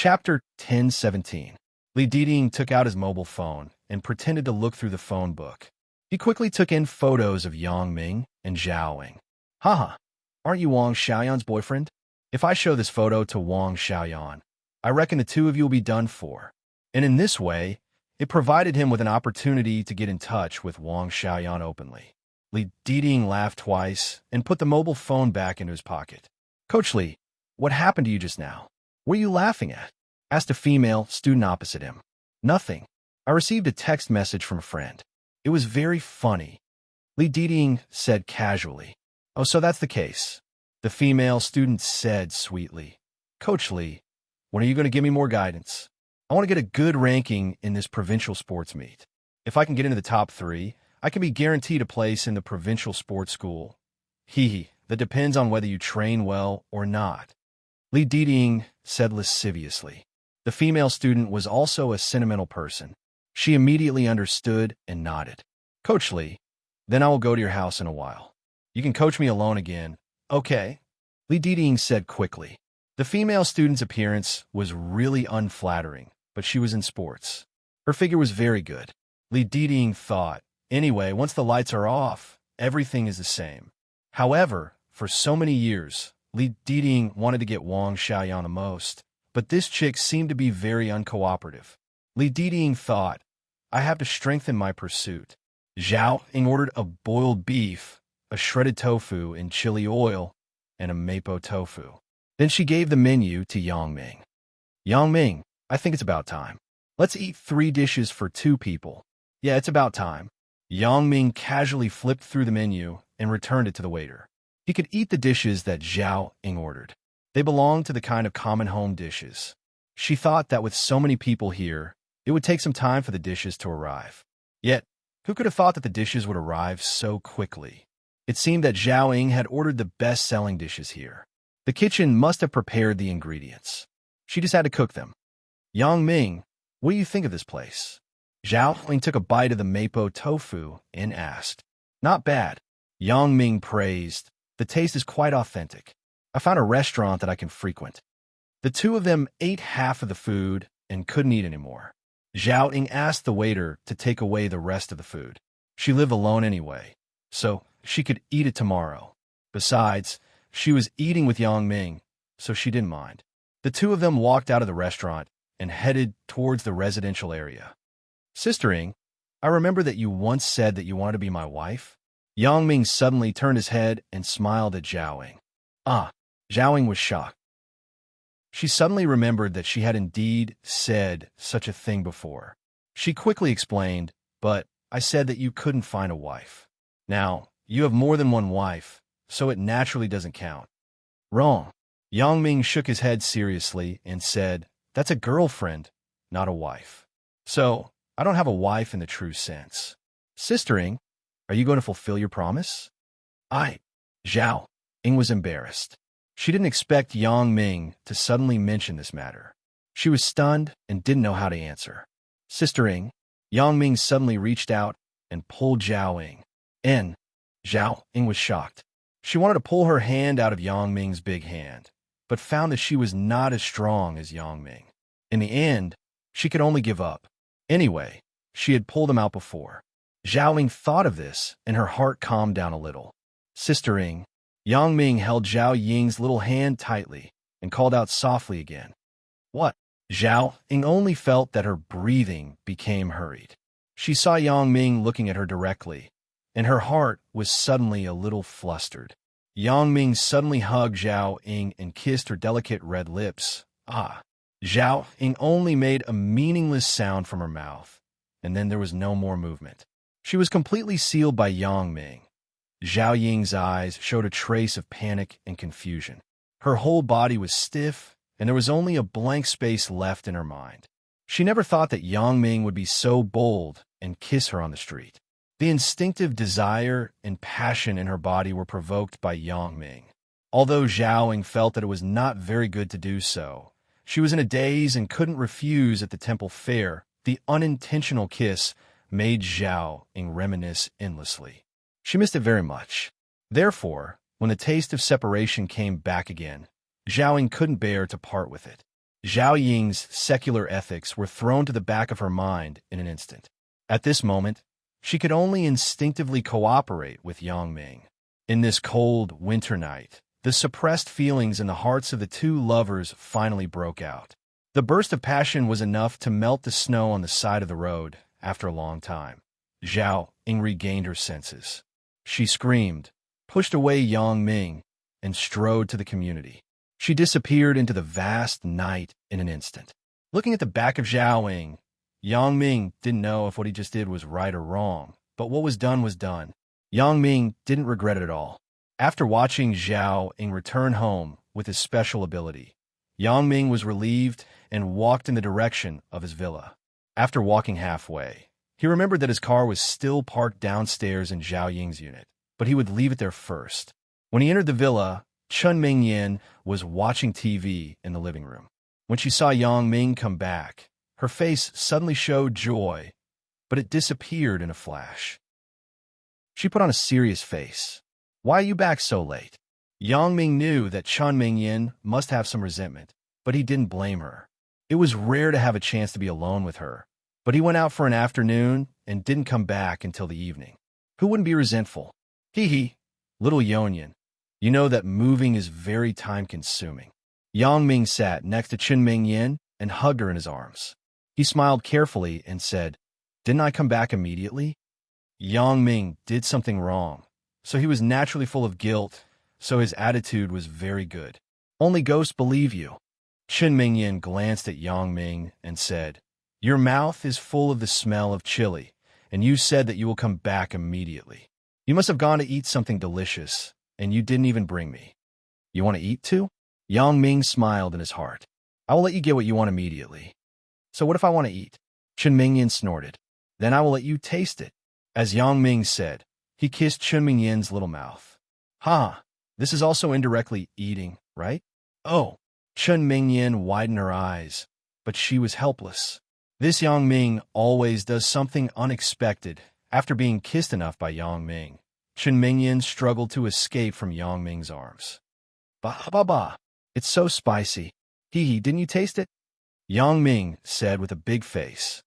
Chapter 1017. Li Diding took out his mobile phone and pretended to look through the phone book. He quickly took in photos of Yang Ming and Zhao Ying. Haha, aren't you Wang Xiaoyan's boyfriend? If I show this photo to Wang Xiaoyan, I reckon the two of you will be done for. And in this way, it provided him with an opportunity to get in touch with Wang Xiaoyan openly. Li Diding laughed twice and put the mobile phone back into his pocket. Coach Li, what happened to you just now? What are you laughing at? Asked a female student opposite him. Nothing. I received a text message from a friend. It was very funny. Li Diding said casually. Oh, so that's the case. The female student said sweetly. Coach Li, when are you going to give me more guidance? I want to get a good ranking in this provincial sports meet. If I can get into the top 3, I can be guaranteed a place in the provincial sports school. That depends on whether you train well or not. Li Diding said lasciviously. The female student was also a sentimental person. She immediately understood and nodded. Coach Li, then I will go to your house in a while. You can coach me alone again. Okay. Li Diding said quickly. The female student's appearance was really unflattering, but she was in sports. Her figure was very good. Li Diding thought, anyway, once the lights are off, everything is the same. However, for so many years, Li Diding wanted to get Wang Xiaoyan the most, but this chick seemed to be very uncooperative. Li Diding thought, I have to strengthen my pursuit. Zhao Ying ordered a boiled beef, a shredded tofu in chili oil, and a mapo tofu. Then she gave the menu to Yang Ming. Yang Ming, I think it's about time. Let's eat 3 dishes for 2 people. Yeah, it's about time. Yang Ming casually flipped through the menu and returned it to the waiter. He could eat the dishes that Zhao Ying ordered. They belonged to the kind of common home dishes. She thought that with so many people here, it would take some time for the dishes to arrive. Yet, who could have thought that the dishes would arrive so quickly? It seemed that Zhao Ying had ordered the best-selling dishes here. The kitchen must have prepared the ingredients. She just had to cook them. Yang Ming, what do you think of this place? Zhao Ying took a bite of the mapo tofu and asked. Not bad. Yang Ming praised. The taste is quite authentic. I found a restaurant that I can frequent. The two of them ate half of the food and couldn't eat anymore. Zhao Ying asked the waiter to take away the rest of the food. She lived alone anyway, so she could eat it tomorrow. Besides, she was eating with Yang Ming, so she didn't mind. The two of them walked out of the restaurant and headed towards the residential area. Sister Ying, I remember that you once said that you wanted to be my wife. Yang Ming suddenly turned his head and smiled at Zhao Ying. Zhao Ying was shocked. She suddenly remembered that she had indeed said such a thing before. She quickly explained, but I said that you couldn't find a wife. Now, you have more than one wife, so it naturally doesn't count. Wrong. Yang Ming shook his head seriously and said, that's a girlfriend, not a wife. So, I don't have a wife in the true sense. Sister Ying, are you going to fulfill your promise? Zhao Ying was embarrassed. She didn't expect Yang Ming to suddenly mention this matter. She was stunned and didn't know how to answer. Sister Ying, Yang Ming suddenly reached out and pulled Zhao Ying in. Zhao Ying was shocked. She wanted to pull her hand out of Yang Ming's big hand, but found that she was not as strong as Yang Ming. In the end, she could only give up. Anyway, she had pulled him out before. Zhao Ying thought of this, and her heart calmed down a little. Sister Ying, Yang Ming held Zhao Ying's little hand tightly and called out softly again. What? Zhao Ying only felt that her breathing became hurried. She saw Yang Ming looking at her directly, and her heart was suddenly a little flustered. Yang Ming suddenly hugged Zhao Ying and kissed her delicate red lips. Zhao Ying only made a meaningless sound from her mouth, and then there was no more movement. She was completely sealed by Yang Ming. Zhao Ying's eyes showed a trace of panic and confusion. Her whole body was stiff, and there was only a blank space left in her mind. She never thought that Yang Ming would be so bold and kiss her on the street. The instinctive desire and passion in her body were provoked by Yang Ming. Although Zhao Ying felt that it was not very good to do so, she was in a daze and couldn't refuse at the temple fair. The unintentional kiss made Zhao Ying reminisce endlessly. She missed it very much. Therefore, when the taste of separation came back again, Zhao Ying couldn't bear to part with it. Zhao Ying's secular ethics were thrown to the back of her mind in an instant. At this moment, she could only instinctively cooperate with Yang Ming. In this cold winter night, the suppressed feelings in the hearts of the two lovers finally broke out. The burst of passion was enough to melt the snow on the side of the road after a long time. Zhao Ying regained her senses. She screamed, pushed away Yang Ming, and strode to the community. She disappeared into the vast night in an instant. Looking at the back of Zhao Ying, Yang Ming didn't know if what he just did was right or wrong, but what was done was done. Yang Ming didn't regret it at all. After watching Zhao Ying return home with his special ability, Yang Ming was relieved and walked in the direction of his villa. After walking halfway, he remembered that his car was still parked downstairs in Zhao Ying's unit, but he would leave it there first. When he entered the villa, Chun Mingyan was watching TV in the living room. When she saw Yang Ming come back, her face suddenly showed joy, but it disappeared in a flash. She put on a serious face. "Why are you back so late?" Yang Ming knew that Chun Mingyan must have some resentment, but he didn't blame her. It was rare to have a chance to be alone with her, but he went out for an afternoon and didn't come back until the evening. Who wouldn't be resentful? Hee, little Yonyan. You know that moving is very time-consuming. Yang Ming sat next to Chun Mingyan and hugged her in his arms. He smiled carefully and said, "Didn't I come back immediately?" Yang Ming did something wrong, so he was naturally full of guilt, so his attitude was very good. "Only ghosts believe you." Chun Mingyan glanced at Yang Ming and said, "Your mouth is full of the smell of chili, and you said that you will come back immediately. You must have gone to eat something delicious, and you didn't even bring me. You want to eat too?" Yang Ming smiled in his heart. "I will let you get what you want immediately." "So what if I want to eat?" Chun Mingyan snorted. "Then I will let you taste it." As Yang Ming said, he kissed Chun Mingyan's little mouth. This is also indirectly eating, right? Oh, Chun Mingyan widened her eyes, but she was helpless. This Yang Ming always does something unexpected. After being kissed enough by Yang Ming, Chun Mingyan struggled to escape from Yang Ming's arms. Bah, it's so spicy. Didn't you taste it?" Yang Ming said with a big face.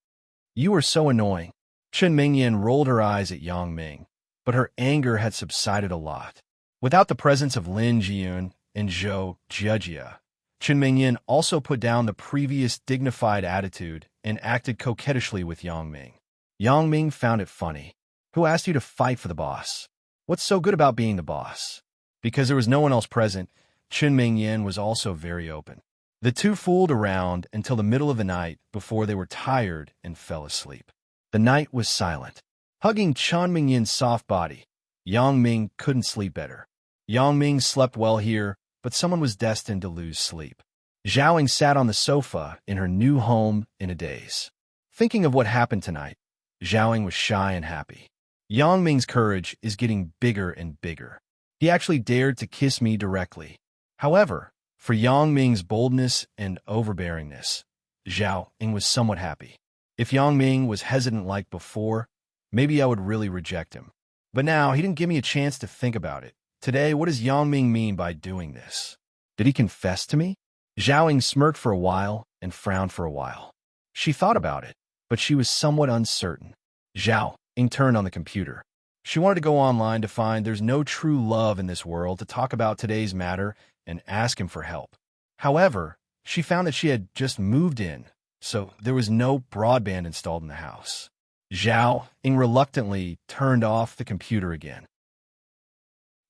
"You are so annoying." Chun Mingyan rolled her eyes at Yang Ming, but her anger had subsided a lot. Without the presence of Lin Jiyun and Zhou Jiejia, Chun Mingyan also put down the previous dignified attitude and acted coquettishly with Yang Ming. Yang Ming found it funny. "Who asked you to fight for the boss? What's so good about being the boss?" Because there was no one else present, Chun Mingyan was also very open. The two fooled around until the middle of the night before they were tired and fell asleep. The night was silent. Hugging Chun Mingyan's soft body, Yang Ming couldn't sleep better. Yang Ming slept well here, but someone was destined to lose sleep. Zhao Ying sat on the sofa in her new home in a daze. Thinking of what happened tonight, Zhao Ying was shy and happy. Yang Ming's courage is getting bigger and bigger. He actually dared to kiss me directly. However, for Yang Ming's boldness and overbearingness, Zhao Ying was somewhat happy. If Yang Ming was hesitant like before, maybe I would really reject him. But now he didn't give me a chance to think about it. Today, what does Yang Ming mean by doing this? Did he confess to me? Zhao Ying smirked for a while and frowned for a while. She thought about it, but she was somewhat uncertain. Zhao Ying turned on the computer. She wanted to go online to find there's no true love in this world to talk about today's matter and ask him for help. However, she found that she had just moved in, so there was no broadband installed in the house. Zhao Ying reluctantly turned off the computer again.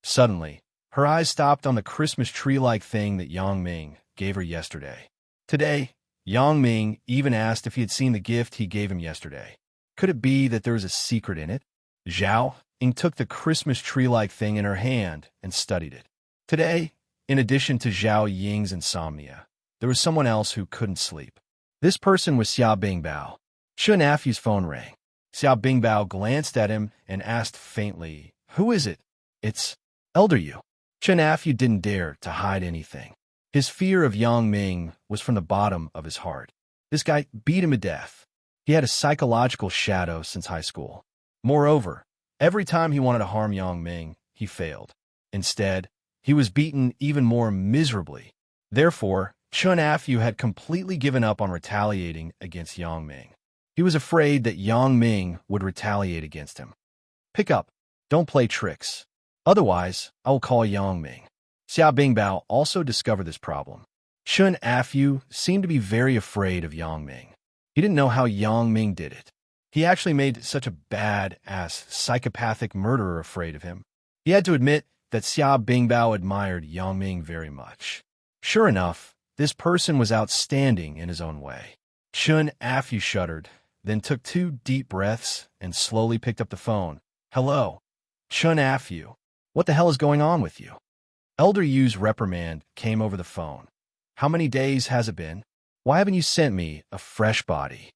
Suddenly, her eyes stopped on the Christmas tree-like thing that Yang Ming gave her yesterday. Today, Yang Ming even asked if he had seen the gift he gave him yesterday. Could it be that there was a secret in it? Zhao Ying took the Christmas tree-like thing in her hand and studied it. Today, in addition to Zhao Ying's insomnia, there was someone else who couldn't sleep. This person was Xia Bingbao. Chun Afyu's phone rang. Xia Bingbao glanced at him and asked faintly, "Who is it?" "It's Elder Yu." Chun Afyu didn't dare to hide anything. His fear of Yang Ming was from the bottom of his heart. This guy beat him to death. He had a psychological shadow since high school. Moreover, every time he wanted to harm Yang Ming, he failed. Instead, he was beaten even more miserably. Therefore, Chun Afyu had completely given up on retaliating against Yang Ming. He was afraid that Yang Ming would retaliate against him. Pick up. Don't play tricks. Otherwise, I will call Yang Ming. Xia Bingbao also discovered this problem. Chun Afyu seemed to be very afraid of Yang Ming. He didn't know how Yang Ming did it. He actually made such a bad-ass psychopathic murderer afraid of him. He had to admit that Xia Bingbao admired Yang Ming very much. Sure enough, this person was outstanding in his own way. Chun Afyu shuddered, then took 2 deep breaths and slowly picked up the phone. Hello, Chun Afyu. What the hell is going on with you? Elder Yu's reprimand came over the phone. How many days has it been? Why haven't you sent me a fresh body?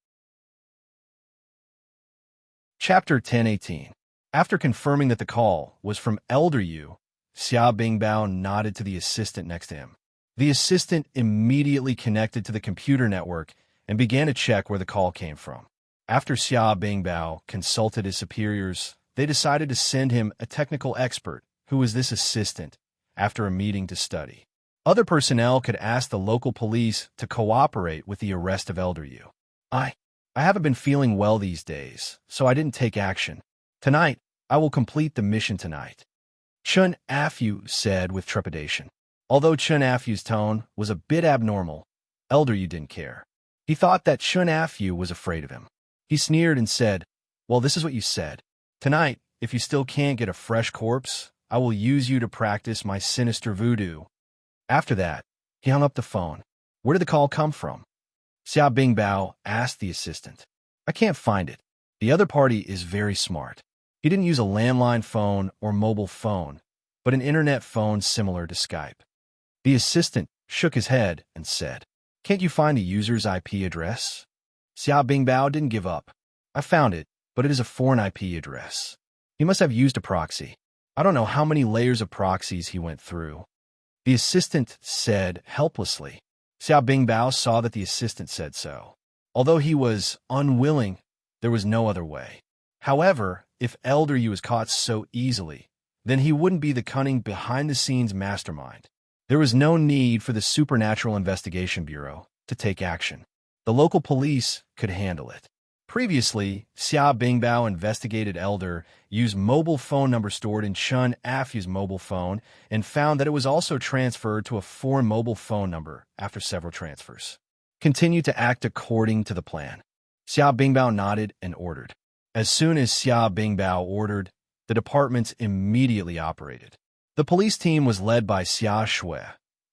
Chapter 10:18. After confirming that the call was from Elder Yu, Xia Bingbao nodded to the assistant next to him. The assistant immediately connected to the computer network and began to check where the call came from. After Xia Bingbao consulted his superiors, they decided to send him a technical expert, who was this assistant, after a meeting to study. Other personnel could ask the local police to cooperate with the arrest of Elder Yu. I haven't been feeling well these days, so I didn't take action. Tonight, I will complete the mission tonight, Chun Afyu said with trepidation. Although Chun Afyu's tone was a bit abnormal, Elder Yu didn't care. He thought that Chun Afyu was afraid of him. He sneered and said, well, this is what you said. Tonight, if you still can't get a fresh corpse, I will use you to practice my sinister voodoo. After that, he hung up the phone. Where did the call come from? Xia Bingbao asked the assistant. I can't find it. The other party is very smart. He didn't use a landline phone or mobile phone, but an internet phone similar to Skype. The assistant shook his head and said, can't you find the user's IP address? Xia Bingbao didn't give up. I found it, but it is a foreign IP address. He must have used a proxy. I don't know how many layers of proxies he went through. The assistant said helplessly. Xia Bingbao saw that the assistant said so. Although he was unwilling, there was no other way. However, if Elder Yu was caught so easily, then he wouldn't be the cunning behind-the-scenes mastermind. There was no need for the Supernatural Investigation Bureau to take action. The local police could handle it. Previously, Xia Bingbao investigated Elder Yu's mobile phone number stored in Chun Afyu's mobile phone and found that it was also transferred to a foreign mobile phone number after several transfers. Continue to act according to the plan. Xia Bingbao nodded and ordered. As soon as Xia Bingbao ordered, the departments immediately operated. The police team was led by Xia Shui,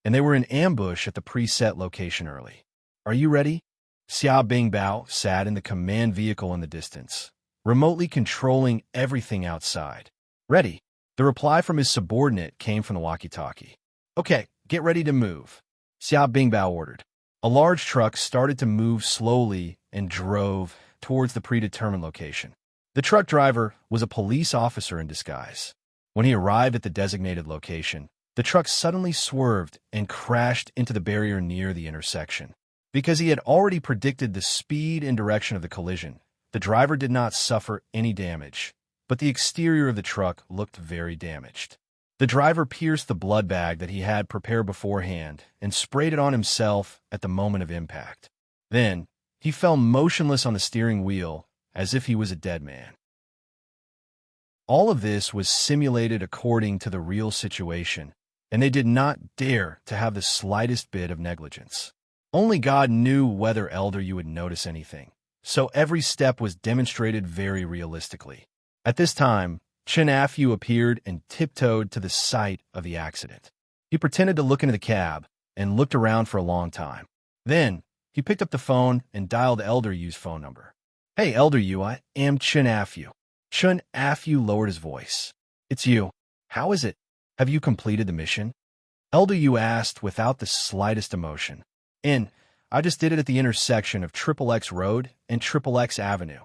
and they were in ambush at the preset location early. Are you ready? Xia Bingbao sat in the command vehicle in the distance, remotely controlling everything outside. Ready. The reply from his subordinate came from the walkie-talkie. Okay, get ready to move, Xia Bingbao ordered. A large truck started to move slowly and drove towards the predetermined location. The truck driver was a police officer in disguise. When he arrived at the designated location, the truck suddenly swerved and crashed into the barrier near the intersection. Because he had already predicted the speed and direction of the collision, the driver did not suffer any damage, but the exterior of the truck looked very damaged. The driver pierced the blood bag that he had prepared beforehand and sprayed it on himself at the moment of impact. Then, he fell motionless on the steering wheel as if he was a dead man. All of this was simulated according to the real situation, and they did not dare to have the slightest bit of negligence. Only God knew whether Elder Yu would notice anything, so every step was demonstrated very realistically. At this time, Chun Afyu appeared and tiptoed to the site of the accident. He pretended to look into the cab and looked around for a long time. Then, he picked up the phone and dialed Elder Yu's phone number. Hey, Elder Yu, I am Chun Afyu. Chun Afyu lowered his voice. It's you. How is it? Have you completed the mission? Elder Yu asked without the slightest emotion. I just did it at the intersection of XXX Road and XXX Avenue.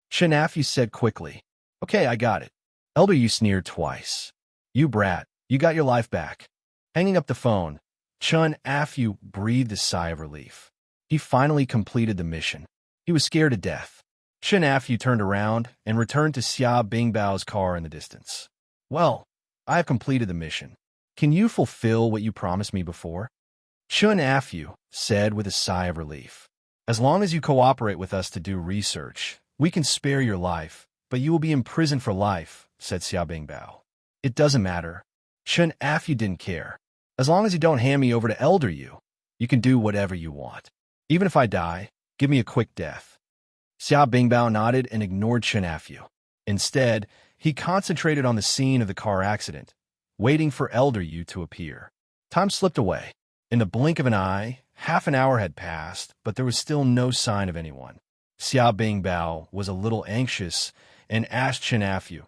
Chun Afyu said quickly. Okay, I got it. Elder Yu sneered twice. You brat, you got your life back. Hanging up the phone, Chun Afyu breathed a sigh of relief. He finally completed the mission. He was scared to death. Chun Afyu turned around and returned to Xia Bingbao's car in the distance. Well, I have completed the mission. Can you fulfill what you promised me before? Chun Afu said with a sigh of relief. As long as you cooperate with us to do research, we can spare your life, but you will be imprisoned for life, said Xiaobingbao. It doesn't matter. Chun Afu didn't care. As long as you don't hand me over to Elder Yu, you can do whatever you want. Even if I die, give me a quick death. Xiaobingbao nodded and ignored Chun Afu. Instead, he concentrated on the scene of the car accident, waiting for Elder Yu to appear. Time slipped away. In the blink of an eye, half an hour had passed, but there was still no sign of anyone. Xiaobingbao was a little anxious and asked Chun Afu,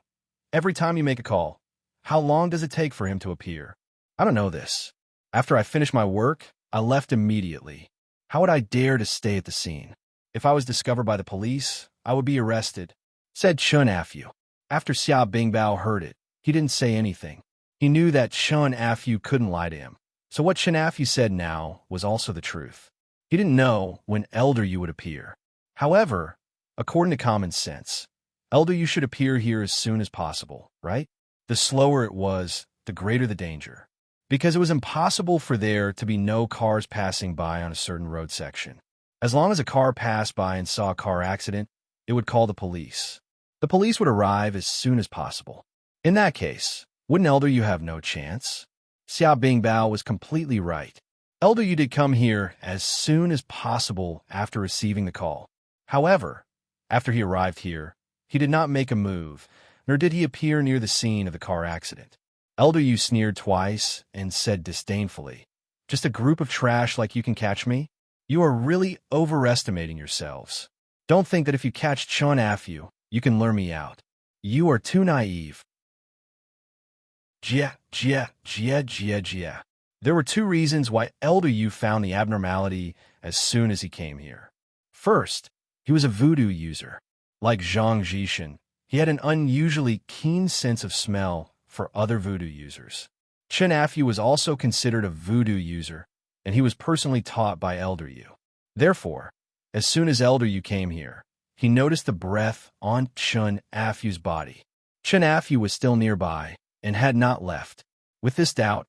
"Every time you make a call, how long does it take for him to appear?" "I don't know this. After I finished my work, I left immediately. How would I dare to stay at the scene? If I was discovered by the police, I would be arrested," said Chun Afu. After Xiaobingbao heard it, he didn't say anything. He knew that Chun Afu couldn't lie to him. So what Chun Afu said now was also the truth. He didn't know when Elder Yu would appear. However, according to common sense, Elder Yu should appear here as soon as possible, right? The slower it was, the greater the danger. Because it was impossible for there to be no cars passing by on a certain road section. As long as a car passed by and saw a car accident, it would call the police. The police would arrive as soon as possible. In that case, wouldn't Elder Yu have no chance? Xiaobingbao was completely right. Elder Yu did come here as soon as possible after receiving the call. However, after he arrived here, he did not make a move, nor did he appear near the scene of the car accident. Elder Yu sneered twice and said disdainfully, "Just a group of trash like you can catch me? You are really overestimating yourselves. Don't think that if you catch Chun Afu, you can lure me out. You are too naive." Jia. There were two reasons why Elder Yu found the abnormality as soon as he came here. First, he was a voodoo user. Like Zhang Jishan, he had an unusually keen sense of smell for other voodoo users. Chun Afu was also considered a voodoo user, and he was personally taught by Elder Yu. Therefore, as soon as Elder Yu came here, he noticed the breath on Chun Afu's body. Chun Afu was still nearby and had not left. With this doubt,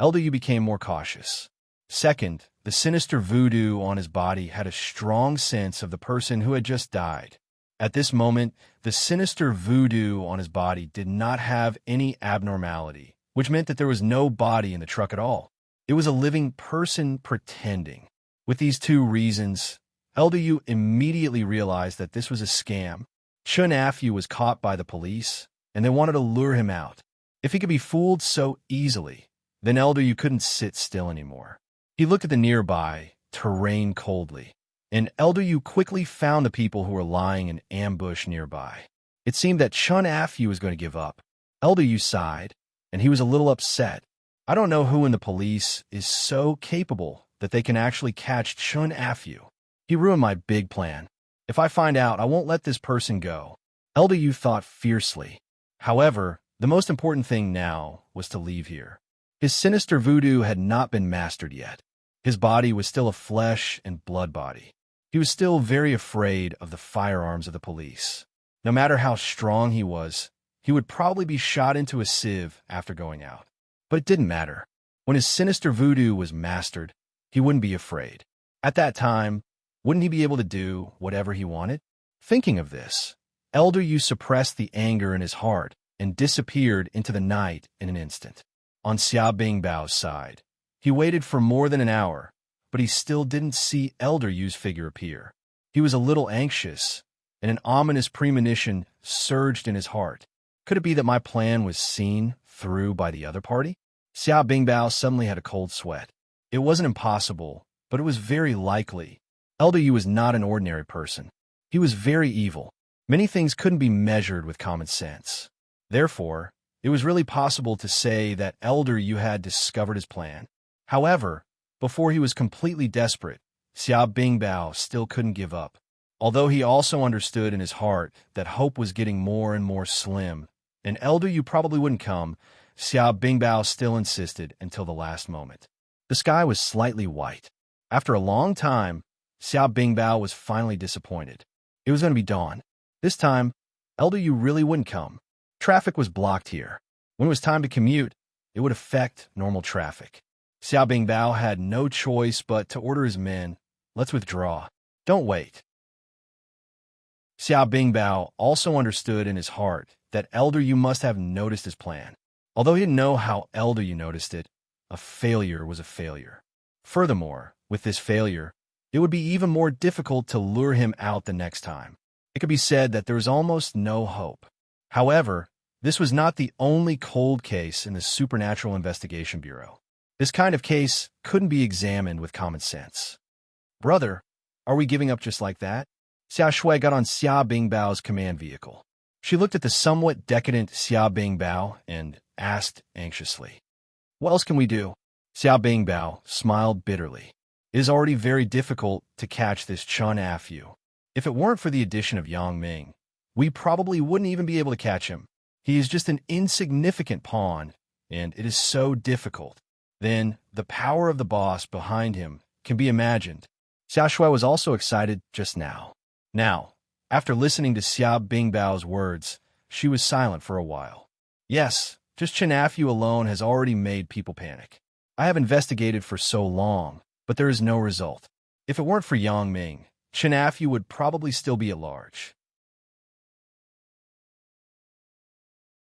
Elder Yu became more cautious. Second, the sinister voodoo on his body had a strong sense of the person who had just died. At this moment, the sinister voodoo on his body did not have any abnormality, which meant that there was no body in the truck at all. It was a living person pretending. With these two reasons, Elder Yu immediately realized that this was a scam. Chun Afu was caught by the police, and they wanted to lure him out. If he could be fooled so easily, then Elder Yu couldn't sit still anymore. He looked at the nearby terrain coldly, and Elder Yu quickly found the people who were lying in ambush nearby. It seemed that Chun Afu was going to give up. Elder Yu sighed, and he was a little upset. "I don't know who in the police is so capable that they can actually catch Chun Afu. He ruined my big plan. If I find out, I won't let this person go." Elder Yu thought fiercely. However, the most important thing now was to leave here. His sinister voodoo had not been mastered yet. His body was still a flesh and blood body. He was still very afraid of the firearms of the police. No matter how strong he was, he would probably be shot into a sieve after going out. But it didn't matter. When his sinister voodoo was mastered, he wouldn't be afraid. At that time, wouldn't he be able to do whatever he wanted? Thinking of this, Elder Yu suppressed the anger in his heart and disappeared into the night in an instant. On Xiaobingbao's side, he waited for more than an hour, but he still didn't see Elder Yu's figure appear. He was a little anxious, and an ominous premonition surged in his heart. Could it be that my plan was seen through by the other party? Xiaobingbao suddenly had a cold sweat. It wasn't impossible, but it was very likely. Elder Yu was not an ordinary person. He was very evil. Many things couldn't be measured with common sense. Therefore, it was really possible to say that Elder Yu had discovered his plan. However, before he was completely desperate, Xiaobingbao still couldn't give up. Although he also understood in his heart that hope was getting more and more slim, and Elder Yu probably wouldn't come, Xiaobingbao still insisted until the last moment. The sky was slightly white. After a long time, Xiaobingbao was finally disappointed. It was going to be dawn. This time, Elder Yu really wouldn't come. Traffic was blocked here. When it was time to commute, it would affect normal traffic. Xiao Bingbao had no choice but to order his men, "Let's withdraw. Don't wait." Xiao Bingbao also understood in his heart that Elder Yu must have noticed his plan. Although he didn't know how Elder Yu noticed it, a failure was a failure. Furthermore, with this failure, it would be even more difficult to lure him out the next time. It could be said that there was almost no hope. However, this was not the only cold case in the Supernatural Investigation Bureau. This kind of case couldn't be examined with common sense. "Brother, are we giving up just like that?" Xia Shui got on Xia Bingbao's command vehicle. She looked at the somewhat decadent Xia Bingbao and asked anxiously, "What else can we do?" Xia Bingbao smiled bitterly. "It is already very difficult to catch this Chun Afu. If it weren't for the addition of Yang Ming, we probably wouldn't even be able to catch him. He is just an insignificant pawn, and it is so difficult. Then the power of the boss behind him can be imagined." Xia Shui was also excited just now. Now, after listening to Xia Bingbao's words, she was silent for a while. "Yes, just Chen Afu alone has already made people panic. I have investigated for so long, but there is no result. If it weren't for Yang Ming, Chen Afu would probably still be at large."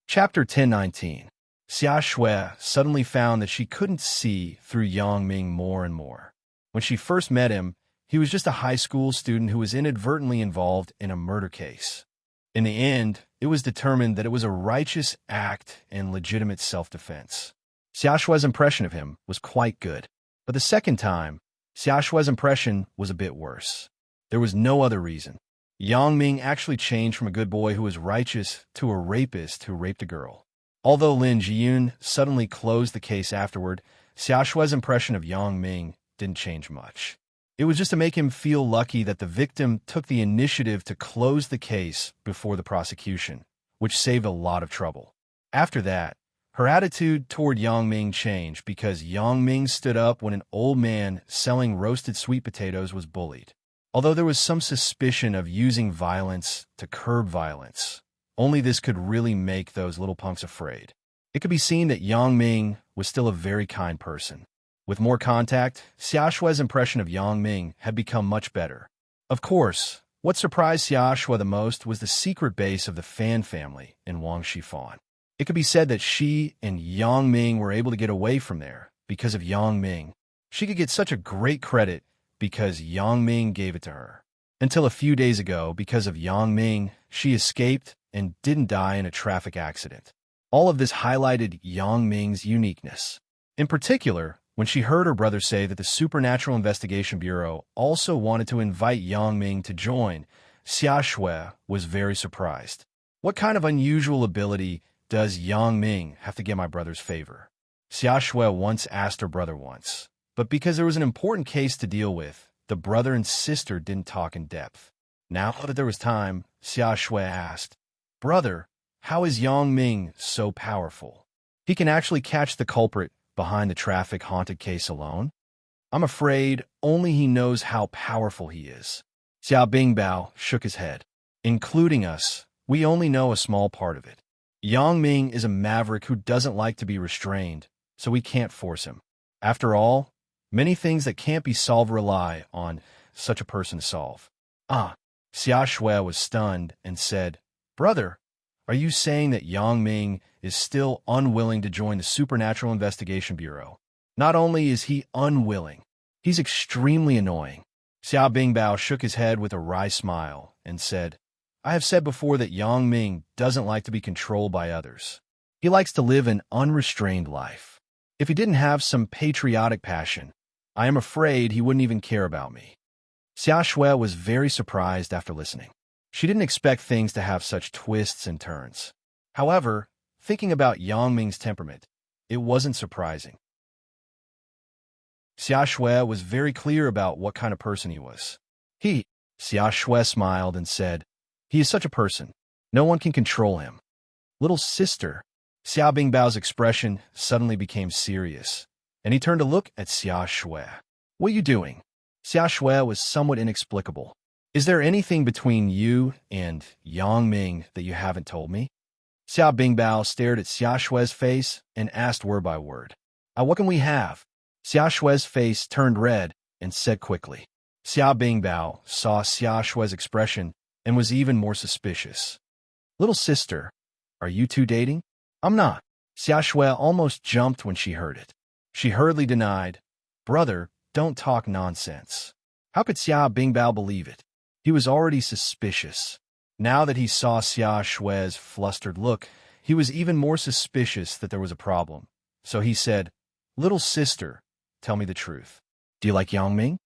Chapter 1019. Xia Shui suddenly found that she couldn't see through Yang Ming more and more. When she first met him, he was just a high school student who was inadvertently involved in a murder case. In the end, it was determined that it was a righteous act and legitimate self-defense. Xia Shui's impression of him was quite good. But the second time, Xia Shui's impression was a bit worse. There was no other reason. Yang Ming actually changed from a good boy who was righteous to a rapist who raped a girl. Although Lin Jiyun suddenly closed the case afterward, Xia Shui's impression of Yang Ming didn't change much. It was just to make him feel lucky that the victim took the initiative to close the case before the prosecution, which saved a lot of trouble. After that, her attitude toward Yang Ming changed because Yang Ming stood up when an old man selling roasted sweet potatoes was bullied. Although there was some suspicion of using violence to curb violence, only this could really make those little punks afraid. It could be seen that Yang Ming was still a very kind person. With more contact, Xia Shui's impression of Yang Ming had become much better. Of course, what surprised Xia Shui the most was the secret base of the Fan family in Wangxifan. It could be said that she and Yang Ming were able to get away from there because of Yang Ming. She could get such a great credit because Yang Ming gave it to her. Until a few days ago, because of Yang Ming, she escaped and didn't die in a traffic accident. All of this highlighted Yang Ming's uniqueness. In particular, when she heard her brother say that the Supernatural Investigation Bureau also wanted to invite Yang Ming to join, Xia Shui was very surprised. What kind of unusual ability does Yang Ming have to get my brother's favor? Xia Shui once asked her brother once, but because there was an important case to deal with, the brother and sister didn't talk in depth. Now that there was time, Xia Shui asked, "Brother, how is Yang Ming so powerful? He can actually catch the culprit behind the traffic-haunted case alone? I'm afraid only he knows how powerful he is." Xia Bingbao shook his head. "Including us, we only know a small part of it. Yang Ming is a maverick who doesn't like to be restrained, so we can't force him. After all, many things that can't be solved rely on such a person to solve." Xia Shui was stunned and said, "Brother, are you saying that Yang Ming is still unwilling to join the Supernatural Investigation Bureau? Not only is he unwilling, he's extremely annoying." Xia Bingbao shook his head with a wry smile and said, "I have said before that Yang Ming doesn't like to be controlled by others. He likes to live an unrestrained life. If he didn't have some patriotic passion, I am afraid he wouldn't even care about me." Xia Shui was very surprised after listening. She didn't expect things to have such twists and turns. However, thinking about Yang Ming's temperament, it wasn't surprising. Xia Shui was very clear about what kind of person he was. Xia Shui smiled and said, "He is such a person. No one can control him." "Little sister." Xia Bingbao's expression suddenly became serious, and he turned to look at Xia Shui. "What are you doing?" Xia Shui was somewhat inexplicable. "Is there anything between you and Yang Ming that you haven't told me?" Xia Bingbao stared at Xia Shui's face and asked word by word, "What can we have?" Xia Shui's face turned red and said quickly. Xia Bingbao saw Xia Shui's expression and was even more suspicious. Little sister, are you two dating? I'm not. Xia Shui almost jumped when she heard it. She hurriedly denied, Brother, don't talk nonsense. How could Xia Bingbao believe it? He was already suspicious. Now that he saw Xia Shui's flustered look, he was even more suspicious that there was a problem. So he said, Little sister, tell me the truth. Do you like Yang Ming?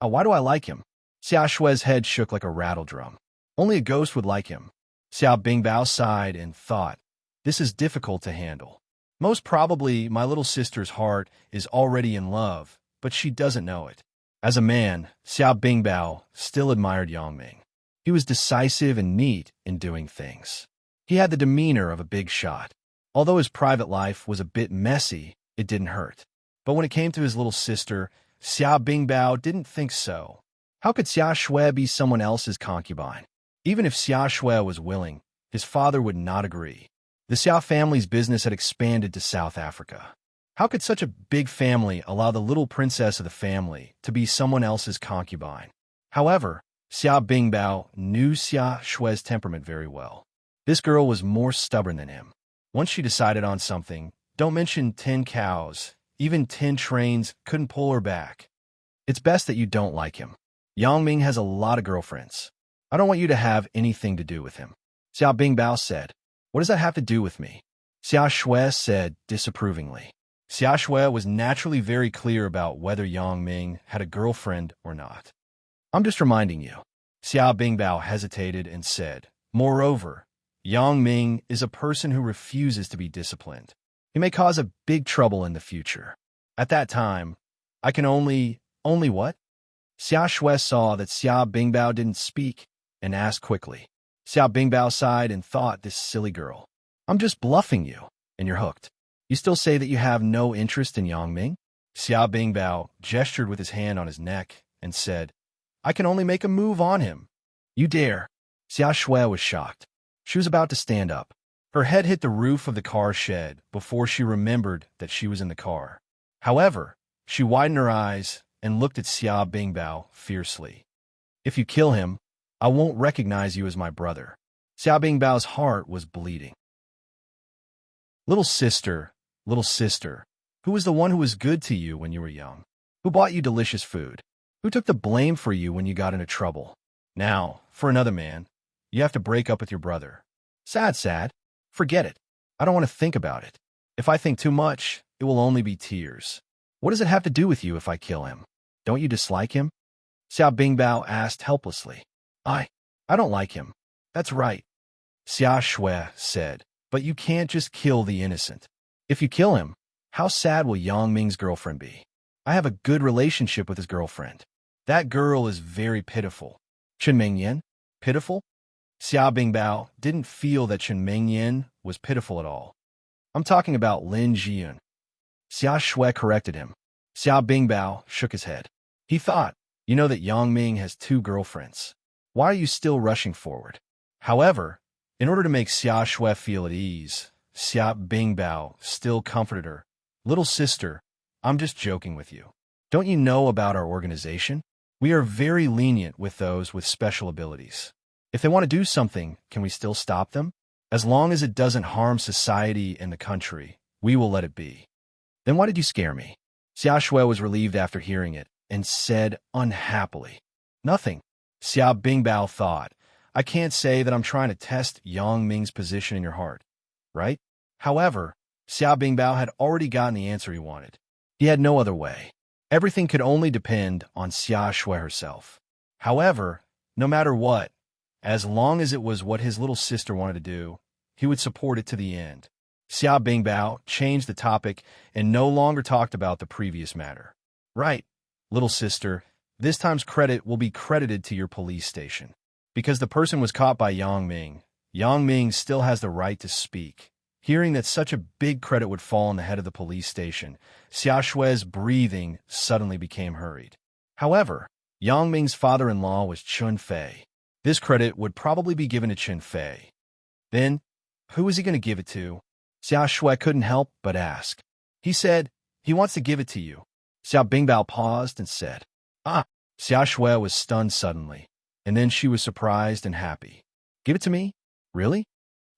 Why do I like him? Xia Shui's head shook like a rattle drum. Only a ghost would like him. Xia Bingbao sighed and thought, this is difficult to handle. Most probably, my little sister's heart is already in love, but she doesn't know it. As a man, Xia Bingbao still admired Yang Ming. He was decisive and neat in doing things. He had the demeanor of a big shot. Although his private life was a bit messy, it didn't hurt. But when it came to his little sister, Xia Bingbao didn't think so. How could Xia Shui be someone else's concubine? Even if Xia Shui was willing, his father would not agree. The Xia family's business had expanded to South Africa. How could such a big family allow the little princess of the family to be someone else's concubine? However, Xia Bingbao knew Xia Shui's temperament very well. This girl was more stubborn than him. Once she decided on something, don't mention 10 cows, even 10 trains couldn't pull her back. It's best that you don't like him. Yang Ming has a lot of girlfriends. I don't want you to have anything to do with him. Xia Bingbao said. What does that have to do with me? Xia Shui said disapprovingly. Xia Shui was naturally very clear about whether Yang Ming had a girlfriend or not. I'm just reminding you. Xia Bingbao hesitated and said, Moreover, Yang Ming is a person who refuses to be disciplined. He may cause a big trouble in the future. At that time, I can only what? Xia Shui saw that Xia Bingbao didn't speak and asked quickly. Xia Bingbao sighed and thought, this silly girl. I'm just bluffing you, and you're hooked. You still say that you have no interest in Yang Ming? Xia Bingbao gestured with his hand on his neck and said, I can only make a move on him. You dare. Xia Shui was shocked. She was about to stand up. Her head hit the roof of the car shed before she remembered that she was in the car. However, she widened her eyes and looked at Xia Bingbao fiercely. If you kill him, I won't recognize you as my brother. Xia Bingbao's heart was bleeding. Little sister, who was the one who was good to you when you were young? Who bought you delicious food? Who took the blame for you when you got into trouble? Now, for another man, you have to break up with your brother. Sad. Forget it. I don't want to think about it. If I think too much, it will only be tears. What does it have to do with you if I kill him? Don't you dislike him? Xia Bingbao asked helplessly. I don't like him. That's right. Xia Shui said, but you can't just kill the innocent. If you kill him, how sad will Yang Ming's girlfriend be? I have a good relationship with his girlfriend. That girl is very pitiful. Chen Mingyan? Pitiful? Xia Bingbao didn't feel that Chen Mingyan was pitiful at all. I'm talking about Lin Jiyun. Xia Shui corrected him. Xia Bingbao shook his head. He thought, you know that Yang Ming has 2 girlfriends. Why are you still rushing forward? However, in order to make Xia Shui feel at ease, Xia Bingbao still comforted her. Little sister, I'm just joking with you. Don't you know about our organization? We are very lenient with those with special abilities. If they want to do something, can we still stop them? As long as it doesn't harm society and the country, we will let it be. Then why did you scare me? Xia Shui was relieved after hearing it and said unhappily, Nothing. Xia Bingbao thought, I can't say that I'm trying to test Yang Ming's position in your heart, right? However, Xia Bingbao had already gotten the answer he wanted. He had no other way. Everything could only depend on Xia Shui herself. However, no matter what, as long as it was what his little sister wanted to do, he would support it to the end. Xia Bingbao changed the topic and no longer talked about the previous matter. Right, little sister, this time's credit will be credited to your police station. Because the person was caught by Yang Ming still has the right to speak. Hearing that such a big credit would fall on the head of the police station, Xia Shui's breathing suddenly became hurried. However, Yang Ming's father-in-law was Chun Fei. This credit would probably be given to Chun Fei. Then, who is he going to give it to? Xia Shui couldn't help but ask. He said, he wants to give it to you. Xiao Bingbao paused and said, "Ah." Xia Shui was stunned suddenly, and then she was surprised and happy. "Give it to me? Really?"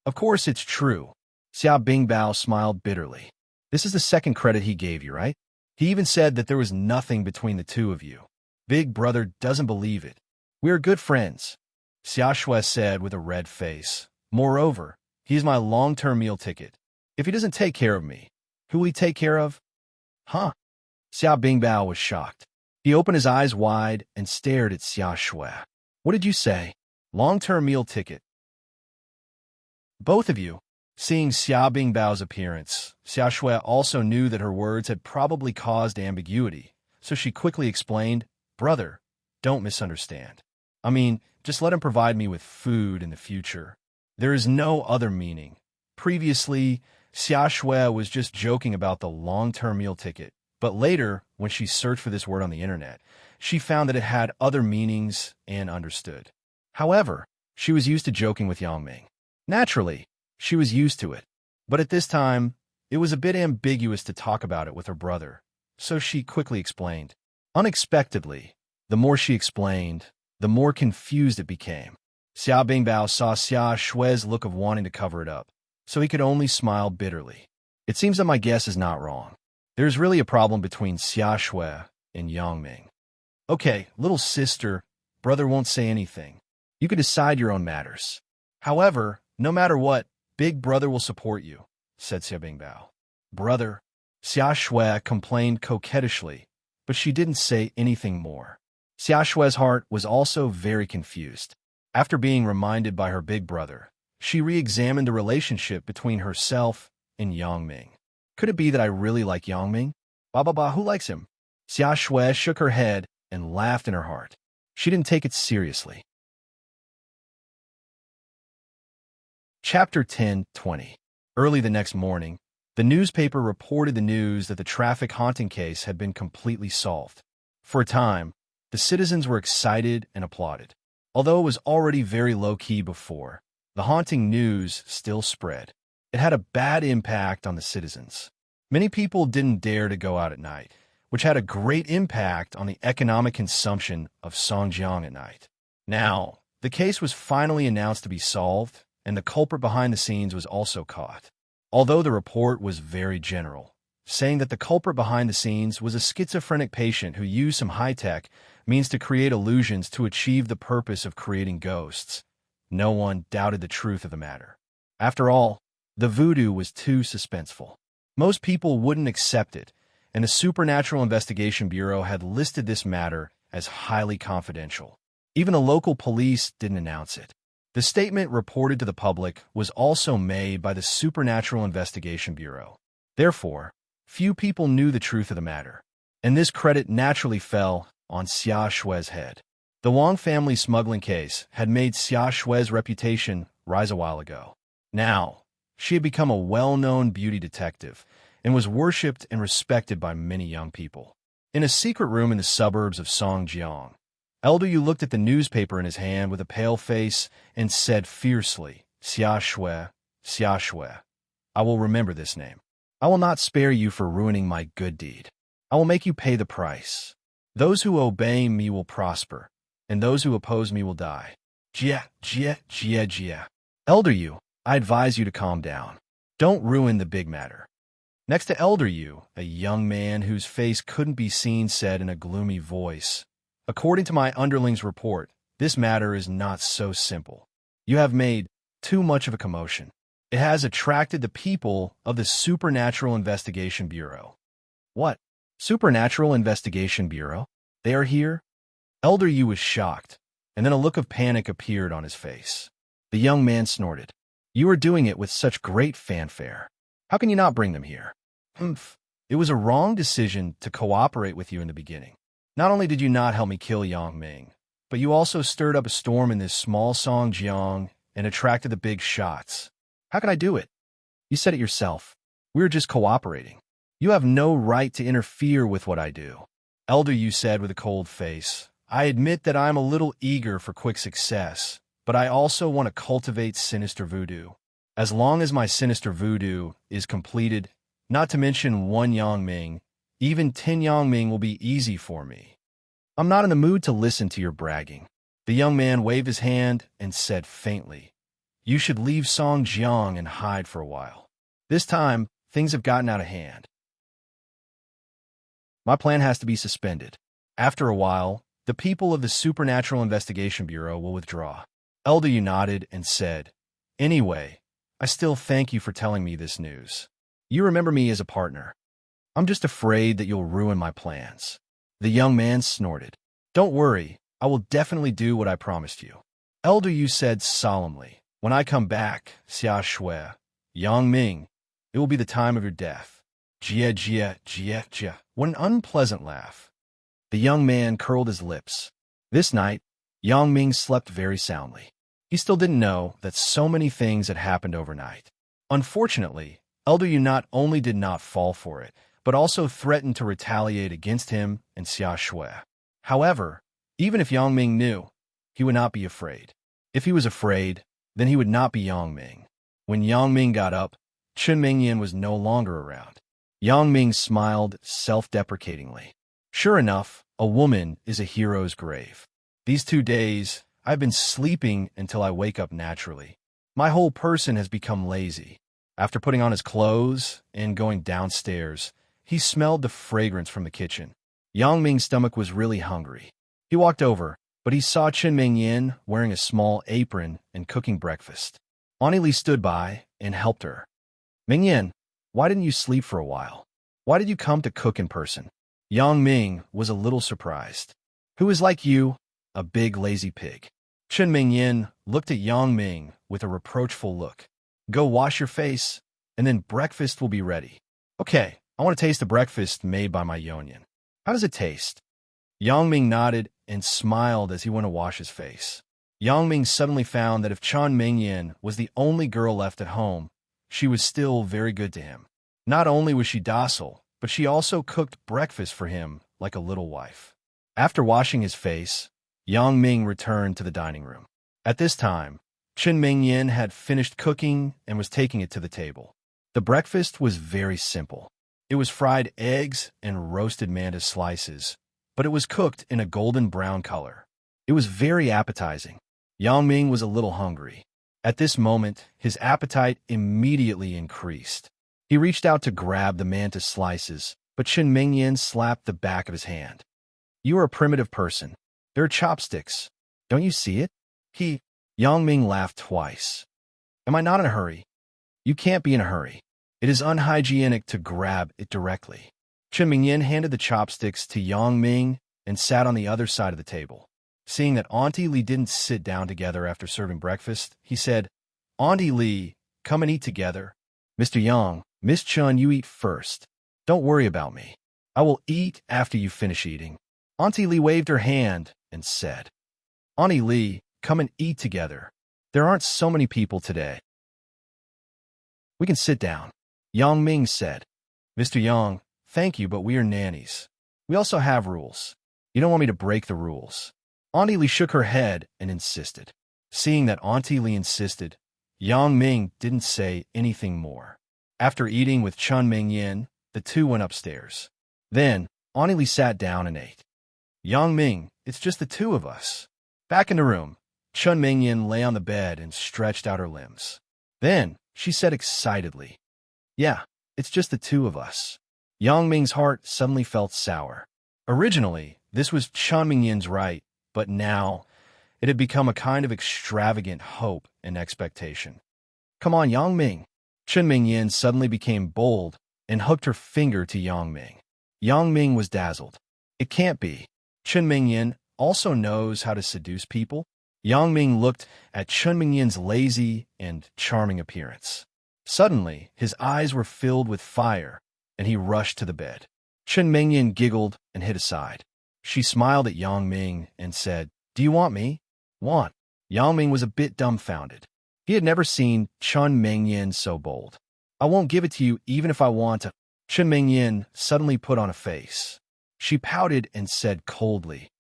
"Of course it's true." Xiao Bingbao smiled bitterly. "This is the second credit he gave you, right? He even said that there was nothing between the two of you. Big brother doesn't believe it. We are good friends," Xia Shui said with a red face. "Moreover, he is my long-term meal ticket. If he doesn't take care of me, who will he take care of?" "Huh?" Xiao Bingbao was shocked. He opened his eyes wide and stared at Xia Shui. "What did you say? Long-term meal ticket?" "Both of you." Seeing Xiao Bingbao's appearance, Xia Shui also knew that her words had probably caused ambiguity, so she quickly explained, "Brother, don't misunderstand. I mean, just let him provide me with food in the future. There is no other meaning." Previously, Xia Shui was just joking about the long-term meal ticket, but later, when she searched for this word on the internet, she found that it had other meanings and understood. However, she was used to joking with Yang Ming. Naturally, she was used to it, but at this time, it was a bit ambiguous to talk about it with her brother, so she quickly explained. Unexpectedly, the more she explained, the more confused it became. Xiao Bingbao saw Xia Shui's look of wanting to cover it up, so he could only smile bitterly. "It seems that my guess is not wrong. There's really a problem between Xia Shui and Yang Ming." "Okay, little sister, brother won't say anything. You can decide your own matters. However, no matter what, big brother will support you," said Xia Bingbao. "Brother," Xia Shui complained coquettishly, but she didn't say anything more. Xia Shui's heart was also very confused. After being reminded by her big brother, she re-examined the relationship between herself and Yang Ming. Could it be that I really like Yang Ming? Ba, who likes him? Xia Shui shook her head and laughed in her heart. She didn't take it seriously. Chapter 10:20. Early the next morning, the newspaper reported the news that the traffic haunting case had been completely solved. For a time, the citizens were excited and applauded. Although it was already very low-key before, the haunting news still spread. It had a bad impact on the citizens. Many people didn't dare to go out at night, which had a great impact on the economic consumption of Songjiang at night. Now, the case was finally announced to be solved, and the culprit behind the scenes was also caught. Although the report was very general, saying that the culprit behind the scenes was a schizophrenic patient who used some high-tech means to create illusions to achieve the purpose of creating ghosts, no one doubted the truth of the matter. After all, the voodoo was too suspenseful. Most people wouldn't accept it, and the Supernatural Investigation Bureau had listed this matter as highly confidential. Even the local police didn't announce it. The statement reported to the public was also made by the Supernatural Investigation Bureau. Therefore, few people knew the truth of the matter, and this credit naturally fell on Xia Shui's head. The Wang family smuggling case had made Xia Shui's reputation rise a while ago. Now, she had become a well-known beauty detective and was worshipped and respected by many young people. In a secret room in the suburbs of Songjiang, Elder Yu looked at the newspaper in his hand with a pale face and said fiercely, Xia Shui, I will remember this name. I will not spare you for ruining my good deed. I will make you pay the price. Those who obey me will prosper, and those who oppose me will die. Jia. Elder Yu, I advise you to calm down. Don't ruin the big matter. Next to Elder Yu, a young man whose face couldn't be seen said in a gloomy voice, According to my underling's report, this matter is not so simple. You have made too much of a commotion. It has attracted the people of the Supernatural Investigation Bureau. What? Supernatural Investigation Bureau? They are here? Elder Yu was shocked, and then a look of panic appeared on his face. The young man snorted. You are doing it with such great fanfare. How can you not bring them here? It was a wrong decision to cooperate with you in the beginning. Not only did you not help me kill Yang Ming, but you also stirred up a storm in this small Songjiang and attracted the big shots. How can I do it? You said it yourself. We were just cooperating. You have no right to interfere with what I do. Elder Yu said with a cold face, I admit that I'm a little eager for quick success, but I also want to cultivate sinister voodoo. As long as my sinister voodoo is completed, not to mention one Yang Ming, Even Tin Yongming will be easy for me. I'm not in the mood to listen to your bragging. The young man waved his hand and said faintly, You should leave Songjiang and hide for a while. This time, things have gotten out of hand. My plan has to be suspended. After a while, the people of the Supernatural Investigation Bureau will withdraw. Elder Yu nodded and said, Anyway, I still thank you for telling me this news. You remember me as a partner. I'm just afraid that you'll ruin my plans. The young man snorted. Don't worry, I will definitely do what I promised you. Elder Yu said solemnly, When I come back, Xia Shui, Yang Ming, it will be the time of your death. Jie, jie, jie, jie. What an unpleasant laugh. The young man curled his lips. This night, Yang Ming slept very soundly. He still didn't know that so many things had happened overnight. Unfortunately, Elder Yu not only did not fall for it, but also threatened to retaliate against him and Xia Shui. However, even if Yang Ming knew, he would not be afraid. If he was afraid, then he would not be Yang Ming. When Yang Ming got up, Chen Mingyan was no longer around. Yang Ming smiled self-deprecatingly. Sure enough, a woman is a hero's grave. These 2 days, I've been sleeping until I wake up naturally. My whole person has become lazy. After putting on his clothes and going downstairs, he smelled the fragrance from the kitchen. Yang Ming's stomach was really hungry. He walked over, but he saw Chen Mingyan wearing a small apron and cooking breakfast. Auntie Li stood by and helped her. Mingyan, why didn't you sleep for a while? Why did you come to cook in person? Yang Ming was a little surprised. Who is like you, a big lazy pig? Chen Mingyan looked at Yang Ming with a reproachful look. Go wash your face, and then breakfast will be ready. Okay, I want to taste the breakfast made by my Yonian. How does it taste? Yang Ming nodded and smiled as he went to wash his face. Yang Ming suddenly found that if Chen Mingyan was the only girl left at home, she was still very good to him. Not only was she docile, but she also cooked breakfast for him like a little wife. After washing his face, Yang Ming returned to the dining room. At this time, Chen Mingyan had finished cooking and was taking it to the table. The breakfast was very simple. It was fried eggs and roasted mantis slices, but it was cooked in a golden brown color. It was very appetizing. Yang Ming was a little hungry. At this moment, his appetite immediately increased. He reached out to grab the mantis slices, but Chen Mingyan slapped the back of his hand. You are a primitive person. There are chopsticks. Don't you see it? Yang Ming laughed twice. Am I not in a hurry? You can't be in a hurry. It is unhygienic to grab it directly. Chen Mingyan handed the chopsticks to Yang Ming and sat on the other side of the table. Seeing that Auntie Li didn't sit down together after serving breakfast, he said, Auntie Li, come and eat together. Mr. Yang, Miss Chun, you eat first. Don't worry about me. I will eat after you finish eating. Auntie Li waved her hand and said, Auntie Li, come and eat together. There aren't so many people today. We can sit down. Yang Ming said, Mr. Yang, thank you, but we are nannies. We also have rules. You don't want me to break the rules. Auntie Li shook her head and insisted. Seeing that Auntie Li insisted, Yang Ming didn't say anything more. After eating with Chen Mingyan, the two went upstairs. Then, Auntie Li sat down and ate. Yang Ming, it's just the two of us. Back in the room, Chen Mingyan lay on the bed and stretched out her limbs. Then, she said excitedly, Yeah, it's just the two of us. Yang Ming's heart suddenly felt sour. Originally, this was Chen Mingyan's right, but now it had become a kind of extravagant hope and expectation. Come on, Yang Ming. Chen Mingyan suddenly became bold and hooked her finger to Yang Ming. Yang Ming was dazzled. It can't be. Chen Mingyan also knows how to seduce people. Yang Ming looked at Chen Mingyan's lazy and charming appearance. Suddenly, his eyes were filled with fire, and he rushed to the bed. Chen Mingyan giggled and hid aside. She smiled at Yang Ming and said, Do you want me? Want? Yang Ming was a bit dumbfounded. He had never seen Chen Mingyan so bold. I won't give it to you even if I want to. Chen Mingyan suddenly put on a face. She pouted and said coldly,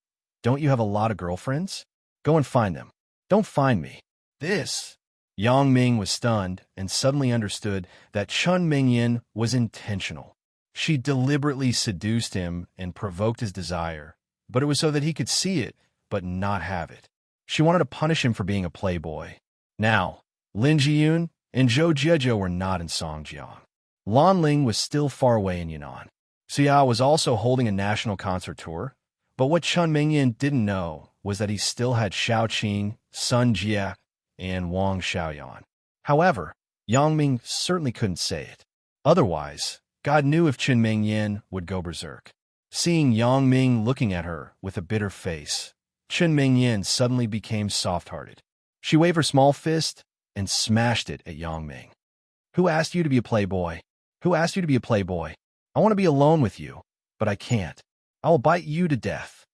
Don't you have a lot of girlfriends? Go and find them. Don't find me. This. Yang Ming was stunned and suddenly understood that Chen Mingyan was intentional. She deliberately seduced him and provoked his desire, but it was so that he could see it, but not have it. She wanted to punish him for being a playboy. Now, Lin Jiyun and Zhou Jiejo were not in Songjiang. Lan Ling was still far away in Yunnan. Xia was also holding a national concert tour, but what Chen Mingyan didn't know was that he still had Xiao Qing, Sun Jie, and Wang Xiaoyan. However, Yang Ming certainly couldn't say it. Otherwise, God knew if Chen Mingyan would go berserk. Seeing Yang Ming looking at her with a bitter face, Chen Mingyan suddenly became soft-hearted. She waved her small fist and smashed it at Yang Ming. Who asked you to be a playboy? Who asked you to be a playboy? I want to be alone with you, but I can't. I will bite you to death.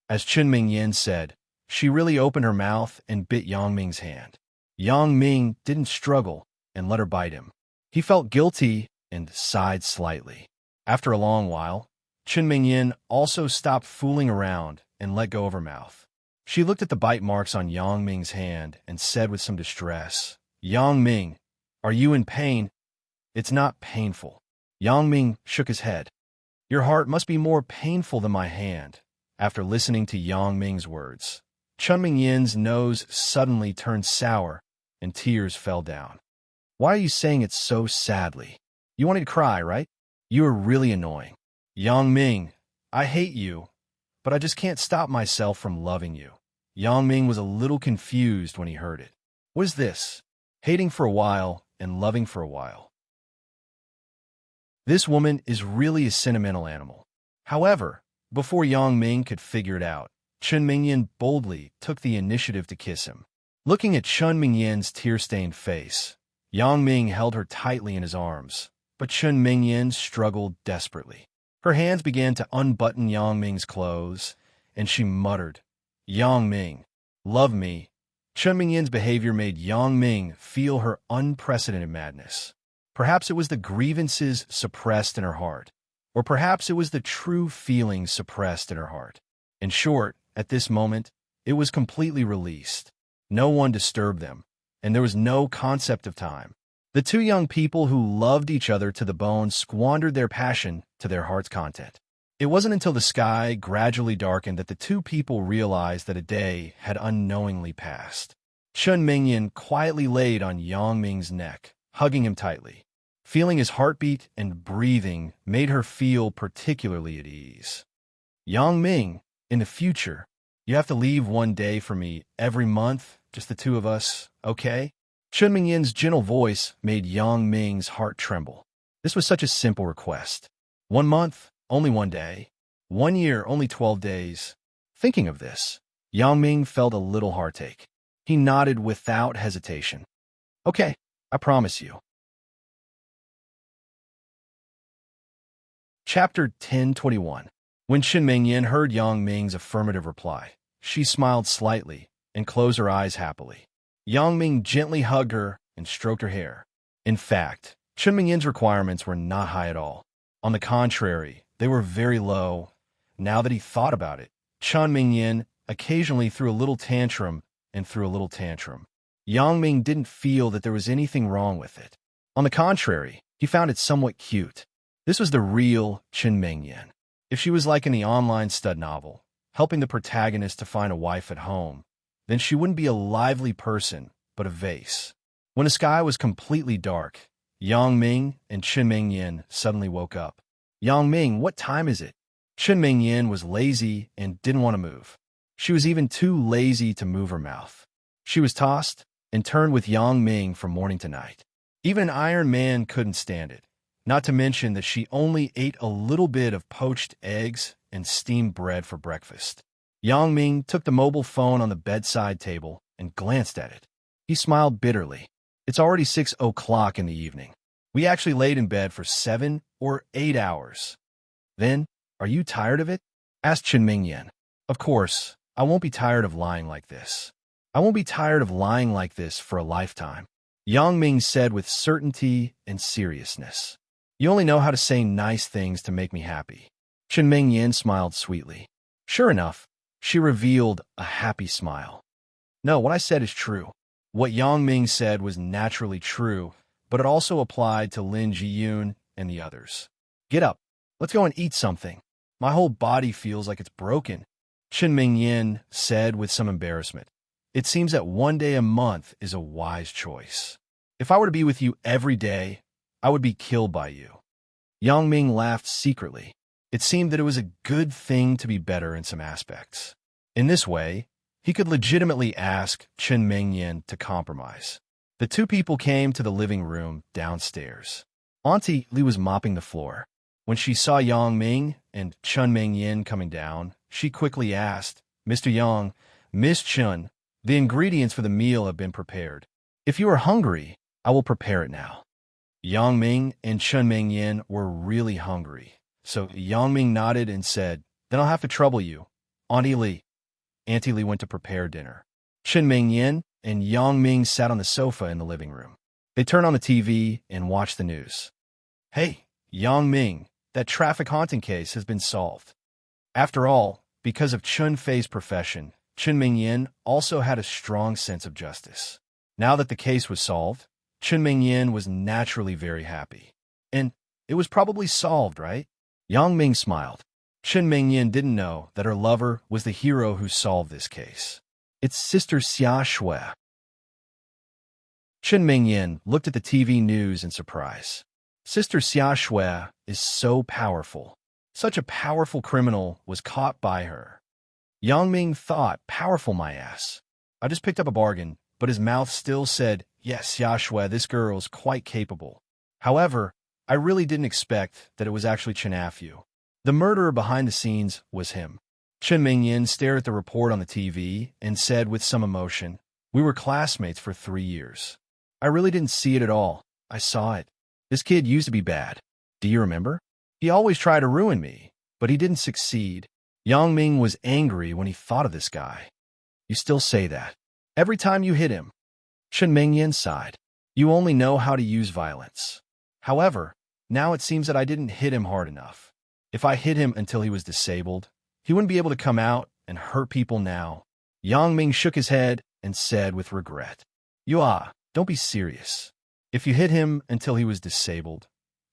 As Chen Mingyan said, she really opened her mouth and bit Yang Ming's hand. Yang Ming didn't struggle and let her bite him. He felt guilty and sighed slightly. After a long while, Chen Mingyan also stopped fooling around and let go of her mouth. She looked at the bite marks on Yang Ming's hand and said with some distress, Yang Ming, are you in pain? It's not painful. Yang Ming shook his head. Your heart must be more painful than my hand. After listening to Yang Ming's words, Chen Mingyan's nose suddenly turned sour and tears fell down. Why are you saying it so sadly? You wanted to cry, right? You are really annoying. Yang Ming, I hate you, but I just can't stop myself from loving you. Yang Ming was a little confused when he heard it. What is this? Hating for a while and loving for a while. This woman is really a sentimental animal. However, before Yang Ming could figure it out, Chen Mingyan boldly took the initiative to kiss him. Looking at Chen Mingyan's tear-stained face, Yang Ming held her tightly in his arms, but Chen Mingyan struggled desperately. Her hands began to unbutton Yang Ming's clothes, and she muttered, Yang Ming, love me. Chen Mingyan's behavior made Yang Ming feel her unprecedented madness. Perhaps it was the grievances suppressed in her heart, or perhaps it was the true feelings suppressed in her heart. In short, at this moment, it was completely released. No one disturbed them, and there was no concept of time. The two young people who loved each other to the bone squandered their passion to their heart's content. It wasn't until the sky gradually darkened that the two people realized that a day had unknowingly passed. Chen Mingyan quietly laid on Yang Ming's neck, hugging him tightly. Feeling his heartbeat and breathing made her feel particularly at ease. Yang Ming, in the future, you have to leave one day for me every month, just the two of us, okay? Chen Mingyan's gentle voice made Yang Ming's heart tremble. This was such a simple request. 1 month, only 1 day. 1 year, only 12 days. Thinking of this, Yang Ming felt a little heartache. He nodded without hesitation. Okay, I promise you. Chapter 1021. When Chen Mingyan heard Yang Ming's affirmative reply, she smiled slightly and closed her eyes happily. Yang Ming gently hugged her and stroked her hair. In fact, Chen Mingyan's requirements were not high at all. On the contrary, they were very low. Now that he thought about it, Chen Mingyan occasionally threw a little tantrum and threw a little tantrum. Yang Ming didn't feel that there was anything wrong with it. On the contrary, he found it somewhat cute. This was the real Chen Mingyan. If she was like in the online stud novel, helping the protagonist to find a wife at home, then she wouldn't be a lively person, but a vase. When the sky was completely dark, Yang Ming and Chen Mingyan suddenly woke up. Yang Ming, what time is it? Chen Mingyan was lazy and didn't want to move. She was even too lazy to move her mouth. She was tossed and turned with Yang Ming from morning to night. Even an Iron Man couldn't stand it. Not to mention that she only ate a little bit of poached eggs and steamed bread for breakfast. Yang Ming took the mobile phone on the bedside table and glanced at it. He smiled bitterly. It's already 6 o'clock in the evening. We actually laid in bed for 7 or 8 hours. Then, are you tired of it? Asked Chen Mingyan. Of course, I won't be tired of lying like this. I won't be tired of lying like this for a lifetime. Yang Ming said with certainty and seriousness. You only know how to say nice things to make me happy. Chen Mingyan smiled sweetly. Sure enough, she revealed a happy smile. No, what I said is true. What Yang Ming said was naturally true, but it also applied to Lin Jiyun and the others. Get up. Let's go and eat something. My whole body feels like it's broken, Chen Mingyin said with some embarrassment. It seems that one day a month is a wise choice. If I were to be with you every day, I would be killed by you. Yang Ming laughed secretly. It seemed that it was a good thing to be better in some aspects. In this way, he could legitimately ask Chen Mingyin to compromise. The two people came to the living room downstairs. Auntie Li was mopping the floor. When she saw Yang Ming and Chen Mingyin coming down, she quickly asked, Mr. Yang, Miss Chen, the ingredients for the meal have been prepared. If you are hungry, I will prepare it now. Yang Ming and Chen Mingyin were really hungry, so Yang Ming nodded and said, Then I'll have to trouble you. Auntie Li. Auntie Li went to prepare dinner. Chen Mingyin and Yang Ming sat on the sofa in the living room. They turned on the TV and watched the news. Hey, Yang Ming, that traffic haunting case has been solved. After all, because of Chun Fei's profession, Chen Mingyin also had a strong sense of justice. Now that the case was solved, Chen Mingyin was naturally very happy. And it was probably solved, right? Yang Ming smiled. Chen Mingyin didn't know that her lover was the hero who solved this case. It's Sister Xia Shui. Chen Mingyin looked at the TV news in surprise. Sister Xia Shui is so powerful. Such a powerful criminal was caught by her. Yang Ming thought, powerful my ass. I just picked up a bargain, but his mouth still said, yes, Xia Shui, this girl's quite capable. However, I really didn't expect that it was actually Chen Afu. The murderer behind the scenes was him. Chen Mingyin stared at the report on the TV and said with some emotion, we were classmates for 3 years. I really didn't see it at all. I saw it. This kid used to be bad. Do you remember? He always tried to ruin me, but he didn't succeed. Yang Ming was angry when he thought of this guy. You still say that. Every time you hit him. Chen Mingyin sighed. You only know how to use violence. However, now it seems that I didn't hit him hard enough. If I hit him until he was disabled, he wouldn't be able to come out and hurt people now. Yang Ming shook his head and said with regret, don't be serious. If you hit him until he was disabled,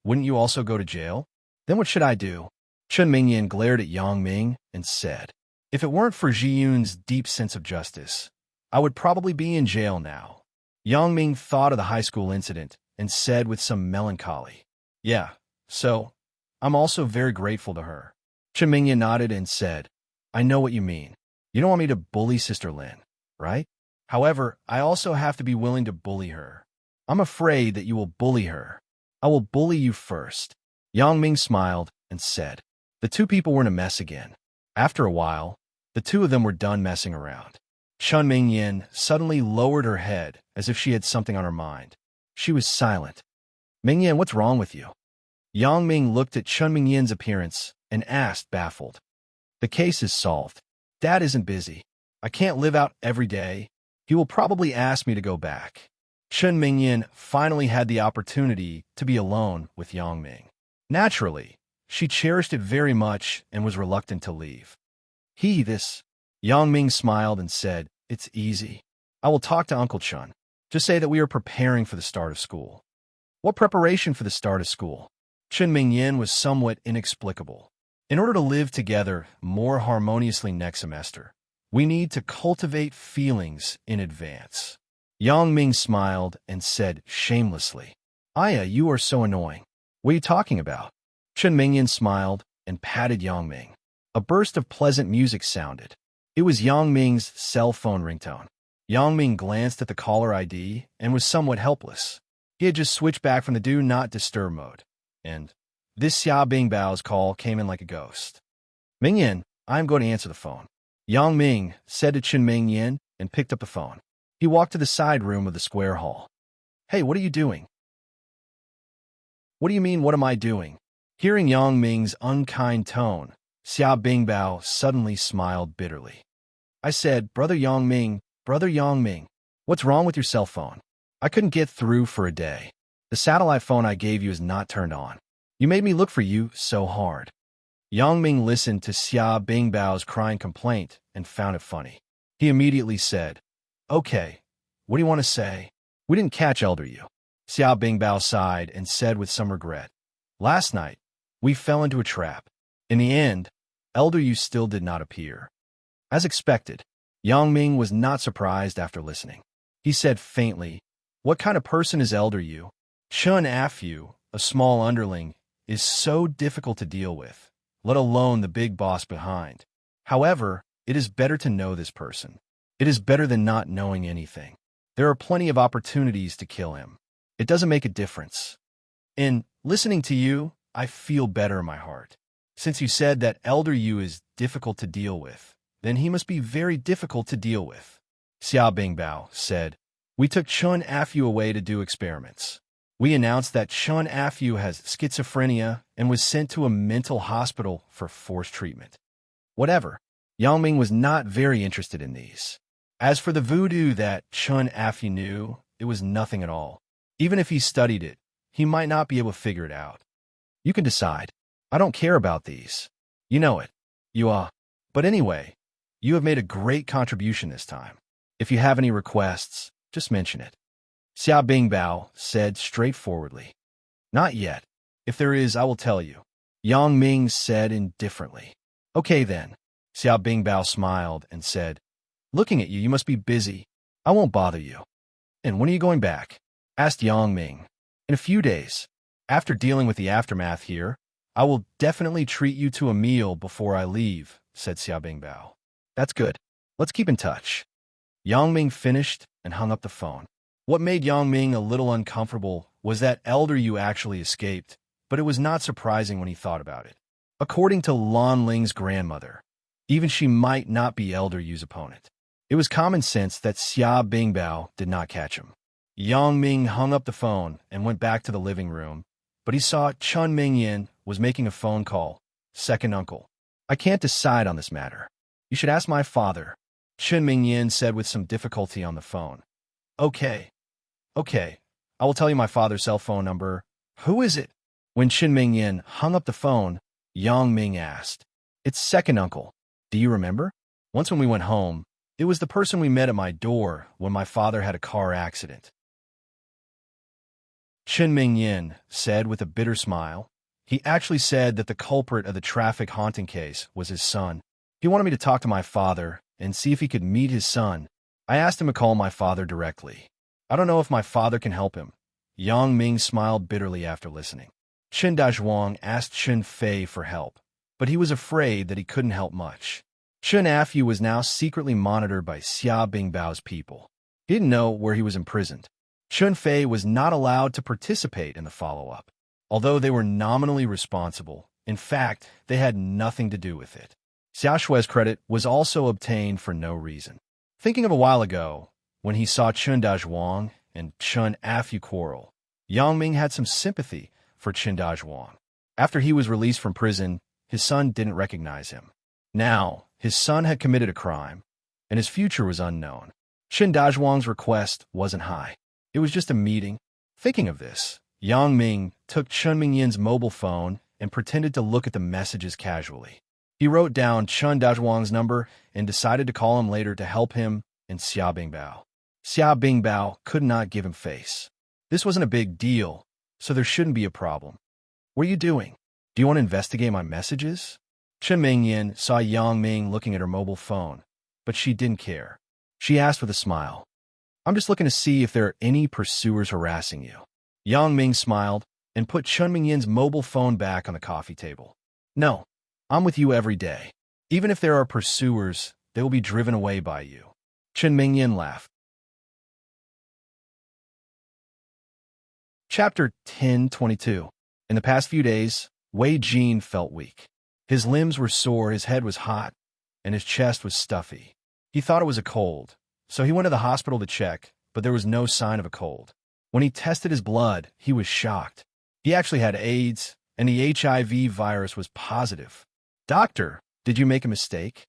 wouldn't you also go to jail? Then what should I do? Chen Mingyin glared at Yang Ming and said, if it weren't for Ji Yun's deep sense of justice, I would probably be in jail now. Yang Ming thought of the high school incident and said with some melancholy, yeah, so I'm also very grateful to her. Chen Mingyin nodded and said, I know what you mean. You don't want me to bully Sister Lin, right? However, I also have to be willing to bully her. I'm afraid that you will bully her. I will bully you first. Yang Ming smiled and said, the two people were in a mess again. After a while, the two of them were done messing around. Chen Mingyin suddenly lowered her head as if she had something on her mind. She was silent. Mingyin, what's wrong with you? Yang Ming looked at Chen Mingyin's appearance and asked, baffled. The case is solved. Dad isn't busy. I can't live out every day. He will probably ask me to go back. Chen Mingyin finally had the opportunity to be alone with Yang Ming. Naturally, she cherished it very much and was reluctant to leave. Yang Ming smiled and said, it's easy. I will talk to Uncle Chen. Just say that we are preparing for the start of school. What preparation for the start of school? Chen Mingyin was somewhat inexplicable. In order to live together more harmoniously next semester, we need to cultivate feelings in advance. Yang Ming smiled and said shamelessly, Aya, you are so annoying. What are you talking about? Chen Mingyin smiled and patted Yang Ming. A burst of pleasant music sounded. It was Yang Ming's cell phone ringtone. Yang Ming glanced at the caller ID and was somewhat helpless. He had just switched back from the Do Not Disturb mode. And this Xia Bingbao's call came in like a ghost. Mingyin, I'm going to answer the phone. Yang Ming said to Chen Mingyin and picked up the phone. He walked to the side room of the square hall. Hey, what are you doing? What do you mean, what am I doing? Hearing Yang Ming's unkind tone, Xia Bingbao suddenly smiled bitterly. I said, Brother Yang Ming, what's wrong with your cell phone? I couldn't get through for a day. The satellite phone I gave you is not turned on. You made me look for you so hard. Yang Ming listened to Xia Bingbao's crying complaint and found it funny. He immediately said, okay, what do you want to say? We didn't catch Elder Yu. Xia Bingbao sighed and said with some regret, last night, We fell into a trap. In the end, Elder Yu still did not appear. As expected, Yang Ming was not surprised after listening. He said faintly, "What kind of person is Elder Yu?" Chun Afu, a small underling, is so difficult to deal with, let alone the big boss behind. However, it is better to know this person. It is better than not knowing anything. There are plenty of opportunities to kill him. It doesn't make a difference. In listening to you, I feel better in my heart. Since you said that Elder Yu is difficult to deal with, then he must be very difficult to deal with. Xia Bingbao said, "We took Chun Afu away to do experiments. We announced that Chun Afu has schizophrenia and was sent to a mental hospital for forced treatment." Whatever. Yang Ming was not very interested in these. As for the voodoo that Chun Afu knew, it was nothing at all. Even if he studied it, he might not be able to figure it out. You can decide. I don't care about these. You know it. But anyway, you have made a great contribution this time. If you have any requests, just mention it. Xia Bingbao said straightforwardly. Not yet. If there is, I will tell you. Yang Ming said indifferently. Okay then. Xia Bingbao smiled and said, "Looking at you, you must be busy. I won't bother you." "And when are you going back?" asked Yang Ming. "In a few days. After dealing with the aftermath here, I will definitely treat you to a meal before I leave," said Xia Bingbao. "That's good. Let's keep in touch." Yang Ming finished and hung up the phone. What made Yang Ming a little uncomfortable was that Elder Yu actually escaped, but it was not surprising when he thought about it. According to Lan Ling's grandmother, even she might not be Elder Yu's opponent. It was common sense that Xia Bingbao did not catch him. Yang Ming hung up the phone and went back to the living room, but he saw Chun Mingyan was making a phone call. "Second uncle, I can't decide on this matter. You should ask my father," Chun Mingyan said with some difficulty on the phone. Okay, I will tell you my father's cell phone number. Who is it?" When Chun Mingyan hung up the phone, Yang Ming asked, "It's second uncle. Do you remember? Once when we went home, it was the person we met at my door when my father had a car accident." Chun Mingyan said with a bitter smile. He actually said that the culprit of the traffic haunting case was his son. He wanted me to talk to my father and see if he could meet his son. I asked him to call my father directly. I don't know if my father can help him. Yang Ming smiled bitterly after listening. Chen Dazhuang asked Chen Fei for help, but he was afraid that he couldn't help much. Chun Afu was now secretly monitored by Xia Bingbao's people. He didn't know where he was imprisoned. Chun Fei was not allowed to participate in the follow-up. Although they were nominally responsible, in fact, they had nothing to do with it. Xia Shui's credit was also obtained for no reason. Thinking of a while ago, when he saw Chun Dazhuang and Chun Afu quarrel, Yang Ming had some sympathy for Chun Dazhuang. After he was released from prison, his son didn't recognize him. Now, his son had committed a crime, and his future was unknown. Chun Dazhuang's request wasn't high. It was just a meeting. Thinking of this, Yang Ming took Chun Mingyan's mobile phone and pretended to look at the messages casually. He wrote down Chun Dazhuang's number and decided to call him later to help him and Xia Bingbao. Xia Bingbao could not give him face. This wasn't a big deal, so there shouldn't be a problem. "What are you doing? Do you want to investigate my messages?" Chun Mingyan saw Yang Ming looking at her mobile phone, but she didn't care. She asked with a smile, "I'm just looking to see if there are any pursuers harassing you." Yang Ming smiled and put Chun Mingyan's mobile phone back on the coffee table. "No, I'm with you every day. Even if there are pursuers, they will be driven away by you." Chun Mingyan laughed. Chapter 10:22. In the past few days, Wei Jin felt weak. His limbs were sore, his head was hot, and his chest was stuffy. He thought it was a cold, so he went to the hospital to check, but there was no sign of a cold. When he tested his blood, he was shocked. He actually had AIDS, and the HIV virus was positive. "Doctor, did you make a mistake?"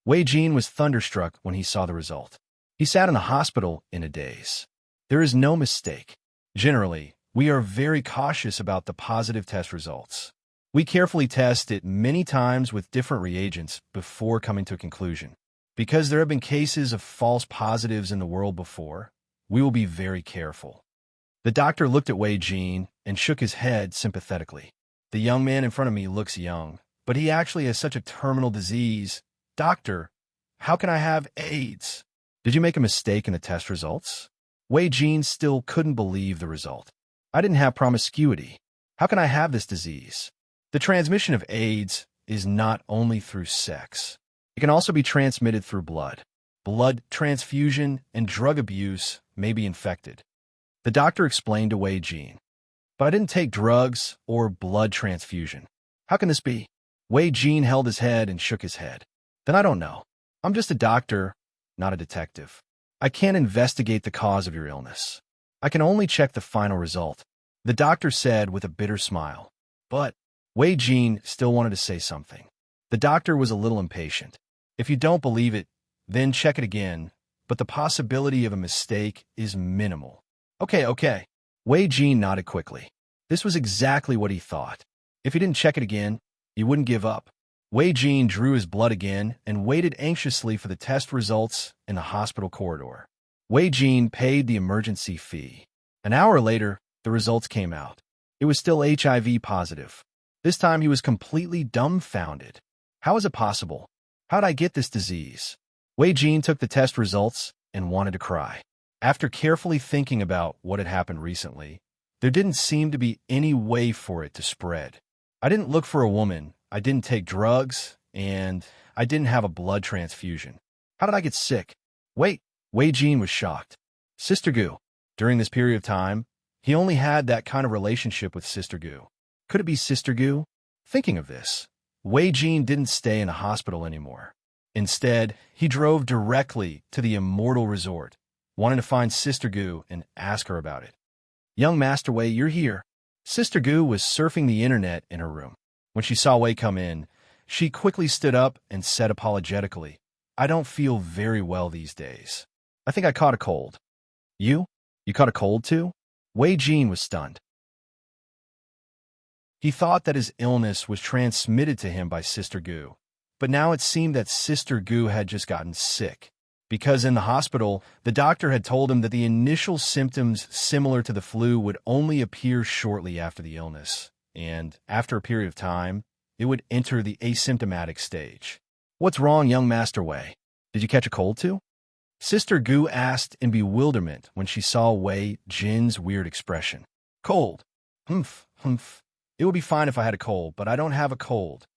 Wei Jin was thunderstruck when he saw the result. He sat in the hospital in a daze. There is no mistake. Generally, we are very cautious about the positive test results. We carefully test it many times with different reagents before coming to a conclusion. Because there have been cases of false positives in the world before, we will be very careful. The doctor looked at Wei Jin and shook his head sympathetically. The young man in front of me looks young, but he actually has such a terminal disease. Doctor, how can I have AIDS? Did you make a mistake in the test results? Wei Jin still couldn't believe the result. I didn't have promiscuity. How can I have this disease? The transmission of AIDS is not only through sex. It can also be transmitted through blood. Blood transfusion and drug abuse may be infected. The doctor explained to Wei Jin. But I didn't take drugs or blood transfusion. How can this be? Wei Jin held his head and shook his head. Then I don't know. I'm just a doctor, not a detective. I can't investigate the cause of your illness. I can only check the final result, the doctor said with a bitter smile. But Wei Jin still wanted to say something. The doctor was a little impatient. If you don't believe it, then check it again, but the possibility of a mistake is minimal. Okay. Wei Jin nodded quickly. This was exactly what he thought. If he didn't check it again, he wouldn't give up. Wei Jin drew his blood again and waited anxiously for the test results in the hospital corridor. Wei Jin paid the emergency fee. An hour later, the results came out. It was still HIV positive. This time he was completely dumbfounded. How is it possible? How'd I get this disease? Wei Jin took the test results and wanted to cry. After carefully thinking about what had happened recently, there didn't seem to be any way for it to spread. I didn't look for a woman, I didn't take drugs, and I didn't have a blood transfusion. How did I get sick? Wait, Wei Jin was shocked. Sister Gu. During this period of time, he only had that kind of relationship with Sister Gu. Could it be Sister Gu? Thinking of this, Wei Jin didn't stay in the hospital anymore. Instead, he drove directly to the Immortal Resort, wanting to find Sister Gu and ask her about it. Young Master Wei, you're here. Sister Gu was surfing the internet in her room. When she saw Wei come in, she quickly stood up and said apologetically, I don't feel very well these days. I think I caught a cold. You? You caught a cold too? Wei Jin was stunned. He thought that his illness was transmitted to him by Sister Gu, but now it seemed that Sister Gu had just gotten sick. Because in the hospital, the doctor had told him that the initial symptoms similar to the flu would only appear shortly after the illness, and after a period of time, it would enter the asymptomatic stage. What's wrong, young Master Wei? Did you catch a cold too? Sister Gu asked in bewilderment when she saw Wei Jin's weird expression. Cold. Humph. It would be fine if I had a cold, but I don't have a cold.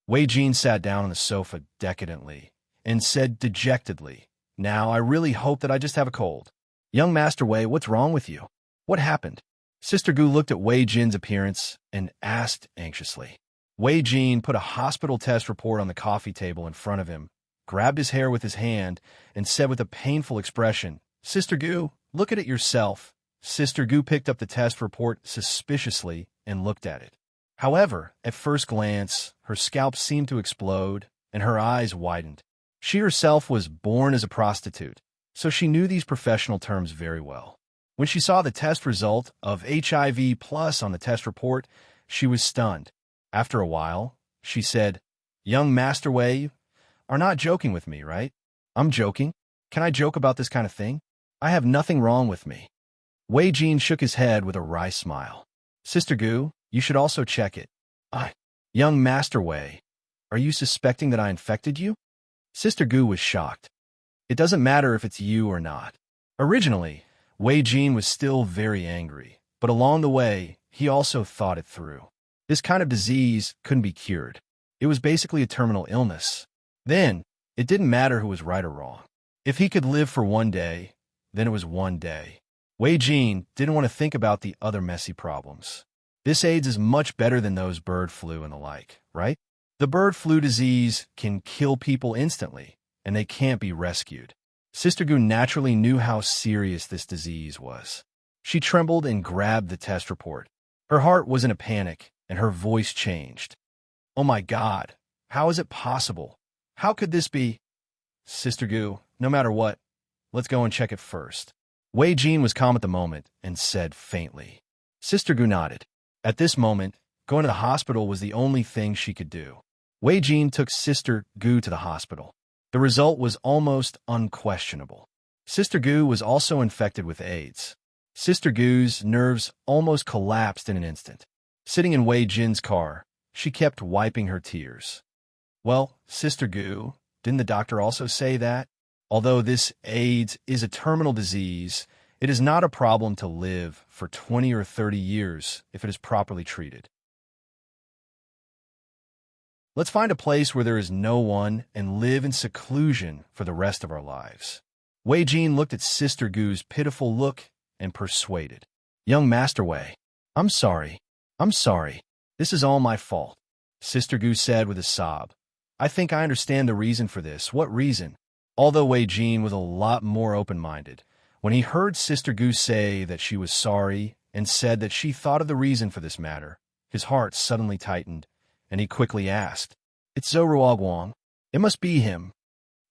Wei Jin sat down on the sofa decadently and said dejectedly, Now, I really hope that I just have a cold. Young Master Wei, what's wrong with you? What happened? Sister Gu looked at Wei Jin's appearance and asked anxiously. Wei Jin put a hospital test report on the coffee table in front of him, grabbed his hair with his hand, and said with a painful expression, Sister Gu, look at it yourself. Sister Gu picked up the test report suspiciously and looked at it. However, at first glance, her scalp seemed to explode and her eyes widened. She herself was born as a prostitute, so she knew these professional terms very well. When she saw the test result of HIV+ on the test report, she was stunned. After a while, she said, Young Master Wei, you are not joking with me, right? I'm joking. Can I joke about this kind of thing? I have nothing wrong with me. Wei Jin shook his head with a wry smile. Sister Gu, you should also check it. Young Master Wei, are you suspecting that I infected you? Sister Gu was shocked. It doesn't matter if it's you or not. Originally, Wei Jin was still very angry, but along the way, he also thought it through. This kind of disease couldn't be cured. It was basically a terminal illness. Then, it didn't matter who was right or wrong. If he could live for one day, then it was one day. Wei Jin didn't want to think about the other messy problems. This AIDS is much better than those bird flu and the like, right? The bird flu disease can kill people instantly, and they can't be rescued. Sister Gu naturally knew how serious this disease was. She trembled and grabbed the test report. Her heart was in a panic, and her voice changed. Oh my God, how is it possible? How could this be? Sister Gu, no matter what, let's go and check it first. Wei Jin was calm at the moment and said faintly. Sister Gu nodded. At this moment, going to the hospital was the only thing she could do. Wei Jin took Sister Gu to the hospital. The result was almost unquestionable. Sister Gu was also infected with AIDS. Sister Gu's nerves almost collapsed in an instant. Sitting in Wei Jin's car, she kept wiping her tears. Well, Sister Gu, didn't the doctor also say that? Although this AIDS is a terminal disease, it is not a problem to live for 20 or 30 years if it is properly treated. Let's find a place where there is no one and live in seclusion for the rest of our lives. Wei Jin looked at Sister Gu's pitiful look and persuaded. Young Master Wei, I'm sorry. This is all my fault, Sister Gu said with a sob. I think I understand the reason for this. What reason? Although Wei Jin was a lot more open-minded, when he heard Sister Gu say that she was sorry and said that she thought of the reason for this matter, his heart suddenly tightened, and he quickly asked, It's Zhou Ruoguang. It must be him.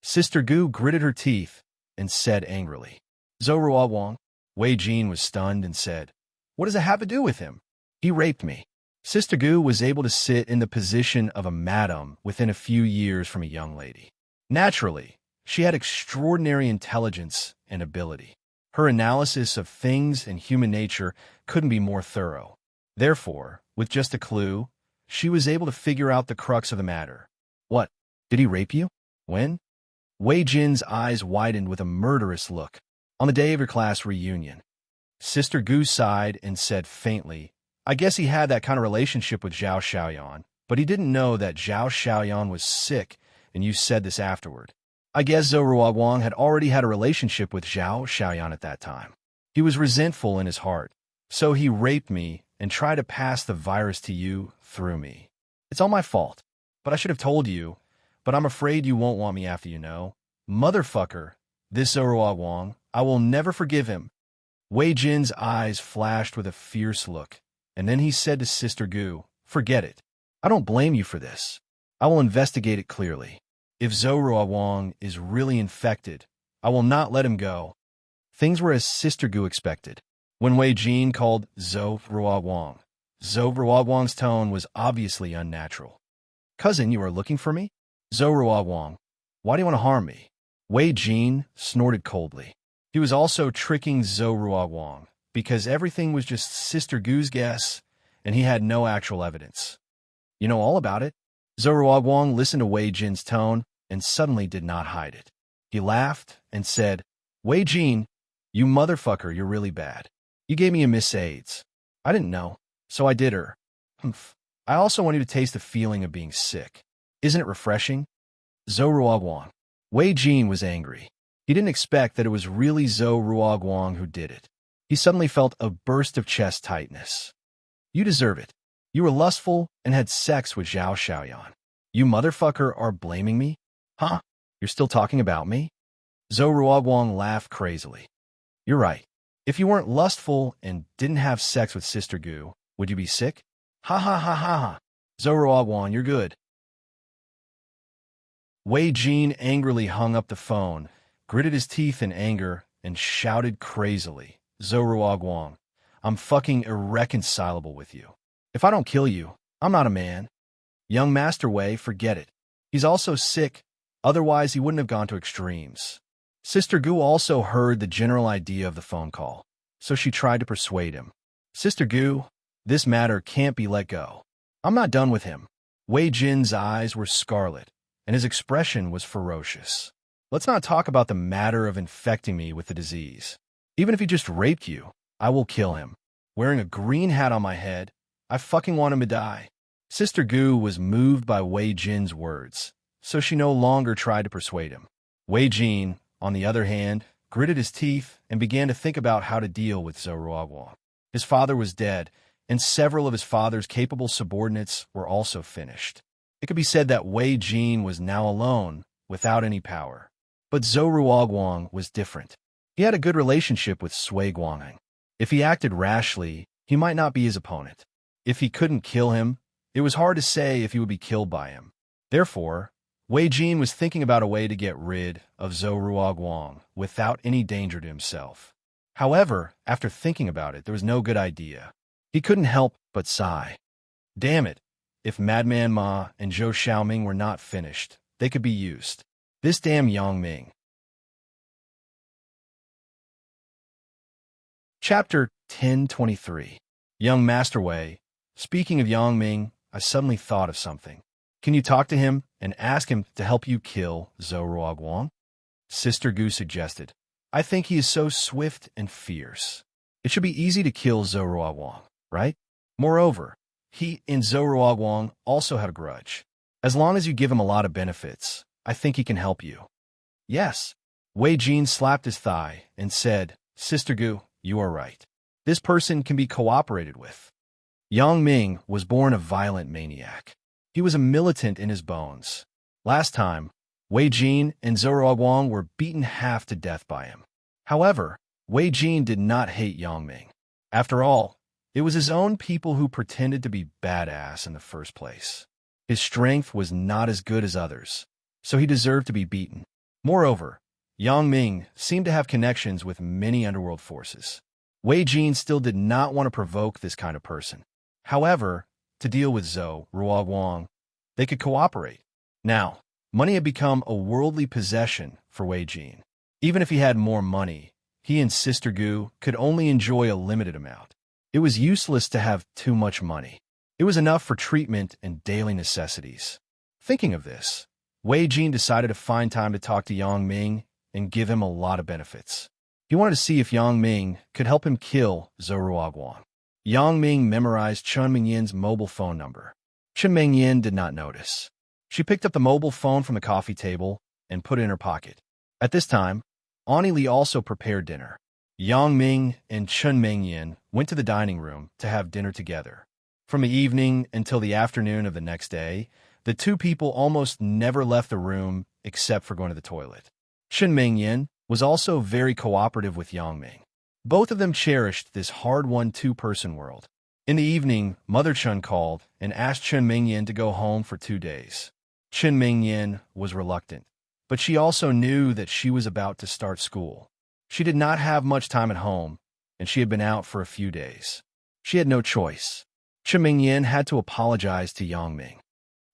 Sister Gu gritted her teeth and said angrily, Zhou Ruoguang? Wei Jin was stunned and said, What does it have to do with him? He raped me. Sister Gu was able to sit in the position of a madam within a few years from a young lady. Naturally, she had extraordinary intelligence and ability. Her analysis of things and human nature couldn't be more thorough. Therefore, with just a clue, she was able to figure out the crux of the matter. What? Did he rape you? When? Wei Jin's eyes widened with a murderous look. On the day of your class reunion. Sister Gu sighed and said faintly, I guess he had that kind of relationship with Zhao Xiaoyan, but he didn't know that Zhao Xiaoyan was sick, and you said this afterward. I guess Zhou Ruoguang had already had a relationship with Zhao Xiaoyan at that time. He was resentful in his heart, so he raped me and tried to pass the virus to you through me. It's all my fault, but I should have told you, but I'm afraid you won't want me after you know. Motherfucker, this Zhou Ruoguang, I will never forgive him. Wei Jin's eyes flashed with a fierce look, and then he said to Sister Gu, Forget it. I don't blame you for this. I will investigate it clearly. If Zhou Ruoguang is really infected, I will not let him go. Things were as Sister Gu expected. When Wei Jin called Zhou Ruoguang's tone was obviously unnatural. Cousin, you are looking for me? Zhou Ruoguang, why do you want to harm me? Wei Jin snorted coldly. He was also tricking Zhou Ruoguang, because everything was just Sister Gu's guess, and he had no actual evidence. You know all about it? Zhou Ruoguang listened to Wei Jin's tone and suddenly did not hide it. He laughed and said, Wei Jin, you motherfucker, you're really bad. You gave me a Miss AIDS. I didn't know, so I did her. Humph. I also want you to taste the feeling of being sick. Isn't it refreshing? Zhou Ruoguang. Wei Jin was angry. He didn't expect that it was really Zhou Ruoguang who did it. He suddenly felt a burst of chest tightness. You deserve it. You were lustful and had sex with Zhao Xiaoyan. You motherfucker are blaming me? Huh? You're still talking about me? Zhou Ruoguang laughed crazily. You're right. If you weren't lustful and didn't have sex with Sister Gu, would you be sick? Ha ha ha ha ha. Zhou Ruoguang, you're good. Wei Jin angrily hung up the phone, gritted his teeth in anger, and shouted crazily, Zhou Ruoguang, I'm fucking irreconcilable with you. If I don't kill you, I'm not a man. Young Master Wei, forget it. He's also sick, otherwise he wouldn't have gone to extremes. Sister Gu also heard the general idea of the phone call, so she tried to persuade him. Sister Gu, this matter can't be let go. I'm not done with him. Wei Jin's eyes were scarlet, and his expression was ferocious. Let's not talk about the matter of infecting me with the disease. Even if he just raped you, I will kill him. Wearing a green hat on my head, I fucking want him to die. Sister Gu was moved by Wei Jin's words, so she no longer tried to persuade him. Wei Jin, on the other hand, gritted his teeth and began to think about how to deal with Zhou Ruoguang. His father was dead, and several of his father's capable subordinates were also finished. It could be said that Wei Jin was now alone, without any power. But Zhou Ruoguang was different. He had a good relationship with Sui Guang'an. If he acted rashly, he might not be his opponent. If he couldn't kill him, it was hard to say if he would be killed by him. Therefore, Wei Jin was thinking about a way to get rid of Zhou Ruoguang without any danger to himself. However, after thinking about it, there was no good idea. He couldn't help but sigh. Damn it, if Madman Ma and Zhou Xiaoming were not finished, they could be used. This damn Yang Ming. Chapter 1023. Young Master Wei, Speaking of Yang Ming, I suddenly thought of something. Can you talk to him and ask him to help you kill Zhou Ruoguang? Sister Gu suggested. I think he is so swift and fierce. It should be easy to kill Zhou Ruoguang, right? Moreover, he and Zhou Ruoguang also had a grudge. As long as you give him a lot of benefits, I think he can help you. Yes. Wei Jin slapped his thigh and said, Sister Gu, you are right. This person can be cooperated with. Yang Ming was born a violent maniac. He was a militant in his bones. Last time, Wei Jin and Zhou Ruoguang were beaten half to death by him. However, Wei Jin did not hate Yang Ming. After all, it was his own people who pretended to be badass in the first place. His strength was not as good as others, so he deserved to be beaten. Moreover, Yang Ming seemed to have connections with many underworld forces. Wei Jin still did not want to provoke this kind of person. However, to deal with Zhou Ruoguang, they could cooperate. Now, money had become a worldly possession for Wei Jin. Even if he had more money, he and Sister Gu could only enjoy a limited amount. It was useless to have too much money. It was enough for treatment and daily necessities. Thinking of this, Wei Jin decided to find time to talk to Yang Ming and give him a lot of benefits. He wanted to see if Yang Ming could help him kill Zhou Ruoguang. Yang Ming memorized Chen Mingyin's mobile phone number. Chen Mingyin did not notice. She picked up the mobile phone from the coffee table and put it in her pocket. At this time, Ani Li also prepared dinner. Yang Ming and Chen Mingyin went to the dining room to have dinner together. From the evening until the afternoon of the next day, the two people almost never left the room except for going to the toilet. Chen Mingyin was also very cooperative with Yang Ming. Both of them cherished this hard-won two-person world. In the evening, Mother Chen called and asked Chen Mingyin to go home for 2 days. Chen Mingyin was reluctant, but she also knew that she was about to start school. She did not have much time at home, and she had been out for a few days. She had no choice. Chen Mingyin had to apologize to Yang Ming.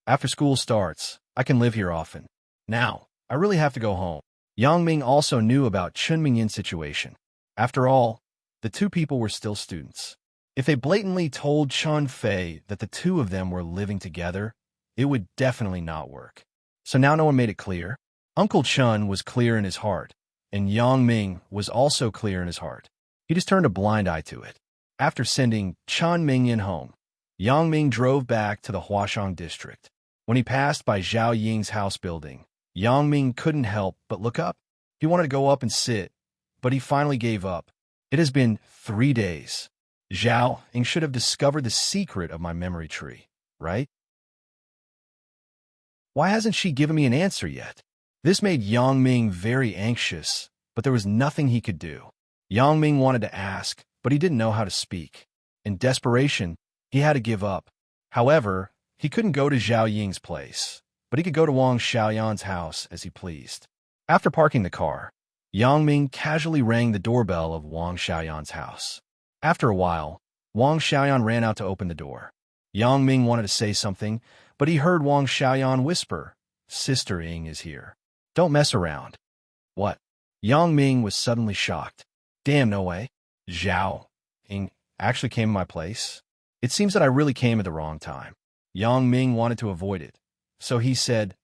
After school starts, I can live here often. Now, I really have to go home. Yang Ming also knew about Chen Mingyin's situation. After all, the two people were still students. If they blatantly told Chen Fei that the two of them were living together, it would definitely not work. So now no one made it clear. Uncle Chen was clear in his heart, and Yang Ming was also clear in his heart. He just turned a blind eye to it. After sending Chen Mingyin home, Yang Ming drove back to the Huashang district. When he passed by Zhao Ying's house building, Yang Ming couldn't help but look up. He wanted to go up and sit, but he finally gave up. It has been 3 days. Zhao Ying should have discovered the secret of my memory tree, right? Why hasn't she given me an answer yet? This made Yang Ming very anxious, but there was nothing he could do. Yang Ming wanted to ask, but he didn't know how to speak. In desperation, he had to give up. However, he couldn't go to Zhao Ying's place, but he could go to Wang Xiaoyan's house as he pleased. After parking the car, Yang Ming casually rang the doorbell of Wang Xiaoyan's house. After a while, Wang Xiaoyan ran out to open the door. Yang Ming wanted to say something, but he heard Wang Xiaoyan whisper, Sister Ying is here. Don't mess around. What? Yang Ming was suddenly shocked. Damn, no way. Zhao Ying actually came to my place? It seems that I really came at the wrong time. Yang Ming wanted to avoid it, so he said,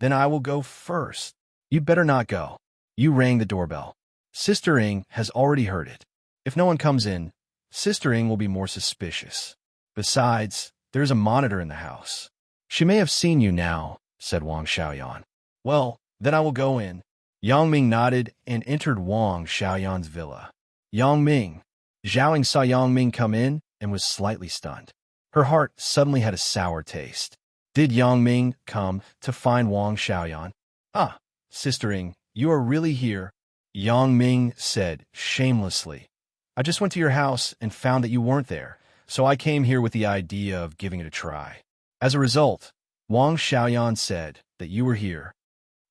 Then I will go first. You better not go. You rang the doorbell. Sister Ying has already heard it. If no one comes in, Sister Ying will be more suspicious. Besides, there's a monitor in the house. She may have seen you now, said Wang Xiaoyan. Well, then I will go in. Yang Ming nodded and entered Wang Xiaoyan's villa. Yang Ming. Zhao Ying saw Yang Ming come in and was slightly stunned. Her heart suddenly had a sour taste. Did Yang Ming come to find Wang Xiaoyan? Ah, Sister Ying, you are really here, Yang Ming said shamelessly. I just went to your house and found that you weren't there, so I came here with the idea of giving it a try. As a result, Wang Xiaoyan said that you were here.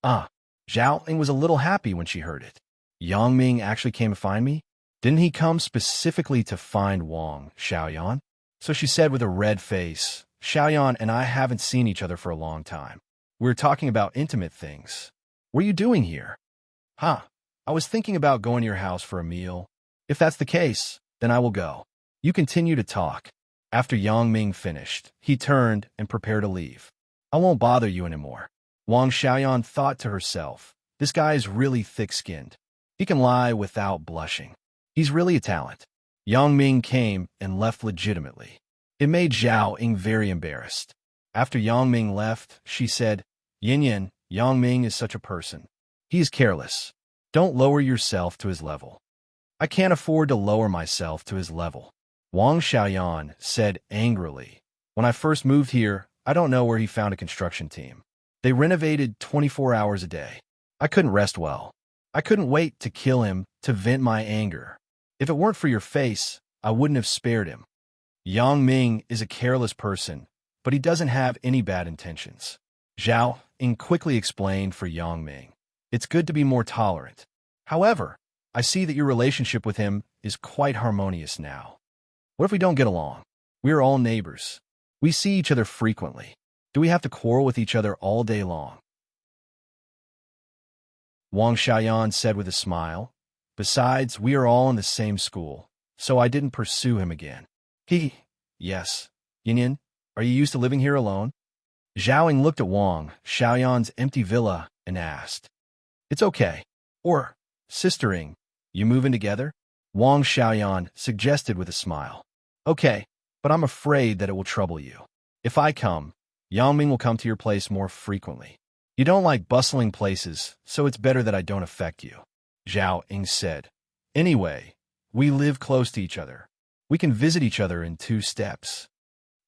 Ah, Zhao Ying was a little happy when she heard it. Yang Ming actually came to find me? Didn't he come specifically to find Wang Xiaoyan? So she said with a red face, Xiaoyan and I haven't seen each other for a long time. We were talking about intimate things. What are you doing here? Huh, I was thinking about going to your house for a meal. If that's the case, then I will go. You continue to talk. After Yang Ming finished, he turned and prepared to leave. I won't bother you anymore. Wang Xiaoyan thought to herself, this guy is really thick-skinned. He can lie without blushing. He's really a talent. Yang Ming came and left legitimately. It made Zhao Ying very embarrassed. After Yang Ming left, she said, Yin Yin, Yang Ming is such a person. He is careless. Don't lower yourself to his level. I can't afford to lower myself to his level. Wang Xiaoyan said angrily, when I first moved here, I don't know where he found a construction team. They renovated 24 hours a day. I couldn't rest well. I couldn't wait to kill him to vent my anger. If it weren't for your face, I wouldn't have spared him. Yang Ming is a careless person, but he doesn't have any bad intentions. Zhao Ying quickly explained for Yang Ming. It's good to be more tolerant. However, I see that your relationship with him is quite harmonious now. What if we don't get along? We are all neighbors. We see each other frequently. Do we have to quarrel with each other all day long? Wang Xiaoyan said with a smile. Besides, we are all in the same school, so I didn't pursue him again. Yes. Yin Yin, are you used to living here alone? Zhao Ying looked at Wang Xiaoyan's empty villa and asked. It's okay. Or, Sister Ying, you move in together? Wang Xiaoyan suggested with a smile. Okay, but I'm afraid that it will trouble you. If I come, Yang Ming will come to your place more frequently. You don't like bustling places, so it's better that I don't affect you. Zhao Ying said. Anyway, we live close to each other. We can visit each other in 2 steps.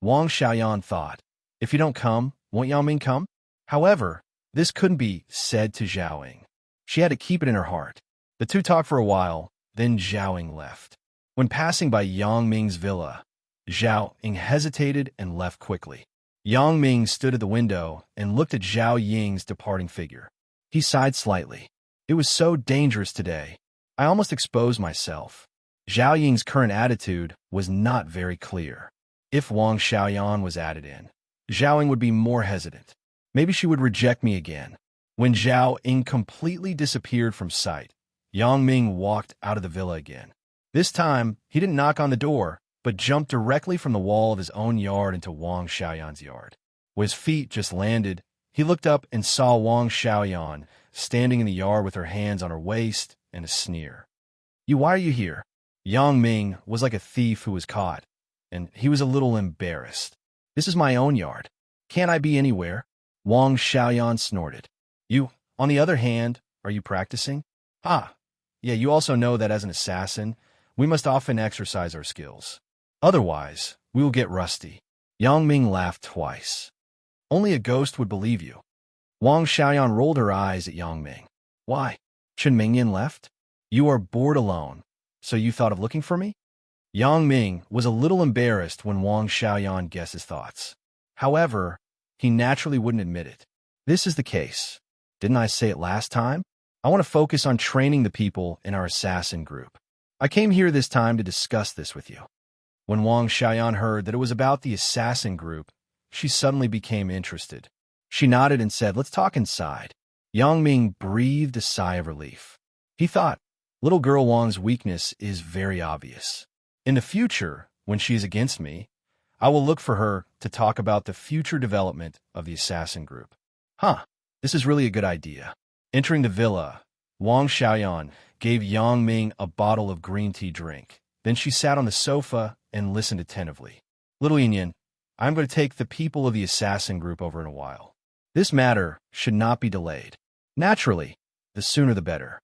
Wang Xiaoyan thought, if you don't come, won't Yang Ming come? However, this couldn't be said to Zhao Ying. She had to keep it in her heart. The two talked for a while, then Zhao Ying left. When passing by Yang Ming's villa, Zhao Ying hesitated and left quickly. Yang Ming stood at the window and looked at Zhao Ying's departing figure. He sighed slightly. It was so dangerous today. I almost exposed myself. Zhao Ying's current attitude was not very clear. If Wang Xiaoyan was added in, Zhao Ying would be more hesitant. Maybe she would reject me again. When Zhao Ying completely disappeared from sight, Yang Ming walked out of the villa again. This time, he didn't knock on the door, but jumped directly from the wall of his own yard into Wang Xiaoyan's yard. When his feet just landed, he looked up and saw Wang Xiaoyan standing in the yard with her hands on her waist and a sneer. Why are you here? Yang Ming was like a thief who was caught, and he was a little embarrassed. This is my own yard. Can't I be anywhere? Wang Xiaoyan snorted. On the other hand, are you practicing? Yeah, you also know that as an assassin, we must often exercise our skills. Otherwise, we will get rusty. Yang Ming laughed twice. Only a ghost would believe you. Wang Xiaoyan rolled her eyes at Yang Ming. Why? Chen Mingyan left? You are bored alone, so you thought of looking for me? Yang Ming was a little embarrassed when Wang Xiaoyan guessed his thoughts. However, he naturally wouldn't admit it. This is the case. Didn't I say it last time? I want to focus on training the people in our assassin group. I came here this time to discuss this with you. When Wang Xiaoyan heard that it was about the assassin group, she suddenly became interested. She nodded and said, let's talk inside. Yang Ming breathed a sigh of relief. He thought, little girl Wang's weakness is very obvious. In the future, when she is against me, I will look for her to talk about the future development of the assassin group. This is really a good idea. Entering the villa, Wang Xiaoyan gave Yang Ming a bottle of green tea drink. Then she sat on the sofa and listened attentively. Little Yin Yin, I'm going to take the people of the assassin group over in a while. This matter should not be delayed. Naturally, the sooner the better.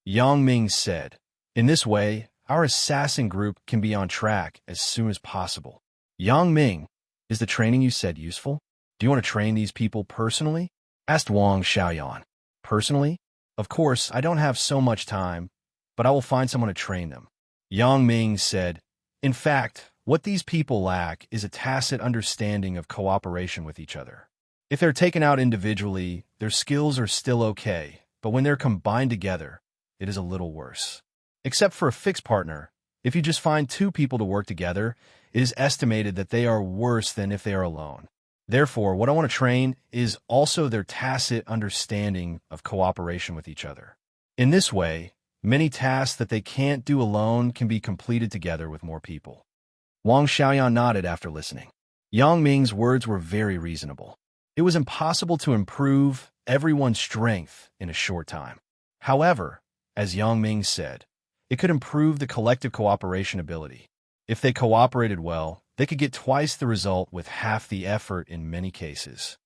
Yang Ming said, in this way, our assassin group can be on track as soon as possible. Yang Ming, is the training you said useful? Do you want to train these people personally? Asked Wang Xiaoyan. Personally? Of course, I don't have so much time, but I will find someone to train them. Yang Ming said, in fact, what these people lack is a tacit understanding of cooperation with each other. If they're taken out individually, their skills are still okay, but when they're combined together, it is a little worse. Except for a fixed partner, if you just find 2 people to work together, it is estimated that they are worse than if they are alone. Therefore, what I want to train is also their tacit understanding of cooperation with each other. In this way, Many tasks that they can't do alone can be completed together with more people. Wang Xiaoyan nodded after listening. Yang Ming's words were very reasonable. It was impossible to improve everyone's strength in a short time. However, as Yang Ming said, it could improve the collective cooperation ability. If they cooperated well, they could get twice the result with half the effort in many cases.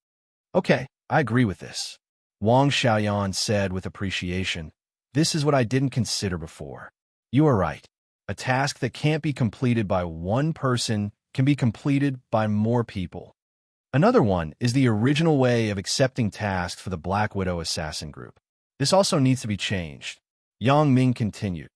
Okay, I agree with this. Wang Xiaoyan said with appreciation. This is what I didn't consider before. You are right. A task that can't be completed by one person can be completed by more people. Another one is the original way of accepting tasks for the Black Widow assassin group. This also needs to be changed. Yang Ming continued.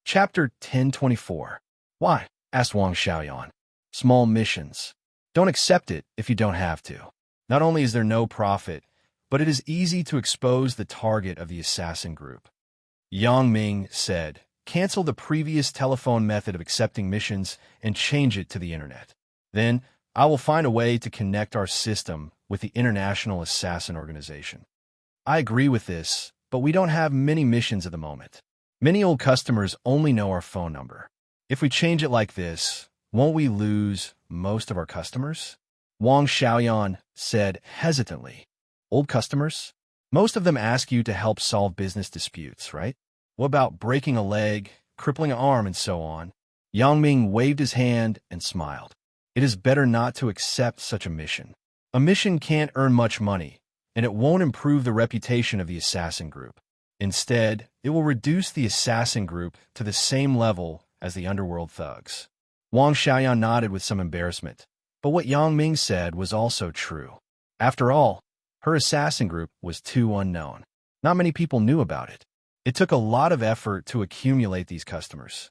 Chapter 1024. Why? Asked Wang Xiaoyan. Small missions. Don't accept it if you don't have to. Not only is there no profit, but it is easy to expose the target of the assassin group. Yang Ming said, cancel the previous telephone method of accepting missions and change it to the internet. Then, I will find a way to connect our system with the International Assassin Organization. I agree with this, but we don't have many missions at the moment. Many old customers only know our phone number. If we change it like this, won't we lose most of our customers? Wang Xiaoyan said hesitantly. Old customers? Most of them ask you to help solve business disputes, right? What about breaking a leg, crippling an arm, and so on? Yang Ming waved his hand and smiled. It is better not to accept such a mission. A mission can't earn much money, and it won't improve the reputation of the assassin group. Instead, it will reduce the assassin group to the same level as the underworld thugs. Wang Xiaoyan nodded with some embarrassment, but what Yang Ming said was also true. After all, her assassin group was too unknown. Not many people knew about it. It took a lot of effort to accumulate these customers.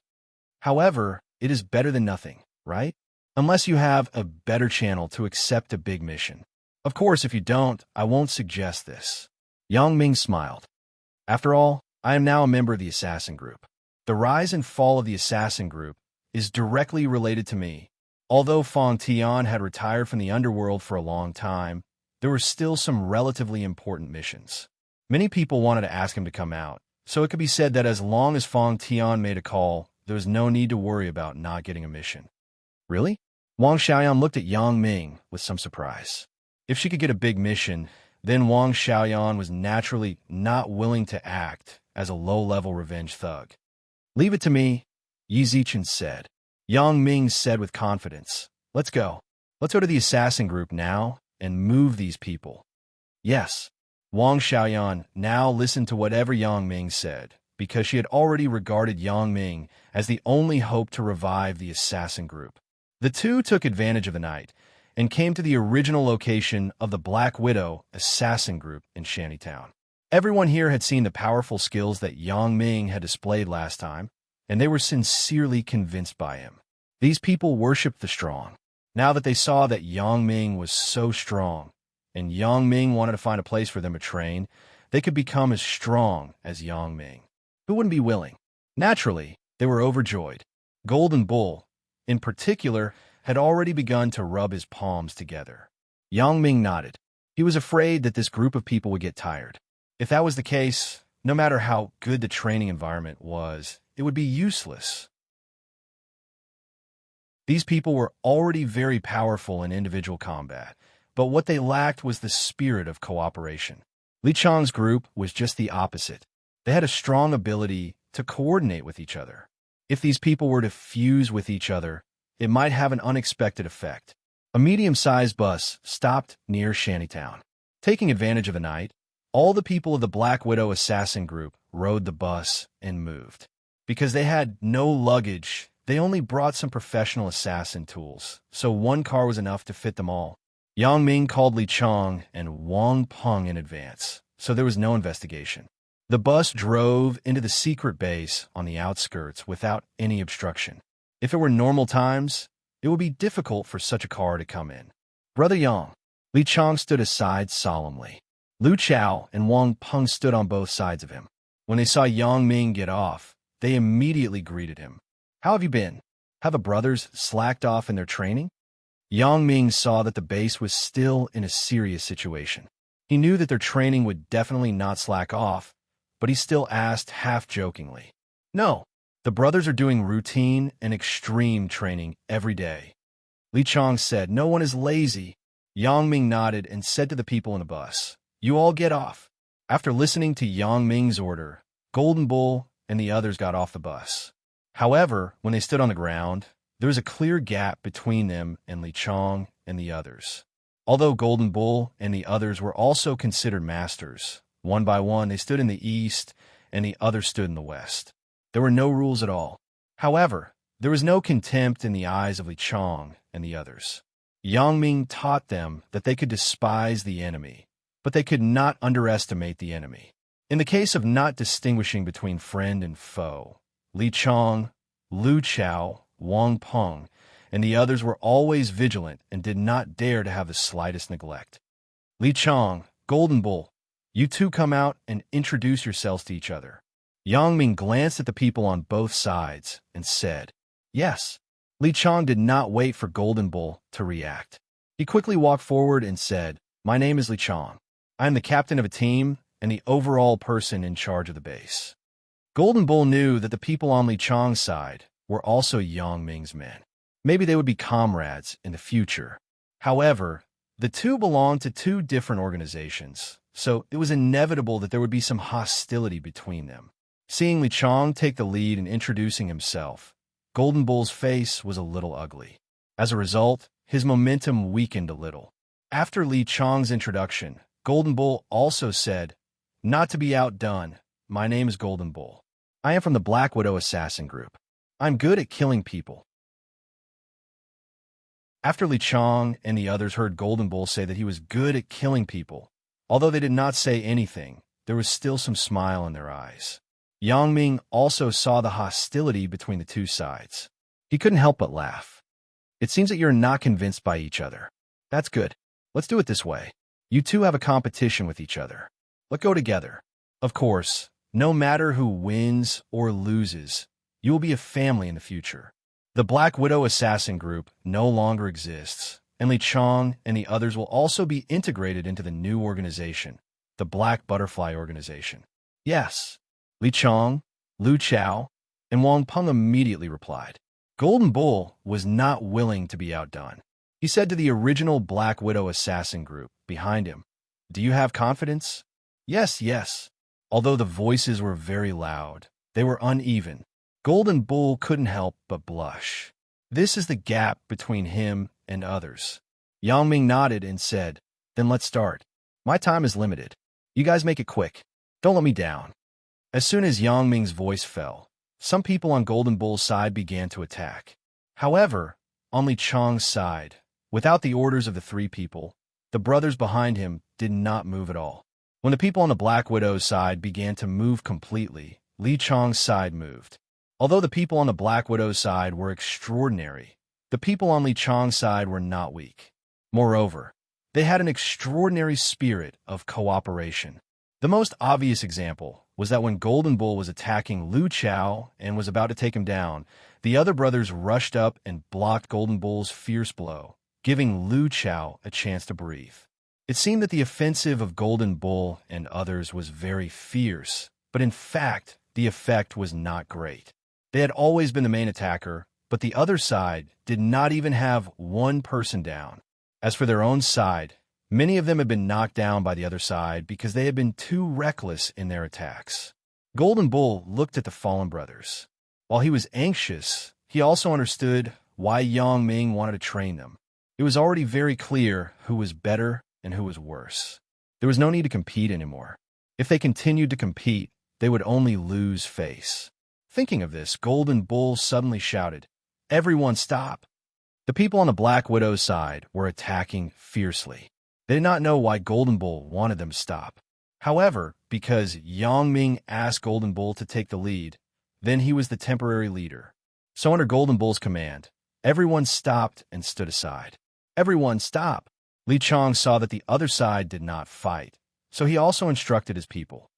However, it is better than nothing, right? Unless you have a better channel to accept a big mission. Of course, if you don't, I won't suggest this. Yang Ming smiled. After all, I am now a member of the assassin group. The rise and fall of the assassin group is directly related to me. Although Fang Tian had retired from the underworld for a long time, there were still some relatively important missions. Many people wanted to ask him to come out, so it could be said that as long as Fang Tian made a call, there was no need to worry about not getting a mission. Really? Wang Xiaoyan looked at Yang Ming with some surprise. If she could get a big mission, then Wang Xiaoyan was naturally not willing to act as a low-level revenge thug. Leave it to me, Yi Zichen said. Yang Ming said with confidence, let's go. Let's go to the assassin group now and move these people. Yes. Wang Xiaoyan now listened to whatever Yang Ming said, because she had already regarded Yang Ming as the only hope to revive the assassin group. The two took advantage of the night and came to the original location of the Black Widow assassin group in Shantytown. Everyone here had seen the powerful skills that Yang Ming had displayed last time, and they were sincerely convinced by him. These people worshipped the strong. Now that they saw that Yang Ming was so strong, and Yang Ming wanted to find a place for them to train, they could become as strong as Yang Ming. Who wouldn't be willing? Naturally, they were overjoyed. Golden Bull, in particular, had already begun to rub his palms together. Yang Ming nodded. He was afraid that this group of people would get tired. If that was the case, no matter how good the training environment was, it would be useless. These people were already very powerful in individual combat, but what they lacked was the spirit of cooperation. Li Chang's group was just the opposite. They had a strong ability to coordinate with each other. If these people were to fuse with each other, it might have an unexpected effect. A medium-sized bus stopped near Shantytown. Taking advantage of the night, all the people of the Black Widow assassin group rode the bus and moved. Because they had no luggage, they only brought some professional assassin tools, so one car was enough to fit them all. Yang Ming called Li Chang and Wang Peng in advance, so there was no investigation. The bus drove into the secret base on the outskirts without any obstruction. If it were normal times, it would be difficult for such a car to come in. Brother Yang, Li Chang stood aside solemnly. Lu Chao and Wang Peng stood on both sides of him. When they saw Yang Ming get off, they immediately greeted him. How have you been? Have the brothers slacked off in their training? Yang Ming saw that the base was still in a serious situation. He knew that their training would definitely not slack off, but he still asked half-jokingly. No, the brothers are doing routine and extreme training every day. Li Chong said, no one is lazy. Yang Ming nodded and said to the people in the bus, you all get off. After listening to Yang Ming's order, Golden Bull and the others got off the bus. However, when they stood on the ground, there was a clear gap between them and Li Chong and the others. Although Golden Bull and the others were also considered masters, one by one they stood in the east and the others stood in the west. There were no rules at all. However, there was no contempt in the eyes of Li Chong and the others. Yang Ming taught them that they could despise the enemy, but they could not underestimate the enemy. In the case of not distinguishing between friend and foe, Li Chong, Lu Chao, Wang Peng, and the others were always vigilant and did not dare to have the slightest neglect. Li Chong, Golden Bull, you two come out and introduce yourselves to each other. Yang Ming glanced at the people on both sides and said, yes. Li Chong did not wait for Golden Bull to react. He quickly walked forward and said, my name is Li Chong. I am the captain of a team and the overall person in charge of the base. Golden Bull knew that the people on Li Chong's side were also Yang Ming's men. Maybe they would be comrades in the future. However, the two belonged to two different organizations, so it was inevitable that there would be some hostility between them. Seeing Li Chong take the lead in introducing himself, Golden Bull's face was a little ugly. As a result, his momentum weakened a little. After Li Chong's introduction, Golden Bull also said, not to be outdone, my name is Golden Bull. I am from the Black Widow Assassin Group. I'm good at killing people. After Li Chong and the others heard Golden Bull say that he was good at killing people, although they did not say anything, there was still some smile in their eyes. Yang Ming also saw the hostility between the two sides. He couldn't help but laugh. It seems that you're not convinced by each other. That's good. Let's do it this way. You two have a competition with each other. Let's go together. Of course, no matter who wins or loses, you will be a family in the future. The Black Widow Assassin Group no longer exists, and Li Chong and the others will also be integrated into the new organization, the Black Butterfly Organization. Yes. Li Chong, Lu Chao, and Wang Peng immediately replied. Golden Bull was not willing to be outdone. He said to the original Black Widow Assassin Group behind him, do you have confidence? Yes, yes. Although the voices were very loud, they were uneven. Golden Bull couldn't help but blush. This is the gap between him and others. Yang Ming nodded and said, then let's start. My time is limited. You guys make it quick. Don't let me down. As soon as Yang Ming's voice fell, some people on Golden Bull's side began to attack. However, on Li Chong's side, without the orders of the three people, the brothers behind him did not move at all. When the people on the Black Widow's side began to move completely, Li Chong's side moved. Although the people on the Black Widow's side were extraordinary, the people on Li Chong's side were not weak. Moreover, they had an extraordinary spirit of cooperation. The most obvious example was that when Golden Bull was attacking Lu Chao and was about to take him down, the other brothers rushed up and blocked Golden Bull's fierce blow, giving Lu Chao a chance to breathe. It seemed that the offensive of Golden Bull and others was very fierce, but in fact, the effect was not great. They had always been the main attacker, but the other side did not even have one person down. As for their own side, many of them had been knocked down by the other side because they had been too reckless in their attacks. Golden Bull looked at the fallen brothers. While he was anxious, he also understood why Yang Ming wanted to train them. It was already very clear who was better and who was worse. There was no need to compete anymore. If they continued to compete, they would only lose face. Thinking of this, Golden Bull suddenly shouted, everyone stop! The people on the Black Widow's side were attacking fiercely. They did not know why Golden Bull wanted them to stop. However, because Yang Ming asked Golden Bull to take the lead, then he was the temporary leader. So under Golden Bull's command, everyone stopped and stood aside. Everyone stop! Li Chong saw that the other side did not fight, so he also instructed his people.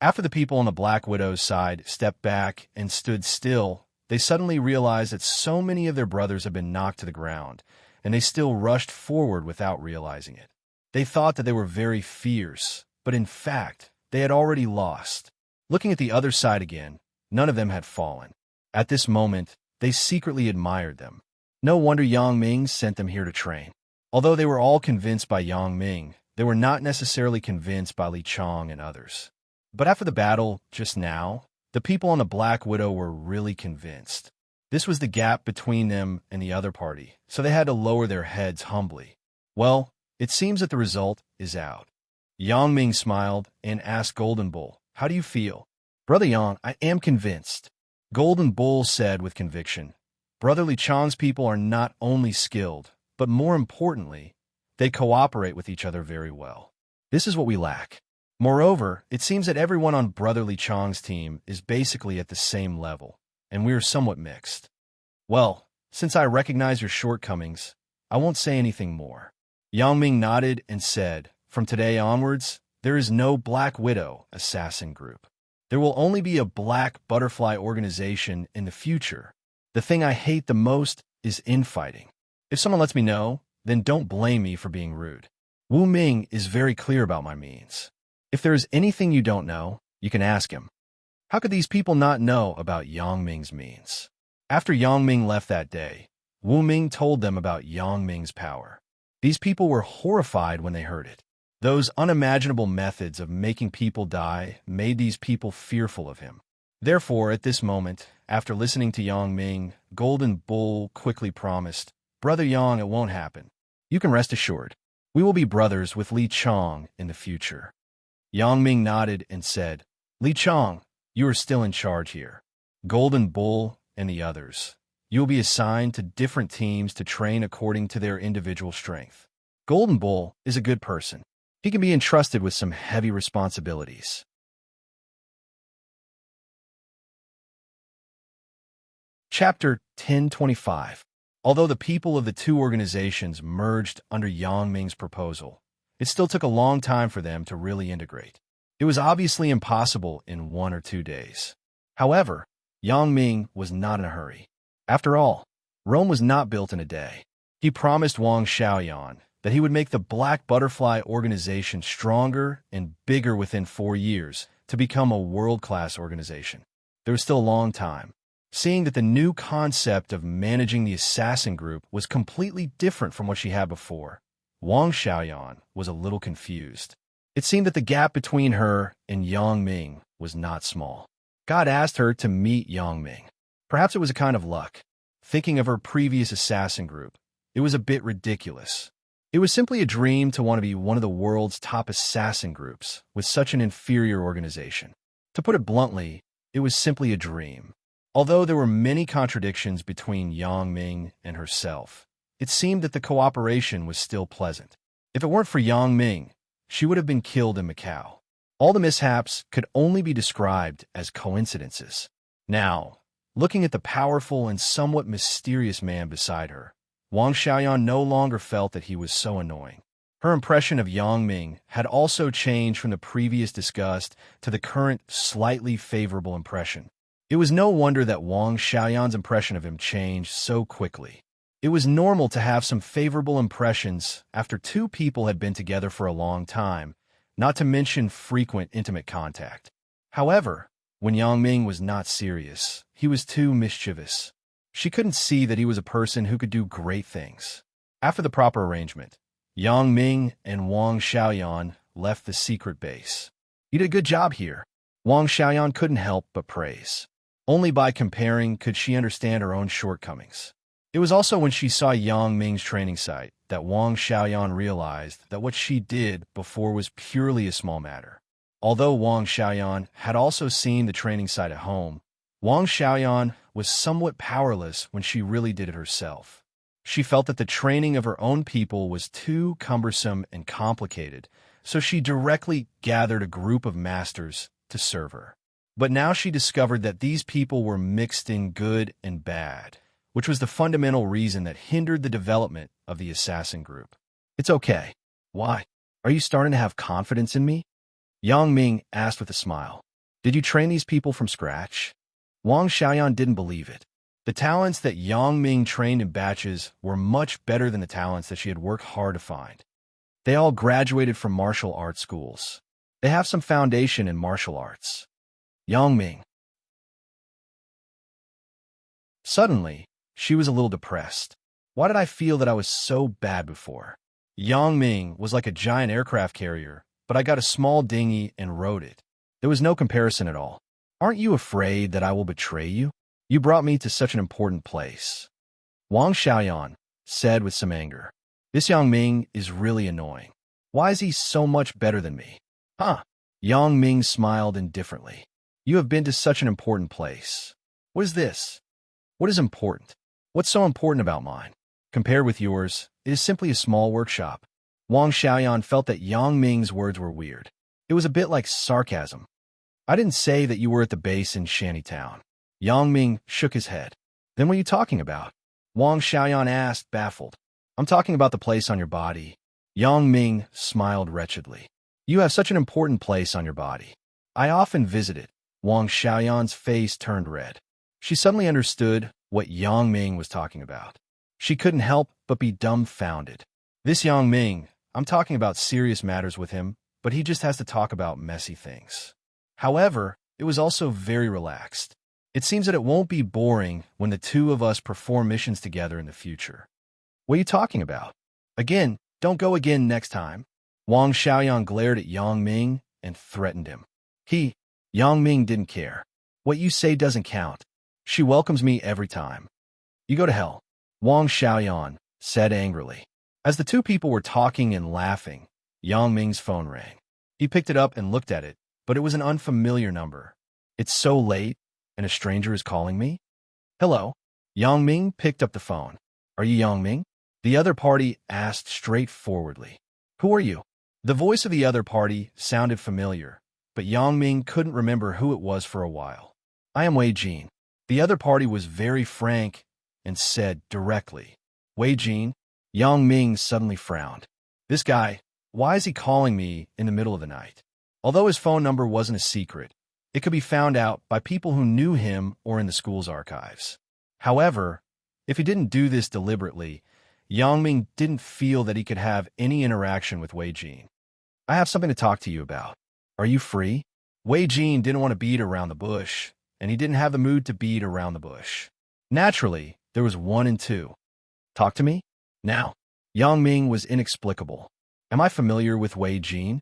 After the people on the Black Widow's side stepped back and stood still, they suddenly realized that so many of their brothers had been knocked to the ground, and they still rushed forward without realizing it. They thought that they were very fierce, but in fact, they had already lost. Looking at the other side again, none of them had fallen. At this moment, they secretly admired them. No wonder Yang Ming sent them here to train. Although they were all convinced by Yang Ming, they were not necessarily convinced by Li Chong and others. But after the battle, just now, the people on the Black Widow were really convinced. This was the gap between them and the other party, so they had to lower their heads humbly. Well, it seems that the result is out. Yang Ming smiled and asked Golden Bull, "How do you feel?" "Brother Yang, I am convinced," Golden Bull said with conviction. "Brother Li Chong's people are not only skilled, but more importantly, they cooperate with each other very well. This is what we lack. Moreover, it seems that everyone on Brother Li Chong's team is basically at the same level, and we are somewhat mixed. Well, since I recognize your shortcomings, I won't say anything more." Yang Ming nodded and said, "From today onwards, there is no Black Widow assassin group. There will only be a Black Butterfly organization in the future. The thing I hate the most is infighting. If someone lets me know, then don't blame me for being rude. Wu Ming is very clear about my means. If there is anything you don't know, you can ask him." How could these people not know about Yang Ming's means? After Yang Ming left that day, Wu Ming told them about Yang Ming's power. These people were horrified when they heard it. Those unimaginable methods of making people die made these people fearful of him. Therefore, at this moment, after listening to Yang Ming, Golden Bull quickly promised, "Brother Yang, it won't happen. You can rest assured. We will be brothers with Li Chong in the future." Yang Ming nodded and said, "Li Chong, you are still in charge here. Golden Bull and the others. You will be assigned to different teams to train according to their individual strength. Golden Bull is a good person. He can be entrusted with some heavy responsibilities." Chapter 1025. Although the people of the two organizations merged under Yang Ming's proposal, it still took a long time for them to really integrate. It was obviously impossible in 1 or 2 days. However, Yang Ming was not in a hurry. After all, Rome was not built in a day. He promised Wang Xiaoyan that he would make the Black Butterfly organization stronger and bigger within 4 years to become a world-class organization. There was still a long time. Seeing that the new concept of managing the assassin group was completely different from what she had before, Wang Xiaoyan was a little confused. It seemed that the gap between her and Yang Ming was not small. God asked her to meet Yang Ming. Perhaps it was a kind of luck. Thinking of her previous assassin group, it was a bit ridiculous. It was simply a dream to want to be one of the world's top assassin groups with such an inferior organization. To put it bluntly, it was simply a dream. Although there were many contradictions between Yang Ming and herself, it seemed that the cooperation was still pleasant. If it weren't for Yang Ming, she would have been killed in Macau. All the mishaps could only be described as coincidences. Now, looking at the powerful and somewhat mysterious man beside her, Wang Xiaoyan no longer felt that he was so annoying. Her impression of Yang Ming had also changed from the previous disgust to the current slightly favorable impression. It was no wonder that Wang Xiaoyan's impression of him changed so quickly. It was normal to have some favorable impressions after two people had been together for a long time, not to mention frequent intimate contact. However, when Yang Ming was not serious, he was too mischievous. She couldn't see that he was a person who could do great things. After the proper arrangement, Yang Ming and Wang Xiaoyan left the secret base. "You did a good job here," Wang Xiaoyan couldn't help but praise. Only by comparing could she understand her own shortcomings. It was also when she saw Yang Ming's training site that Wang Xiaoyan realized that what she did before was purely a small matter. Although Wang Xiaoyan had also seen the training site at home, Wang Xiaoyan was somewhat powerless when she really did it herself. She felt that the training of her own people was too cumbersome and complicated, so she directly gathered a group of masters to serve her. But now she discovered that these people were mixed in good and bad, which was the fundamental reason that hindered the development of the assassin group. "It's okay. Why? Are you starting to have confidence in me?" Yang Ming asked with a smile. "Did you train these people from scratch?" Wang Xiaoyan didn't believe it. The talents that Yang Ming trained in batches were much better than the talents that she had worked hard to find. They all graduated from martial arts schools. They have some foundation in martial arts. Yang Ming. Suddenly, she was a little depressed. Why did I feel that I was so bad before? Yang Ming was like a giant aircraft carrier, but I got a small dinghy and rode it. There was no comparison at all. Aren't you afraid that I will betray you? You brought me to such an important place. Wang Xiaoyan said with some anger. This Yang Ming is really annoying. Why is he so much better than me? Huh? Yang Ming smiled indifferently. You have been to such an important place. What is this? What is important? What's so important about mine? Compared with yours, it is simply a small workshop. Wang Xiaoyan felt that Yang Ming's words were weird. It was a bit like sarcasm. I didn't say that you were at the base in Shantytown. Yang Ming shook his head. Then what are you talking about? Wang Xiaoyan asked, baffled. I'm talking about the place on your body. Yang Ming smiled wretchedly. You have such an important place on your body. I often visit it. Wang Xiaoyan's face turned red. She suddenly understood what Yang Ming was talking about. She couldn't help but be dumbfounded. This Yang Ming, I'm talking about serious matters with him, but he just has to talk about messy things. However, it was also very relaxed. It seems that it won't be boring when the two of us perform missions together in the future. What are you talking about? Again, don't go again next time. Wang Xiaoyan glared at Yang Ming and threatened him. Yang Ming didn't care. What you say doesn't count. She welcomes me every time. You go to hell. Wang Xiaoyan said angrily. As the two people were talking and laughing, Yang Ming's phone rang. He picked it up and looked at it, but it was an unfamiliar number. It's so late, and a stranger is calling me? Hello? Yang Ming picked up the phone. Are you Yang Ming? The other party asked straightforwardly. Who are you? The voice of the other party sounded familiar, but Yang Ming couldn't remember who it was for a while. I am Wei Jin. The other party was very frank and said directly. Wei Jin? Yang Ming suddenly frowned. This guy, why is he calling me in the middle of the night? Although his phone number wasn't a secret, it could be found out by people who knew him or in the school's archives. However, if he didn't do this deliberately, Yang Ming didn't feel that he could have any interaction with Wei Jin. I have something to talk to you about. Are you free? Wei Jin didn't want to beat around the bush, and he didn't have the mood to beat around the bush. Naturally, there was one and two. Talk to me? Now. Yang Ming was inexplicable. Am I familiar with Wei Jin?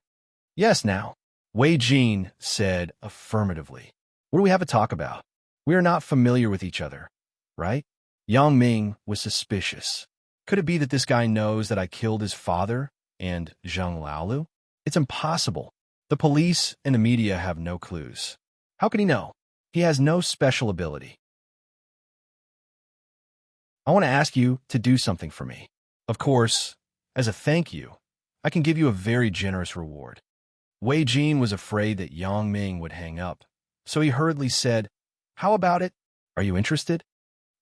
Yes, now. Wei Jin said affirmatively. What do we have to talk about? We are not familiar with each other, right? Yang Ming was suspicious. Could it be that this guy knows that I killed his father and Zheng Laolu? It's impossible. The police and the media have no clues. How can he know? He has no special ability. I want to ask you to do something for me. Of course, as a thank you, I can give you a very generous reward. Wei Jin was afraid that Yang Ming would hang up, so he hurriedly said, How about it? Are you interested?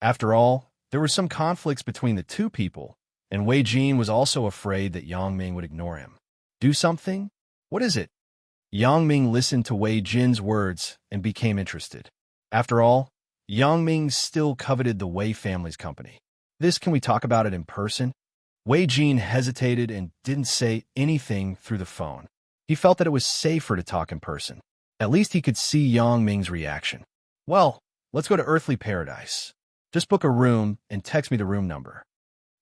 After all, there were some conflicts between the two people, and Wei Jin was also afraid that Yang Ming would ignore him. Do something? What is it? Yang Ming listened to Wei Jin's words and became interested. After all, Yang Ming still coveted the Wei family's company. Can we talk about it in person? Wei Jin hesitated and didn't say anything through the phone. He felt that it was safer to talk in person. At least he could see Yang Ming's reaction. Well, let's go to Earthly Paradise. Just book a room and text me the room number.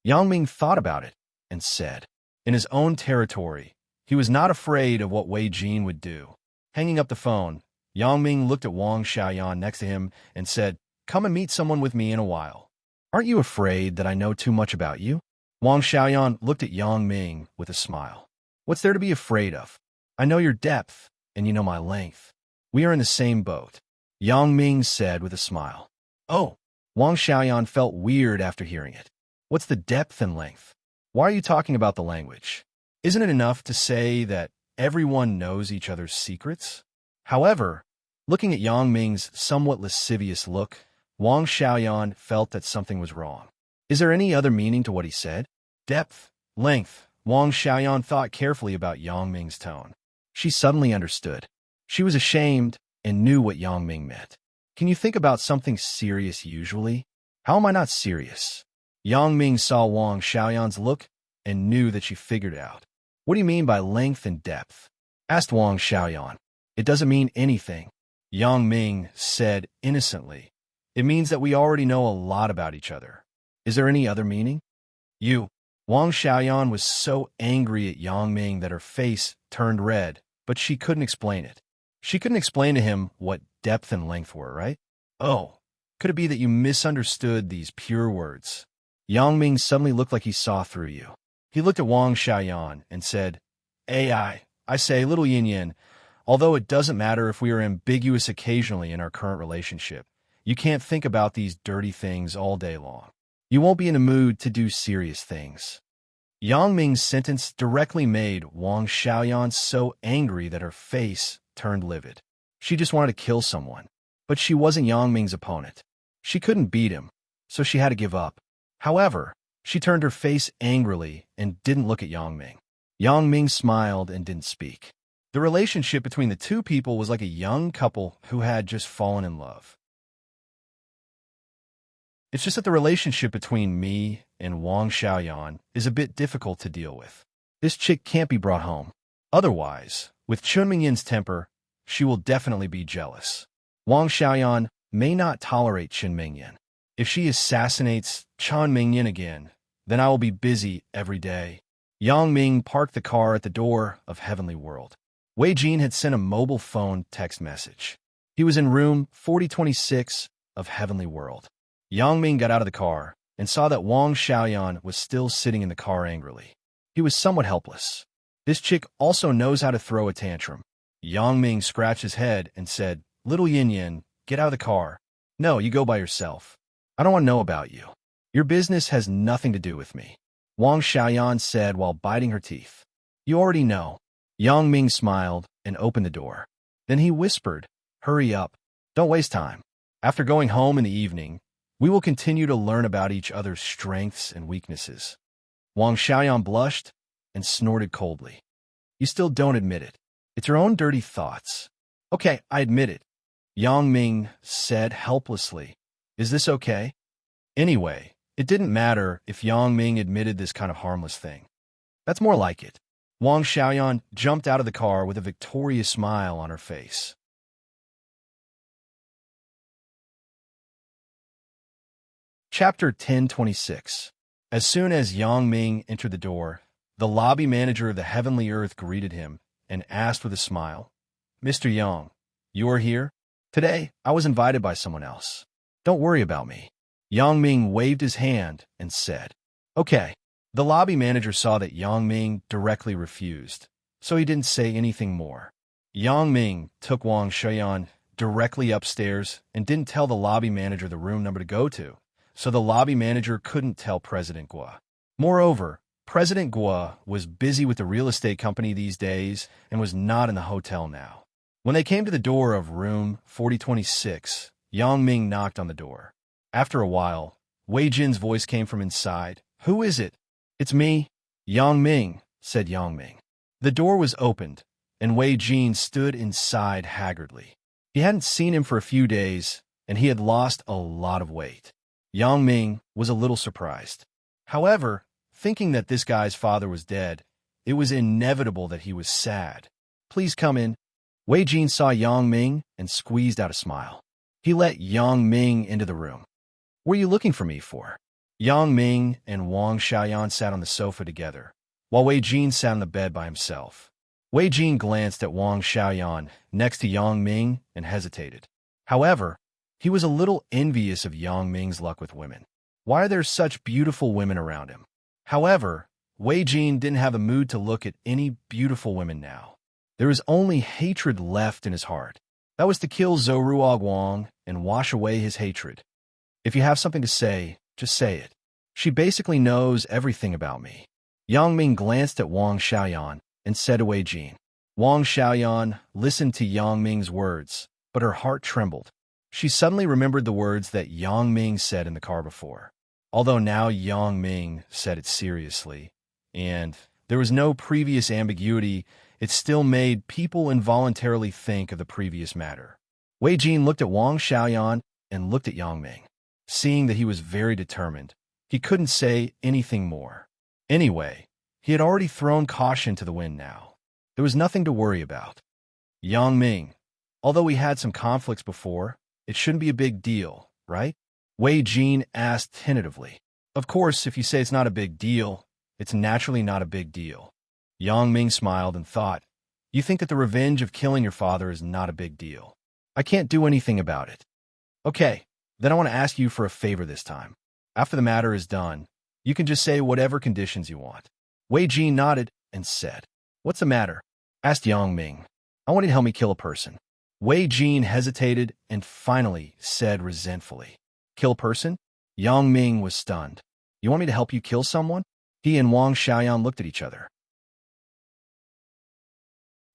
Yang Ming thought about it and said, in his own territory, he was not afraid of what Wei Jin would do. Hanging up the phone, Yang Ming looked at Wang Xiaoyan next to him and said, Come and meet someone with me in a while. Aren't you afraid that I know too much about you? Wang Xiaoyan looked at Yang Ming with a smile. What's there to be afraid of? I know your depth, and you know my length. We are in the same boat, Yang Ming said with a smile. Oh, Wang Xiaoyan felt weird after hearing it. What's the depth and length? Why are you talking about the language? Isn't it enough to say that everyone knows each other's secrets? However, looking at Yang Ming's somewhat lascivious look, Wang Xiaoyan felt that something was wrong. Is there any other meaning to what he said? Depth, length. Wang Xiaoyan thought carefully about Yang Ming's tone. She suddenly understood. She was ashamed and knew what Yang Ming meant. Can you think about something serious usually? How am I not serious? Yang Ming saw Wang Xiaoyan's look and knew that she figured it out. What do you mean by length and depth? Asked Wang Xiaoyan. It doesn't mean anything, Yang Ming said innocently. It means that we already know a lot about each other. Is there any other meaning? Wang Xiaoyan was so angry at Yang Ming that her face turned red, but she couldn't explain it. She couldn't explain to him what depth and length were, right? Oh, could it be that you misunderstood these pure words? Yang Ming suddenly looked like he saw through you. He looked at Wang Xiaoyan and said, I say, little Yin Yin, although it doesn't matter if we are ambiguous occasionally in our current relationship, you can't think about these dirty things all day long. You won't be in a mood to do serious things. Yang Ming's sentence directly made Wang Xiaoyan so angry that her face turned livid. She just wanted to kill someone, but she wasn't Yang Ming's opponent. She couldn't beat him, so she had to give up. However, she turned her face angrily and didn't look at Yang Ming. Yang Ming smiled and didn't speak. The relationship between the two people was like a young couple who had just fallen in love. It's just that the relationship between me and Wang Xiaoyan is a bit difficult to deal with. This chick can't be brought home. Otherwise, with Chun Mingyin's temper, she will definitely be jealous. Wang Xiaoyan may not tolerate Chun Mingyin. If she assassinates Chun Mingyin again, then I will be busy every day. Yang Ming parked the car at the door of Heavenly World. Wei Jin had sent a mobile phone text message. He was in room 4026 of Heavenly World. Yang Ming got out of the car and saw that Wang Xiaoyan was still sitting in the car angrily. He was somewhat helpless. This chick also knows how to throw a tantrum. Yang Ming scratched his head and said, Little Yin Yin, get out of the car. No, you go by yourself. I don't want to know about you. Your business has nothing to do with me, Wang Xiaoyan said while biting her teeth. You already know. Yang Ming smiled and opened the door. Then he whispered, Hurry up. Don't waste time. After going home in the evening, we will continue to learn about each other's strengths and weaknesses. Wang Xiaoyan blushed and snorted coldly. You still don't admit it. It's your own dirty thoughts. Okay, I admit it, Yang Ming said helplessly. Is this okay? Anyway, it didn't matter if Yang Ming admitted this kind of harmless thing. That's more like it. Wang Xiaoyan jumped out of the car with a victorious smile on her face. Chapter 1026. As soon as Yang Ming entered the door, the lobby manager of the Heavenly Earth greeted him and asked with a smile, Mr. Yang, you are here? Today, I was invited by someone else. Don't worry about me. Yang Ming waved his hand and said, Okay. The lobby manager saw that Yang Ming directly refused, so he didn't say anything more. Yang Ming took Wang Xiaoyan directly upstairs and didn't tell the lobby manager the room number to go to, so the lobby manager couldn't tell President Guo. Moreover, President Guo was busy with the real estate company these days and was not in the hotel now. When they came to the door of room 4026, Yang Ming knocked on the door. After a while, Wei Jin's voice came from inside. Who is it? It's me, Yang Ming, said Yang Ming. The door was opened, and Wei Jin stood inside haggardly. He hadn't seen him for a few days, and he had lost a lot of weight. Yang Ming was a little surprised. However, thinking that this guy's father was dead, it was inevitable that he was sad. Please come in. Wei Jin saw Yang Ming and squeezed out a smile. He let Yang Ming into the room. What are you looking for me for? Yang Ming and Wang Xiaoyan sat on the sofa together, while Wei Jin sat on the bed by himself. Wei Jin glanced at Wang Xiaoyan next to Yang Ming and hesitated. However, he was a little envious of Yang Ming's luck with women. Why are there such beautiful women around him? However, Wei Jin didn't have a mood to look at any beautiful women now. There was only hatred left in his heart. That was to kill Zhou Ruoguang and wash away his hatred. If you have something to say, just say it. She basically knows everything about me. Yang Ming glanced at Wang Xiaoyan and said to Wei Jin. Wang Xiaoyan listened to Yang Ming's words, but her heart trembled. She suddenly remembered the words that Yang Ming said in the car before. Although now Yang Ming said it seriously, and there was no previous ambiguity, it still made people involuntarily think of the previous matter. Wei Jin looked at Wang Xiaoyan and looked at Yang Ming. Seeing that he was very determined, he couldn't say anything more. Anyway, he had already thrown caution to the wind now. There was nothing to worry about. Yang Ming, although we had some conflicts before, it shouldn't be a big deal, right? Wei Jin asked tentatively. Of course, if you say it's not a big deal, it's naturally not a big deal. Yang Ming smiled and thought, you think that the revenge of killing your father is not a big deal. I can't do anything about it. Okay, then I want to ask you for a favor this time. After the matter is done, you can just say whatever conditions you want. Wei Jin nodded and said, what's the matter? Asked Yang Ming. I want you to help me kill a person. Wei Jin hesitated and finally said resentfully, kill a person? Yang Ming was stunned. You want me to help you kill someone? He and Wang Xiaoyan looked at each other.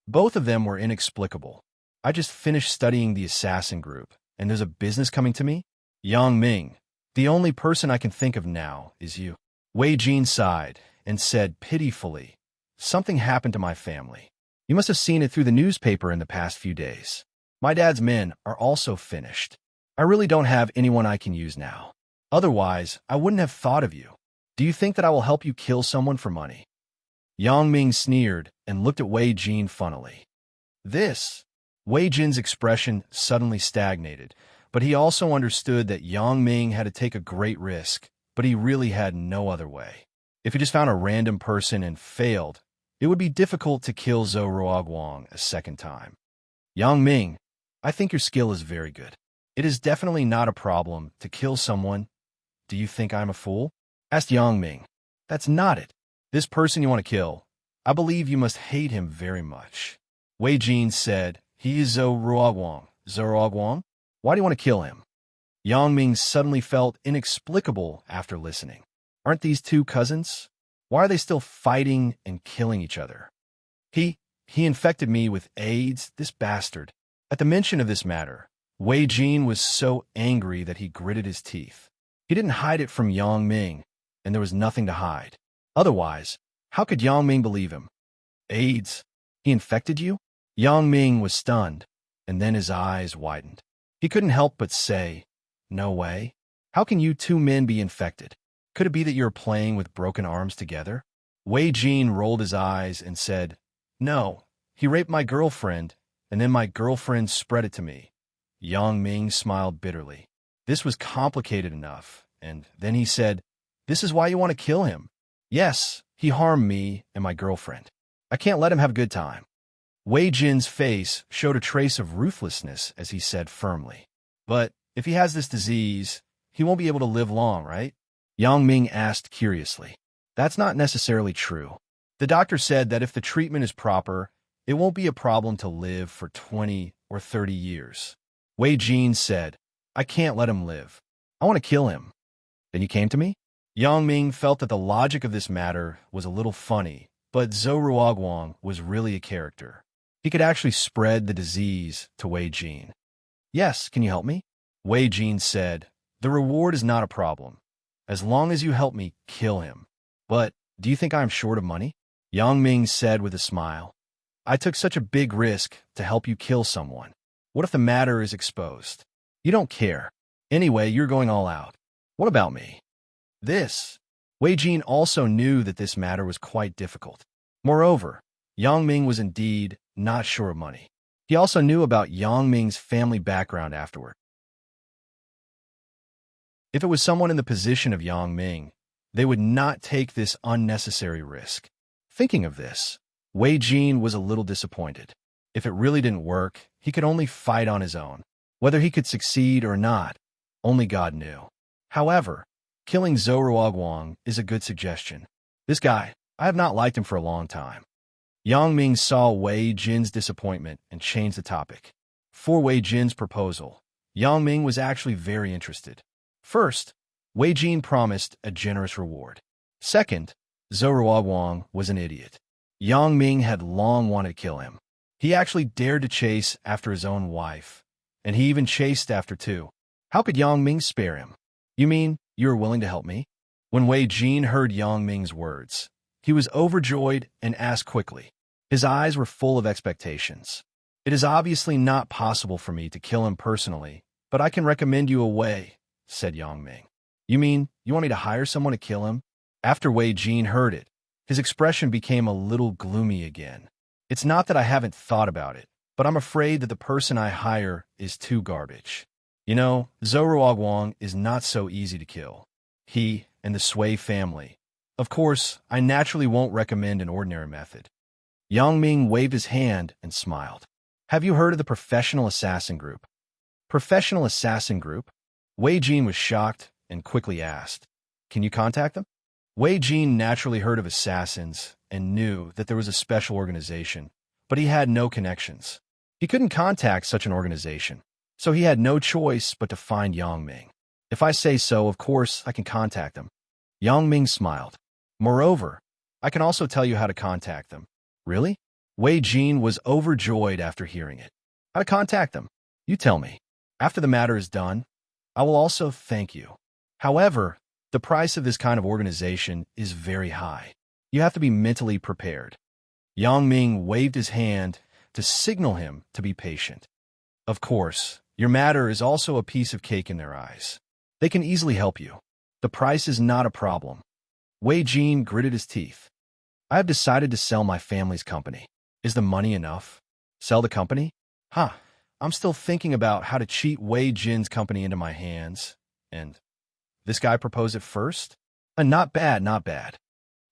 Both of them were inexplicable. I just finished studying the assassin group, and there's a business coming to me? Yang Ming, the only person I can think of now is you. Wei Jin sighed and said pitifully, something happened to my family. You must have seen it through the newspaper in the past few days. My dad's men are also finished. I really don't have anyone I can use now. Otherwise, I wouldn't have thought of you. Do you think that I will help you kill someone for money? Yang Ming sneered and looked at Wei Jin funnily. Wei Jin's expression suddenly stagnated, but he also understood that Yang Ming had to take a great risk, but he really had no other way. If he just found a random person and failed, it would be difficult to kill Zhou Ruoguang a second time. Yang Ming, I think your skill is very good. It is definitely not a problem to kill someone. Do you think I'm a fool? Asked Yang Ming. That's not it. This person you want to kill, I believe you must hate him very much. Wei Jin said, he is Zhou Ruoguang. Zhou Ruoguang? Why do you want to kill him? Yang Ming suddenly felt inexplicable after listening. Aren't these two cousins? Why are they still fighting and killing each other? He infected me with AIDS, this bastard. At the mention of this matter, Wei Jin was so angry that he gritted his teeth. He didn't hide it from Yang Ming, and there was nothing to hide. Otherwise, how could Yang Ming believe him? AIDS? He infected you? Yang Ming was stunned, and then his eyes widened. He couldn't help but say, no way. How can you two men be infected? Could it be that you're playing with broken arms together? Wei Jin rolled his eyes and said, no, he raped my girlfriend, and then my girlfriend spread it to me. Yang Ming smiled bitterly. This was complicated enough, and then he said, this is why you want to kill him. Yes, he harmed me and my girlfriend. I can't let him have a good time. Wei Jin's face showed a trace of ruthlessness as he said firmly, but if he has this disease, he won't be able to live long, right? Yang Ming asked curiously. That's not necessarily true. The doctor said that if the treatment is proper, it won't be a problem to live for 20 or 30 years. Wei Jin said, I can't let him live. I want to kill him. Then you came to me? Yang Ming felt that the logic of this matter was a little funny, but Zhou Ruoguang was really a character. He could actually spread the disease to Wei Jin. Yes, can you help me? Wei Jin said, the reward is not a problem, as long as you help me kill him. But do you think I am short of money? Yang Ming said with a smile. I took such a big risk to help you kill someone. What if the matter is exposed? You don't care. Anyway, you're going all out. What about me? Wei Jin also knew that this matter was quite difficult. Moreover, Yang Ming was indeed not sure of money. He also knew about Yang Ming's family background afterward. If it was someone in the position of Yang Ming, they would not take this unnecessary risk. Thinking of this, Wei Jin was a little disappointed. If it really didn't work, he could only fight on his own. Whether he could succeed or not, only God knew. However, killing Zhou Ruoguang is a good suggestion. This guy, I have not liked him for a long time. Yang Ming saw Wei Jin's disappointment and changed the topic. For Wei Jin's proposal, Yang Ming was actually very interested. First, Wei Jin promised a generous reward. Second, Zhou Ruoguang was an idiot. Yang Ming had long wanted to kill him. He actually dared to chase after his own wife, and he even chased after two. How could Yang Ming spare him? You mean you are willing to help me? When Wei Jin heard Yang Ming's words, he was overjoyed and asked quickly. His eyes were full of expectations. It is obviously not possible for me to kill him personally, but I can recommend you a way. said Yang Ming. You mean you want me to hire someone to kill him? After Wei Jin heard it, his expression became a little gloomy again. It's not that I haven't thought about it, but I'm afraid that the person I hire is too garbage. You know, Zhou Wang is not so easy to kill. He and the Sui family. Of course, I naturally won't recommend an ordinary method. Yang Ming waved his hand and smiled. Have you heard of the Professional Assassin Group? Professional Assassin Group? Wei Jin was shocked and quickly asked, Can you contact them? Wei Jin naturally heard of assassins and knew that there was a special organization, but he had no connections. He couldn't contact such an organization, so he had no choice but to find Yang Ming. If I say so, of course, I can contact them. Yang Ming smiled. Moreover, I can also tell you how to contact them. Really? Wei Jin was overjoyed after hearing it. How to contact them? You tell me. After the matter is done, I will also thank you. However, the price of this kind of organization is very high. You have to be mentally prepared. Yang Ming waved his hand to signal him to be patient. Of course, your matter is also a piece of cake in their eyes. They can easily help you. The price is not a problem. Wei Jin gritted his teeth. I have decided to sell my family's company. Is the money enough? Sell the company? I'm still thinking about how to cheat Wei Jin's company into my hands. And this guy proposed it first? Not bad, not bad.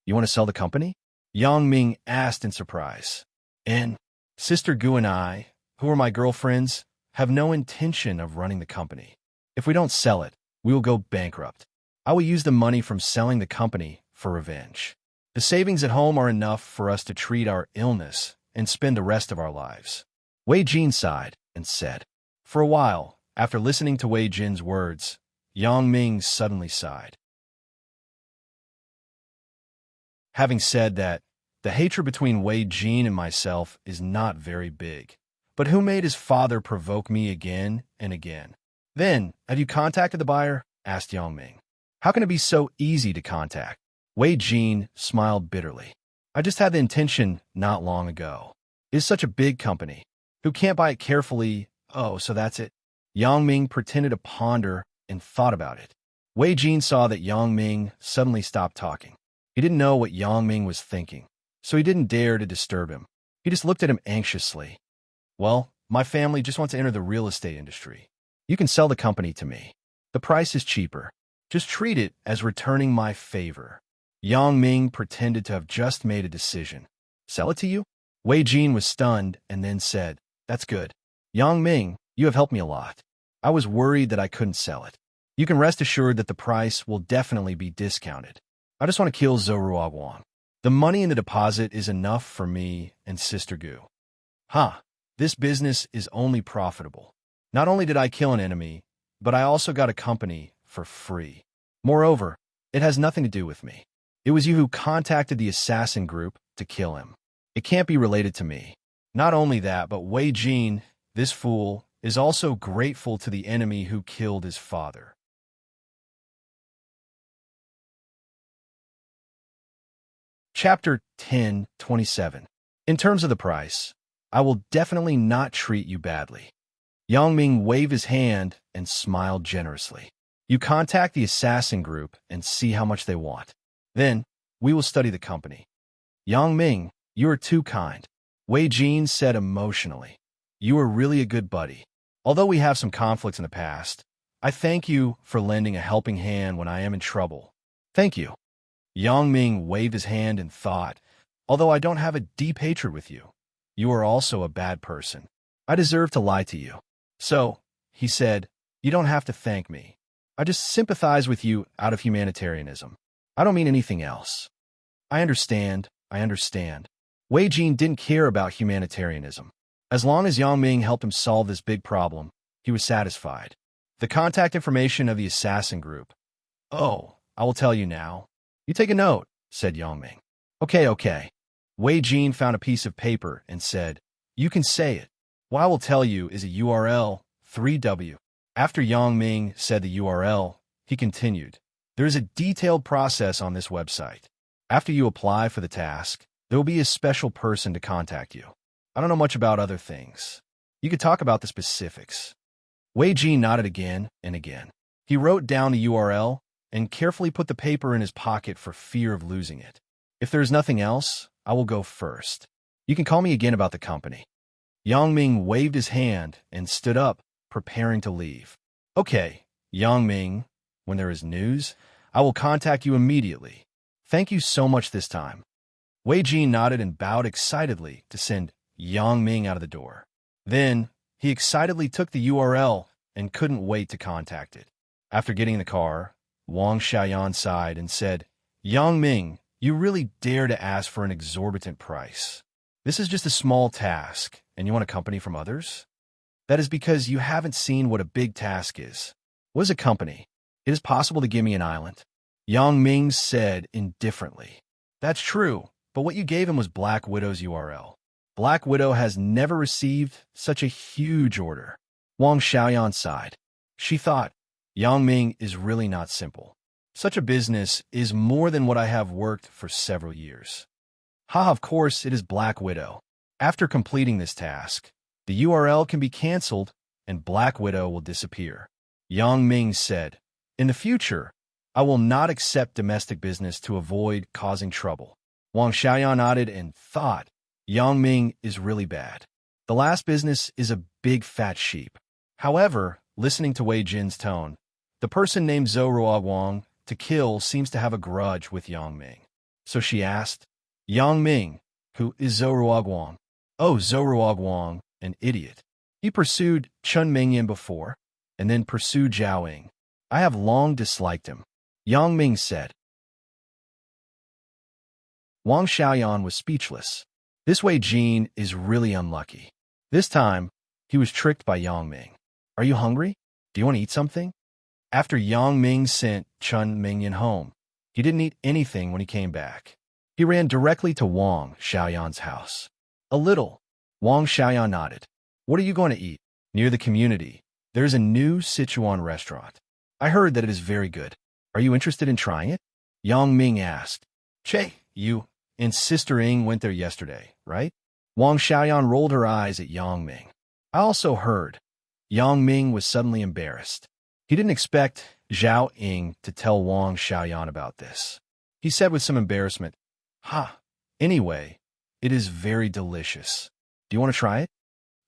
You want to sell the company? Yang Ming asked in surprise. And Sister Gu and I, who are my girlfriends, have no intention of running the company. If we don't sell it, we will go bankrupt. I will use the money from selling the company for revenge. The savings at home are enough for us to treat our illness and spend the rest of our lives. Wei Jin sighed and said. For a while, after listening to Wei Jin's words, Yang Ming suddenly sighed. Having said that, the hatred between Wei Jin and myself is not very big. But who made his father provoke me again and again? Then, have you contacted the buyer? Asked Yang Ming. How can it be so easy to contact? Wei Jin smiled bitterly. I just had the intention not long ago. It's such a big company. Who can't buy it carefully? Oh, so that's it. Yang Ming pretended to ponder and thought about it. Wei Jin saw that Yang Ming suddenly stopped talking. He didn't know what Yang Ming was thinking, so he didn't dare to disturb him. He just looked at him anxiously. Well, my family just wants to enter the real estate industry. You can sell the company to me. The price is cheaper. Just treat it as returning my favor. Yang Ming pretended to have just made a decision. Sell it to you? Wei Jin was stunned and then said, That's good. Yang Ming, you have helped me a lot. I was worried that I couldn't sell it. You can rest assured that the price will definitely be discounted. I just want to kill Zhou Wang. The money in the deposit is enough for me and Sister Gu. This business is only profitable. Not only did I kill an enemy, but I also got a company for free. Moreover, it has nothing to do with me. It was you who contacted the assassin group to kill him. It can't be related to me. Not only that, but Wei Jin, this fool, is also grateful to the enemy who killed his father. Chapter 10:27. In terms of the price, I will definitely not treat you badly. Yang Ming waved his hand and smiled generously. You contact the assassin group and see how much they want. Then, we will study the company. Yang Ming, you are too kind. Wei Jin said emotionally. You are really a good buddy. Although we have some conflicts in the past, I thank you for lending a helping hand when I am in trouble. Thank you. Yang Ming waved his hand and thought, although I don't have a deep hatred with you, you are also a bad person. I deserve to lie to you. So, he said, you don't have to thank me. I just sympathize with you out of humanitarianism. I don't mean anything else. I understand. Wei Jin didn't care about humanitarianism. As long as Yang Ming helped him solve this big problem, he was satisfied. The contact information of the assassin group. Oh, I will tell you now. You take a note, said Yang Ming. Okay. Wei Jin found a piece of paper and said, You can say it. What I will tell you is a URL, 3W. After Yang Ming said the URL, he continued, There is a detailed process on this website. After you apply for the task, there will be a special person to contact you. I don't know much about other things. You could talk about the specifics. Wei Jin nodded again and again. He wrote down the URL and carefully put the paper in his pocket for fear of losing it. If there is nothing else, I will go first. You can call me again about the company. Yang Ming waved his hand and stood up, preparing to leave. Okay, Yang Ming, when there is news, I will contact you immediately. Thank you so much this time. Wei Jin nodded and bowed excitedly to send Yang Ming out of the door. Then, he excitedly took the URL and couldn't wait to contact it. After getting in the car, Wang Xiaoyan sighed and said, Yang Ming, you really dare to ask for an exorbitant price. This is just a small task, and you want a company from others? That is because you haven't seen what a big task is. What is a company? It is possible to give me an island. Yang Ming said indifferently. That's true, but what you gave him was Black Widow's URL. Black Widow has never received such a huge order. Wang Xiaoyan sighed. She thought, Yang Ming is really not simple. Such a business is more than what I have worked for several years. Ha, of course, it is Black Widow. After completing this task, the URL can be cancelled and Black Widow will disappear. Yang Ming said, in the future, I will not accept domestic business to avoid causing trouble. Wang Xiaoyan nodded and thought, Yang Ming is really bad. The last business is a big fat sheep. However, listening to Wei Jin's tone, the person named Zhou Ruoguang to kill seems to have a grudge with Yang Ming. So she asked, Yang Ming, who is Zhou Ruoguang? Oh, Zhou Ruoguang, an idiot. He pursued Chun Mingyan before, and then pursued Zhao Ying. I have long disliked him. Yang Ming said. Wang Xiaoyan was speechless. This Wei Jin is really unlucky. This time, he was tricked by Yang Ming. Are you hungry? Do you want to eat something? After Yang Ming sent Chun Mingyan home, he didn't eat anything when he came back. He ran directly to Wang Xiaoyan's house. A little. Wang Xiaoyan nodded. What are you going to eat? Near the community, there is a new Sichuan restaurant. I heard that it is very good. Are you interested in trying it? Yang Ming asked. Che, you and Sister Ying went there yesterday, right? Wang Xiaoyan rolled her eyes at Yang Ming. I also heard. Yang Ming was suddenly embarrassed. He didn't expect Zhao Ying to tell Wang Xiaoyan about this. He said with some embarrassment, anyway, it is very delicious. Do you want to try it?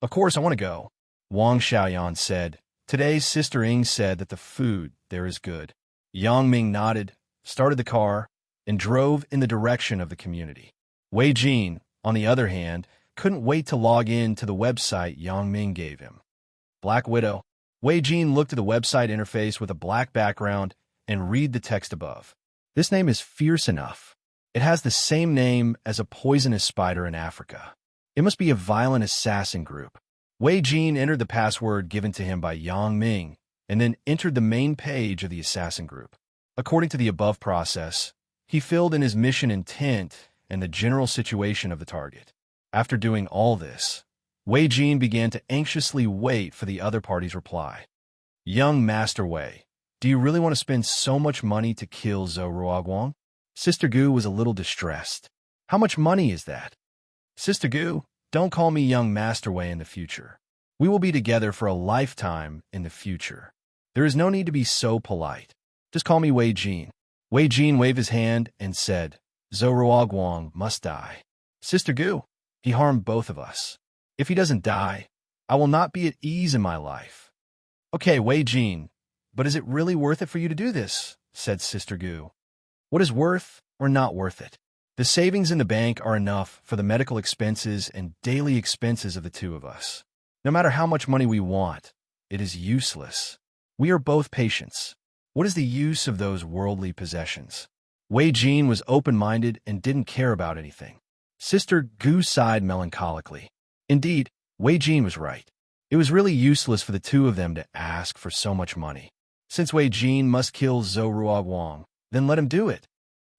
Of course, I want to go. Wang Xiaoyan said. Today, Sister Ying said that the food there is good. Yang Ming nodded, started the car, and drove in the direction of the community. Wei Jin, on the other hand, couldn't wait to log in to the website Yang Ming gave him. Black Widow. Wei Jin looked at the website interface with a black background and read the text above. This name is fierce enough. It has the same name as a poisonous spider in Africa. It must be a violent assassin group. Wei Jin entered the password given to him by Yang Ming and then entered the main page of the assassin group. According to the above process, he filled in his mission intent and the general situation of the target. After doing all this, Wei Jin began to anxiously wait for the other party's reply. Young Master Wei, do you really want to spend so much money to kill Zhou Ruoguang? Sister Gu was a little distressed. How much money is that? Sister Gu, don't call me Young Master Wei in the future. We will be together for a lifetime in the future. There is no need to be so polite. Just call me Wei Jin. Wei Jin waved his hand and said, Zhou Ruoguang must die. Sister Gu, he harmed both of us. If he doesn't die, I will not be at ease in my life. Okay, Wei Jin, but is it really worth it for you to do this? Said Sister Gu. What is worth or not worth it? The savings in the bank are enough for the medical expenses and daily expenses of the two of us. No matter how much money we want, it is useless. We are both patients. What is the use of those worldly possessions? Wei Jin was open-minded and didn't care about anything. Sister Gu sighed melancholically. Indeed, Wei Jin was right. It was really useless for the two of them to ask for so much money. Since Wei Jin must kill Zhou Ruoguang, then let him do it.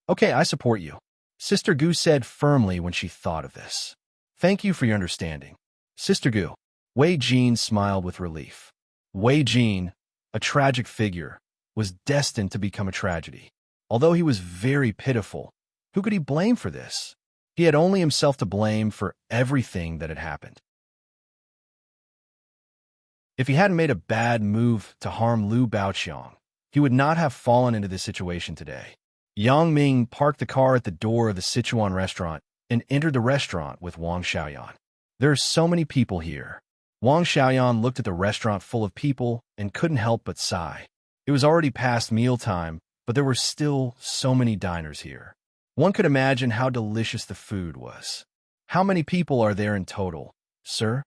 Okay, I support you. Sister Gu said firmly when she thought of this. Thank you for your understanding. Sister Gu. Wei Jin smiled with relief. Wei Jin, a tragic figure, was destined to become a tragedy. Although he was very pitiful, who could he blame for this? He had only himself to blame for everything that had happened. If he hadn't made a bad move to harm Liu Baoqiang, he would not have fallen into this situation today. Yang Ming parked the car at the door of the Sichuan restaurant and entered the restaurant with Wang Xiaoyan. There are so many people here. Wang Xiaoyan looked at the restaurant full of people and couldn't help but sigh. It was already past mealtime, but there were still so many diners here. One could imagine how delicious the food was. How many people are there in total, sir?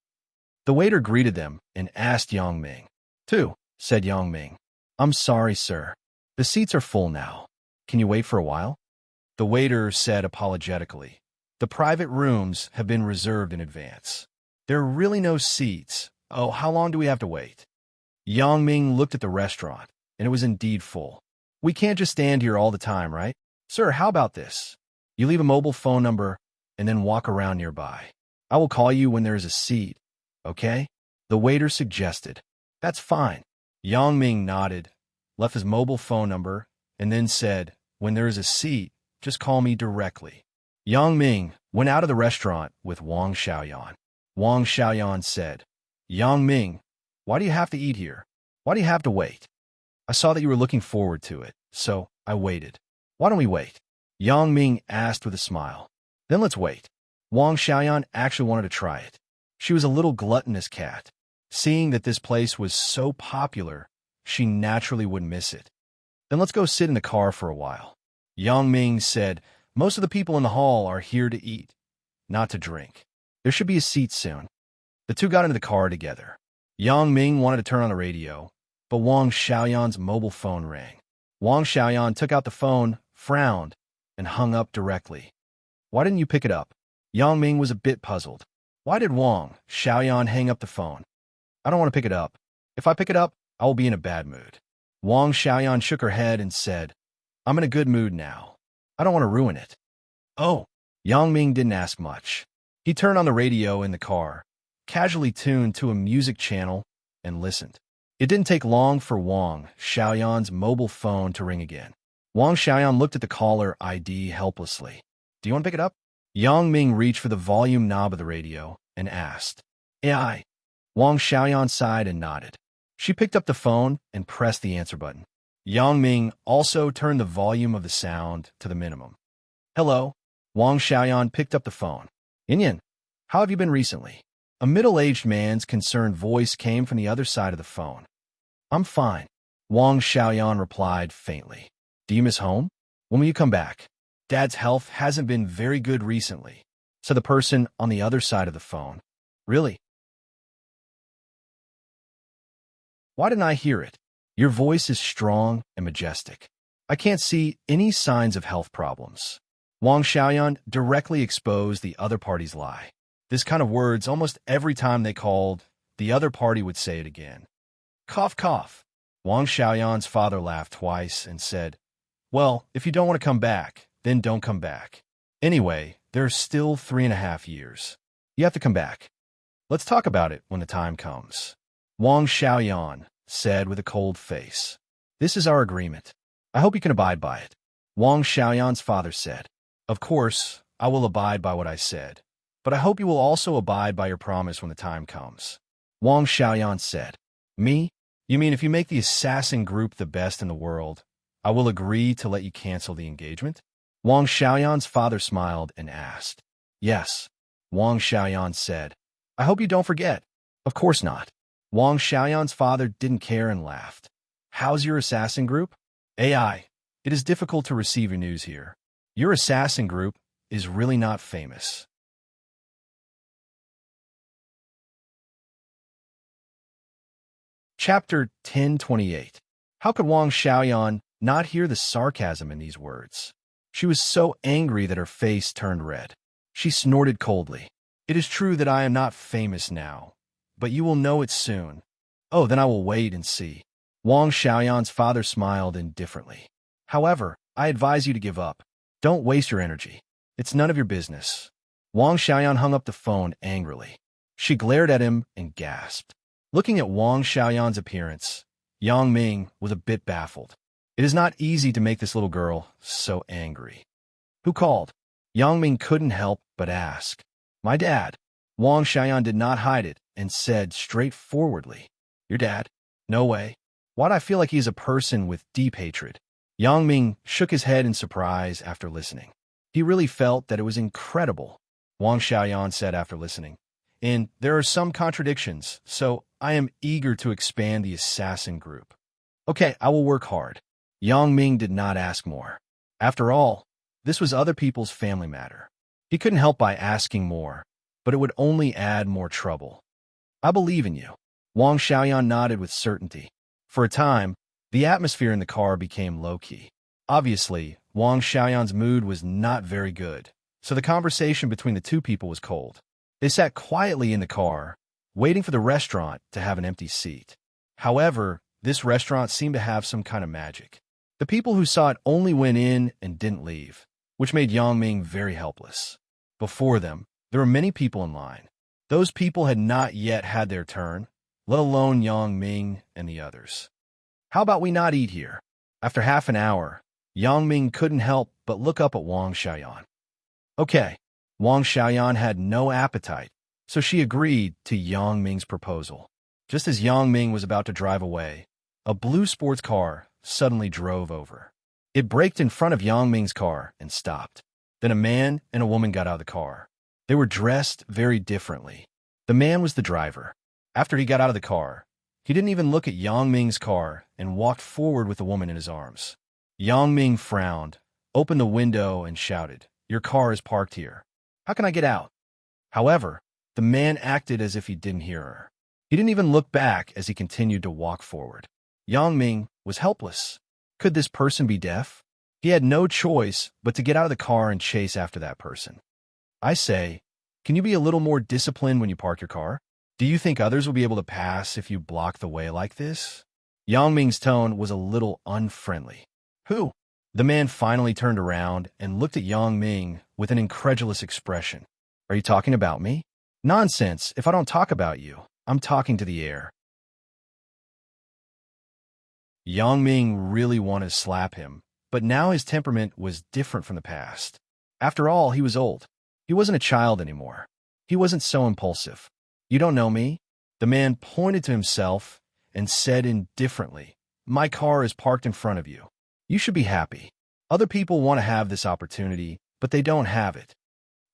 The waiter greeted them and asked Yang Ming. 2, said Yang Ming. I'm sorry, sir. The seats are full now. Can you wait for a while? The waiter said apologetically. The private rooms have been reserved in advance. There are really no seats. Oh, how long do we have to wait? Yang Ming looked at the restaurant, and it was indeed full. We can't just stand here all the time, right? Sir, how about this? You leave a mobile phone number and then walk around nearby. I will call you when there is a seat, okay? The waiter suggested. That's fine. Yang Ming nodded, left his mobile phone number, and then said, when there is a seat, just call me directly. Yang Ming went out of the restaurant with Wang Xiaoyan. Wang Xiaoyan said, Yang Ming, why do you have to eat here? Why do you have to wait? I saw that you were looking forward to it, so I waited. Why don't we wait? Yang Ming asked with a smile. Then let's wait. Wang Xiaoyan actually wanted to try it. She was a little gluttonous cat. Seeing that this place was so popular, she naturally would miss it. Then let's go sit in the car for a while. Yang Ming said, most of the people in the hall are here to eat, not to drink. There should be a seat soon. The two got into the car together. Yang Ming wanted to turn on the radio, but Wang Xiaoyan's mobile phone rang. Wang Xiaoyan took out the phone, frowned, and hung up directly. Why didn't you pick it up? Yang Ming was a bit puzzled. Why did Wang Xiaoyan hang up the phone? I don't want to pick it up. If I pick it up, I will be in a bad mood. Wang Xiaoyan shook her head and said, I'm in a good mood now. I don't want to ruin it. Oh, Yang Ming didn't ask much. He turned on the radio in the car, casually tuned to a music channel, and listened. It didn't take long for Wang Xiaoyan's mobile phone to ring again. Wang Xiaoyan looked at the caller ID helplessly. Do you want to pick it up? Yang Ming reached for the volume knob of the radio and asked. AI. Wang Xiaoyan sighed and nodded. She picked up the phone and pressed the answer button. Yang Ming also turned the volume of the sound to the minimum. Hello. Wang Xiaoyan picked up the phone. Yin, how have you been recently? A middle-aged man's concerned voice came from the other side of the phone. I'm fine. Wang Xiaoyan replied faintly. Do you miss home? When will you come back? Dad's health hasn't been very good recently, said the person on the other side of the phone. Really? Why didn't I hear it? Your voice is strong and majestic. I can't see any signs of health problems. Wang Xiaoyan directly exposed the other party's lie. This kind of words almost every time they called, the other party would say it again. Cough, cough. Wang Xiaoyan's father laughed twice and said, well, if you don't want to come back, then don't come back. Anyway, there's still 3.5 years. You have to come back. Let's talk about it when the time comes. Wang Xiaoyan said with a cold face. This is our agreement. I hope you can abide by it. Wang Xiaoyan's father said. Of course, I will abide by what I said, but I hope you will also abide by your promise when the time comes. Wang Xiaoyan said. Me? You mean if you make the assassin group the best in the world, I will agree to let you cancel the engagement? Wang Xiaoyan's father smiled and asked. Yes. Wang Xiaoyan said. I hope you don't forget. Of course not. Wang Xiaoyan's father didn't care and laughed. How's your assassin group? AI. It is difficult to receive your news here. Your assassin group is really not famous. Chapter 1028. How could Wang Xiaoyan not hear the sarcasm in these words? She was so angry that her face turned red. She snorted coldly. It is true that I am not famous now, but you will know it soon. Oh, then I will wait and see. Wang Xiaoyan's father smiled indifferently. However, I advise you to give up. Don't waste your energy. It's none of your business. Wang Xiaoyan hung up the phone angrily. She glared at him and gasped. Looking at Wang Xiaoyan's appearance, Yang Ming was a bit baffled. It is not easy to make this little girl so angry. Who called? Yang Ming couldn't help but ask. My dad. Wang Xiaoyan did not hide it and said straightforwardly. Your dad? No way. Why'd I feel like he's a person with deep hatred? Yang Ming shook his head in surprise after listening. He really felt that it was incredible. Wang Xiaoyan said after listening. And there are some contradictions, so I am eager to expand the assassin group. Okay, I will work hard. Yang Ming did not ask more. After all, this was other people's family matter. He couldn't help by asking more, but it would only add more trouble. I believe in you. Wang Xiaoyan nodded with certainty. For a time, the atmosphere in the car became low-key. Obviously, Wang Xiaoyan's mood was not very good, so the conversation between the two people was cold. They sat quietly in the car, waiting for the restaurant to have an empty seat. However, this restaurant seemed to have some kind of magic. The people who saw it only went in and didn't leave, which made Yang Ming very helpless. Before them, there were many people in line. Those people had not yet had their turn, let alone Yang Ming and the others. How about we not eat here? After half an hour, Yang Ming couldn't help but look up at Wang Xiaoyan. Okay, Wang Xiaoyan had no appetite, so she agreed to Yang Ming's proposal. Just as Yang Ming was about to drive away, a blue sports car suddenly drove over. It braked in front of Yang Ming's car and stopped. Then a man and a woman got out of the car. They were dressed very differently. The man was the driver. After he got out of the car, he didn't even look at Yang Ming's car and walked forward with the woman in his arms. Yang Ming frowned, opened the window, and shouted, "Your car is parked here. How can I get out?" However, the man acted as if he didn't hear her. He didn't even look back as he continued to walk forward. Yang Ming was helpless. Could this person be deaf? He had no choice but to get out of the car and chase after that person. I say, can you be a little more disciplined when you park your car? Do you think others will be able to pass if you block the way like this? Yang Ming's tone was a little unfriendly. Who? The man finally turned around and looked at Yang Ming with an incredulous expression. Are you talking about me? Nonsense. If I don't talk about you, I'm talking to the air. Yang Ming really wanted to slap him, but now his temperament was different from the past. After all, he was old. He wasn't a child anymore. He wasn't so impulsive. You don't know me? The man pointed to himself and said indifferently, "My car is parked in front of you. You should be happy. Other people want to have this opportunity, but they don't have it."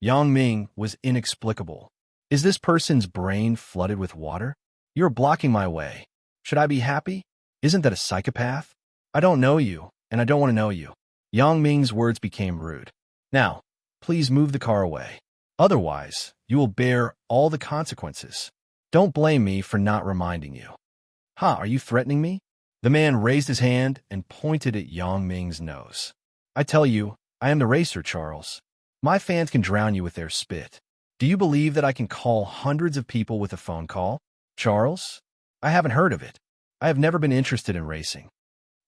Yang Ming was inexplicable. Is this person's brain flooded with water? You're blocking my way. Should I be happy? Isn't that a psychopath? I don't know you, and I don't want to know you. Yang Ming's words became rude. Now, please move the car away. Otherwise, you will bear all the consequences. Don't blame me for not reminding you. Are you threatening me? The man raised his hand and pointed at Yang Ming's nose. I tell you, I am the racer, Charles. My fans can drown you with their spit. Do you believe that I can call hundreds of people with a phone call? Charles? I haven't heard of it. I have never been interested in racing.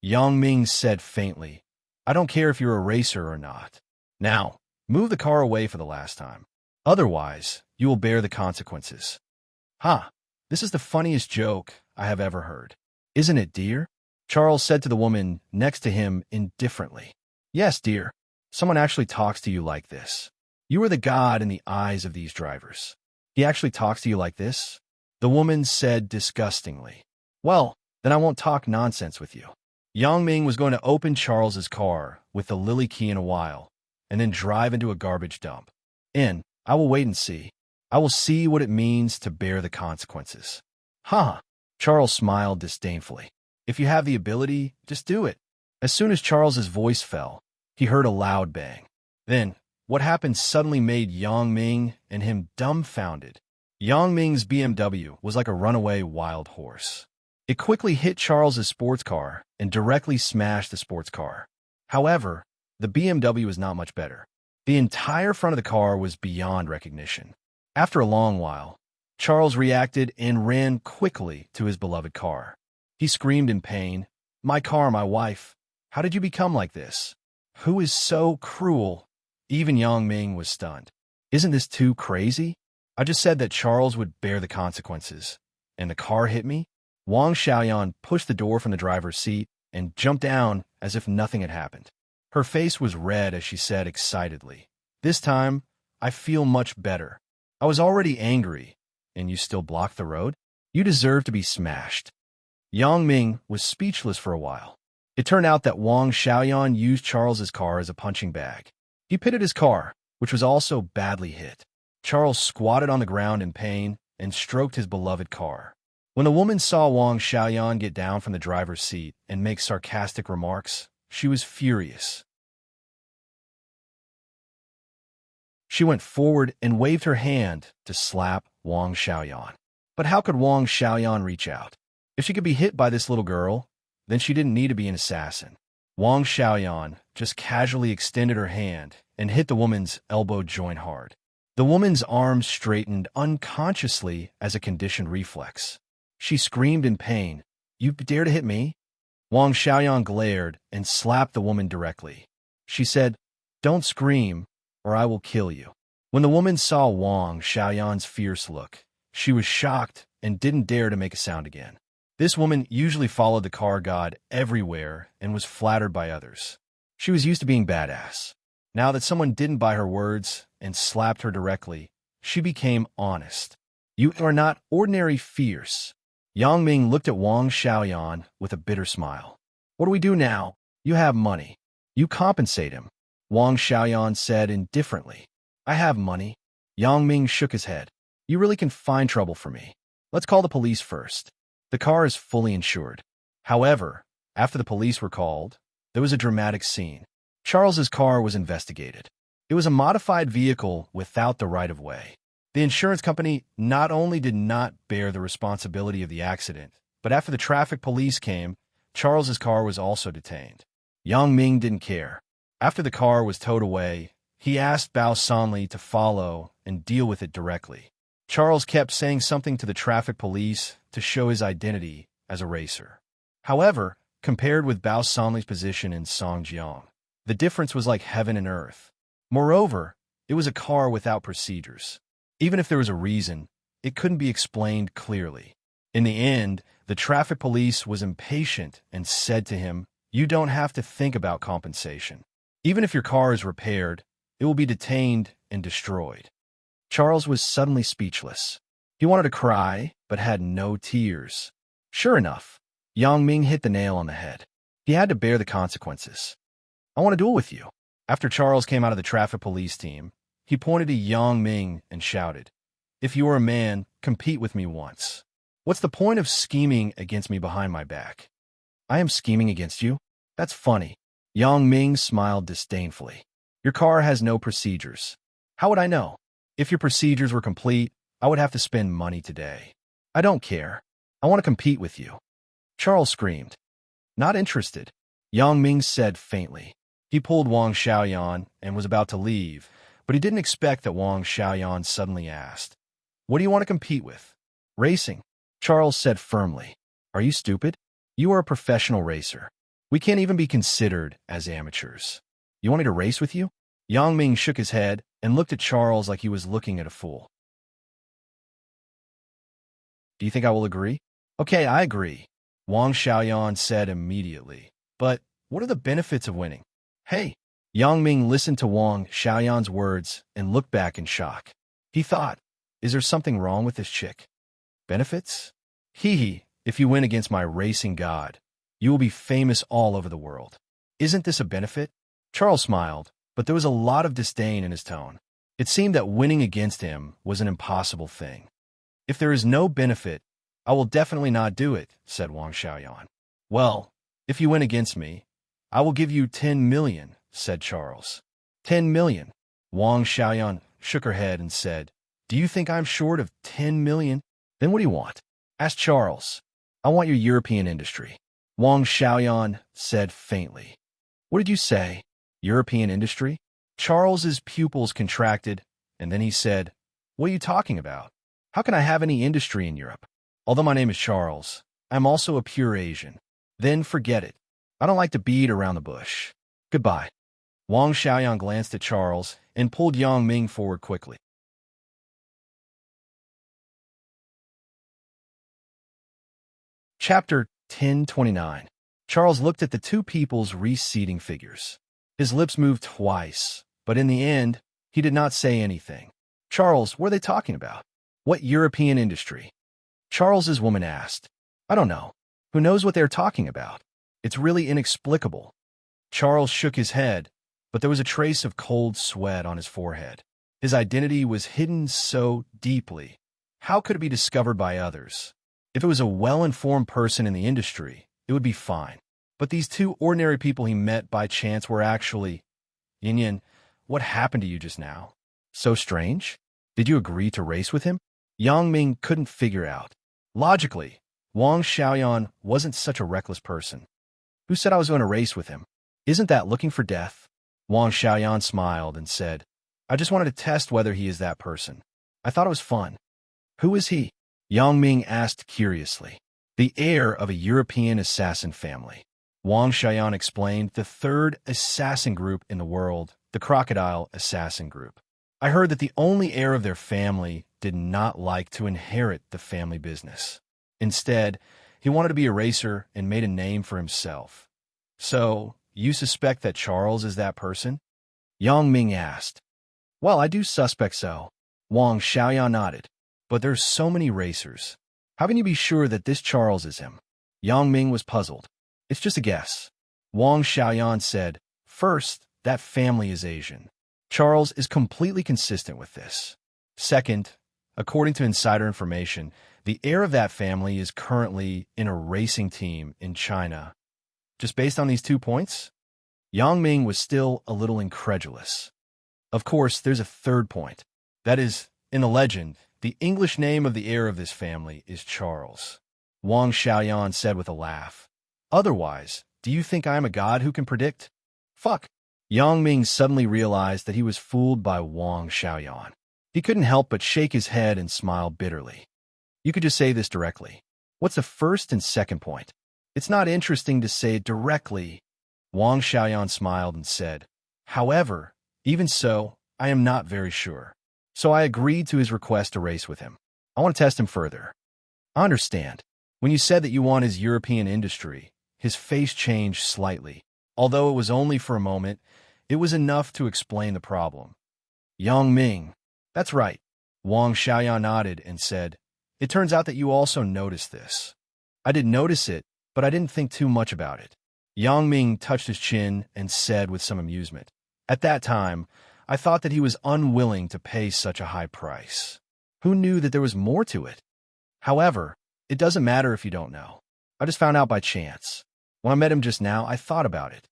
Yang Ming said faintly, I don't care if you're a racer or not. Now, move the car away for the last time. Otherwise, you will bear the consequences. This is the funniest joke I have ever heard. Isn't it, dear? Charles said to the woman next to him indifferently. Yes, dear. Someone actually talks to you like this. You are the god in the eyes of these drivers. He actually talks to you like this? The woman said disgustingly. Well, then I won't talk nonsense with you. Yang Ming was going to open Charles's car with the lily key in a while, and then drive into a garbage dump. I will wait and see. I will see what it means to bear the consequences. Charles smiled disdainfully. If you have the ability, just do it. As soon as Charles's voice fell, he heard a loud bang. Then, what happened suddenly made Yang Ming and him dumbfounded. Yang Ming's BMW was like a runaway wild horse. It quickly hit Charles's sports car and directly smashed the sports car. However, the BMW was not much better. The entire front of the car was beyond recognition. After a long while, Charles reacted and ran quickly to his beloved car. He screamed in pain, My car, my wife. How did you become like this? Who is so cruel? Even Yang Ming was stunned. Isn't this too crazy? I just said that Charles would bear the consequences. And the car hit me? Wang Xiaoyan pushed the door from the driver's seat and jumped down as if nothing had happened. Her face was red as she said excitedly, This time, I feel much better. I was already angry, and you still blocked the road? You deserve to be smashed. Yang Ming was speechless for a while. It turned out that Wang Xiaoyan used Charles's car as a punching bag. He pitted his car, which was also badly hit. Charles squatted on the ground in pain and stroked his beloved car. When the woman saw Wang Xiaoyan get down from the driver's seat and make sarcastic remarks, she was furious. She went forward and waved her hand to slap Wang Xiaoyan. But how could Wang Xiaoyan reach out? If she could be hit by this little girl, then she didn't need to be an assassin. Wang Xiaoyan just casually extended her hand and hit the woman's elbow joint hard. The woman's arms straightened unconsciously as a conditioned reflex. She screamed in pain. "You dare to hit me?" Wang Xiaoyan glared and slapped the woman directly. She said, "Don't scream, or I will kill you." When the woman saw Wang Xiaoyan's fierce look, she was shocked and didn't dare to make a sound again. This woman usually followed the car god everywhere and was flattered by others. She was used to being badass. Now that someone didn't buy her words and slapped her directly, she became honest. "You are not ordinary fierce." Yang Ming looked at Wang Xiaoyan with a bitter smile. "What do we do now? You have money. You compensate him," Wang Xiaoyan said indifferently. "I have money." Yang Ming shook his head. "You really can find trouble for me. Let's call the police first. The car is fully insured." However, after the police were called, there was a dramatic scene. Charles's car was investigated. It was a modified vehicle without the right-of-way. The insurance company not only did not bear the responsibility of the accident, but after the traffic police came, Charles's car was also detained. Yang Ming didn't care. After the car was towed away, he asked Bao Sanli to follow and deal with it directly. Charles kept saying something to the traffic police to show his identity as a racer. However, compared with Bao Sanli's position in Songjiang, the difference was like heaven and earth. Moreover, it was a car without procedures. Even if there was a reason, it couldn't be explained clearly. In the end, the traffic police was impatient and said to him, "You don't have to think about compensation. Even if your car is repaired, it will be detained and destroyed." Charles was suddenly speechless. He wanted to cry, but had no tears. Sure enough, Yang Ming hit the nail on the head. He had to bear the consequences. "I want to duel with you." After Charles came out of the traffic police team, he pointed to Yang Ming and shouted, "If you are a man, compete with me once. What's the point of scheming against me behind my back?" "I am scheming against you? That's funny." Yang Ming smiled disdainfully. "Your car has no procedures. How would I know? If your procedures were complete, I would have to spend money today. I don't care. I want to compete with you." Charles screamed. "Not interested," Yang Ming said faintly. He pulled Wang Xiaoyan and was about to leave, but he didn't expect that Wang Xiaoyan suddenly asked, "What do you want to compete with?" "Racing," Charles said firmly. "Are you stupid? You are a professional racer. We can't even be considered as amateurs. You want me to race with you?" Yang Ming shook his head and looked at Charles like he was looking at a fool. "Do you think I will agree?" "Okay, I agree," Wang Xiaoyan said immediately. "But what are the benefits of winning?" "Hey!" Yang Ming listened to Wang Xiaoyan's words and looked back in shock. He thought, "Is there something wrong with this chick? Benefits? Hee, if you win against my racing god, you will be famous all over the world. Isn't this a benefit?" Charles smiled, but there was a lot of disdain in his tone. It seemed that winning against him was an impossible thing. "If there is no benefit, I will definitely not do it," said Wang Xiaoyan. "Well, if you win against me, I will give you 10 million, said Charles. 10 million? Wang Xiaoyan shook her head and said, "Do you think I'm short of 10 million? Then what do you want?" asked Charles. "I want your European industry," Wang Xiaoyan said faintly. "What did you say? European industry?" Charles's pupils contracted, and then he said, "What are you talking about? How can I have any industry in Europe? Although my name is Charles, I'm also a pure Asian." "Then forget it. I don't like to beat around the bush. Goodbye." Wang Xiaoyan glanced at Charles and pulled Yang Ming forward quickly. Chapter 1029. Charles looked at the two people's receding figures. His lips moved twice, but in the end, he did not say anything. "Charles, what are they talking about? What European industry?" Charles's woman asked. "I don't know. Who knows what they're talking about? It's really inexplicable. Charles shook his head, but there was a trace of cold sweat on his forehead. His identity was hidden so deeply. How could it be discovered by others? If it was a well-informed person in the industry, it would be fine. But these two ordinary people he met by chance were actually... Yin, what happened to you just now? So strange? Did you agree to race with him? Yang Ming couldn't figure out. Logically, Wang Xiaoyan wasn't such a reckless person. Who said I was going to race with him? Isn't that looking for death? Wang Xiaoyan smiled and said, I just wanted to test whether he is that person. I thought it was fun. Who is he? Yang Ming asked curiously. The heir of a European assassin family. Wang Xiaoyan explained, the third assassin group in the world, the Crocodile Assassin Group. I heard that the only heir of their family did not like to inherit the family business. Instead, he wanted to be a racer and made a name for himself. So, you suspect that Charles is that person? Yang Ming asked. Well, I do suspect so. Wang Xiaoyan nodded. But there's so many racers. How can you be sure that this Charles is him? Yang Ming was puzzled. It's just a guess. Wang Xiaoyan said, First, that family is Asian. Charles is completely consistent with this. Second, according to insider information, the heir of that family is currently in a racing team in China. Just based on these 2 points? Yang Ming was still a little incredulous. Of course, there's a third point. That is, in the legend, the English name of the heir of this family is Charles. Wang Xiaoyan said with a laugh. Otherwise, do you think I am a god who can predict? Fuck. Yang Ming suddenly realized that he was fooled by Wang Xiaoyan. He couldn't help but shake his head and smile bitterly. You could just say this directly. What's the first and second point? It's not interesting to say it directly. Wang Xiaoyan smiled and said, However, even so, I am not very sure. So I agreed to his request to race with him. I want to test him further. I understand. When you said that you want his European industry, his face changed slightly. Although it was only for a moment, it was enough to explain the problem. Yang Ming. That's right. Wang Xiaoyan nodded and said, It turns out that you also noticed this. I did notice it, but I didn't think too much about it. Yang Ming touched his chin and said with some amusement, At that time, I thought that he was unwilling to pay such a high price. Who knew that there was more to it? However, it doesn't matter if you don't know. I just found out by chance. When I met him just now, I thought about it.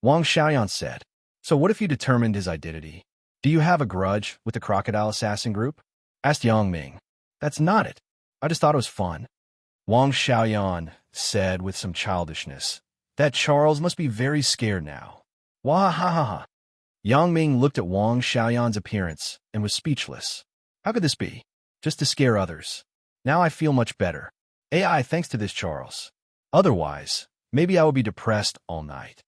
Wang Xiaoyan said, So what if you determined his identity? Do you have a grudge with the Crocodile Assassin Group? Asked Yang Ming. That's not it. I just thought it was fun. Wang Xiaoyan said with some childishness, That Charles must be very scared now. Wahahaha. Yang Ming looked at Wang Xiaoyan's appearance and was speechless. How could this be? Just to scare others. Now I feel much better. AI thanks to this Charles. Otherwise, maybe I would be depressed all night.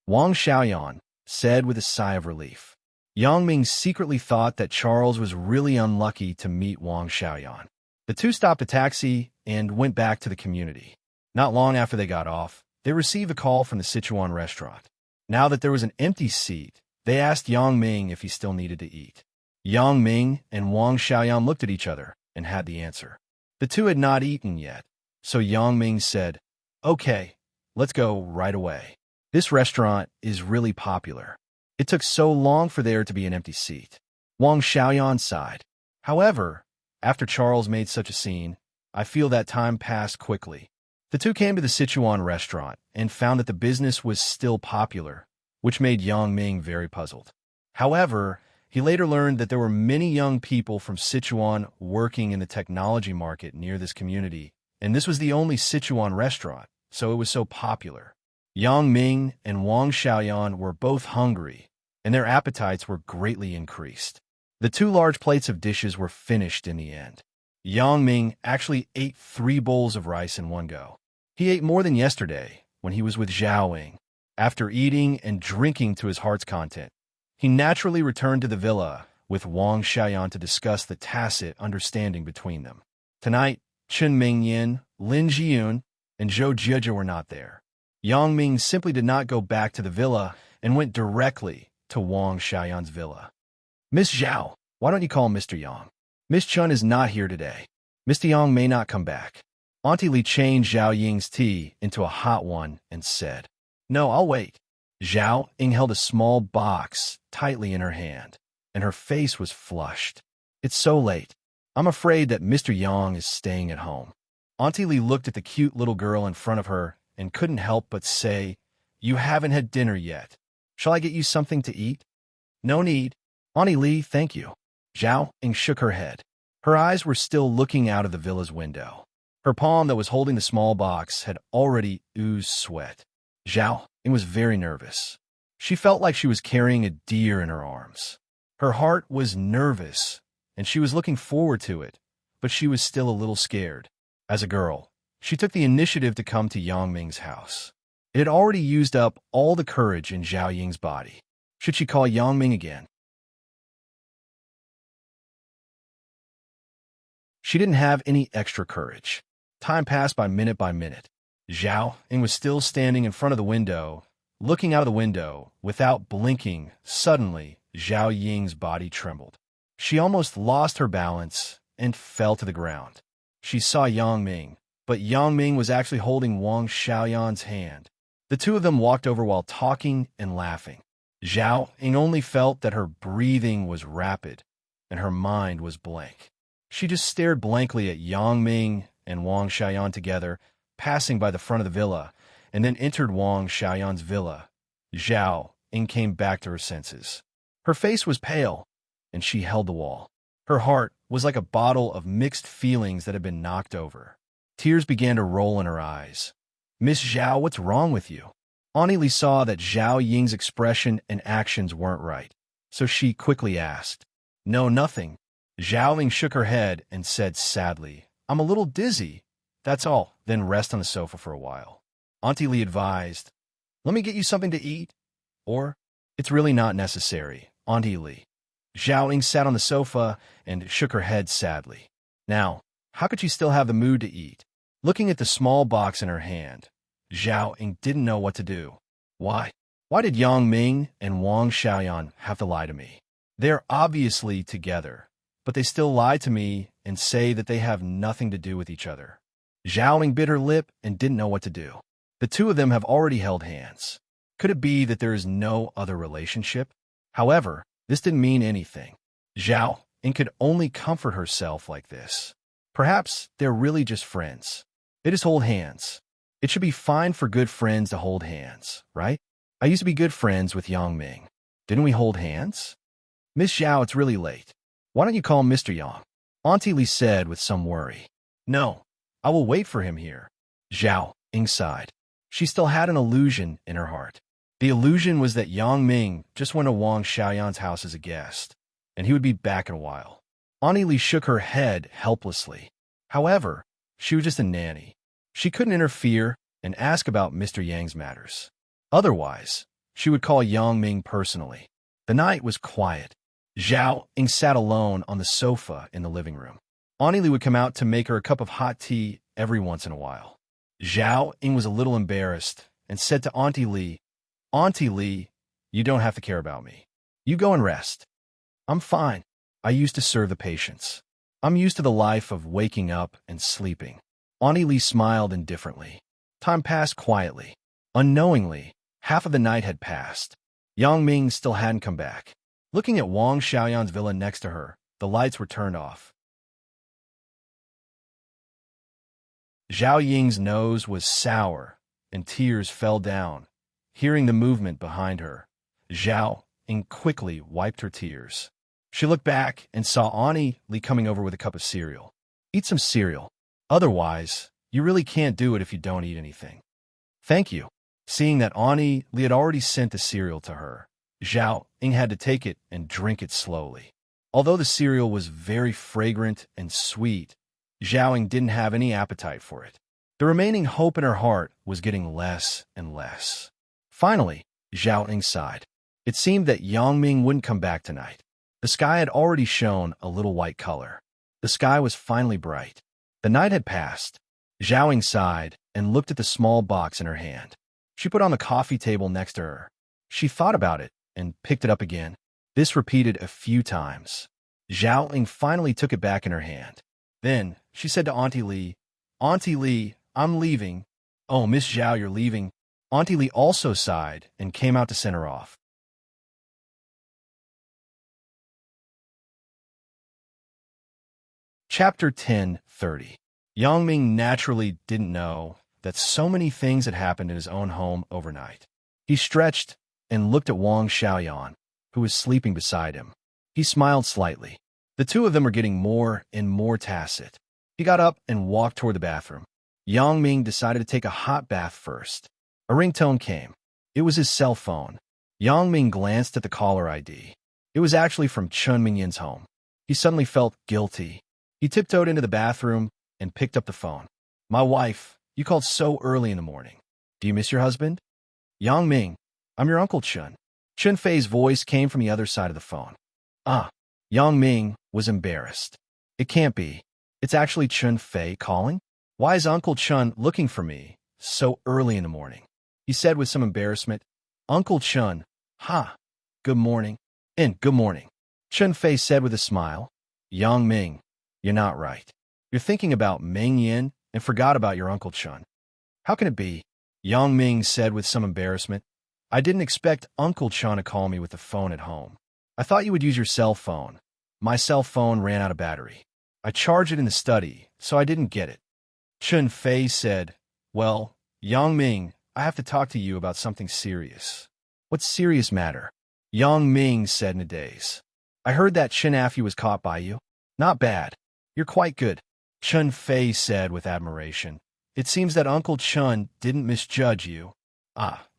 Wang Xiaoyan said with a sigh of relief. Yang Ming secretly thought that Charles was really unlucky to meet Wang Xiaoyan. The two stopped a taxi and went back to the community. Not long after they got off, they received a call from the Sichuan restaurant. Now that there was an empty seat, they asked Yang Ming if he still needed to eat. Yang Ming and Wang Xiaoyan looked at each other and had the answer. The two had not eaten yet, so Yang Ming said, Okay, let's go right away. This restaurant is really popular. It took so long for there to be an empty seat. Wang Xiaoyan sighed. However, after Charles made such a scene, I feel that time passed quickly. The two came to the Sichuan restaurant and found that the business was still popular, which made Yang Ming very puzzled. However, he later learned that there were many young people from Sichuan working in the technology market near this community, and this was the only Sichuan restaurant, so it was so popular. Yang Ming and Wang Xiaoyan were both hungry, and their appetites were greatly increased. The two large plates of dishes were finished in the end. Yang Ming actually ate 3 bowls of rice in one go. He ate more than yesterday when he was with Zhaoing. After eating and drinking to his heart's content, he naturally returned to the villa with Wang Xiaoyan to discuss the tacit understanding between them. Tonight, Chen Mingyan, Lin Jiyun, and Zhou Jieja were not there. Yang Ming simply did not go back to the villa and went directly to Wang Xiaoyan's villa. Miss Zhao, why don't you call Mr. Yang? Miss Chun is not here today. Mr. Yang may not come back. Auntie Li changed Zhao Ying's tea into a hot one and said, "No, I'll wait." Zhao Ying held a small box tightly in her hand, and her face was flushed. "It's so late. I'm afraid that Mr. Yang is staying at home." Auntie Li looked at the cute little girl in front of her and couldn't help but say, "You haven't had dinner yet. Shall I get you something to eat?" "No need. Auntie Li, thank you." Zhao Ying shook her head. Her eyes were still looking out of the villa's window. Her palm that was holding the small box had already oozed sweat. Zhao Ying was very nervous. She felt like she was carrying a deer in her arms. Her heart was nervous, and she was looking forward to it, but she was still a little scared. As a girl, she took the initiative to come to Yang Ming's house. It had already used up all the courage in Zhao Ying's body. Should she call Yang Ming again? She didn't have any extra courage. Time passed by minute. Zhao Ying was still standing in front of the window, looking out of the window without blinking. Suddenly, Zhao Ying's body trembled. She almost lost her balance and fell to the ground. She saw Yang Ming, but Yang Ming was actually holding Wang Xiaoyan's hand. The two of them walked over while talking and laughing. Zhao Ying only felt that her breathing was rapid and her mind was blank. She just stared blankly at Yang Ming and Wang Xiaoyan together, passing by the front of the villa, and then entered Wang Xiaoyan's villa. Zhao Ying came back to her senses. Her face was pale, and she held the wall. Her heart was like a bottle of mixed feelings that had been knocked over. Tears began to roll in her eyes. "Miss Zhao, what's wrong with you?" Auntie Li saw that Zhao Ying's expression and actions weren't right, so she quickly asked. "No, nothing." Zhao Ying shook her head and said sadly, "I'm a little dizzy. That's all. Then rest on the sofa for a while." Auntie Li advised, "Let me get you something to eat." Or, "It's really not necessary, Auntie Li." Zhao Ying sat on the sofa and shook her head sadly. Now, how could she still have the mood to eat? Looking at the small box in her hand, Zhao Ying didn't know what to do. Why? Why did Yang Ming and Wang Xiaoyan have to lie to me? They're obviously together, but they still lie to me and say that they have nothing to do with each other. Zhao Ying bit her lip and didn't know what to do. The two of them have already held hands. Could it be that there is no other relationship? However, this didn't mean anything. Zhao Ying could only comfort herself like this. Perhaps they're really just friends. They just hold hands. It should be fine for good friends to hold hands, right? I used to be good friends with Yang Ming. Didn't we hold hands? "Miss Zhao, it's really late. Why don't you call Mr. Yang?" Auntie Li said with some worry. "No, I will wait for him here." Zhao Ying sighed. She still had an illusion in her heart. The illusion was that Yang Ming just went to Wang Xiaoyan's house as a guest, and he would be back in a while. Auntie Li shook her head helplessly. However, she was just a nanny. She couldn't interfere and ask about Mr. Yang's matters. Otherwise, she would call Yang Ming personally. The night was quiet. Zhao Ying sat alone on the sofa in the living room. Auntie Li would come out to make her a cup of hot tea every once in a while. Zhao Ying was a little embarrassed and said to Auntie Li, "Auntie Li, you don't have to care about me. You go and rest. I'm fine. I used to serve the patients. I'm used to the life of waking up and sleeping." Auntie Li smiled indifferently. Time passed quietly. Unknowingly, half of the night had passed. Yang Ming still hadn't come back. Looking at Wang Xiaoyan's villa next to her, the lights were turned off. Zhao Ying's nose was sour, and tears fell down. Hearing the movement behind her, Zhao Ying quickly wiped her tears. She looked back and saw Auntie Li coming over with a cup of cereal. "Eat some cereal. Otherwise, you really can't do it if you don't eat anything." "Thank you." Seeing that Auntie Li had already sent the cereal to her, Zhao Ying had to take it and drink it slowly. Although the cereal was very fragrant and sweet, Zhao Ying didn't have any appetite for it. The remaining hope in her heart was getting less and less. Finally, Zhao Ying sighed. It seemed that Yang Ming wouldn't come back tonight. The sky had already shown a little white color. The sky was finally bright. The night had passed. Zhao Ying sighed and looked at the small box in her hand. She put it on the coffee table next to her. She thought about it and picked it up again. This repeated a few times. Zhao Ying finally took it back in her hand. Then she said to Auntie Lee, I'm leaving. Oh, Miss Zhao, you're leaving. Auntie Lee also sighed and came out to send her off. Chapter 10:30. Yang Ming naturally didn't know that so many things had happened in his own home overnight. He stretched and looked at Wang Xiaoyan, who was sleeping beside him. He smiled slightly. The two of them were getting more and more tacit. He got up and walked toward the bathroom. Yang Ming decided to take a hot bath first. A ringtone came. It was his cell phone. Yang Ming glanced at the caller ID. It was actually from Chun Mingyin's home. He suddenly felt guilty. He tiptoed into the bathroom and picked up the phone. My wife, you called so early in the morning. Do you miss your husband? Yang Ming, I'm your Uncle Chun. Chun Fei's voice came from the other side of the phone. Ah, Yang Ming was embarrassed. It can't be. It's actually Chun Fei calling? Why is Uncle Chun looking for me so early in the morning? He said with some embarrassment. Uncle Chun, good morning. And good morning. Chun Fei said with a smile. Yang Ming, you're not right. You're thinking about Ming Yin and forgot about your Uncle Chun. How can it be? Yang Ming said with some embarrassment. I didn't expect Uncle Chun to call me with the phone at home. I thought you would use your cell phone. My cell phone ran out of battery. I charged it in the study, so I didn't get it. Chun Fei said, Well, Yang Ming, I have to talk to you about something serious. What serious matter? Yang Ming said in a daze. I heard that Chen Afu was caught by you. Not bad. You're quite good. Chun Fei said with admiration. It seems that Uncle Chun didn't misjudge you.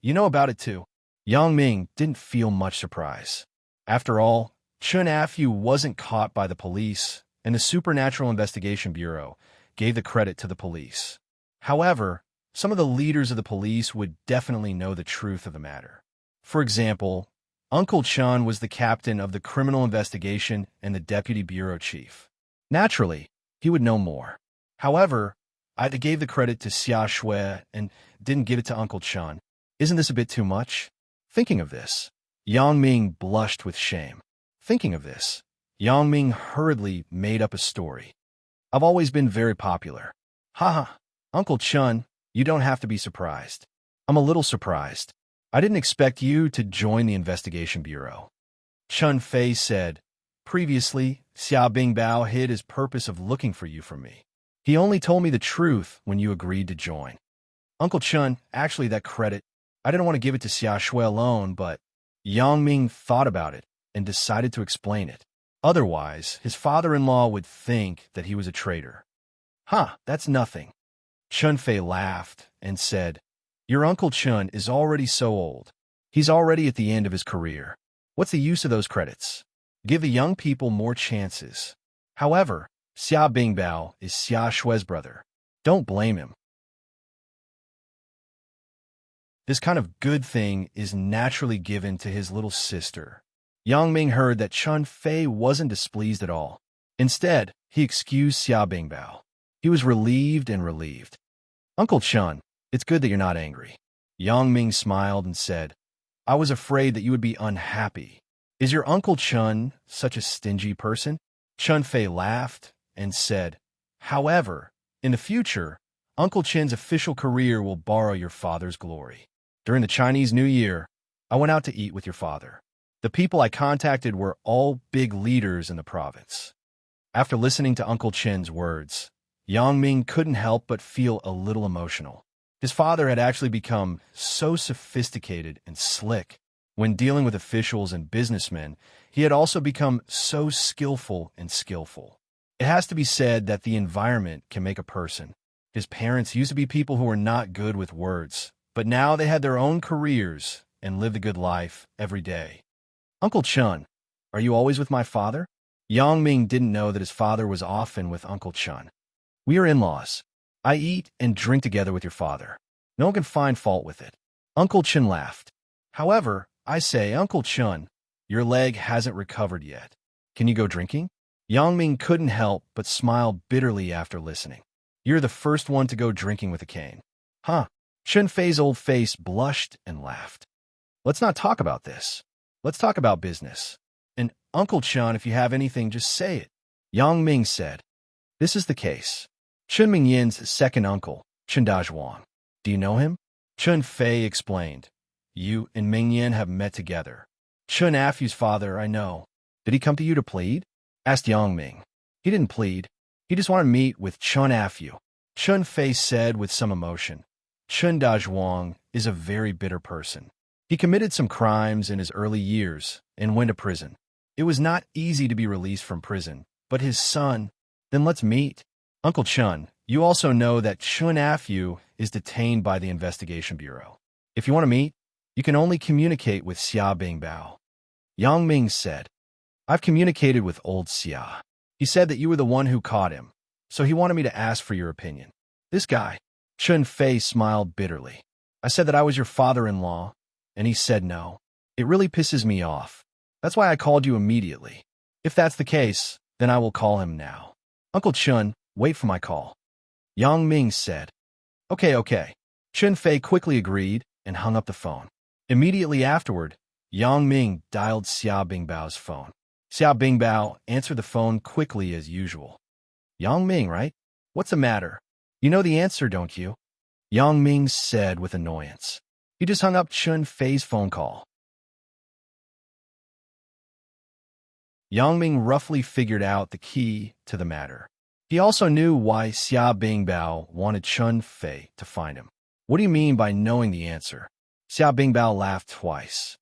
You know about it too. Yang Ming didn't feel much surprise. After all, Chen Afu wasn't caught by the police, and the Supernatural Investigation Bureau gave the credit to the police. However, some of the leaders of the police would definitely know the truth of the matter. For example, Uncle Chun was the captain of the criminal investigation and the deputy bureau chief. Naturally, he would know more. However, I gave the credit to Xia Shui and didn't give it to Uncle Chun. Isn't this a bit too much? Thinking of this, Yang Ming blushed with shame. Thinking of this, Yang Ming hurriedly made up a story. I've always been very popular. Uncle Chun, you don't have to be surprised. I'm a little surprised. I didn't expect you to join the investigation bureau. Chun Fei said, Previously, Xia Bingbao hid his purpose of looking for you from me. He only told me the truth when you agreed to join. Uncle Chun, actually that credit, I didn't want to give it to Xia Shui alone, but Yang Ming thought about it and decided to explain it. Otherwise, his father-in-law would think that he was a traitor. That's nothing. Chun Fei laughed and said, Your Uncle Chun is already so old. He's already at the end of his career. What's the use of those credits? Give the young people more chances. However, Xia Bingbao is Xia Shui's brother. Don't blame him. This kind of good thing is naturally given to his little sister. Yang Ming heard that Chun Fei wasn't displeased at all. Instead, he excused Xia Bingbao. He was relieved and relieved. Uncle Chun, it's good that you're not angry. Yang Ming smiled and said, I was afraid that you would be unhappy. Is your Uncle Chun such a stingy person? Chun Fei laughed and said, However, in the future, Uncle Chin's official career will borrow your father's glory. During the Chinese New Year, I went out to eat with your father. The people I contacted were all big leaders in the province. After listening to Uncle Chin's words, Yang Ming couldn't help but feel a little emotional. His father had actually become so sophisticated and slick. When dealing with officials and businessmen, he had also become so skillful and skillful. It has to be said that the environment can make a person. His parents used to be people who were not good with words, but now they had their own careers and lived a good life every day. Uncle Chun, are you always with my father? Yang Ming didn't know that his father was often with Uncle Chun. We are in-laws. I eat and drink together with your father. No one can find fault with it. Uncle Chun laughed. However, I say, Uncle Chun, your leg hasn't recovered yet. Can you go drinking? Yang Ming couldn't help but smile bitterly after listening. You're the first one to go drinking with a cane. Chun Fei's old face blushed and laughed. Let's not talk about this. Let's talk about business. And Uncle Chun, if you have anything, just say it. Yang Ming said. This is the case. Chun Mingyin's second uncle, Chun Dazhuang. Do you know him? Chun Fei explained. You and Mingyin have met together. Chun Afyu's father, I know. Did he come to you to plead? Asked Yang Ming. He didn't plead. He just wanted to meet with Chun Afyu. Chun Fei said with some emotion. Chun Dazhuang is a very bitter person. He committed some crimes in his early years and went to prison. It was not easy to be released from prison, but his son, then let's meet. Uncle Chun, you also know that Chun Afyu is detained by the Investigation Bureau. If you want to meet, you can only communicate with Xia Bingbao. Yang Ming said, I've communicated with old Xia. He said that you were the one who caught him, so he wanted me to ask for your opinion. This guy, Chun Fei smiled bitterly. I said that I was your father-in-law, and he said no. It really pisses me off. That's why I called you immediately. If that's the case, then I will call him now. Uncle Chun, wait for my call. Yang Ming said. Okay. Chun Fei quickly agreed and hung up the phone. Immediately afterward, Yang Ming dialed Xia Bingbao's phone. Xia Bingbao answered the phone quickly as usual. Yang Ming, right? What's the matter? You know the answer, don't you? Yang Ming said with annoyance. He just hung up Chun Fei's phone call. Yang Ming roughly figured out the key to the matter. He also knew why Xia Bingbao wanted Chun Fei to find him. What do you mean by knowing the answer? Xia Bingbao laughed twice.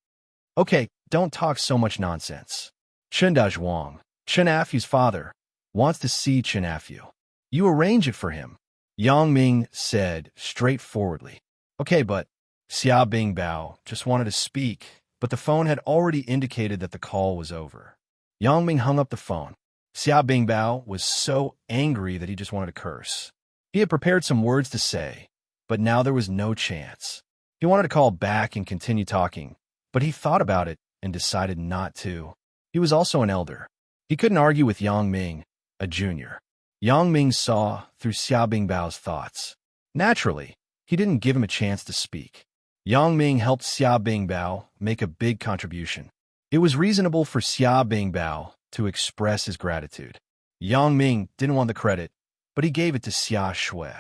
Okay, don't talk so much nonsense. Chun Dazhuang, Chun Afyu's father, wants to see Chun Afyu. You arrange it for him, Yang Ming said straightforwardly. Okay, but Xia Bingbao just wanted to speak, but the phone had already indicated that the call was over. Yang Ming hung up the phone. Xia Bingbao was so angry that he just wanted to curse. He had prepared some words to say, but now there was no chance. He wanted to call back and continue talking, but he thought about it and decided not to. He was also an elder. He couldn't argue with Yang Ming, a junior. Yang Ming saw through Xia Bingbao's thoughts. Naturally, he didn't give him a chance to speak. Yang Ming helped Xia Bingbao make a big contribution. It was reasonable for Xia Bingbao to express his gratitude. Yang Ming didn't want the credit, but he gave it to Xia Shui.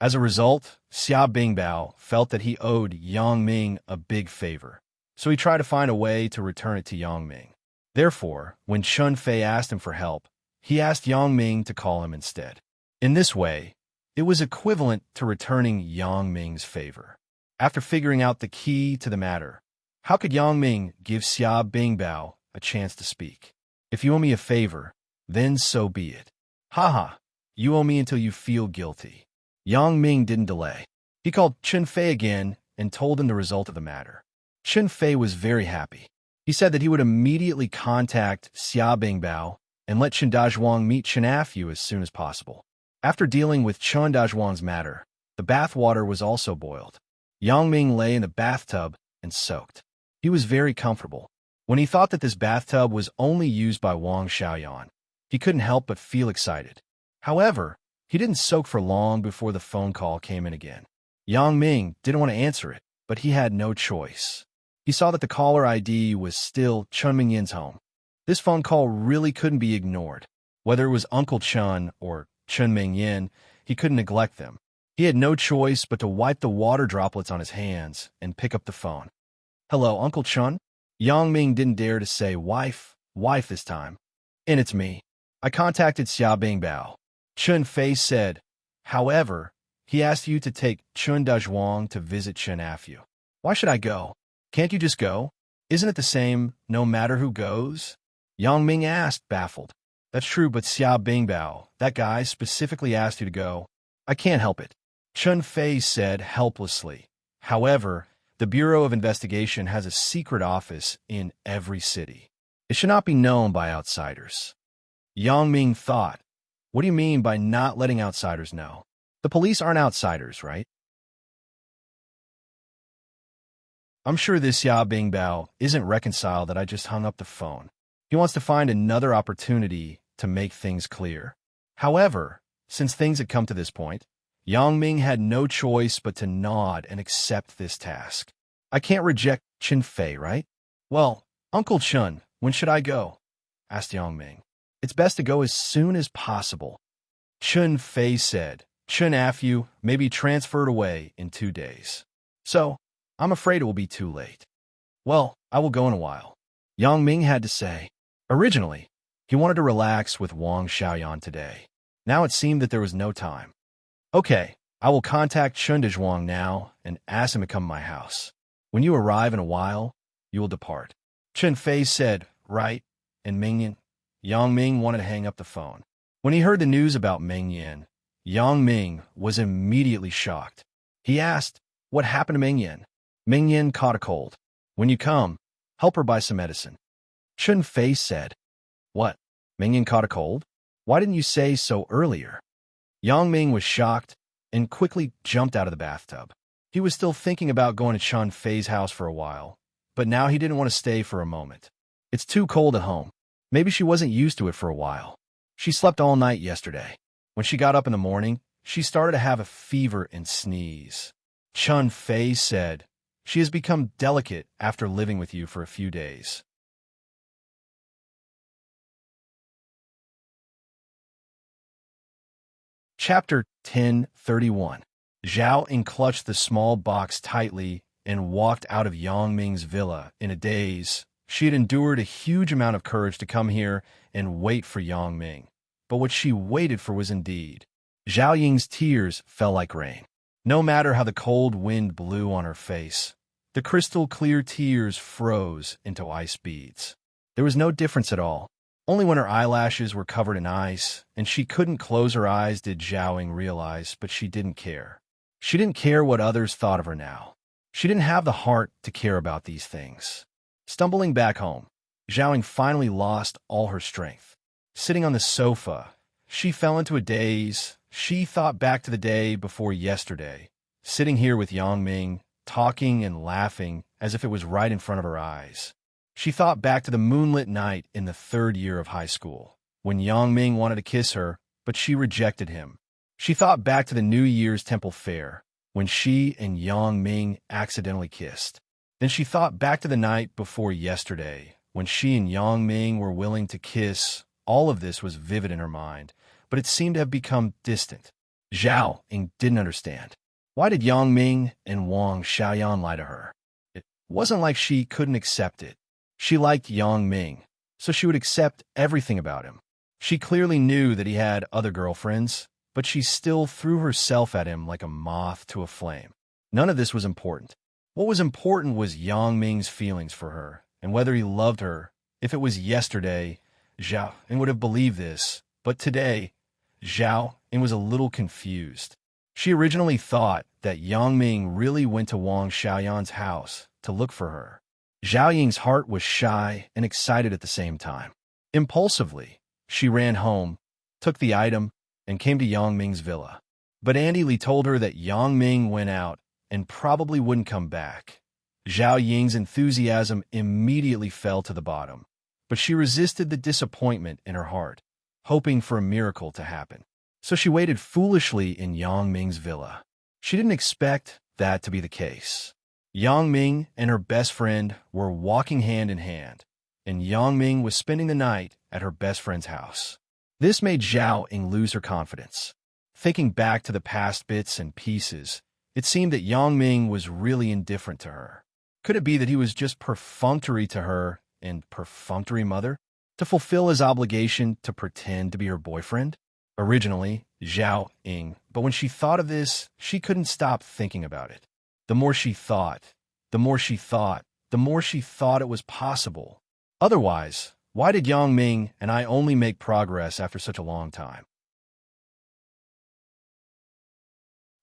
As a result, Xia Bingbao felt that he owed Yang Ming a big favor, so he tried to find a way to return it to Yang Ming. Therefore, when Chun Fei asked him for help, he asked Yang Ming to call him instead. In this way, it was equivalent to returning Yang Ming's favor. After figuring out the key to the matter, how could Yang Ming give Xia Bingbao a chance to speak? If you owe me a favor, then so be it. Haha, you owe me until you feel guilty. Yang Ming didn't delay. He called Chun Fei again and told him the result of the matter. Chun Fei was very happy. He said that he would immediately contact Xia Bingbao and let Chun Dazhuang meet Chun Afyu as soon as possible. After dealing with Chun Dazhuang's matter, the bath water was also boiled. Yang Ming lay in the bathtub and soaked. He was very comfortable. When he thought that this bathtub was only used by Wang Xiaoyan, he couldn't help but feel excited. However, he didn't soak for long before the phone call came in again. Yang Ming didn't want to answer it, but he had no choice. He saw that the caller ID was still Chun Mingyin's home. This phone call really couldn't be ignored. Whether it was Uncle Chun or Chun Mingyin, he couldn't neglect them. He had no choice but to wipe the water droplets on his hands and pick up the phone. Hello, Uncle Chun? Yang Ming didn't dare to say wife this time. And it's me. I contacted Xia Bingbao. Chun Fei said, however, he asked you to take Chun Dazhuang to visit Chun Afyu. Why should I go? Can't you just go? Isn't it the same no matter who goes? Yang Ming asked, baffled. That's true, but Xia Bingbao, that guy, specifically asked you to go. I can't help it. Chun Fei said helplessly. However, the Bureau of Investigation has a secret office in every city. It should not be known by outsiders. Yang Ming thought, what do you mean by not letting outsiders know? The police aren't outsiders, right? I'm sure this Xia Bingbao isn't reconciled that I just hung up the phone. He wants to find another opportunity to make things clear. However, since things had come to this point, Yang Ming had no choice but to nod and accept this task. I can't reject Chun Fei, right? Well, Uncle Chun, when should I go? Asked Yang Ming. It's best to go as soon as possible. Chun Fei said. Chun Afu may be transferred away in 2 days. So, I'm afraid it will be too late. Well, I will go in a while, Yang Ming had to say. Originally, he wanted to relax with Wang Xiaoyan today. Now it seemed that there was no time. Okay, I will contact Chun Dezhuang now and ask him to come to my house. When you arrive in a while, you will depart. Chun Fei said, right, and Ming Yang Ming wanted to hang up the phone. When he heard the news about Ming Yin, Yang Ming was immediately shocked. He asked, what happened to Ming Yin? Ming Yin caught a cold. When you come, help her buy some medicine. Chun Fei said, what? Ming Yin caught a cold? Why didn't you say so earlier? Yang Ming was shocked and quickly jumped out of the bathtub. He was still thinking about going to Chun Fei's house for a while, but now he didn't want to stay for a moment. It's too cold at home. Maybe she wasn't used to it for a while. She slept all night yesterday. When she got up in the morning, she started to have a fever and sneeze. Chun Fei said, she has become delicate after living with you for a few days. Chapter 10:31. Zhao Ying clutched the small box tightly and walked out of Yang Ming's villa in a daze. She had endured a huge amount of courage to come here and wait for Yang Ming. But what she waited for was indeed. Zhao Ying's tears fell like rain. No matter how the cold wind blew on her face, the crystal-clear tears froze into ice beads. There was no difference at all. Only when her eyelashes were covered in ice and she couldn't close her eyes did Zhao Ying realize, but she didn't care. She didn't care what others thought of her now. She didn't have the heart to care about these things. Stumbling back home, Zhao Ying finally lost all her strength. Sitting on the sofa, she fell into a daze. She thought back to the day before yesterday, sitting here with Yang Ming, talking and laughing as if it was right in front of her eyes. She thought back to the moonlit night in the 3rd year of high school, when Yang Ming wanted to kiss her, but she rejected him. She thought back to the New Year's Temple Fair, when she and Yang Ming accidentally kissed. Then she thought back to the night before yesterday, when she and Yang Ming were willing to kiss. All of this was vivid in her mind, but it seemed to have become distant. Zhao Ying didn't understand. Why did Yang Ming and Wang Xiaoyan lie to her? It wasn't like she couldn't accept it. She liked Yang Ming, so she would accept everything about him. She clearly knew that he had other girlfriends, but she still threw herself at him like a moth to a flame. None of this was important. What was important was Yang Ming's feelings for her, and whether he loved her. If it was yesterday, Zhao Ying would have believed this, but today, Zhao Ying was a little confused. She originally thought that Yang Ming really went to Wang Xiaoyan's house to look for her. Zhao Ying's heart was shy and excited at the same time. Impulsively, she ran home, took the item, and came to Yang Ming's villa. But Andy Lee told her that Yang Ming went out and probably wouldn't come back. Zhao Ying's enthusiasm immediately fell to the bottom, but she resisted the disappointment in her heart, hoping for a miracle to happen. So she waited foolishly in Yang Ming's villa. She didn't expect that to be the case. Yang Ming and her best friend were walking hand in hand, and Yang Ming was spending the night at her best friend's house. This made Zhao Ying lose her confidence. Thinking back to the past bits and pieces, it seemed that Yang Ming was really indifferent to her. Could it be that he was just perfunctory to her and perfunctory mother, to fulfill his obligation to pretend to be her boyfriend? Originally, Zhao Ying, but when she thought of this, she couldn't stop thinking about it. The more she thought, the more she thought, the more she thought it was possible. Otherwise, why did Yang Ming and I only make progress after such a long time?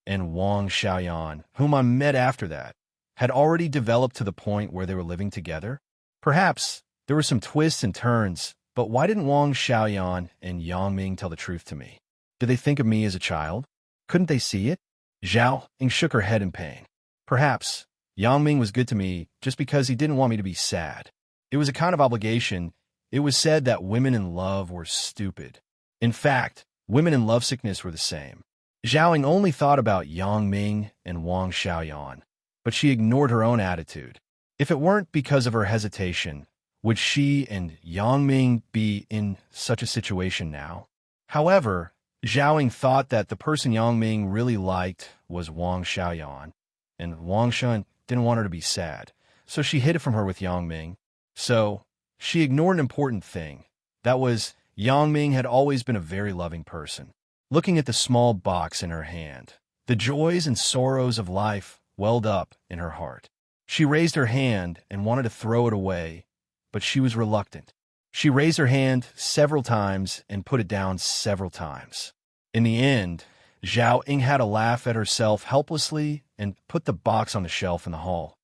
And Wang Xiaoyan, whom I met after that, had already developed to the point where they were living together? Perhaps there were some twists and turns, but why didn't Wang Xiaoyan and Yang Ming tell the truth to me? Did they think of me as a child? Couldn't they see it? Zhao Ying shook her head in pain. Perhaps Yang Ming was good to me just because he didn't want me to be sad. It was a kind of obligation. It was said that women in love were stupid. In fact, women in lovesickness were the same. Zhao Ying only thought about Yang Ming and Wang Xiaoyan, but she ignored her own attitude. If it weren't because of her hesitation, would she and Yang Ming be in such a situation now? However, Zhao thought that the person Yang Ming really liked was Wang Xiaoyan, and Wang Xiaoyan didn't want her to be sad, so she hid it from her with Yang Ming. So she ignored an important thing. That was, Yang Ming had always been a very loving person. Looking at the small box in her hand, the joys and sorrows of life welled up in her heart. She raised her hand and wanted to throw it away, but she was reluctant. She raised her hand several times and put it down several times. In the end, Zhao Ying had a laugh at herself helplessly and put the box on the shelf in the hall.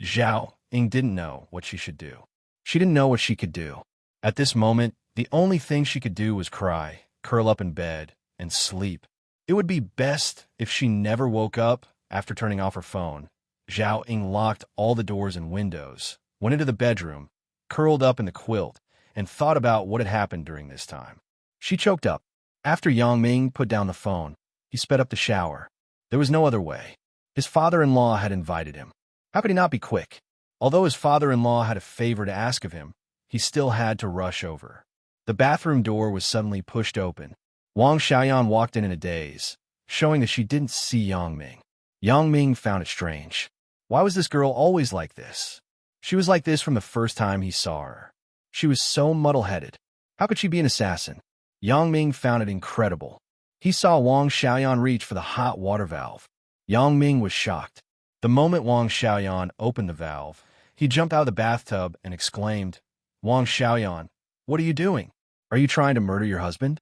Zhao Ying didn't know what she should do. She didn't know what she could do. At this moment, the only thing she could do was cry, curl up in bed, and sleep. It would be best if she never woke up after turning off her phone. Zhao Ying locked all the doors and windows, went into the bedroom, curled up in the quilt, and thought about what had happened during this time. She choked up. After Yang Ming put down the phone, he sped up the shower. There was no other way. His father-in-law had invited him. How could he not be quick? Although his father-in-law had a favor to ask of him, he still had to rush over. The bathroom door was suddenly pushed open. Wang Xiaoyan walked in a daze, showing that she didn't see Yang Ming. Yang Ming found it strange. Why was this girl always like this? She was like this from the first time he saw her. She was so muddle-headed. How could she be an assassin? Yang Ming found it incredible. He saw Wang Xiaoyan reach for the hot water valve. Yang Ming was shocked. The moment Wang Xiaoyan opened the valve, he jumped out of the bathtub and exclaimed, "Wang Xiaoyan, what are you doing? Are you trying to murder your husband?"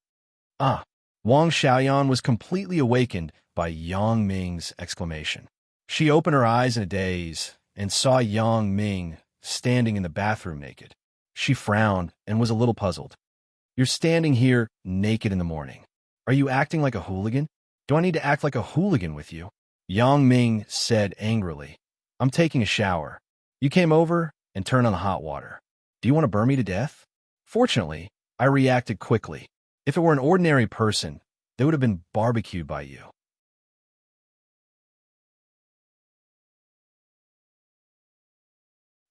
Ah! Wang Xiaoyan was completely awakened by Yang Ming's exclamation. She opened her eyes in a daze and saw Yang Ming standing in the bathroom naked. She frowned and was a little puzzled. "You're standing here naked in the morning. Are you acting like a hooligan? Do I need to act like a hooligan with you?" Yang Ming said angrily, "I'm taking a shower. You came over and turned on the hot water. Do you want to burn me to death?" Fortunately, I reacted quickly. If it were an ordinary person, they would have been barbecued by you.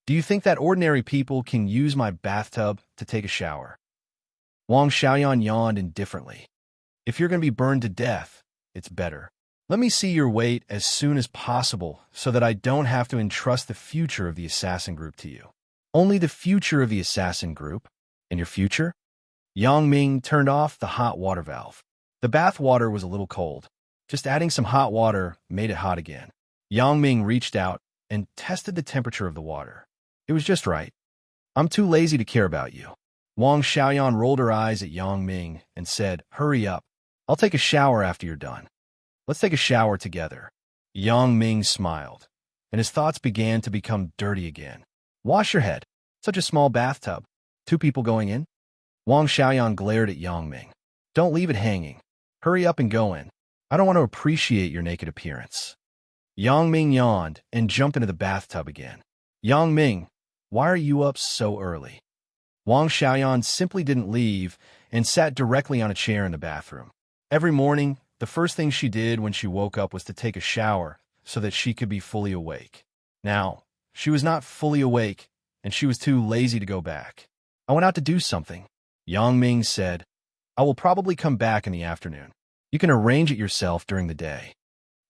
Do you think that ordinary people can use my bathtub to take a shower? Wang Xiaoyan yawned indifferently. If you're going to be burned to death, it's better. Let me see your weight as soon as possible so that I don't have to entrust the future of the assassin group to you. Only the future of the assassin group? And your future? Yang Ming turned off the hot water valve. The bath water was a little cold. Just adding some hot water made it hot again. Yang Ming reached out and tested the temperature of the water. It was just right. I'm too lazy to care about you. Wang Xiaoyan rolled her eyes at Yang Ming and said, "Hurry up. I'll take a shower after you're done. Let's take a shower together." Yang Ming smiled, and his thoughts began to become dirty again. Wash your head. Such a small bathtub. 2 people going in? Wang Xiaoyan glared at Yang Ming. Don't leave it hanging. Hurry up and go in. I don't want to appreciate your naked appearance. Yang Ming yawned and jumped into the bathtub again. Yang Ming, why are you up so early? Wang Xiaoyan simply didn't leave and sat directly on a chair in the bathroom. Every morning, the first thing she did when she woke up was to take a shower so that she could be fully awake. Now, she was not fully awake, and she was too lazy to go back. I went out to do something. Yang Ming said, I will probably come back in the afternoon. You can arrange it yourself during the day.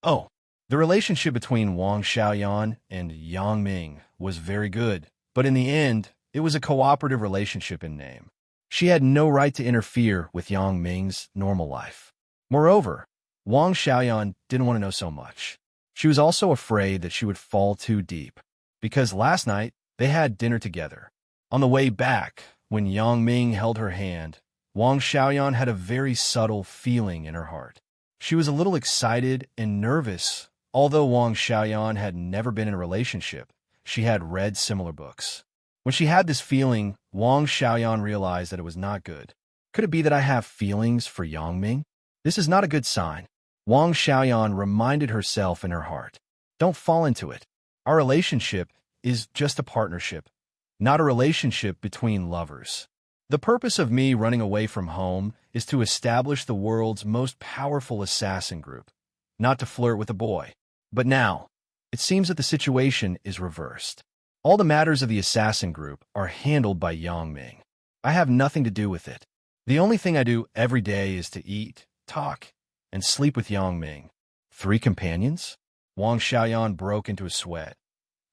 Oh, the relationship between Wang Xiaoyan and Yang Ming was very good, but in the end, it was a cooperative relationship in name. She had no right to interfere with Yang Ming's normal life. Moreover, Wang Xiaoyan didn't want to know so much. She was also afraid that she would fall too deep, because last night they had dinner together. On the way back, when Yang Ming held her hand, Wang Xiaoyan had a very subtle feeling in her heart. She was a little excited and nervous. Although Wang Xiaoyan had never been in a relationship, she had read similar books. When she had this feeling, Wang Xiaoyan realized that it was not good. Could it be that I have feelings for Yang Ming? This is not a good sign. Wang Xiaoyan reminded herself in her heart. Don't fall into it. Our relationship is just a partnership, not a relationship between lovers. The purpose of me running away from home is to establish the world's most powerful assassin group, not to flirt with a boy. But now, it seems that the situation is reversed. All the matters of the assassin group are handled by Yang Ming. I have nothing to do with it. The only thing I do every day is to eat, talk, and sleep with Yang Ming. 3 companions? Wang Xiaoyan broke into a sweat.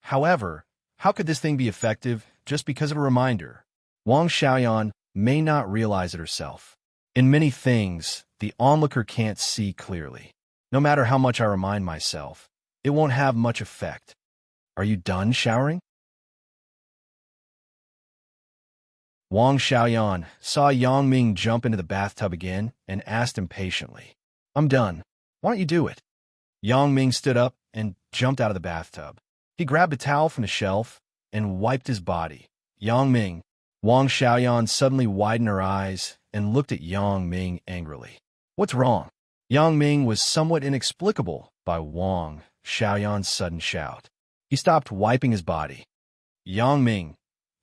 However, how could this thing be effective just because of a reminder? Wang Xiaoyan may not realize it herself. In many things, the onlooker can't see clearly. No matter how much I remind myself, it won't have much effect. Are you done showering? Wang Xiaoyan saw Yang Ming jump into the bathtub again and asked impatiently, I'm done. Why don't you do it? Yang Ming stood up and jumped out of the bathtub. He grabbed a towel from the shelf and wiped his body. Yang Ming. Wang Xiaoyan suddenly widened her eyes and looked at Yang Ming angrily. What's wrong? Yang Ming was somewhat inexplicable by Wang Xiaoyan's sudden shout. He stopped wiping his body. Yang Ming,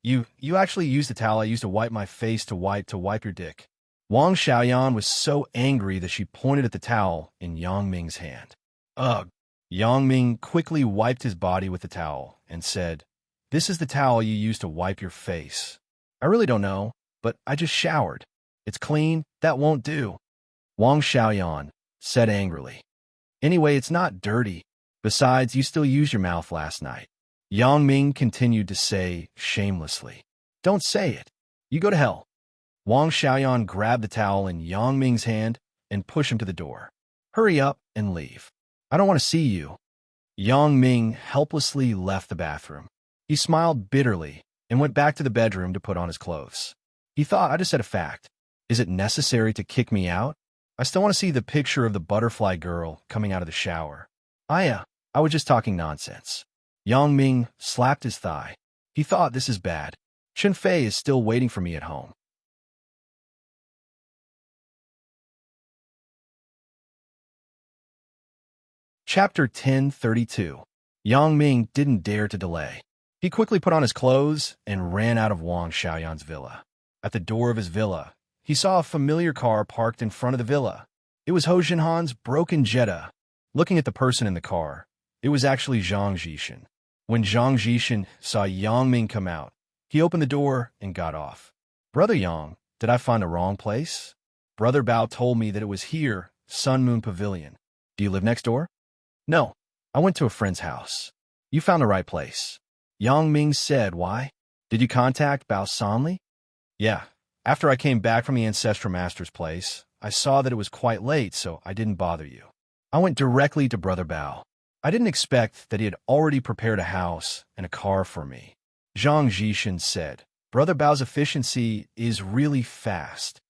you actually used the towel I used to wipe my face to wipe your dick. Wang Xiaoyan was so angry that she pointed at the towel in Yang Ming's hand. Ugh. Yang Ming quickly wiped his body with the towel and said, This is the towel you used to wipe your face. I really don't know, but I just showered. It's clean, that won't do. Wang Xiaoyan said angrily. Anyway, it's not dirty. Besides, you still used your mouth last night. Yang Ming continued to say shamelessly. Don't say it. You go to hell. Wang Xiaoyan grabbed the towel in Yang Ming's hand and pushed him to the door. Hurry up and leave. I don't want to see you. Yang Ming helplessly left the bathroom. He smiled bitterly and went back to the bedroom to put on his clothes. He thought, I just said a fact. Is it necessary to kick me out? I still want to see the picture of the butterfly girl coming out of the shower. I was just talking nonsense. Yang Ming slapped his thigh. He thought, this is bad. Chen Fei is still waiting for me at home. Chapter 1032. Yang Ming didn't dare to delay. He quickly put on his clothes and ran out of Wang Xiaoyan's villa. At the door of his villa, he saw a familiar car parked in front of the villa. It was Ho Jinhan's broken Jetta. Looking at the person in the car, it was actually Zhang Jishan. When Zhang Jishan saw Yang Ming come out, he opened the door and got off. Brother Yang, did I find the wrong place? Brother Bao told me that it was here, Sun Moon Pavilion. Do you live next door? No, I went to a friend's house. You found the right place. Yang Ming said, why? Did you contact Bao Sanli? Yeah, after I came back from the Ancestral Master's place, I saw that it was quite late, so I didn't bother you. I went directly to Brother Bao. I didn't expect that he had already prepared a house and a car for me. Zhang Jishan said, Brother Bao's efficiency is really fast.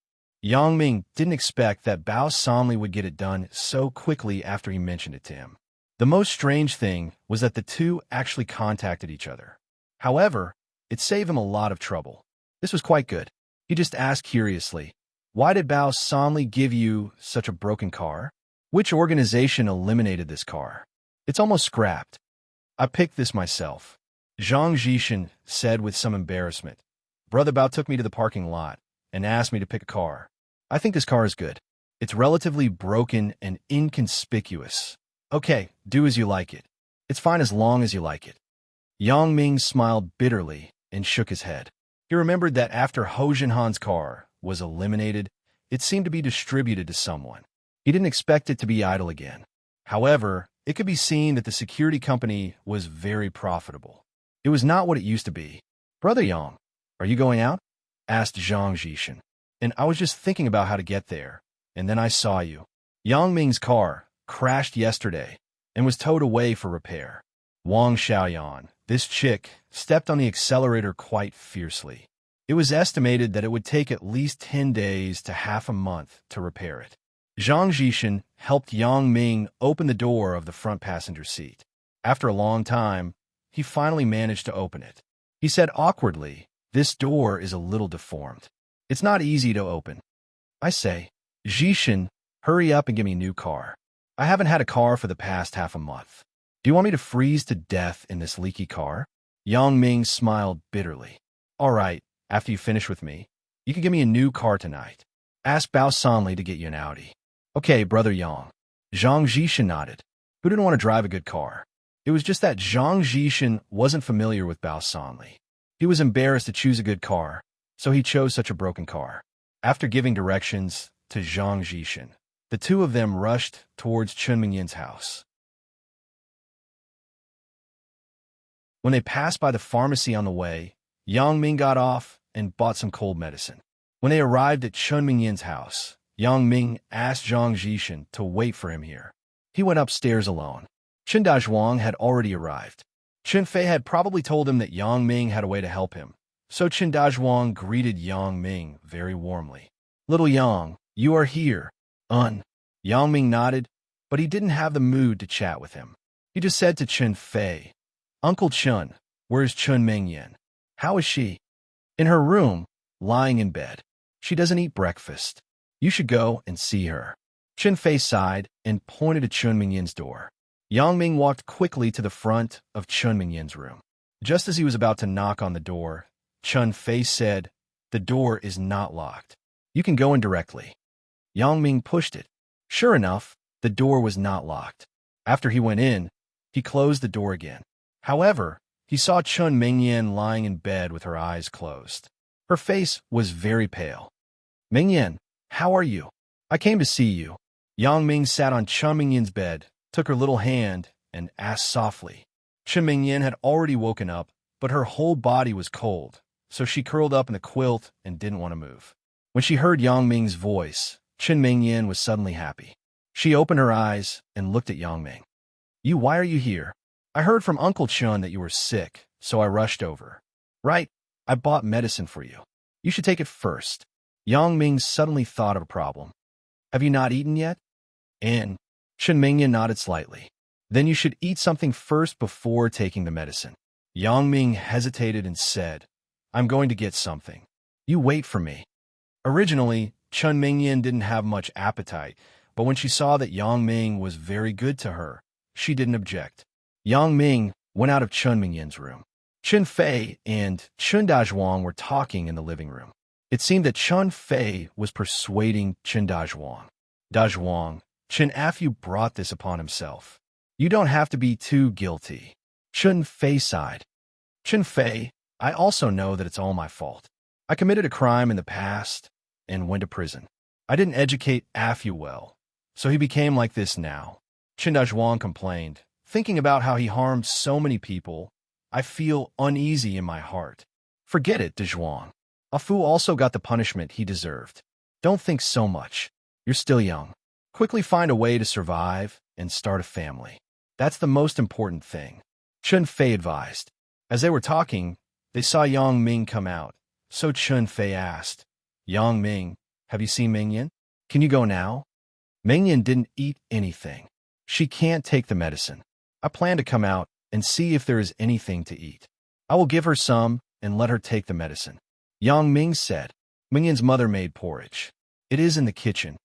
Yang Ming didn't expect that Bao Sanli would get it done so quickly after he mentioned it to him. The most strange thing was that the two actually contacted each other. However, it saved him a lot of trouble. This was quite good. He just asked curiously, why did Bao Sanli give you such a broken car? Which organization eliminated this car? It's almost scrapped. I picked this myself. Zhang Jishan said with some embarrassment. Brother Bao took me to the parking lot and asked me to pick a car. I think this car is good. It's relatively broken and inconspicuous. Okay, do as you like it. It's fine as long as you like it. Yang Ming smiled bitterly and shook his head. He remembered that after Ho Jinhan's car was eliminated, it seemed to be distributed to someone. He didn't expect it to be idle again. However, it could be seen that the security company was very profitable. It was not what it used to be. Brother Yang, are you going out? Asked Zhang Jishan. And I was just thinking about how to get there, and then I saw you. Yang Ming's car crashed yesterday and was towed away for repair. Wang Xiaoyan, this chick, stepped on the accelerator quite fiercely. It was estimated that it would take at least 10 days to half a month to repair it. Zhang Jishan helped Yang Ming open the door of the front passenger seat. After a long time, he finally managed to open it. He said awkwardly, this door is a little deformed. It's not easy to open. I say, Jishan, hurry up and give me a new car. I haven't had a car for the past half a month. Do you want me to freeze to death in this leaky car? Yang Ming smiled bitterly. All right, after you finish with me, you can give me a new car tonight. Ask Bao Sanli to get you an Audi. Okay, Brother Yang. Zhang Jishan nodded. Who didn't want to drive a good car? It was just that Zhang Jishan wasn't familiar with Bao Sanli. He was embarrassed to choose a good car, so he chose such a broken car. After giving directions to Zhang Jishan, The two of them rushed towards Chun Mingyin's house. When they passed by the pharmacy on the way, Yang Ming got off and bought some cold medicine. When they arrived at Chun Mingyin's house, Yang Ming asked Zhang Jishan to wait for him here. He went upstairs alone. Chen Dazhuang had already arrived. Chen Fei had probably told him that Yang Ming had a way to help him, so Chen Dazhuang greeted Yang Ming very warmly. "Little Yang, you are here." Yang Ming nodded, but he didn't have the mood to chat with him. He just said to Chen Fei, "Uncle Chun, where's Chun Mingyan? How is she?" "In her room, lying in bed. She doesn't eat breakfast. You should go and see her." Chen Fei sighed and pointed to Chun Mingyan's door. Yang Ming walked quickly to the front of Chun Mingyan's room. Just as he was about to knock on the door, Chun Fei said, "The door is not locked. You can go in directly." Yang Ming pushed it. Sure enough, the door was not locked. After he went in, he closed the door again. However, he saw Chun Mingyan lying in bed with her eyes closed. Her face was very pale. "Mingyan, how are you? I came to see you." Yang Ming sat on Chun Mingyan's bed, took her little hand, and asked softly. Chun Mingyan had already woken up, but her whole body was cold, so she curled up in the quilt and didn't want to move. When she heard Yang Ming's voice, Chun Mingyan was suddenly happy. She opened her eyes and looked at Yang Ming. Why are you here? I heard from Uncle Chun that you were sick, so I rushed over." "Right, I bought medicine for you. You should take it first." Yang Ming suddenly thought of a problem. "Have you not eaten yet?" And Chun Mingyan nodded slightly. "Then you should eat something first before taking the medicine." Yang Ming hesitated and said, "I'm going to get something. You wait for me." Originally, Chun Mingyan didn't have much appetite, but when she saw that Yang Ming was very good to her, she didn't object. Yang Ming went out of Chun Mingyan's room. Chen Fei and Chen Dazhuang were talking in the living room. It seemed that Chen Fei was persuading Chen Dazhuang. "Dazhuang, Chen Afu brought this upon himself. You don't have to be too guilty." Chen Fei sighed. "Chen Fei, I also know that it's all my fault. I committed a crime in the past and went to prison. I didn't educate Afu well, so he became like this now." Chen Dazhuang complained, "Thinking about how he harmed so many people, I feel uneasy in my heart." "Forget it, Dazhuang. Afu also got the punishment he deserved. Don't think so much. You're still young. Quickly find a way to survive and start a family. That's the most important thing," Chen Fei advised. As they were talking, they saw Yang Ming come out, so Chen Fei asked, "Yang Ming, have you seen Mingyan? Can you go now?" Mingyan didn't eat anything. "She can't take the medicine. I plan to come out and see if there is anything to eat. I will give her some and let her take the medicine." Yang Ming said. "Mingyan's mother made porridge. It is in the kitchen.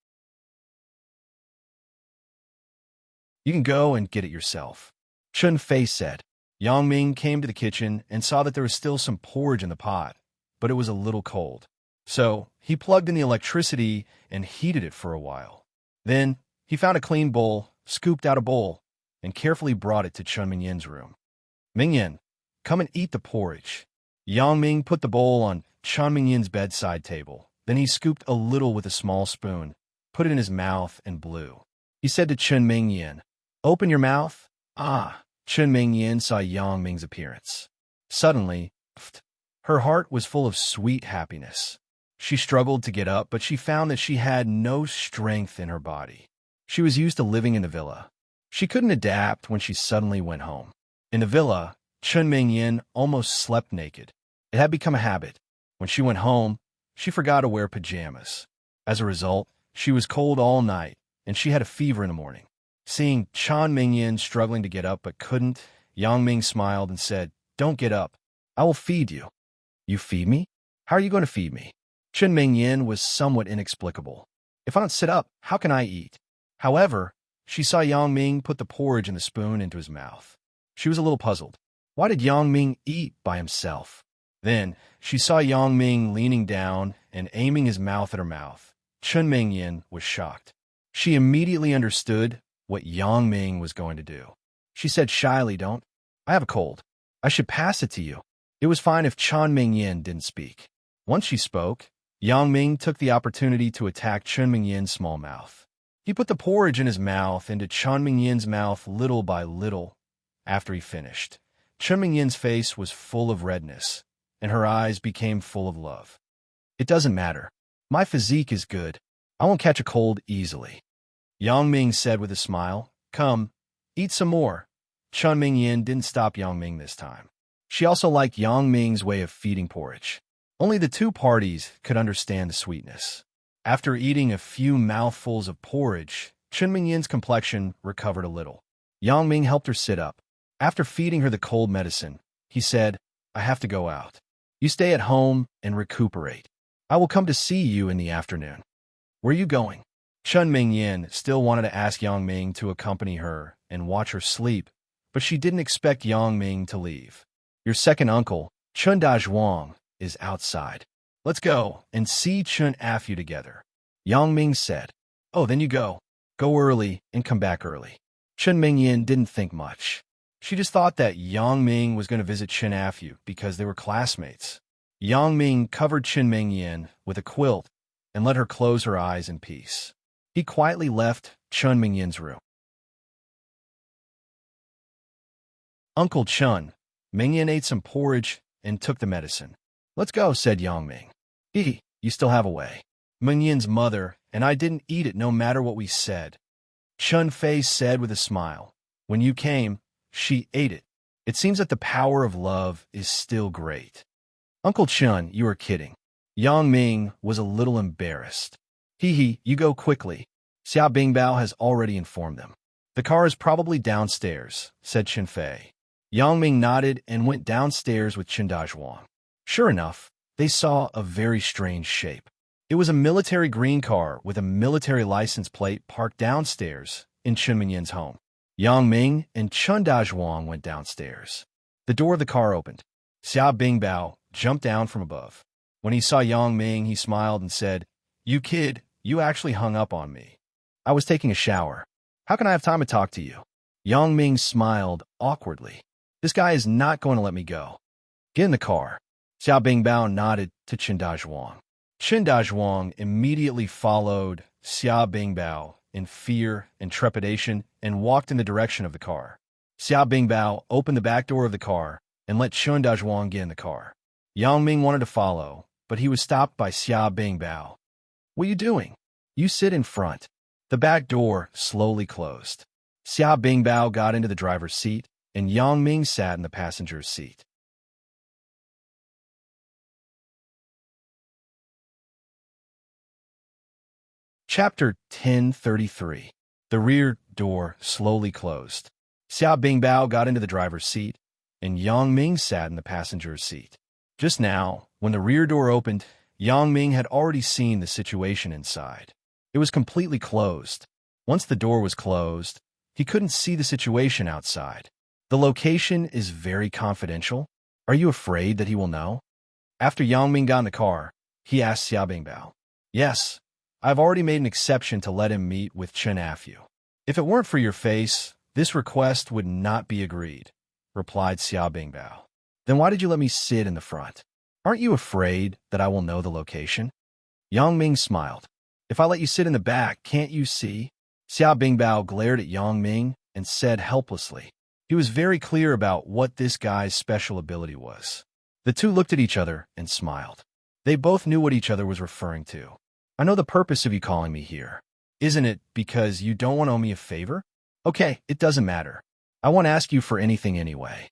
You can go and get it yourself," Chen Fei said. Yang Ming came to the kitchen and saw that there was still some porridge in the pot, but it was a little cold. So he plugged in the electricity and heated it for a while. Then he found a clean bowl, scooped out a bowl, and carefully brought it to Chun Mingyan's room. "Mingyan, come and eat the porridge." Yang Ming put the bowl on Chun Mingyan's bedside table. Then he scooped a little with a small spoon, put it in his mouth, and blew. He said to Chun Mingyan, "Open your mouth." Chun Mingyan saw Yang Ming's appearance. Suddenly, her heart was full of sweet happiness. She struggled to get up, but she found that she had no strength in her body. She was used to living in the villa. She couldn't adapt when she suddenly went home. In the villa, Chun Mingyan almost slept naked. It had become a habit. When she went home, she forgot to wear pajamas. As a result, she was cold all night, and she had a fever in the morning. Seeing Chun Mingyan struggling to get up but couldn't, Yang Ming smiled and said, "Don't get up. I will feed you." "You feed me? How are you going to feed me?" Chun Mingyan was somewhat inexplicable. "If I don't sit up, how can I eat?" However, she saw Yang Ming put the porridge and the spoon into his mouth. She was a little puzzled. Why did Yang Ming eat by himself? Then she saw Yang Ming leaning down and aiming his mouth at her mouth. Chun Mingyan was shocked. She immediately understood what Yang Ming was going to do. She said shyly, I have a cold. I should pass it to you." It was fine if Chun Mingyan didn't speak. Once she spoke, Yang Ming took the opportunity to attack Chun Mingyan's small mouth. He put the porridge in his mouth into Chun Mingyin's mouth little by little. After he finished, Chun Mingyin's face was full of redness, and her eyes became full of love. It doesn't matter. My physique is good. I won't catch a cold easily. Yang Ming said with a smile. Come, eat some more. Chun Mingyin didn't stop Yang Ming this time. She also liked Yang Ming's way of feeding porridge. Only the two parties could understand the sweetness. After eating a few mouthfuls of porridge, Chun Mingyin's complexion recovered a little. Yang Ming helped her sit up. After feeding her the cold medicine, he said, I have to go out. You stay at home and recuperate. I will come to see you in the afternoon. Where are you going? Chun Mingyin still wanted to ask Yang Ming to accompany her and watch her sleep, but she didn't expect Yang Ming to leave. Your second uncle, Chun Dazhuang, is outside. Let's go and see Chun Afu together. Yang Ming said. Oh, then you go. Go early and come back early. Chun Mingyin didn't think much. She just thought that Yang Ming was going to visit Chun Afu because they were classmates. Yang Ming covered Chun Mingyin with a quilt and let her close her eyes in peace. He quietly left Chun Mingyin's room. Uncle Chun, Mingyin ate some porridge and took the medicine. Let's go, said Yang Ming. You still have a way. Mingyin's mother and I didn't eat it no matter what we said. Chun Fei said with a smile. When you came, she ate it. It seems that the power of love is still great. Uncle Chun, you are kidding. Yang Ming was a little embarrassed. You go quickly. Xia Bingbao has already informed them. The car is probably downstairs, said Chun Fei. Yang Ming nodded and went downstairs with Chun Dazhuang. Sure enough, they saw a very strange shape. It was a military green car with a military license plate parked downstairs in Chun Mingyin's home. Yang Ming and Chun Dazhuang went downstairs. The door of the car opened. Xia Bingbao jumped down from above. When he saw Yang Ming, he smiled and said, You kid, you actually hung up on me. I was taking a shower. How can I have time to talk to you? Yang Ming smiled awkwardly. This guy is not going to let me go. Get in the car. Xia Bingbao nodded to Chun Dazhuang. Chun Dazhuang immediately followed Xia Bingbao in fear and trepidation and walked in the direction of the car. Xia Bingbao opened the back door of the car and let Chun Dazhuang get in the car. Yang Ming wanted to follow, but he was stopped by Xia Bingbao. What are you doing? You sit in front. The back door slowly closed. Xia Bingbao got into the driver's seat, and Yang Ming sat in the passenger's seat. Chapter 1033. The rear door slowly closed. Xia Bingbao got into the driver's seat, and Yang Ming sat in the passenger's seat. Just now, when the rear door opened, Yang Ming had already seen the situation inside. It was completely closed. Once the door was closed, he couldn't see the situation outside. The location is very confidential. Are you afraid that he will know? After Yang Ming got in the car, he asked Xia Bingbao. Yes, I've already made an exception to let him meet with Chun Afu. If it weren't for your face, this request would not be agreed, replied Xia Bingbao. Then why did you let me sit in the front? Aren't you afraid that I will know the location? Yang Ming smiled. If I let you sit in the back, can't you see? Xia Bingbao glared at Yang Ming and said helplessly. He was very clear about what this guy's special ability was. The two looked at each other and smiled. They both knew what each other was referring to. I know the purpose of you calling me here. Isn't it because you don't want to owe me a favor? Okay, it doesn't matter. I won't ask you for anything anyway.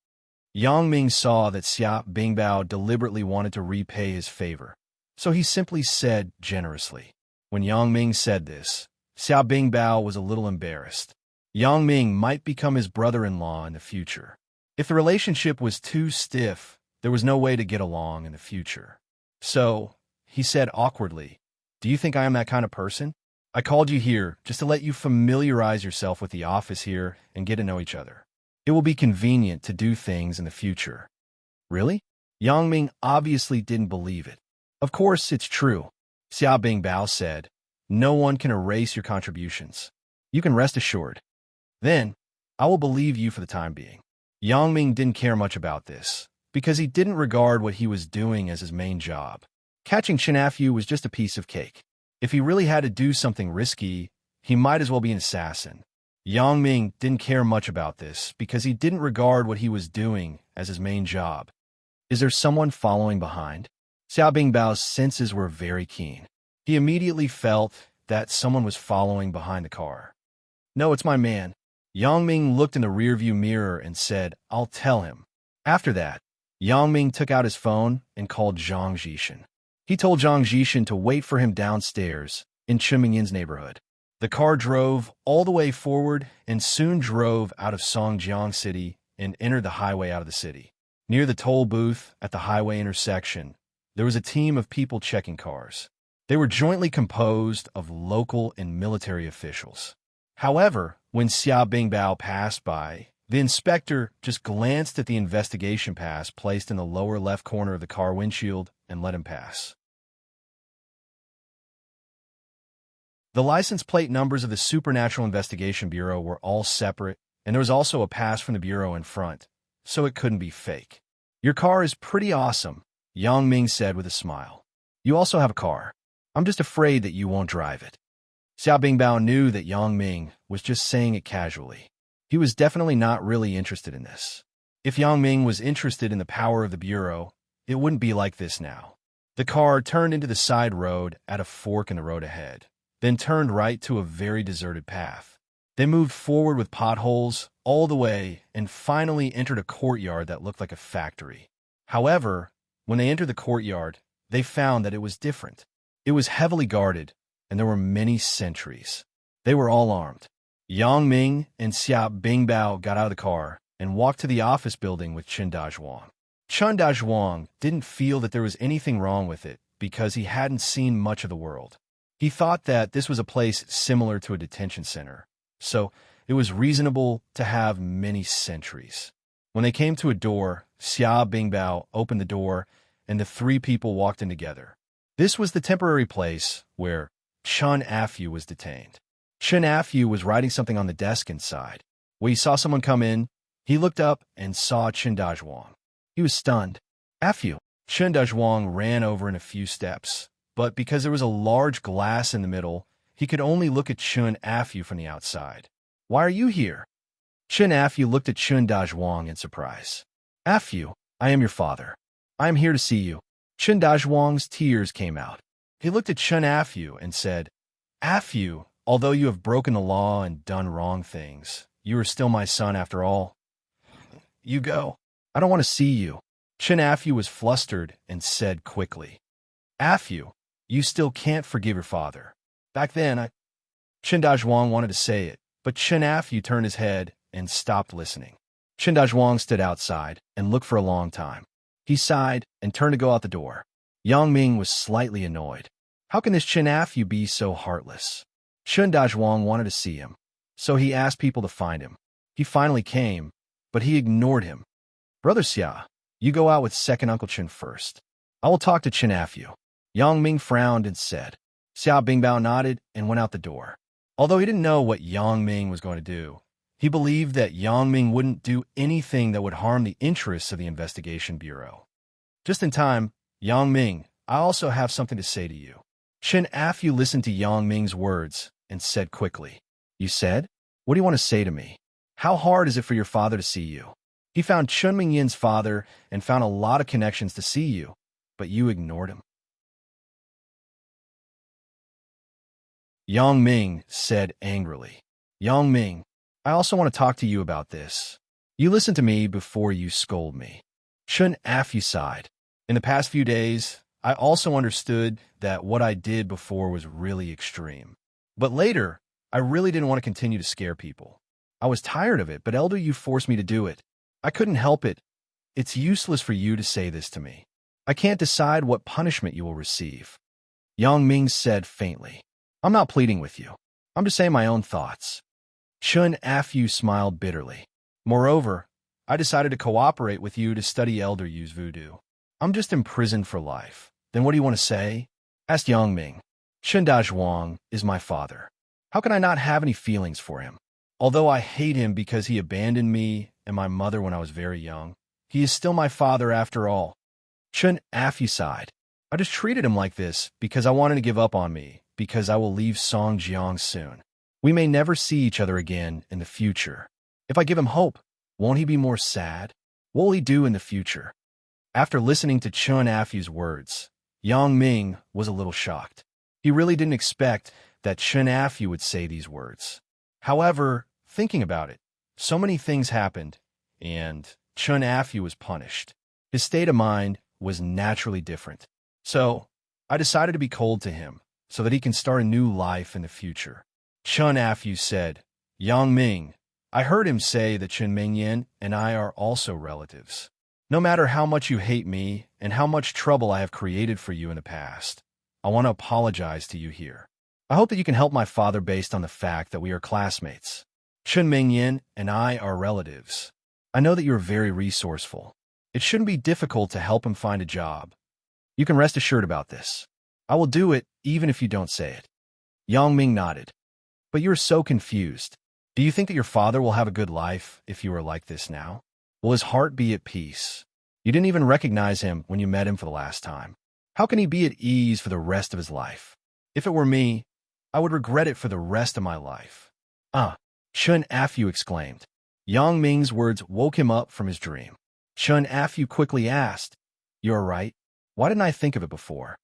Yang Ming saw that Xia Bingbao deliberately wanted to repay his favor, so he simply said generously. When Yang Ming said this, Xia Bingbao was a little embarrassed. Yang Ming might become his brother-in-law in the future. If the relationship was too stiff, there was no way to get along in the future. So, he said awkwardly, Do you think I am that kind of person? I called you here just to let you familiarize yourself with the office here and get to know each other. It will be convenient to do things in the future. Really? Yang Ming obviously didn't believe it. Of course, it's true. Xia Bingbao said, No one can erase your contributions. You can rest assured. Then, I will believe you for the time being. Yang Ming didn't care much about this, because he didn't regard what he was doing as his main job. Catching Chun Afu was just a piece of cake. If he really had to do something risky, he might as well be an assassin. Yang Ming didn't care much about this because he didn't regard what he was doing as his main job. Is there someone following behind? Xiao Bingbao's senses were very keen. He immediately felt that someone was following behind the car. No, it's my man. Yang Ming looked in the rearview mirror and said, I'll tell him. After that, Yang Ming took out his phone and called Zhang Jishan. He told Zhang Jishan to wait for him downstairs in Chen Mingyin's neighborhood. The car drove all the way forward and soon drove out of Songjiang City and entered the highway out of the city. Near the toll booth at the highway intersection, there was a team of people checking cars. They were jointly composed of local and military officials. However, when Xiao Bingbao passed by, the inspector just glanced at the investigation pass placed in the lower left corner of the car windshield and let him pass. The license plate numbers of the Supernatural Investigation Bureau were all separate, and there was also a pass from the bureau in front, so it couldn't be fake. Your car is pretty awesome, Yang Ming said with a smile. You also have a car. I'm just afraid that you won't drive it. Xiao Bingbao knew that Yang Ming was just saying it casually. He was definitely not really interested in this. If Yang Ming was interested in the power of the bureau, it wouldn't be like this now. The car turned into the side road at a fork in the road ahead, then turned right to a very deserted path. They moved forward with potholes all the way and finally entered a courtyard that looked like a factory. However, when they entered the courtyard, they found that it was different. It was heavily guarded, and there were many sentries. They were all armed. Yang Ming and Xiao Bingbao got out of the car and walked to the office building with Chen Dazhuang. Chen Dazhuang didn't feel that there was anything wrong with it because he hadn't seen much of the world. He thought that this was a place similar to a detention center, so it was reasonable to have many sentries. When they came to a door, Xiao Bingbao opened the door, and the three people walked in together. This was the temporary place where Chen Afu was detained. Chen Afu was writing something on the desk inside. When he saw someone come in, he looked up and saw Chen Dazhuang. He was stunned. Afu. Chen Dazhuang ran over in a few steps, but because there was a large glass in the middle, he could only look at Chen Afu from the outside. Why are you here? Chen Afu looked at Chen Dazhuang in surprise. Afu, I am your father. I am here to see you. Chen Dazhuang's tears came out. He looked at Chen Afu and said, Afu, although you have broken the law and done wrong things, you are still my son after all. You go. I don't want to see you. Chen Afu was flustered and said quickly, Afu, you still can't forgive your father. Back then, Chen Dazhuang wanted to say it, but Chen Afu turned his head and stopped listening. Chen Dazhuang stood outside and looked for a long time. He sighed and turned to go out the door. Yang Ming was slightly annoyed. How can this Chen Afu be so heartless? Chen Dazhuang wanted to see him, so he asked people to find him. He finally came, but he ignored him. Brother Xia, you go out with second Uncle Chen first. I will talk to Chen Afu. Yang Ming frowned and said. Xiao Bingbao nodded and went out the door. Although he didn't know what Yang Ming was going to do, he believed that Yang Ming wouldn't do anything that would harm the interests of the investigation bureau. Just in time, Yang Ming, I also have something to say to you. Chen Afu listened to Yang Ming's words and said quickly, You said? What do you want to say to me? How hard is it for your father to see you? He found Chen Mingyin's father and found a lot of connections to see you, but you ignored him. Yang Ming said angrily. Yang Ming, I also want to talk to you about this. You listen to me before you scold me. Chen Afu sighed. In the past few days, I also understood that what I did before was really extreme. But later, I really didn't want to continue to scare people. I was tired of it, but Elder Yu forced me to do it. I couldn't help it. It's useless for you to say this to me. I can't decide what punishment you will receive. Yang Ming said faintly. I'm not pleading with you. I'm just saying my own thoughts. Chen Afu smiled bitterly. Moreover, I decided to cooperate with you to study Elder Yu's voodoo. I'm just imprisoned for life. Then what do you want to say? Asked Yang Ming. Chen Dazhuang is my father. How can I not have any feelings for him? Although I hate him because he abandoned me and my mother when I was very young, he is still my father after all. Chen Afu sighed. I just treated him like this because I wanted to give up on me, because I will leave Songjiang soon. We may never see each other again in the future. If I give him hope, won't he be more sad? What will he do in the future? After listening to Chun Afyu's words, Yang Ming was a little shocked. He really didn't expect that Chun Afyu would say these words. However, thinking about it, so many things happened, and Chun Afyu was punished. His state of mind was naturally different. So, I decided to be cold to him, so that he can start a new life in the future. Chun Afyu said, Yang Ming, I heard him say that Chen Mingyan and I are also relatives. No matter how much you hate me and how much trouble I have created for you in the past, I want to apologize to you here. I hope that you can help my father based on the fact that we are classmates. Chen Mingyan and I are relatives. I know that you are very resourceful. It shouldn't be difficult to help him find a job. You can rest assured about this. I will do it even if you don't say it. Yang Ming nodded. But you are so confused. Do you think that your father will have a good life if you are like this now? Will his heart be at peace? You didn't even recognize him when you met him for the last time. How can he be at ease for the rest of his life? If it were me, I would regret it for the rest of my life. Chun Afyu exclaimed. Yang Ming's words woke him up from his dream. Chun Afyu quickly asked, You're right. Why didn't I think of it before?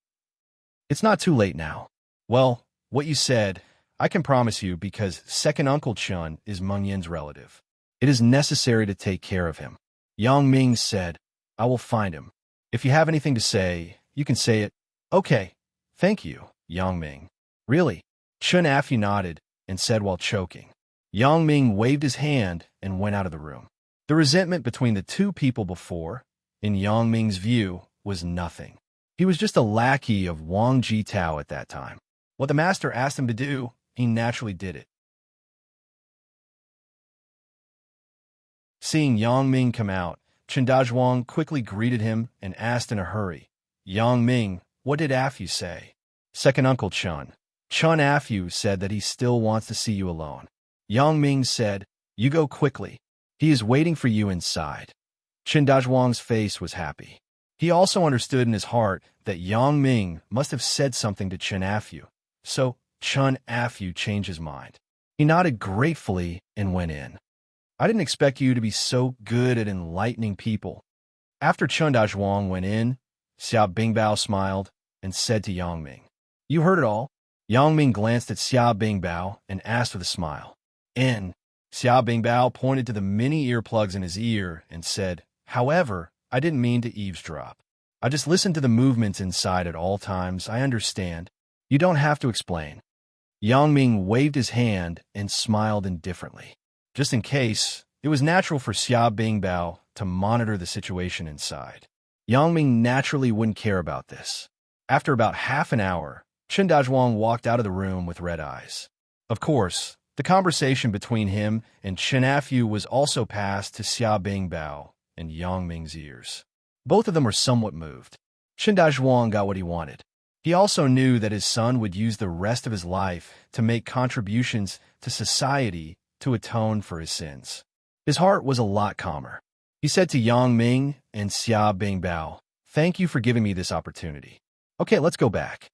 It's not too late now. Well, what you said, I can promise you because second Uncle Chun is Meng Yan's relative. It is necessary to take care of him. Yang Ming said, I will find him. If you have anything to say, you can say it. Okay, thank you, Yang Ming. Really? Chun Afyu nodded and said while choking. Yang Ming waved his hand and went out of the room. The resentment between the two people before, in Yang Ming's view, was nothing. He was just a lackey of Wang Jitao at that time. What the master asked him to do, he naturally did it. Seeing Yang Ming come out, Chen Dazhuang quickly greeted him and asked in a hurry, Yang Ming, what did Afyu say? Second Uncle Chun. Chun Afyu said that he still wants to see you alone. Yang Ming said, You go quickly. He is waiting for you inside. Chen Dazhuang's face was happy. He also understood in his heart that Yang Ming must have said something to Chun Afyu. So Chun Afyu changed his mind. He nodded gratefully and went in. I didn't expect you to be so good at enlightening people. After Chun Dazhuang went in, Xia Bingbao smiled and said to Yang Ming, You heard it all? Yang Ming glanced at Xia Bingbao and asked with a smile. In. Xia Bingbao pointed to the many earplugs in his ear and said, However, I didn't mean to eavesdrop. I just listened to the movements inside at all times. I understand. You don't have to explain. Yang Ming waved his hand and smiled indifferently. Just in case, it was natural for Xia Bingbao to monitor the situation inside. Yang Ming naturally wouldn't care about this. After about half an hour, Chen Dazhuang walked out of the room with red eyes. Of course, the conversation between him and Chen Afyu was also passed to Xia Bingbao and Yang Ming's ears. Both of them were somewhat moved. Chen Dazhuang got what he wanted. He also knew that his son would use the rest of his life to make contributions to society to atone for his sins. His heart was a lot calmer. He said to Yang Ming and Xia Bingbao, Thank you for giving me this opportunity. Okay, let's go back.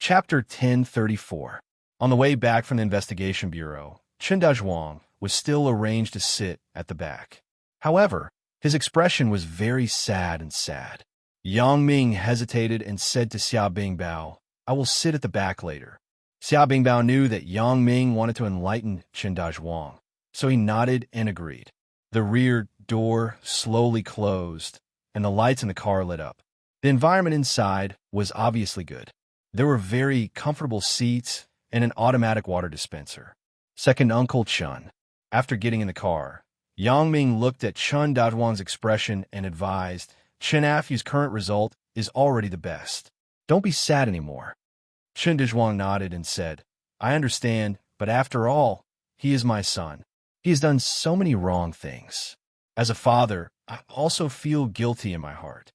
Chapter 1034. On the way back from the investigation bureau, Chen Dazhuang was still arranged to sit at the back. However, his expression was very sad and sad. Yang Ming hesitated and said to Xia Bingbao, I will sit at the back later. Xia Bingbao knew that Yang Ming wanted to enlighten Chen Dazhuang, so he nodded and agreed. The rear door slowly closed, and the lights in the car lit up. The environment inside was obviously good. There were very comfortable seats and an automatic water dispenser. Second Uncle Chun. After getting in the car, Yang Ming looked at Chen Dazhuang's expression and advised, Chen Afyu's current result is already the best. Don't be sad anymore. Chen Dazhuang nodded and said, I understand, but after all, he is my son. He has done so many wrong things. As a father, I also feel guilty in my heart.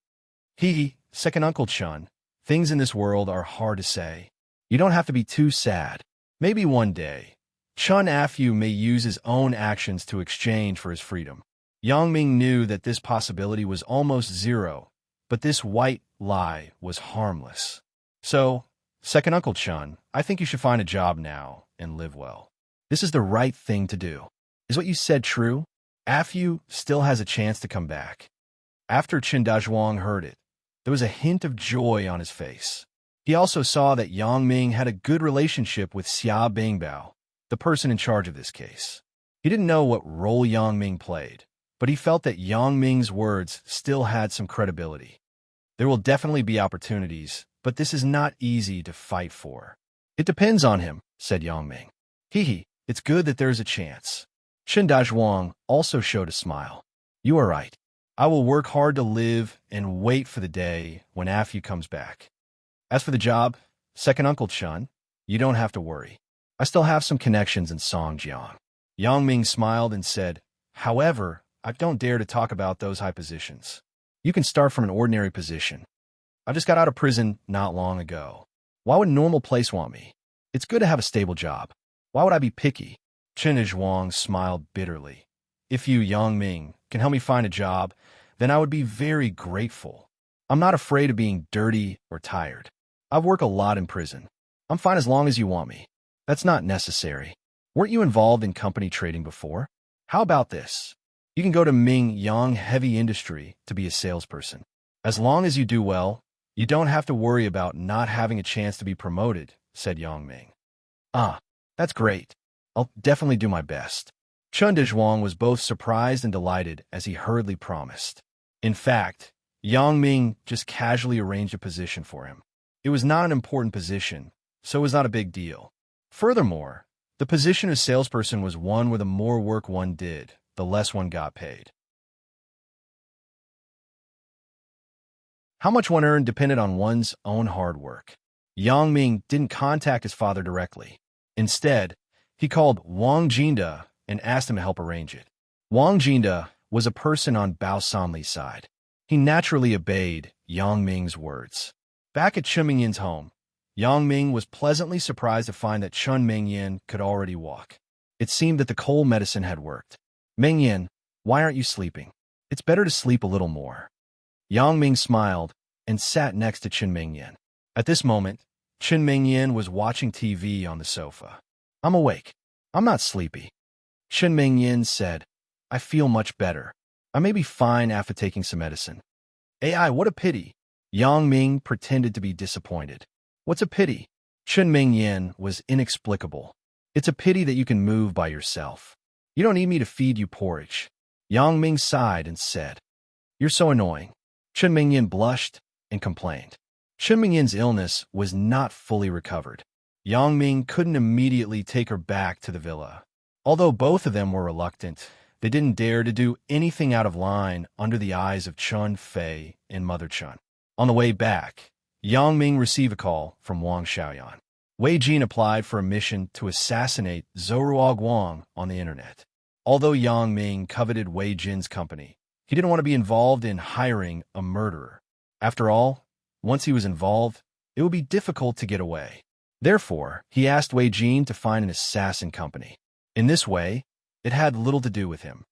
Second Uncle Chun, things in this world are hard to say. You don't have to be too sad. Maybe one day, Chun Afyu may use his own actions to exchange for his freedom. Yang Ming knew that this possibility was almost zero, But this white lie was harmless. So, second Uncle Chun, I think you should find a job now and live well. This is the right thing to do. Is what you said true? Afyu still has a chance to come back. After Qin Dazhuang heard it, there was a hint of joy on his face. He also saw that Yang Ming had a good relationship with Xia Bingbao, the person in charge of this case. He didn't know what role Yang Ming played, but he felt that Yang Ming's words still had some credibility. There will definitely be opportunities, but this is not easy to fight for. It depends on him, said Yang Ming. Hee, it's good that there's a chance. Qin Dazhuang also showed a smile. You are right. I will work hard to live and wait for the day when Afyu comes back. As for the job, second Uncle Chun, you don't have to worry. I still have some connections in Songjiang. Yang Ming smiled and said, however, I don't dare to talk about those high positions. You can start from an ordinary position. I just got out of prison not long ago. Why would a normal place want me? It's good to have a stable job. Why would I be picky? Qin Dazhuang smiled bitterly. If you, Yang Ming, can help me find a job, then I would be very grateful. I'm not afraid of being dirty or tired. I've worked a lot in prison. I'm fine as long as you want me. That's not necessary. Weren't you involved in company trading before? How about this? You can go to Ming Yang Heavy Industry to be a salesperson. As long as you do well, you don't have to worry about not having a chance to be promoted, said Yang Ming. Ah, that's great. I'll definitely do my best. Qin Dazhuang was both surprised and delighted as he hurriedly promised. In fact, Yang Ming just casually arranged a position for him. It was not an important position, so it was not a big deal. Furthermore, the position of salesperson was one where the more work one did, the less one got paid. How much one earned depended on one's own hard work. Yang Ming didn't contact his father directly. Instead, he called Wang Jinda and asked him to help arrange it. Wang Jinda was a person on Bao Sanli's side. He naturally obeyed Yang Ming's words. Back at Chun Mingyin's home, Yang Ming was pleasantly surprised to find that Chun Mingyin could already walk. It seemed that the cold medicine had worked. Mingyin, why aren't you sleeping? It's better to sleep a little more. Yang Ming smiled and sat next to Qin Mingyin. At this moment, Qin Mingyin was watching TV on the sofa. I'm awake. I'm not sleepy. Qin Mingyin said, I feel much better. I may be fine after taking some medicine. AI, what a pity. Yang Ming pretended to be disappointed. What's a pity? Qin Mingyin was inexplicable. It's a pity that you can move by yourself. You don't need me to feed you porridge. Yang Ming sighed and said, You're so annoying. Qin Mingyin blushed and complained. Qin Mingyin's illness was not fully recovered. Yang Ming couldn't immediately take her back to the villa. Although both of them were reluctant, they didn't dare to do anything out of line under the eyes of Chun Fei and Mother Chun. On the way back, Yang Ming received a call from Wang Xiaoyan. Wei Jin applied for a mission to assassinate Zhou Wang on the internet. Although Yang Ming coveted Wei Jin's company, he didn't want to be involved in hiring a murderer. After all, once he was involved, it would be difficult to get away. Therefore, he asked Wei Jin to find an assassin company. In this way, it had little to do with him.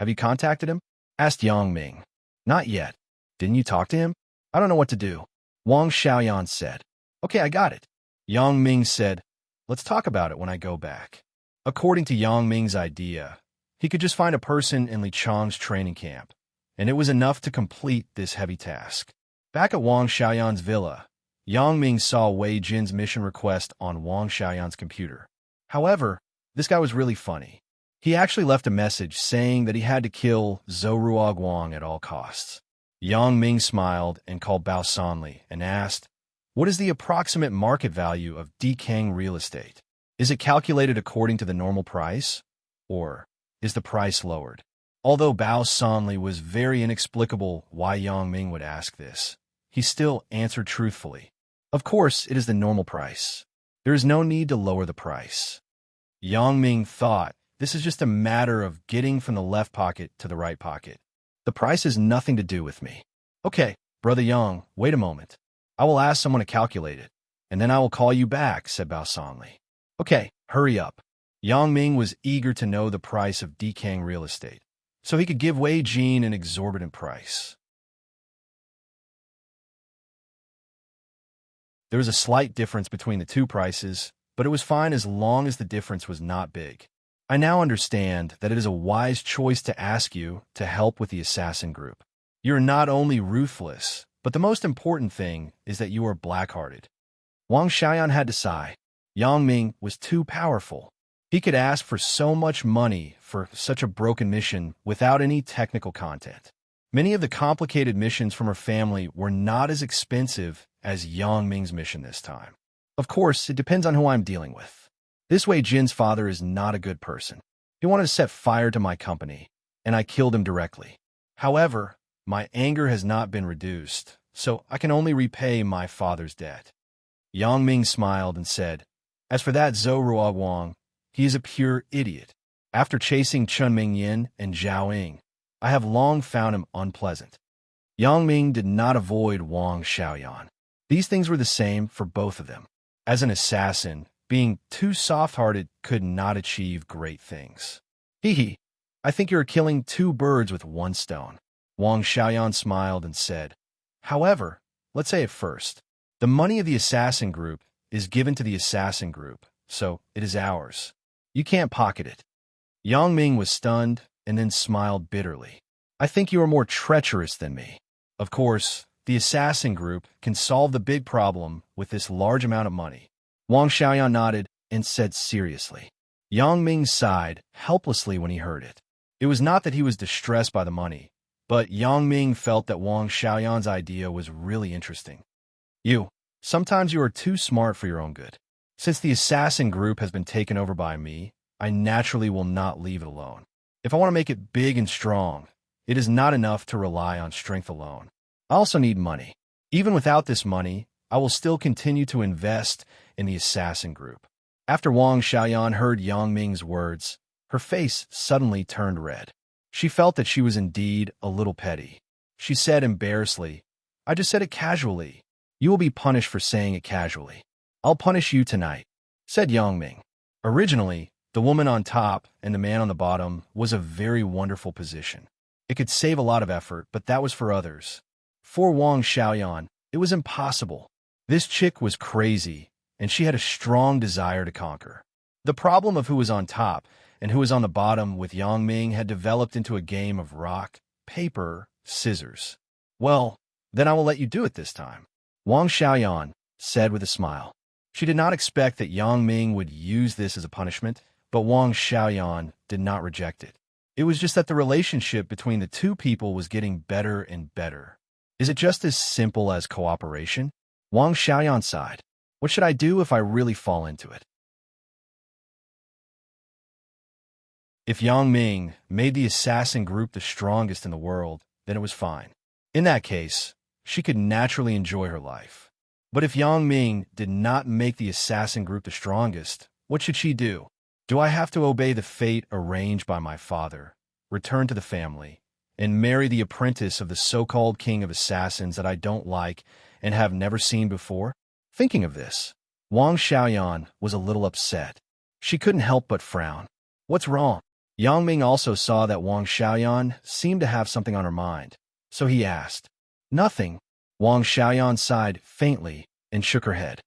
Have you contacted him? Asked Yang Ming. Not yet. Didn't you talk to him? I don't know what to do. Wang Xiaoyan said. Okay, I got it. Yang Ming said, let's talk about it when I go back. According to Yang Ming's idea, he could just find a person in Li Chang's training camp, and it was enough to complete this heavy task. Back at Wang Xiaoyan's villa, Yang Ming saw Wei Jin's mission request on Wang Xiaoyan's computer. However, this guy was really funny. He actually left a message saying that he had to kill Zhou Wang at all costs. Yang Ming smiled and called Bao Sanli and asked, what is the approximate market value of Dikang real estate? Is it calculated according to the normal price? Or is the price lowered? Although Bao Sanli was very inexplicable why Yang Ming would ask this, he still answered truthfully. Of course, it is the normal price. There is no need to lower the price. Yang Ming thought, this is just a matter of getting from the left pocket to the right pocket. The price has nothing to do with me. Okay, Brother Yang, wait a moment. I will ask someone to calculate it, and then I will call you back, said Bao Sanli. Okay, hurry up. Yang Ming was eager to know the price of Dikang real estate, so he could give Wei Jin an exorbitant price. There was a slight difference between the two prices, but it was fine as long as the difference was not big. I now understand that it is a wise choice to ask you to help with the assassin group. You're not only ruthless, but the most important thing is that you are black-hearted. Wang Xiaoyan had to sigh. Yang Ming was too powerful. He could ask for so much money for such a broken mission without any technical content. Many of the complicated missions from her family were not as expensive as Yang Ming's mission this time. Of course, it depends on who I'm dealing with. This way, Jin's father is not a good person. He wanted to set fire to my company, and I killed him directly. However, my anger has not been reduced, so I can only repay my father's debt. Yang Ming smiled and said, "As for that Zhou Ruoguang, he is a pure idiot. After chasing Chun Mingyin and Zhao Ying, I have long found him unpleasant." Yang Ming did not avoid Wang Xiaoyan. These things were the same for both of them. As an assassin, being too soft-hearted could not achieve great things. Hee, I think you're killing two birds with one stone. Wang Xiaoyan smiled and said, "However, let's say it first. The money of the assassin group is given to the assassin group, so it is ours. You can't pocket it." Yang Ming was stunned and then smiled bitterly. "I think you are more treacherous than me. Of course, the assassin group can solve the big problem with this large amount of money." Wang Xiaoyan nodded and said seriously. Yang Ming sighed helplessly when he heard it. It was not that he was distressed by the money, but Yang Ming felt that Wang Xiaoyan's idea was really interesting. Sometimes you are too smart for your own good. Since the assassin group has been taken over by me, I naturally will not leave it alone. If I want to make it big and strong, it is not enough to rely on strength alone. I also need money. Even without this money, I will still continue to invest in the assassin group. After Wang Xiaoyan heard Yang Ming's words, her face suddenly turned red. She felt that she was indeed a little petty. She said embarrassedly, "I just said it casually. You will be punished for saying it casually. I'll punish you tonight," said Yang Ming. Originally, the woman on top and the man on the bottom was a very wonderful position. It could save a lot of effort, but that was for others. For Wang Xiaoyan, it was impossible. This chick was crazy, and she had a strong desire to conquer. The problem of who was on top and who was on the bottom with Yang Ming had developed into a game of rock, paper, scissors. "Well, then I will let you do it this time," Wang Xiaoyan said with a smile. She did not expect that Yang Ming would use this as a punishment, but Wang Xiaoyan did not reject it. It was just that the relationship between the two people was getting better and better. Is it just as simple as cooperation? Wang Xiaoyan sighed. What should I do if I really fall into it? If Yang Ming made the assassin group the strongest in the world, then it was fine. In that case, she could naturally enjoy her life. But if Yang Ming did not make the assassin group the strongest, what should she do? Do I have to obey the fate arranged by my father, return to the family, and marry the apprentice of the so-called king of assassins that I don't like and have never seen before? Thinking of this, Wang Xiaoyan was a little upset. She couldn't help but frown. What's wrong? Yang Ming also saw that Wang Xiaoyan seemed to have something on her mind, so he asked. Nothing. Wang Xiaoyan sighed faintly and shook her head.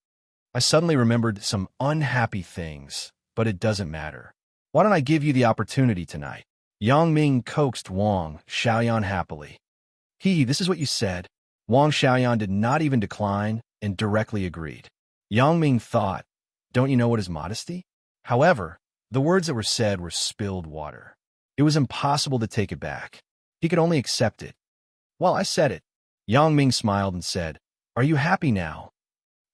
I suddenly remembered some unhappy things, but it doesn't matter. Why don't I give you the opportunity tonight? Yang Ming coaxed Wang Xiaoyan happily. This is what you said. Wang Xiaoyan did not even decline and directly agreed. Yang Ming thought, don't you know what is modesty? However, the words that were said were spilled water. It was impossible to take it back. He could only accept it. Well, I said it. Yang Ming smiled and said, are you happy now?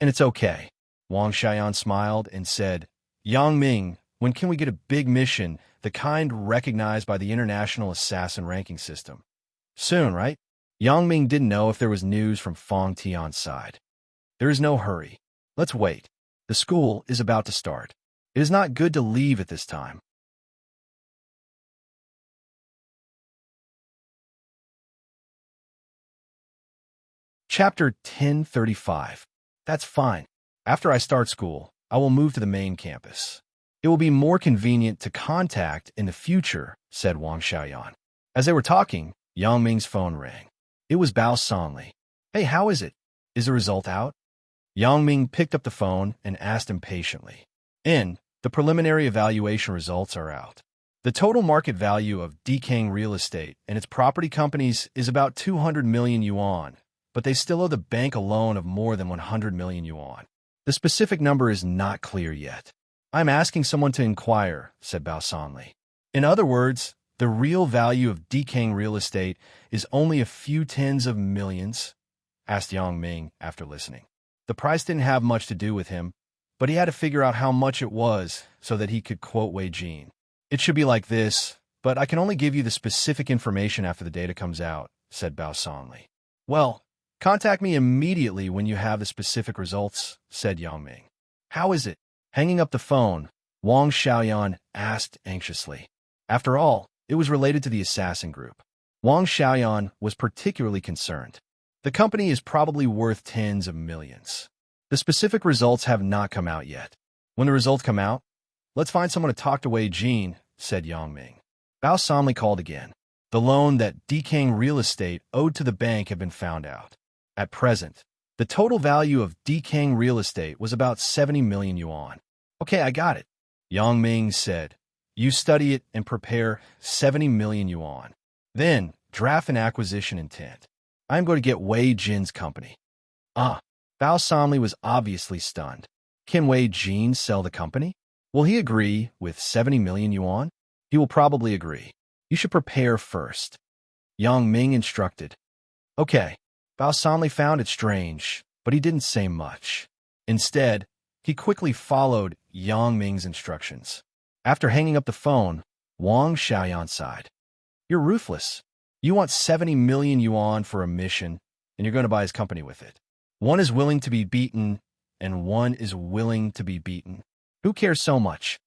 And it's okay. Wang Xiaoyan smiled and said, Yang Ming, when can we get a big mission, the kind recognized by the International Assassin Ranking System? Soon, right? Yang Ming didn't know if there was news from Fong Tian's side. There is no hurry. Let's wait. The school is about to start. It is not good to leave at this time. Chapter 1035. That's fine. After I start school, I will move to the main campus. It will be more convenient to contact in the future, said Wang Xiaoyan. As they were talking, Yang Ming's phone rang. It was Bao Sonli. Hey, how is it? Is the result out? Yang Ming picked up the phone and asked impatiently. The preliminary evaluation results are out. The total market value of Dkang Real Estate and its property companies is about 200 million yuan, but they still owe the bank a loan of more than 100 million yuan. The specific number is not clear yet. I'm asking someone to inquire, said Bao Sanli. In other words, the real value of Dkang Real Estate is only a few tens of millions, asked Yang Ming after listening. The price didn't have much to do with him, but he had to figure out how much it was so that he could quote Wei Jin. It should be like this, but I can only give you the specific information after the data comes out, said Bao Sanli. Well, contact me immediately when you have the specific results, said Yang Ming. How is it? Hanging up the phone, Wang Xiaoyan asked anxiously. After all, it was related to the assassin group. Wang Xiaoyan was particularly concerned. The company is probably worth tens of millions. The specific results have not come out yet. When the results come out, let's find someone to talk to Wei Jin, said Yang Ming. Bao Sanli called again. The loan that Dkang Real Estate owed to the bank had been found out. At present, the total value of Dkang Real Estate was about 70 million yuan. Okay, I got it, Yang Ming said. You study it and prepare 70 million yuan. Then, draft an acquisition intent. I'm going to get Wei Jin's company. Bao Sanli was obviously stunned. Can Wei Jin sell the company? Will he agree with 70 million yuan? He will probably agree. You should prepare first. Yang Ming instructed. Okay. Bao Sanli found it strange, but he didn't say much. Instead, he quickly followed Yang Ming's instructions. After hanging up the phone, Wang Xiaoyan sighed. You're ruthless. You want 70 million yuan for a mission, and you're going to buy his company with it. One is willing to be beaten, and one is willing to be beaten. Who cares so much?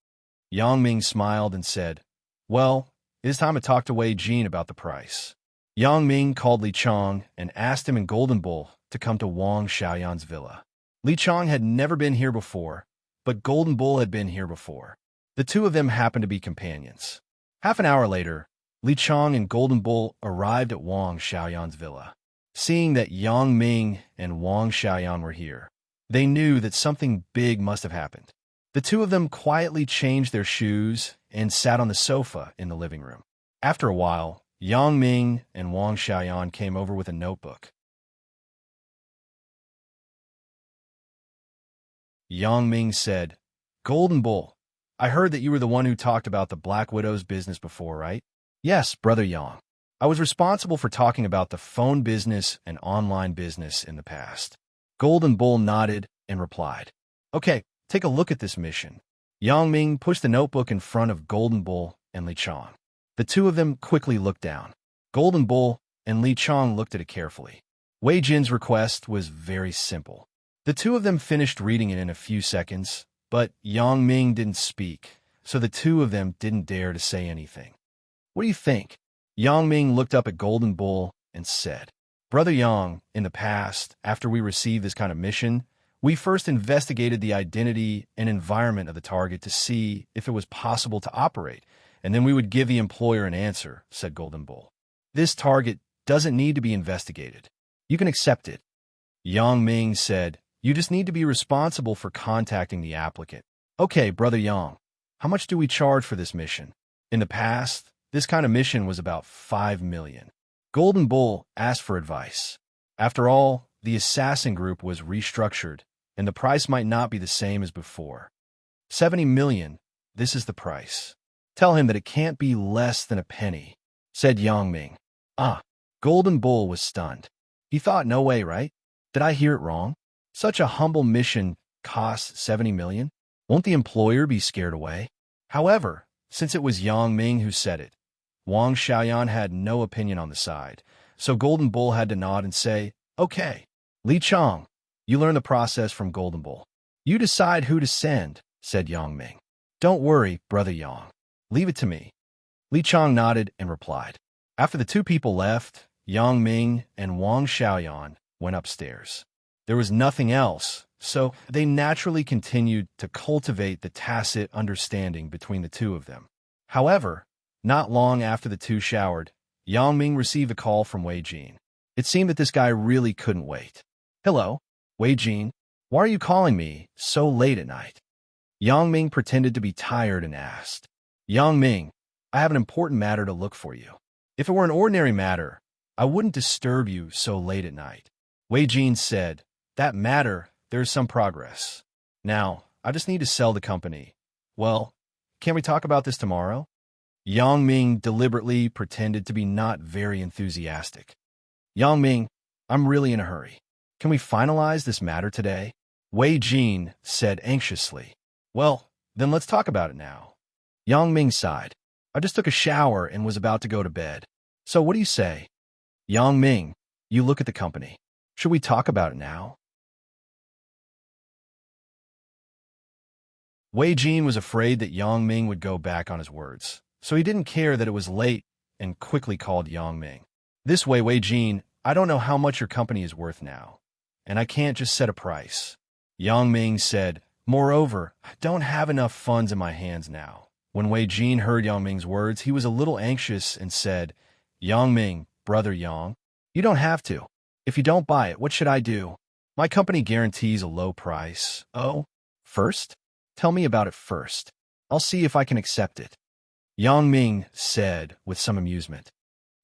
Yang Ming smiled and said, Well, it is time to talk to Wei Jin about the price. Yang Ming called Li Chong and asked him and Golden Bull to come to Wang Xiaoyan's villa. Li Chong had never been here before, but Golden Bull had been here before. The two of them happened to be companions. Half an hour later, Li Chong and Golden Bull arrived at Wang Xiaoyan's villa. Seeing that Yang Ming and Wang Xiaoyan were here, they knew that something big must have happened. The two of them quietly changed their shoes and sat on the sofa in the living room. After a while, Yang Ming and Wang Xiaoyan came over with a notebook. Yang Ming said, Golden Bull, I heard that you were the one who talked about the Black Widow's business before, right? Yes, Brother Yang. I was responsible for talking about the phone business and online business in the past. Golden Bull nodded and replied, Okay, take a look at this mission. Yang Ming pushed the notebook in front of Golden Bull and Li Chong. The two of them quickly looked down. Golden Bull and Li Chong looked at it carefully. Wei Jin's request was very simple. The two of them finished reading it in a few seconds, but Yang Ming didn't speak, so the two of them didn't dare to say anything. What do you think? Yang Ming looked up at Golden Bull and said, Brother Yang, in the past, after we received this kind of mission, we first investigated the identity and environment of the target to see if it was possible to operate, and then we would give the employer an answer, said Golden Bull. This target doesn't need to be investigated. You can accept it. Yang Ming said, You just need to be responsible for contacting the applicant. Okay, Brother Yang, how much do we charge for this mission? In the past, this kind of mission was about 5 million. Golden Bull asked for advice. After all, the assassin group was restructured, and the price might not be the same as before. 70 million, this is the price. Tell him that it can't be less than a penny, said Yang Ming. Golden Bull was stunned. He thought, no way, right? Did I hear it wrong? Such a humble mission costs 70 million? Won't the employer be scared away? However, since it was Yang Ming who said it, Wang Xiaoyan had no opinion on the side, so Golden Bull had to nod and say, Okay. Li Chong, you learn the process from Golden Bull. You decide who to send, said Yang Ming. Don't worry, Brother Yang. Leave it to me. Li Chong nodded and replied. After the two people left, Yang Ming and Wang Xiaoyan went upstairs. There was nothing else, so they naturally continued to cultivate the tacit understanding between the two of them. However, not long after the two showered, Yang Ming received a call from Wei Jin. It seemed that this guy really couldn't wait. Hello, Wei Jin. Why are you calling me so late at night? Yang Ming pretended to be tired and asked. Yang Ming, I have an important matter to look for you. If it were an ordinary matter, I wouldn't disturb you so late at night. Wei Jin said, that matter, there is some progress. Now, I just need to sell the company. Well, can we talk about this tomorrow? Yang Ming deliberately pretended to be not very enthusiastic. Yang Ming, I'm really in a hurry. Can we finalize this matter today? Wei Jin said anxiously. Well, then let's talk about it now. Yang Ming sighed. I just took a shower and was about to go to bed. So what do you say? Yang Ming, you look at the company. Should we talk about it now? Wei Jin was afraid that Yang Ming would go back on his words, so he didn't care that it was late and quickly called Yang Ming. This way, Wei Jin, I don't know how much your company is worth now, and I can't just set a price. Yang Ming said, moreover, I don't have enough funds in my hands now. When Wei Jin heard Yang Ming's words, he was a little anxious and said, Yang Ming, brother Yang, you don't have to. If you don't buy it, what should I do? My company guarantees a low price. Oh, first? Tell me about it first. I'll see if I can accept it. Yang Ming said with some amusement.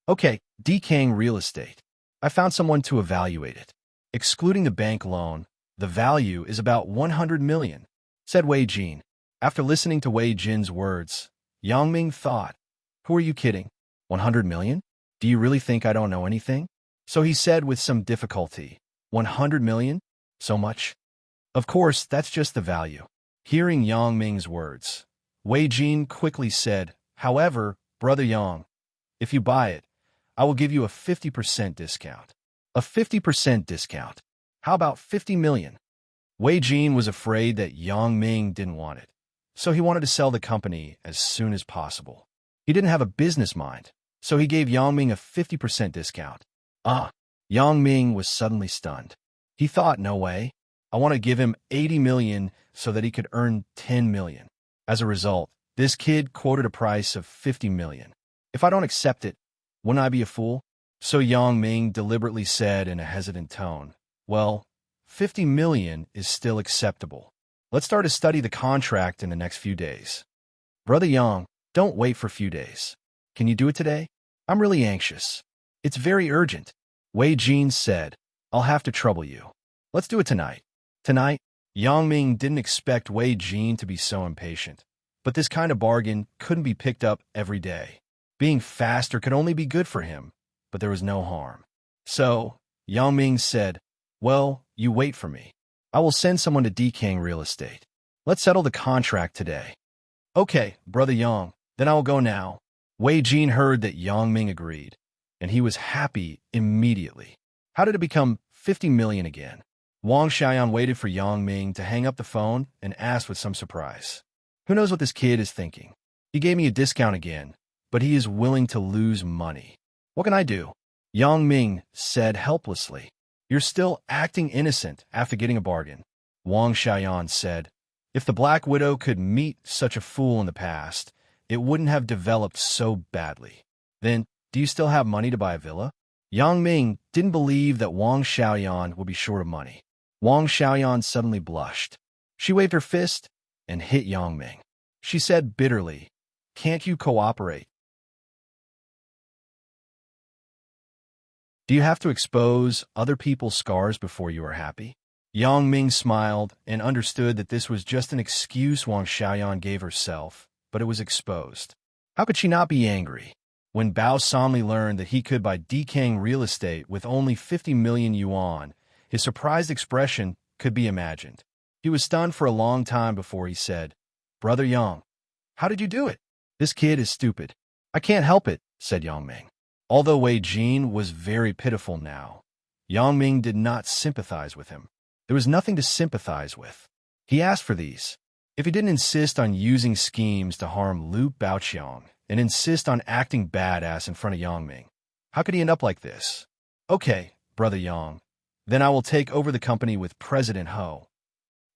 Okay, Dekang Real Estate. I found someone to evaluate it. Excluding the bank loan, the value is about 100 million, said Wei Jin. After listening to Wei Jin's words, Yang Ming thought, who are you kidding? 100 million? Do you really think I don't know anything? So he said with some difficulty, 100 million? So much? Of course, that's just the value. Hearing Yang Ming's words, Wei Jin quickly said, however, brother Yang, if you buy it, I will give you a 50% discount. A 50% discount. How about 50 million? Wei Jin was afraid that Yang Ming didn't want it, so he wanted to sell the company as soon as possible. He didn't have a business mind, so he gave Yang Ming a 50% discount. Yang Ming was suddenly stunned. He thought, no way. I want to give him 80 million so that he could earn 10 million. As a result, this kid quoted a price of 50 million. If I don't accept it, wouldn't I be a fool? So Yang Ming deliberately said in a hesitant tone, well, 50 million is still acceptable. Let's start to study the contract in the next few days. Brother Yang, don't wait for a few days. Can you do it today? I'm really anxious. It's very urgent. Wei Jin said, I'll have to trouble you. Let's do it tonight. Tonight, Yang Ming didn't expect Wei Jin to be so impatient, but this kind of bargain couldn't be picked up every day. Being faster could only be good for him, but there was no harm. So, Yang Ming said, well, you wait for me. I will send someone to Dekang Real Estate. Let's settle the contract today. Okay, brother Yang, then I will go now. Wei Jin heard that Yang Ming agreed, and he was happy immediately. How did it become 50 million again? Wang Xiaoyan waited for Yang Ming to hang up the phone and asked with some surprise. Who knows what this kid is thinking? He gave me a discount again, but he is willing to lose money. What can I do? Yang Ming said helplessly. You're still acting innocent after getting a bargain. Wang Xiaoyan said, if the Black Widow could meet such a fool in the past, it wouldn't have developed so badly. Then, do you still have money to buy a villa? Yang Ming didn't believe that Wang Xiaoyan would be short of money. Wang Xiaoyan suddenly blushed. She waved her fist and hit Yang Ming. She said bitterly, can't you cooperate? Do you have to expose other people's scars before you are happy? Yang Ming smiled and understood that this was just an excuse Wang Xiaoyan gave herself, but it was exposed. How could she not be angry? When Bao Sanli learned that he could buy Dekang Real Estate with only 50 million yuan, his surprised expression could be imagined. He was stunned for a long time before he said, Brother Yang, how did you do it? This kid is stupid. I can't help it, said Yang Ming. Although Wei Jin was very pitiful now, Yang Ming did not sympathize with him. There was nothing to sympathize with. He asked for these. If he didn't insist on using schemes to harm Lu Baoqiang and insist on acting badass in front of Yang Ming, how could he end up like this? Okay, brother Yang, then I will take over the company with President Ho.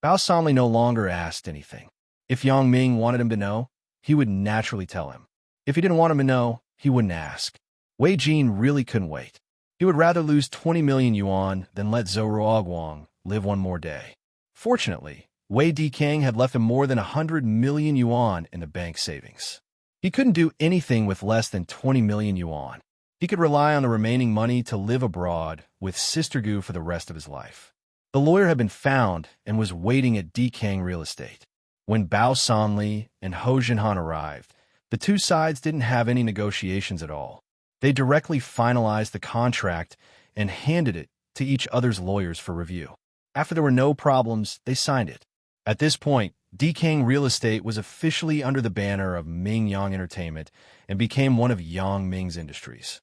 Bao Sanli no longer asked anything. If Yang Ming wanted him to know, he would naturally tell him. If he didn't want him to know, he wouldn't ask. Wei Jin really couldn't wait. He would rather lose 20 million yuan than let Zhou Ruoguang live one more day. Fortunately, Wei Dikang had left him more than 100 million yuan in the bank savings. He couldn't do anything with less than 20 million yuan. He could rely on the remaining money to live abroad with Sister Gu for the rest of his life. The lawyer had been found and was waiting at Dikang Real Estate. When Bao Sanli and Ho Jinhan arrived, the two sides didn't have any negotiations at all. They directly finalized the contract and handed it to each other's lawyers for review. After there were no problems, they signed it. At this point, Dikang Real Estate was officially under the banner of Ming Yang Entertainment and became one of Yang Ming's industries.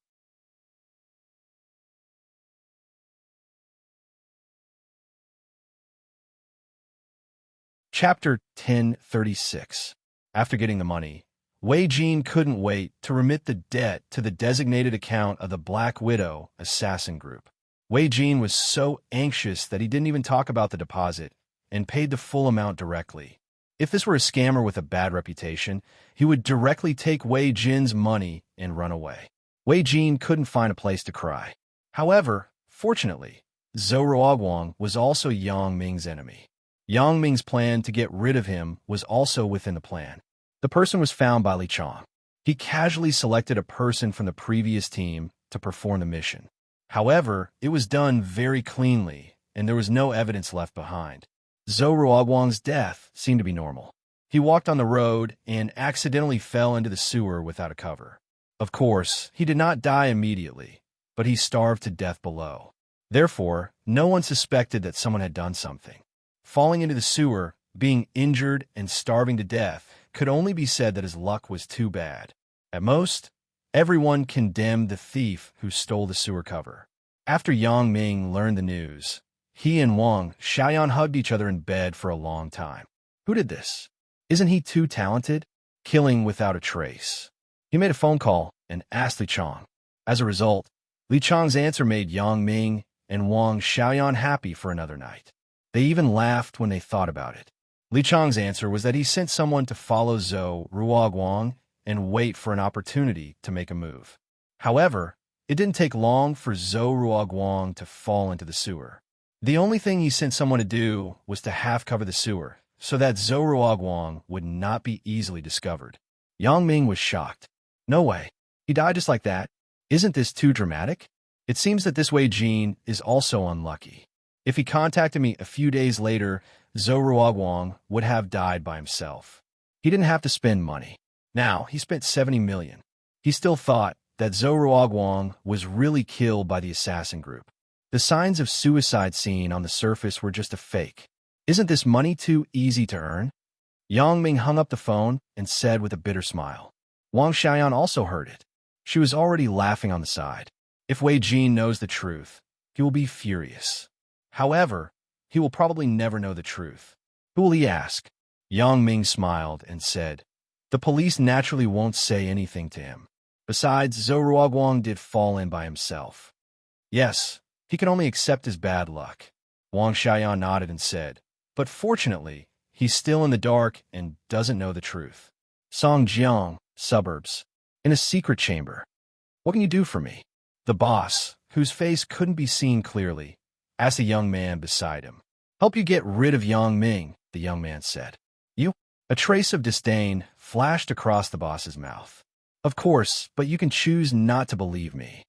Chapter 1036. After getting the money, Wei Jin couldn't wait to remit the debt to the designated account of the Black Widow assassin group. Wei Jin was so anxious that he didn't even talk about the deposit and paid the full amount directly. If this were a scammer with a bad reputation, he would directly take Wei Jin's money and run away. Wei Jin couldn't find a place to cry. However, fortunately, Zhou Ruoguang was also Yang Ming's enemy. Yang Ming's plan to get rid of him was also within the plan. The person was found by Li Chong. He casually selected a person from the previous team to perform the mission. However, it was done very cleanly, and there was no evidence left behind. Zhou Ruoguang's death seemed to be normal. He walked on the road and accidentally fell into the sewer without a cover. Of course, he did not die immediately, but he starved to death below. Therefore, no one suspected that someone had done something. Falling into the sewer, being injured, and starving to death could only be said that his luck was too bad. At most, everyone condemned the thief who stole the sewer cover. After Yang Ming learned the news, he and Wang Xiaoyan hugged each other in bed for a long time. Who did this? Isn't he too talented? Killing without a trace. He made a phone call and asked Li Chong. As a result, Li Chong's answer made Yang Ming and Wang Xiaoyan happy for another night. They even laughed when they thought about it. Li Chong's answer was that he sent someone to follow Zhou Ruoguang and wait for an opportunity to make a move. However, it didn't take long for Zhou Ruoguang to fall into the sewer. The only thing he sent someone to do was to half-cover the sewer, so that Zhou Ruoguang would not be easily discovered. Yang Ming was shocked. No way. He died just like that. Isn't this too dramatic? It seems that this Wei Jin is also unlucky. If he contacted me a few days later, Zhou Ruoguang would have died by himself. He didn't have to spend money. Now, he spent 70 million. He still thought that Zhou Ruoguang was really killed by the assassin group. The signs of suicide seen on the surface were just a fake. Isn't this money too easy to earn? Yang Ming hung up the phone and said with a bitter smile. Wang Xiaoyan also heard it. She was already laughing on the side. If Wei Jin knows the truth, he will be furious. However, he will probably never know the truth. Who will he ask? Yang Ming smiled and said, the police naturally won't say anything to him. Besides, Zhou Ruoguang did fall in by himself. Yes, he can only accept his bad luck. Wang Xiaoyan nodded and said, but fortunately, he's still in the dark and doesn't know the truth. Songjiang, suburbs. In a secret chamber. What can you do for me? The boss, whose face couldn't be seen clearly, asked a young man beside him. Help you get rid of Yang Ming, the young man said. You? A trace of disdain flashed across the boss's mouth. Of course, but you can choose not to believe me.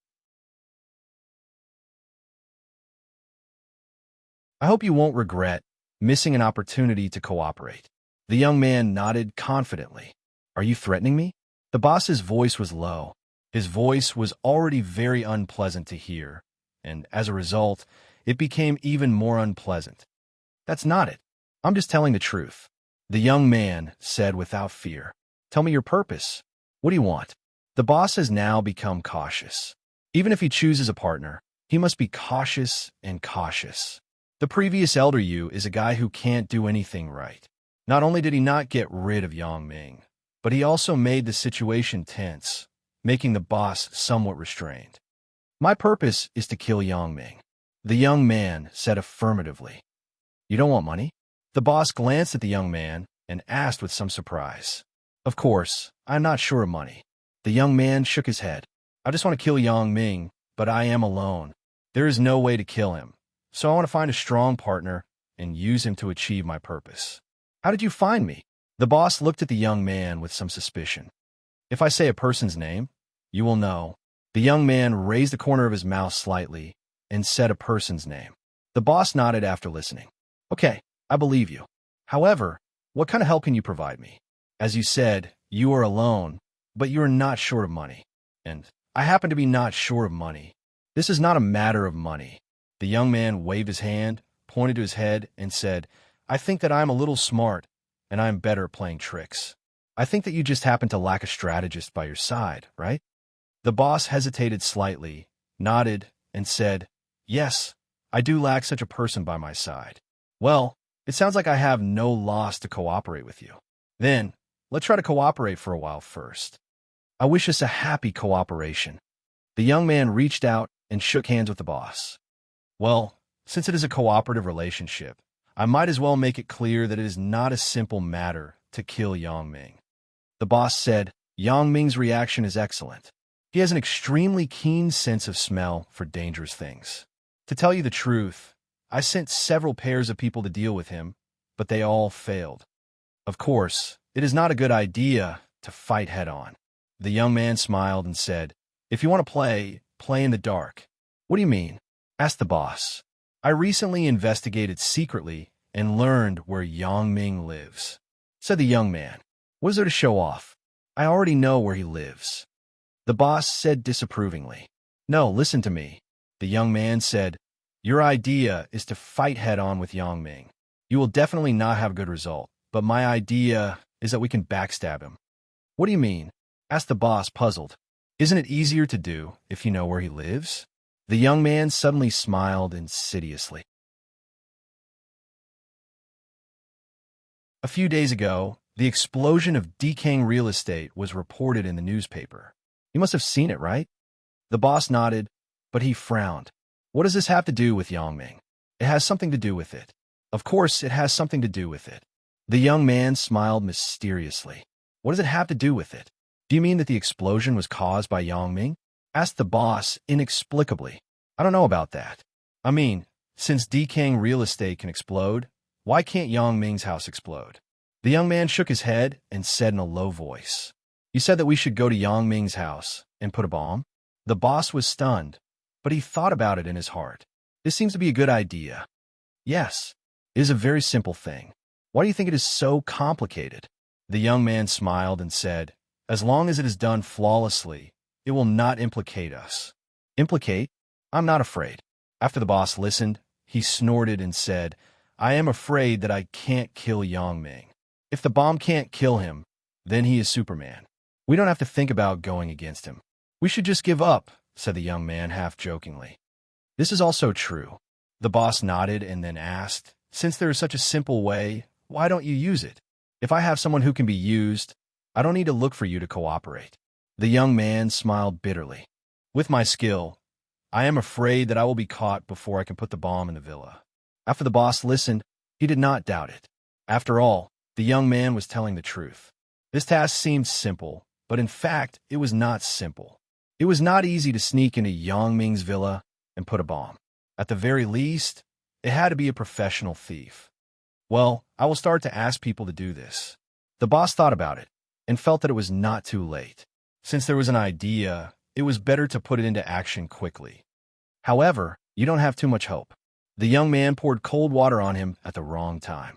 I hope you won't regret missing an opportunity to cooperate. The young man nodded confidently. Are you threatening me? The boss's voice was low. His voice was already very unpleasant to hear, and as a result, it became even more unpleasant. That's not it. I'm just telling the truth. The young man said without fear. Tell me your purpose. What do you want? The boss has now become cautious. Even if he chooses a partner, he must be cautious and cautious. The previous Elder Yu is a guy who can't do anything right. Not only did he not get rid of Yang Ming, but he also made the situation tense, making the boss somewhat restrained. My purpose is to kill Yang Ming. The young man said affirmatively. You don't want money? The boss glanced at the young man and asked with some surprise. Of course, I'm not sure of money. The young man shook his head. I just want to kill Yang Ming, but I am alone. There is no way to kill him, so I want to find a strong partner and use him to achieve my purpose. How did you find me? The boss looked at the young man with some suspicion. If I say a person's name, you will know. The young man raised the corner of his mouth slightly and said a person's name. The boss nodded after listening. Okay, I believe you. However, what kind of help can you provide me? As you said, you are alone, but you are not short of money. And I happen to be not short of money. This is not a matter of money. The young man waved his hand, pointed to his head, and said, I think that I am a little smart, and I am better at playing tricks. I think that you just happen to lack a strategist by your side, right? The boss hesitated slightly, nodded, and said, Yes, I do lack such a person by my side. Well, it sounds like I have no loss to cooperate with you. Then, let's try to cooperate for a while first. I wish us a happy cooperation. The young man reached out and shook hands with the boss. Well, since it is a cooperative relationship, I might as well make it clear that it is not a simple matter to kill Yang Ming. The boss said, Yang Ming's reaction is excellent. He has an extremely keen sense of smell for dangerous things. To tell you the truth, I sent several pairs of people to deal with him, but they all failed. Of course, it is not a good idea to fight head-on. The young man smiled and said, If you want to play, play in the dark. What do you mean? Asked the boss. I recently investigated secretly and learned where Yang Ming lives. Said the young man. What is there to show off? I already know where he lives. The boss said disapprovingly. No, listen to me. The young man said, Your idea is to fight head-on with Yang Ming. You will definitely not have a good result, but my idea is that we can backstab him. What do you mean? Asked the boss, puzzled. Isn't it easier to do if you know where he lives? The young man suddenly smiled insidiously. A few days ago, the explosion of decaying real estate was reported in the newspaper. You must have seen it, right? The boss nodded, but he frowned. What does this have to do with Yang Ming? It has something to do with it. Of course, it has something to do with it. The young man smiled mysteriously. What does it have to do with it? Do you mean that the explosion was caused by Yang Ming? Asked the boss inexplicably. I don't know about that. I mean, since decaying real estate can explode, why can't Yang Ming's house explode? The young man shook his head and said in a low voice, You said that we should go to Yang Ming's house and put a bomb? The boss was stunned, but he thought about it in his heart. This seems to be a good idea. Yes, it is a very simple thing. Why do you think it is so complicated? The young man smiled and said, As long as it is done flawlessly, it will not implicate us. Implicate? I'm not afraid. After the boss listened, he snorted and said, I am afraid that I can't kill Yang Ming. If the bomb can't kill him, then he is Superman. We don't have to think about going against him. We should just give up, said the young man half-jokingly. This is also true. The boss nodded and then asked, Since there is such a simple way, why don't you use it? If I have someone who can be used, I don't need to look for you to cooperate. The young man smiled bitterly. With my skill, I am afraid that I will be caught before I can put the bomb in the villa. After the boss listened, he did not doubt it. After all, the young man was telling the truth. This task seemed simple, but in fact, it was not simple. It was not easy to sneak into Yang Ming's villa and put a bomb. At the very least, it had to be a professional thief. Well, I will start to ask people to do this. The boss thought about it and felt that it was not too late. Since there was an idea, it was better to put it into action quickly. However, you don't have too much hope. The young man poured cold water on him at the wrong time.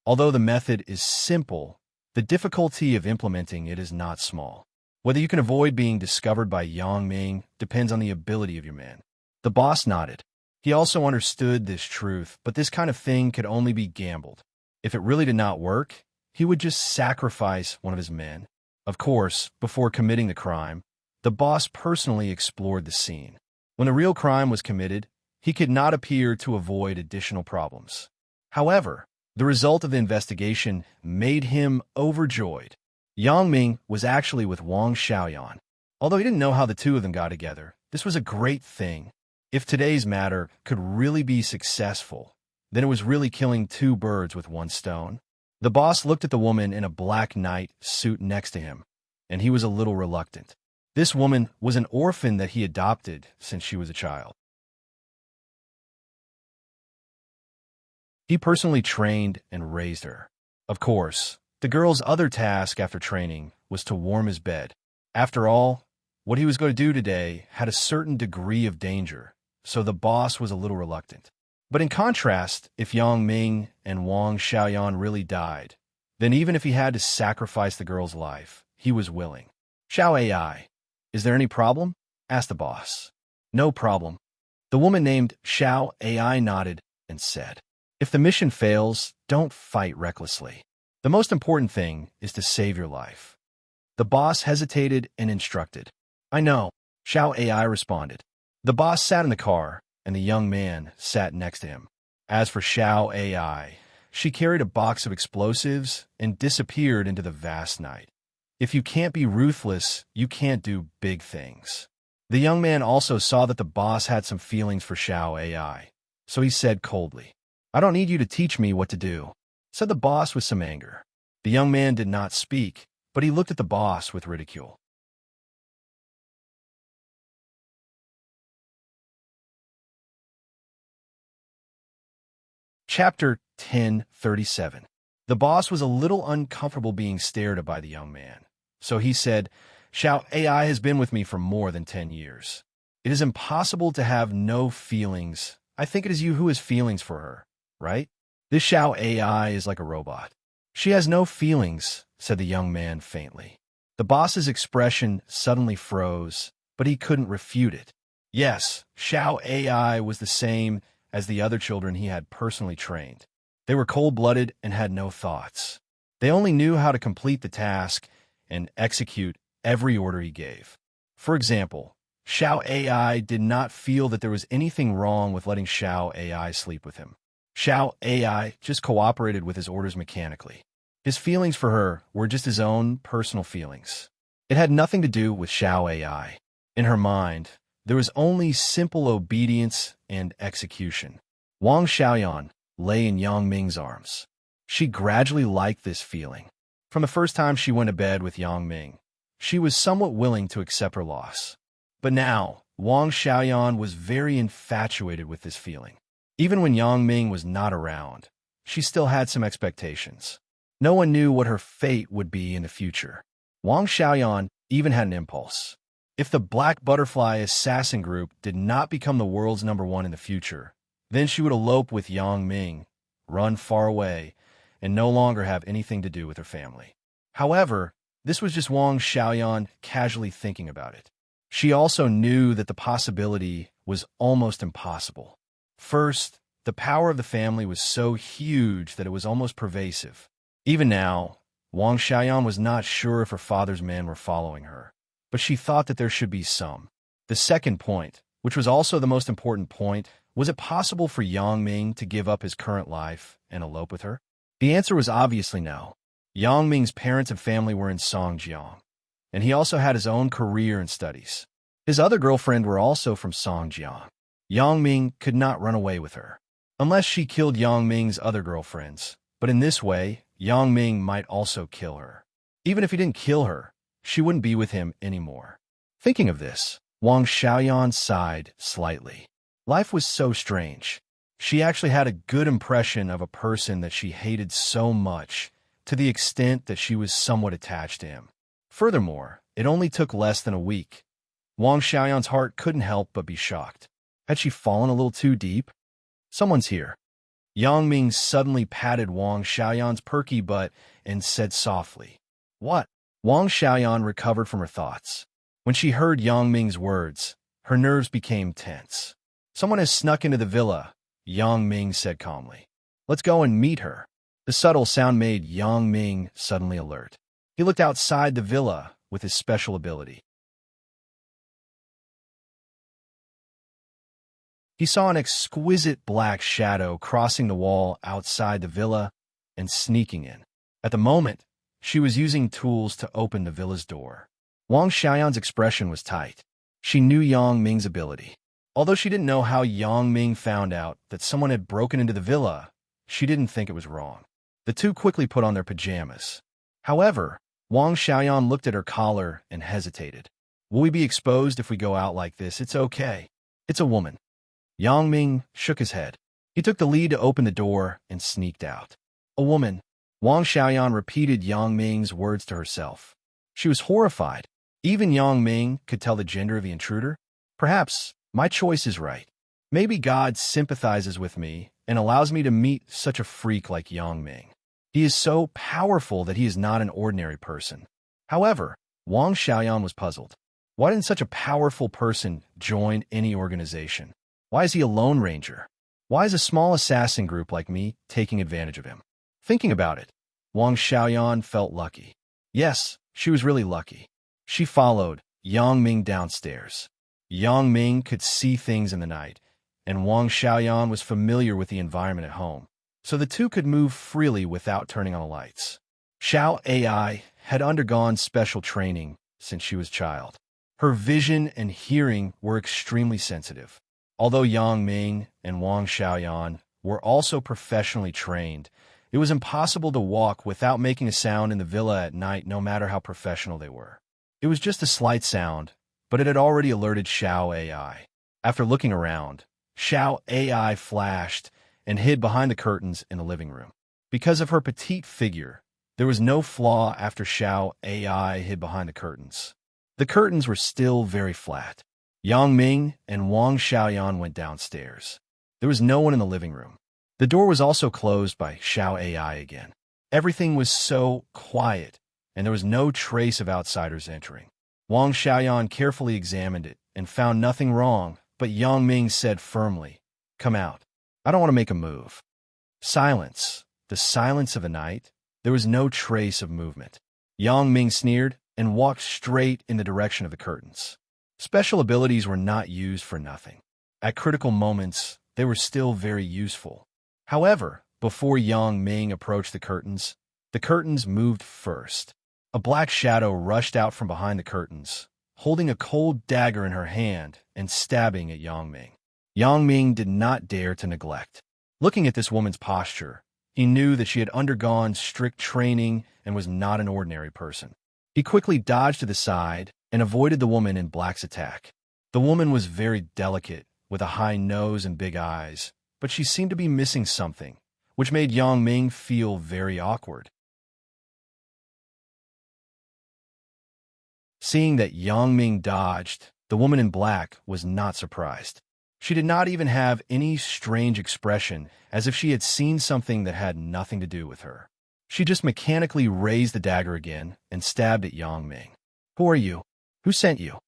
Although the method is simple, the difficulty of implementing it is not small. Whether you can avoid being discovered by Yang Ming depends on the ability of your man. The boss nodded. He also understood this truth, but this kind of thing could only be gambled. If it really did not work, he would just sacrifice one of his men. Of course, before committing the crime, the boss personally explored the scene. When the real crime was committed, he could not appear to avoid additional problems. However, the result of the investigation made him overjoyed. Yang Ming was actually with Wang Xiaoyan. Although he didn't know how the two of them got together, this was a great thing. If today's matter could really be successful, then it was really killing two birds with one stone. The boss looked at the woman in a black knight suit next to him, and he was a little reluctant. This woman was an orphan that he adopted since she was a child. He personally trained and raised her. Of course, the girl's other task after training was to warm his bed. After all, what he was going to do today had a certain degree of danger, so the boss was a little reluctant. But in contrast, if Yang Ming and Wang Xiaoyan really died, then even if he had to sacrifice the girl's life, he was willing. Xiao AI, is there any problem? Asked the boss. No problem. The woman named Xiao AI nodded and said, if the mission fails, don't fight recklessly. The most important thing is to save your life. The boss hesitated and instructed. I know, Xiao AI responded. The boss sat in the car, and the young man sat next to him. As for Xiao AI, she carried a box of explosives and disappeared into the vast night. If you can't be ruthless, you can't do big things. The young man also saw that the boss had some feelings for Xiao AI, so he said coldly, I don't need you to teach me what to do, said the boss with some anger. The young man did not speak, but he looked at the boss with ridicule. Chapter 1037. The boss was a little uncomfortable being stared at by the young man, so he said, Xiao AI has been with me for more than 10 years. It is impossible to have no feelings. I think it is you who has feelings for her, right? This Xiao AI is like a robot. She has no feelings, said the young man faintly. The boss's expression suddenly froze, but he couldn't refute it. Yes, Xiao AI was the same as the other children he had personally trained. They were cold-blooded and had no thoughts. They only knew how to complete the task and execute every order he gave. For example, Xiao AI did not feel that there was anything wrong with letting Xiao AI sleep with him. Xiao AI just cooperated with his orders mechanically. His feelings for her were just his own personal feelings. It had nothing to do with Xiao AI. In her mind, there was only simple obedience and execution. Wang Xiaoyan lay in Yang Ming's arms. She gradually liked this feeling. From the first time she went to bed with Yang Ming, she was somewhat willing to accept her loss. But now, Wang Xiaoyan was very infatuated with this feeling. Even when Yang Ming was not around, she still had some expectations. No one knew what her fate would be in the future. Wang Xiaoyan even had an impulse. If the Black Butterfly Assassin Group did not become the world's #1 in the future, then she would elope with Yang Ming, run far away, and no longer have anything to do with her family. However, this was just Wang Xiaoyan casually thinking about it. She also knew that the possibility was almost impossible. First, the power of the family was so huge that it was almost pervasive. Even now, Wang Xiaoyan was not sure if her father's men were following her, but she thought that there should be some. The second point, which was also the most important point, was it possible for Yang Ming to give up his current life and elope with her? The answer was obviously no. Yang Ming's parents and family were in Songjiang, and he also had his own career and studies. His other girlfriend were also from Songjiang. Yang Ming could not run away with her, unless she killed Yang Ming's other girlfriends, but in this way, Yang Ming might also kill her. Even if he didn't kill her, she wouldn't be with him anymore. Thinking of this, Wang Xiaoyan sighed slightly. Life was so strange. She actually had a good impression of a person that she hated so much, to the extent that she was somewhat attached to him. Furthermore, it only took less than a week. Wang Xiaoyan's heart couldn't help but be shocked. Had she fallen a little too deep? Someone's here. Yang Ming suddenly patted Wang Xiaoyan's perky butt and said softly, What? Wang Xiaoyan recovered from her thoughts. When she heard Yang Ming's words, her nerves became tense. Someone has snuck into the villa, Yang Ming said calmly. Let's go and meet her. The subtle sound made Yang Ming suddenly alert. He looked outside the villa with his special ability. He saw an exquisite black shadow crossing the wall outside the villa and sneaking in. At the moment, she was using tools to open the villa's door. Wang Xiaoyan's expression was tight. She knew Yang Ming's ability. Although she didn't know how Yang Ming found out that someone had broken into the villa, she didn't think it was wrong. The two quickly put on their pajamas. However, Wang Xiaoyan looked at her collar and hesitated. Will we be exposed if we go out like this? It's okay. It's a woman. Yang Ming shook his head. He took the lead to open the door and sneaked out. A woman. Wang Xiaoyan repeated Yang Ming's words to herself. She was horrified. Even Yang Ming could tell the gender of the intruder. Perhaps my choice is right. Maybe God sympathizes with me and allows me to meet such a freak like Yang Ming. He is so powerful that he is not an ordinary person. However, Wang Xiaoyan was puzzled. Why didn't such a powerful person join any organization? Why is he a lone ranger? Why is a small assassin group like me taking advantage of him? Thinking about it, Wang Xiaoyan felt lucky. Yes, she was really lucky. She followed Yang Ming downstairs. Yang Ming could see things in the night, and Wang Xiaoyan was familiar with the environment at home, so the two could move freely without turning on the lights. Xiao AI had undergone special training since she was a child. Her vision and hearing were extremely sensitive. Although Yang Ming and Wang Xiaoyan were also professionally trained, it was impossible to walk without making a sound in the villa at night, no matter how professional they were. It was just a slight sound, but it had already alerted Xiao AI. After looking around, Xiao AI flashed and hid behind the curtains in the living room. Because of her petite figure, there was no flaw after Xiao AI hid behind the curtains. The curtains were still very flat. Yang Ming and Wang Xiaoyan went downstairs. There was no one in the living room. The door was also closed by Xiao AI again. Everything was so quiet, and there was no trace of outsiders entering. Wang Xiaoyan carefully examined it and found nothing wrong, but Yang Ming said firmly, "Come out. I don't want to make a move." Silence. The silence of the night. There was no trace of movement. Yang Ming sneered and walked straight in the direction of the curtains. Special abilities were not used for nothing. At critical moments, they were still very useful. However, before Yang Ming approached the curtains moved first. A black shadow rushed out from behind the curtains, holding a cold dagger in her hand and stabbing at Yang Ming. Yang Ming did not dare to neglect. Looking at this woman's posture, he knew that she had undergone strict training and was not an ordinary person. He quickly dodged to the side and avoided the woman in black's attack. The woman was very delicate, with a high nose and big eyes, but she seemed to be missing something, which made Yang Ming feel very awkward. Seeing that Yang Ming dodged, the woman in black was not surprised. She did not even have any strange expression, as if she had seen something that had nothing to do with her. She just mechanically raised the dagger again and stabbed at Yang Ming. "Who are you? Who sent you?"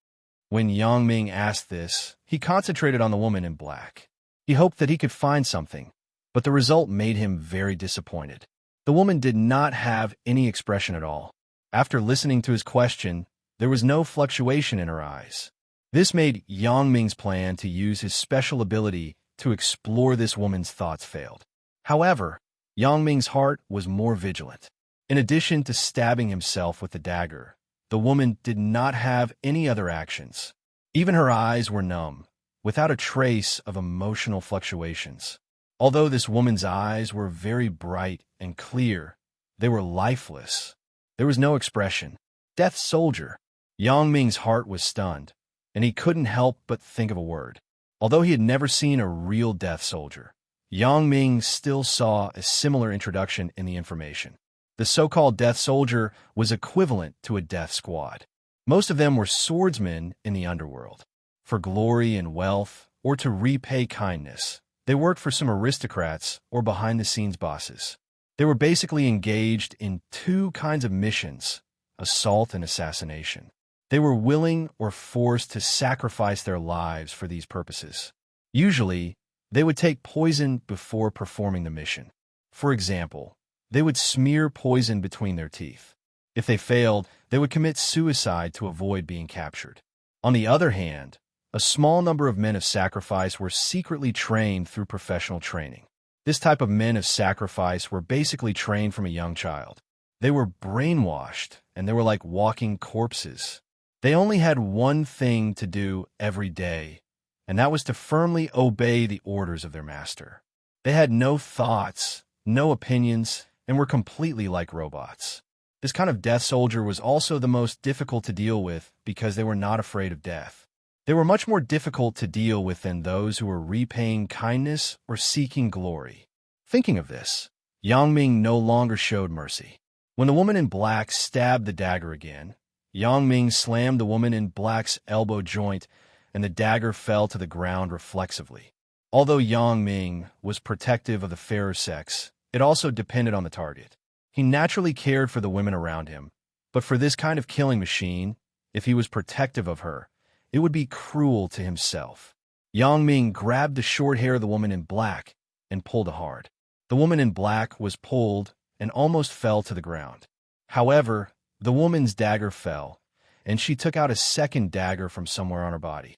When Yang Ming asked this, he concentrated on the woman in black. He hoped that he could find something, but the result made him very disappointed. The woman did not have any expression at all. After listening to his question, there was no fluctuation in her eyes. This made Yang Ming's plan to use his special ability to explore this woman's thoughts failed. However, Yang Ming's heart was more vigilant. In addition to stabbing himself with the dagger, the woman did not have any other actions. Even her eyes were numb, without a trace of emotional fluctuations. Although this woman's eyes were very bright and clear, they were lifeless. There was no expression. Death soldier. Yang Ming's heart was stunned, and he couldn't help but think of a word. Although he had never seen a real death soldier, Yang Ming still saw a similar introduction in the information. The so-called death soldier was equivalent to a death squad. Most of them were swordsmen in the underworld. For glory and wealth, or to repay kindness, they worked for some aristocrats or behind-the-scenes bosses. They were basically engaged in two kinds of missions: assault and assassination. They were willing or forced to sacrifice their lives for these purposes. Usually, they would take poison before performing the mission. For example, they would smear poison between their teeth. If they failed, they would commit suicide to avoid being captured. On the other hand, a small number of men of sacrifice were secretly trained through professional training. This type of men of sacrifice were basically trained from a young child. They were brainwashed, and they were like walking corpses. They only had one thing to do every day, and that was to firmly obey the orders of their master. They had no thoughts, no opinions, and were completely like robots. This kind of death soldier was also the most difficult to deal with because they were not afraid of death. They were much more difficult to deal with than those who were repaying kindness or seeking glory. Thinking of this, Yang Ming no longer showed mercy. When the woman in black stabbed the dagger again, Yang Ming slammed the woman in black's elbow joint, and the dagger fell to the ground reflexively. Although Yang Ming was protective of the fairer sex, it also depended on the target. He naturally cared for the women around him, but for this kind of killing machine, if he was protective of her, it would be cruel to himself. Yang Ming grabbed the short hair of the woman in black and pulled hard. The woman in black was pulled and almost fell to the ground. However, the woman's dagger fell, and she took out a second dagger from somewhere on her body.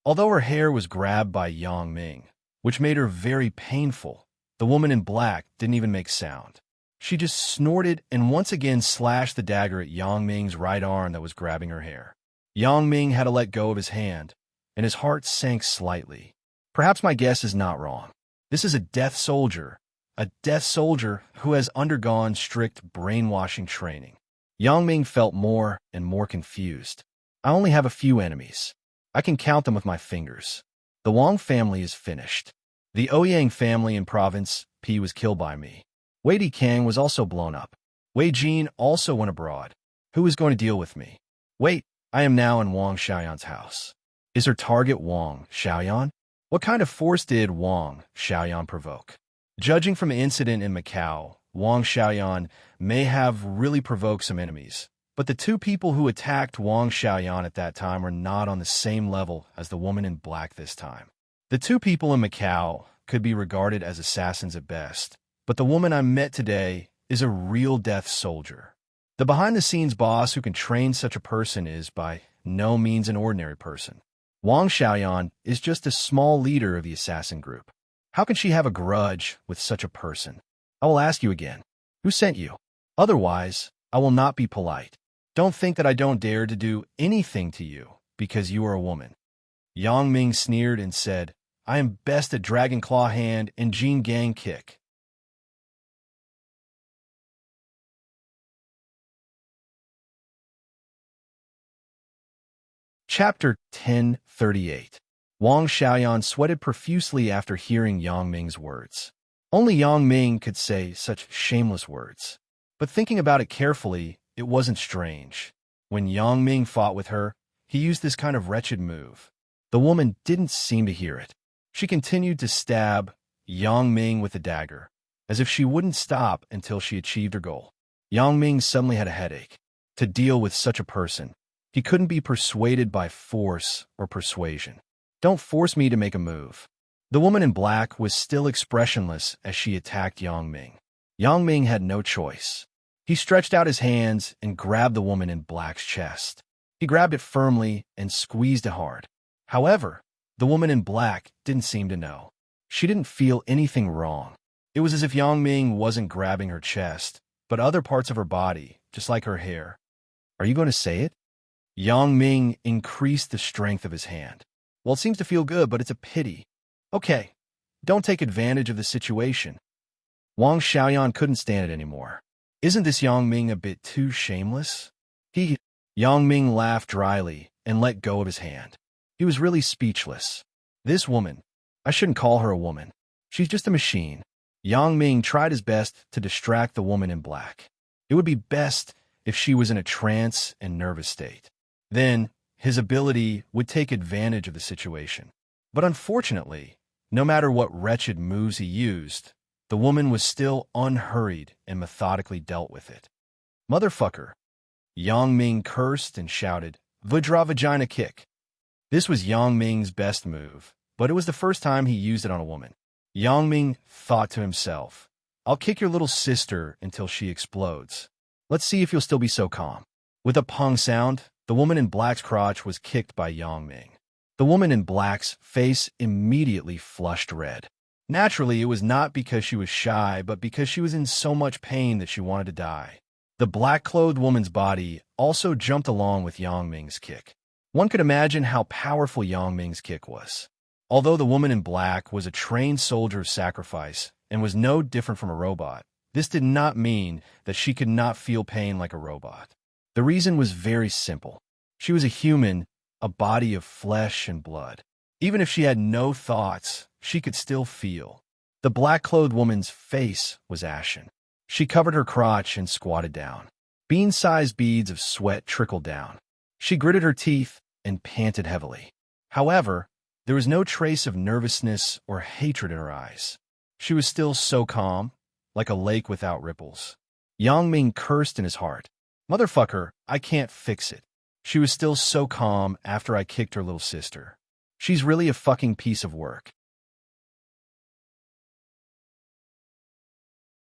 Although her hair was grabbed by Yang Ming, which made her very painful, the woman in black didn't even make sound. She just snorted and once again slashed the dagger at Yang Ming's right arm that was grabbing her hair. Yang Ming had to let go of his hand, and his heart sank slightly. Perhaps my guess is not wrong. This is a death soldier who has undergone strict brainwashing training. Yang Ming felt more and more confused. I only have a few enemies. I can count them with my fingers. The Wang family is finished. The Ouyang family in Province P was killed by me. Wei Dikang was also blown up. Wei Jin also went abroad. Who is going to deal with me? Wait, I am now in Wang Xiaoyan's house. Is her target Wang Xiaoyan? What kind of force did Wang Xiaoyan provoke? Judging from the incident in Macau, Wang Xiaoyan may have really provoked some enemies, but the two people who attacked Wang Xiaoyan at that time were not on the same level as the woman in black this time. The two people in Macau could be regarded as assassins at best, but the woman I met today is a real death soldier. The behind-the-scenes boss who can train such a person is by no means an ordinary person. Wang Xiaoyan is just a small leader of the assassin group. How can she have a grudge with such a person? I will ask you again. Who sent you? Otherwise, I will not be polite. Don't think that I don't dare to do anything to you because you are a woman. Yang Ming sneered and said, I am best at Dragon Claw Hand and Jin Gang Kick. Chapter 1038. Wang Xiaoyan sweated profusely after hearing Yang Ming's words. Only Yang Ming could say such shameless words. But thinking about it carefully, it wasn't strange. When Yang Ming fought with her, he used this kind of wretched move. The woman didn't seem to hear it. She continued to stab Yang Ming with the dagger, as if she wouldn't stop until she achieved her goal. Yang Ming suddenly had a headache. To deal with such a person, he couldn't be persuaded by force or persuasion. Don't force me to make a move. The woman in black was still expressionless as she attacked Yang Ming. Yang Ming had no choice. He stretched out his hands and grabbed the woman in black's chest. He grabbed it firmly and squeezed it hard. However, the woman in black didn't seem to know. She didn't feel anything wrong. It was as if Yang Ming wasn't grabbing her chest, but other parts of her body, just like her hair. Are you going to say it? Yang Ming increased the strength of his hand. Well, it seems to feel good, but it's a pity. Okay, don't take advantage of the situation. Wang Xiaoyan couldn't stand it anymore. Isn't this Yang Ming a bit too shameless? Yang Ming laughed dryly and let go of his hand. He was really speechless. This woman, I shouldn't call her a woman. She's just a machine. Yang Ming tried his best to distract the woman in black. It would be best if she was in a trance and nervous state. Then, his ability would take advantage of the situation. But unfortunately, no matter what wretched moves he used, the woman was still unhurried and methodically dealt with it. Motherfucker! Yang Ming cursed and shouted, Vajra Vagina Kick. This was Yang Ming's best move, but it was the first time he used it on a woman. Yang Ming thought to himself, I'll kick your little sister until she explodes. Let's see if you'll still be so calm. With a pong sound, the woman in black's crotch was kicked by Yang Ming. The woman in black's face immediately flushed red. Naturally, it was not because she was shy, but because she was in so much pain that she wanted to die. The black-clothed woman's body also jumped along with Yang Ming's kick. One could imagine how powerful Yang Ming's kick was. Although the woman in black was a trained soldier of sacrifice and was no different from a robot, this did not mean that she could not feel pain like a robot. The reason was very simple. She was a human, a body of flesh and blood. Even if she had no thoughts, she could still feel. The black-clothed woman's face was ashen. She covered her crotch and squatted down. Bean-sized beads of sweat trickled down. She gritted her teeth and panted heavily. However, there was no trace of nervousness or hatred in her eyes. She was still so calm, like a lake without ripples. Yang Ming cursed in his heart. Motherfucker, I can't fix it. She was still so calm after I kicked her little sister. She's really a fucking piece of work.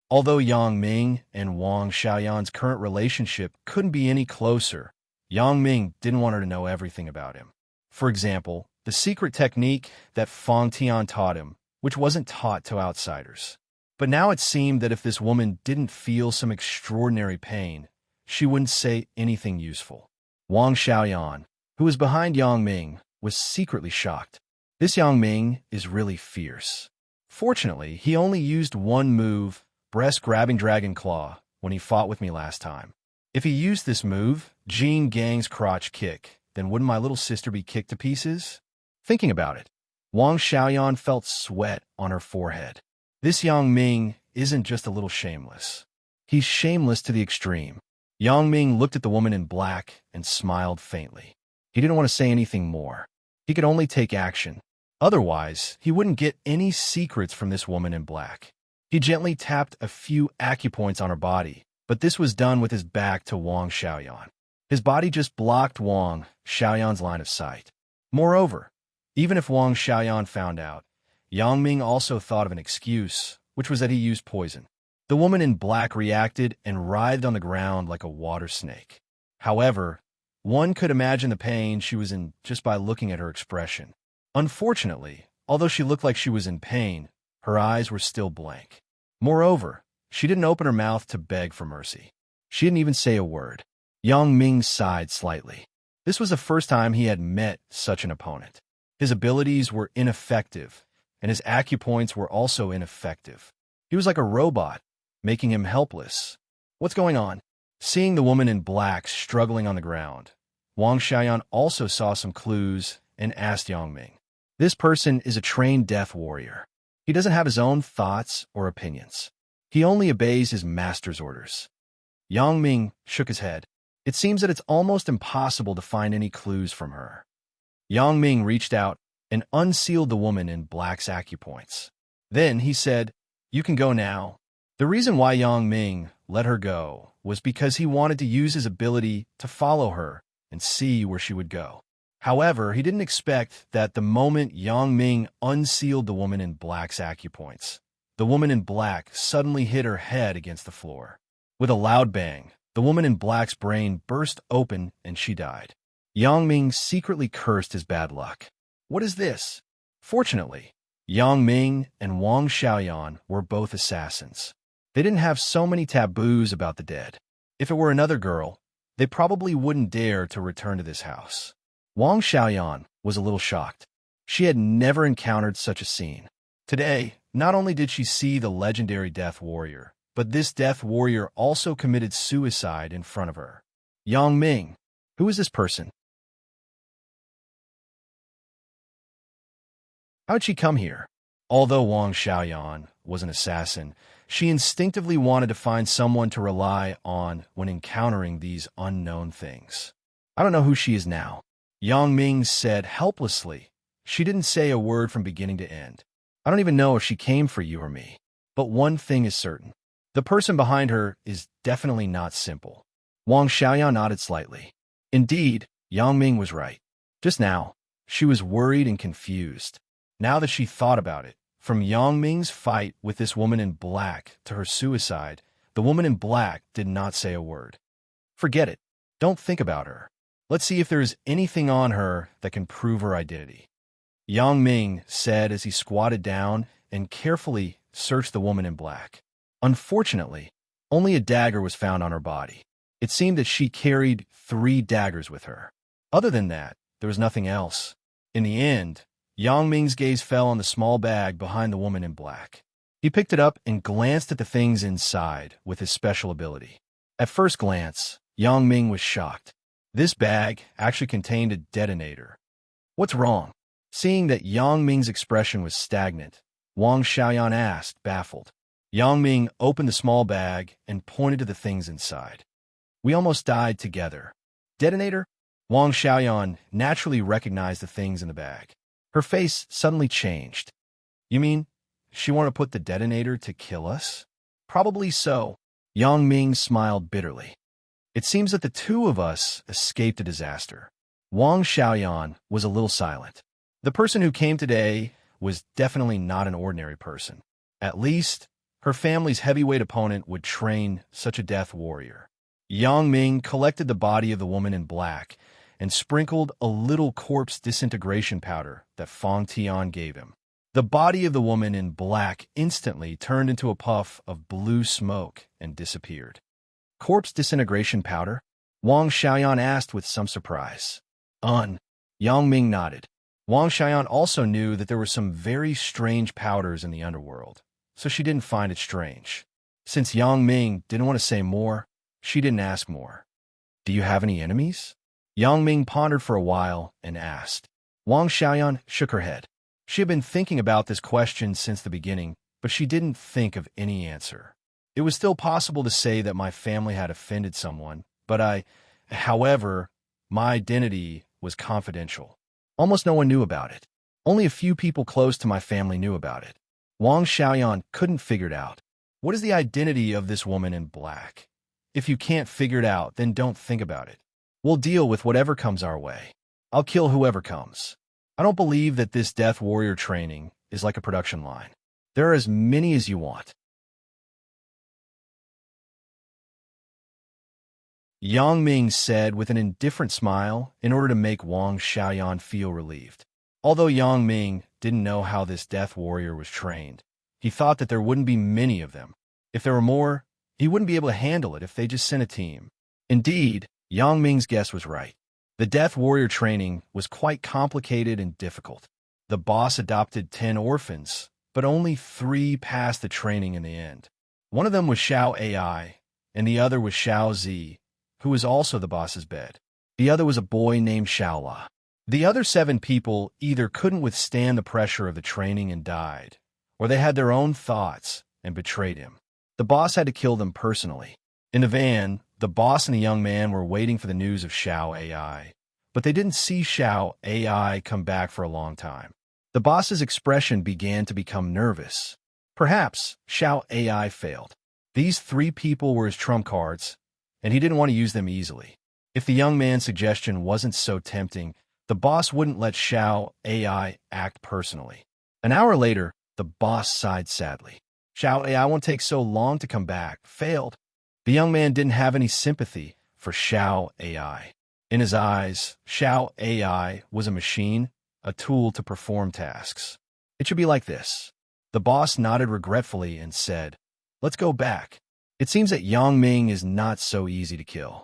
Although Yang Ming and Wang Xiaoyan's current relationship couldn't be any closer, Yang Ming didn't want her to know everything about him. For example, the secret technique that Fang Tian taught him, which wasn't taught to outsiders. But now it seemed that if this woman didn't feel some extraordinary pain, she wouldn't say anything useful. Wang Xiaoyan, who was behind Yang Ming, was secretly shocked. This Yang Ming is really fierce. Fortunately, he only used one move, breast-grabbing Dragon Claw, when he fought with me last time. If he used this move, Jing Gang's crotch kick, then wouldn't my little sister be kicked to pieces? Thinking about it, Wang Xiaoyan felt sweat on her forehead. This Yang Ming isn't just a little shameless. He's shameless to the extreme. Yang Ming looked at the woman in black and smiled faintly. He didn't want to say anything more. He could only take action. Otherwise, he wouldn't get any secrets from this woman in black. He gently tapped a few acupoints on her body, but this was done with his back to Wang Xiaoyan. His body just blocked Wang Xiaoyan's line of sight. Moreover, even if Wang Xiaoyan found out, Yang Ming also thought of an excuse, which was that he used poison. The woman in black reacted and writhed on the ground like a water snake. However, one could imagine the pain she was in just by looking at her expression. Unfortunately, although she looked like she was in pain, her eyes were still blank. Moreover, she didn't open her mouth to beg for mercy. She didn't even say a word. Yang Ming sighed slightly. This was the first time he had met such an opponent. His abilities were ineffective, and his acupoints were also ineffective. He was like a robot, making him helpless. What's going on? Seeing the woman in black struggling on the ground, Wang Xiaoyan also saw some clues and asked Yang Ming. This person is a trained death warrior. He doesn't have his own thoughts or opinions. He only obeys his master's orders. Yang Ming shook his head. It seems that it's almost impossible to find any clues from her. Yang Ming reached out and unsealed the woman in black's acupoints. Then he said, "You can go now." The reason why Yang Ming let her go was because he wanted to use his ability to follow her and see where she would go. However, he didn't expect that the moment Yang Ming unsealed the woman in black's acupoints, the woman in black suddenly hit her head against the floor. With a loud bang, the woman in black's brain burst open and she died. Yang Ming secretly cursed his bad luck. What is this? Fortunately, Yang Ming and Wang Xiaoyan were both assassins. They didn't have so many taboos about the dead. If it were another girl, they probably wouldn't dare to return to this house. Wang Xiaoyan was a little shocked. She had never encountered such a scene. Today, not only did she see the legendary death warrior, but this death warrior also committed suicide in front of her. Yang Ming, who is this person? How'd she come here? Although Wang Xiaoyan was an assassin, she instinctively wanted to find someone to rely on when encountering these unknown things. I don't know who she is now. Yang Ming said helplessly. She didn't say a word from beginning to end. I don't even know if she came for you or me. But one thing is certain. The person behind her is definitely not simple. Wang Xiaoyan nodded slightly. Indeed, Yang Ming was right. Just now, she was worried and confused. Now that she thought about it, from Yang Ming's fight with this woman in black to her suicide, the woman in black did not say a word. Forget it. Don't think about her. Let's see if there is anything on her that can prove her identity. Yang Ming said as he squatted down and carefully searched the woman in black. Unfortunately, only a dagger was found on her body. It seemed that she carried 3 daggers with her. Other than that, there was nothing else. In the end, Yang Ming's gaze fell on the small bag behind the woman in black. He picked it up and glanced at the things inside with his special ability. At first glance, Yang Ming was shocked. This bag actually contained a detonator. What's wrong? Seeing that Yang Ming's expression was stagnant, Wang Xiaoyan asked, baffled. Yang Ming opened the small bag and pointed to the things inside. We almost died together. Detonator? Wang Xiaoyan naturally recognized the things in the bag. Her face suddenly changed. You mean she wanted to put the detonator to kill us? Probably so. Yang Ming smiled bitterly. It seems that the two of us escaped a disaster. Wang Xiaoyan was a little silent. The person who came today was definitely not an ordinary person. At least, her family's heavyweight opponent would train such a death warrior. Yang Ming collected the body of the woman in black and sprinkled a little corpse disintegration powder that Fang Tian gave him. The body of the woman in black instantly turned into a puff of blue smoke and disappeared. Corpse disintegration powder? Wang Xiaoyan asked with some surprise. Yang Ming nodded. Wang Xiaoyan also knew that there were some very strange powders in the underworld, so she didn't find it strange. Since Yang Ming didn't want to say more, she didn't ask more. Do you have any enemies? Yang Ming pondered for a while and asked. Wang Xiaoyan shook her head. She had been thinking about this question since the beginning, but she didn't think of any answer. It was still possible to say that my family had offended someone, but however, my identity was confidential. Almost no one knew about it. Only a few people close to my family knew about it. Wang Xiaoyan couldn't figure it out. What is the identity of this woman in black? If you can't figure it out, then don't think about it. We'll deal with whatever comes our way. I'll kill whoever comes. I don't believe that this death warrior training is like a production line. There are as many as you want. Yang Ming said with an indifferent smile in order to make Wang Xiaoyan feel relieved. Although Yang Ming didn't know how this death warrior was trained, he thought that there wouldn't be many of them. If there were more, he wouldn't be able to handle it if they just sent a team. Indeed, Yang Ming's guess was right. The death warrior training was quite complicated and difficult. The boss adopted 10 orphans, but only 3 passed the training in the end. One of them was Xiao AI, and the other was Xiao Zi, who was also the boss's bed. The other was a boy named Xiaola. The other 7 people either couldn't withstand the pressure of the training and died, or they had their own thoughts and betrayed him. The boss had to kill them personally. In the van, the boss and the young man were waiting for the news of Xiao AI, but they didn't see Xiao AI come back for a long time. The boss's expression began to become nervous. Perhaps Xiao AI failed. These 3 people were his trump cards, and he didn't want to use them easily. If the young man's suggestion wasn't so tempting, the boss wouldn't let Xiao AI act personally. An hour later, the boss sighed sadly. Xiao AI won't take so long to come back. Failed. The young man didn't have any sympathy for Xiao AI. In his eyes, Xiao AI was a machine, a tool to perform tasks. It should be like this. The boss nodded regretfully and said, "Let's go back." It seems that Yang Ming is not so easy to kill.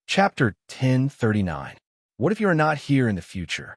Chapter 1039. What if you are not here in the future?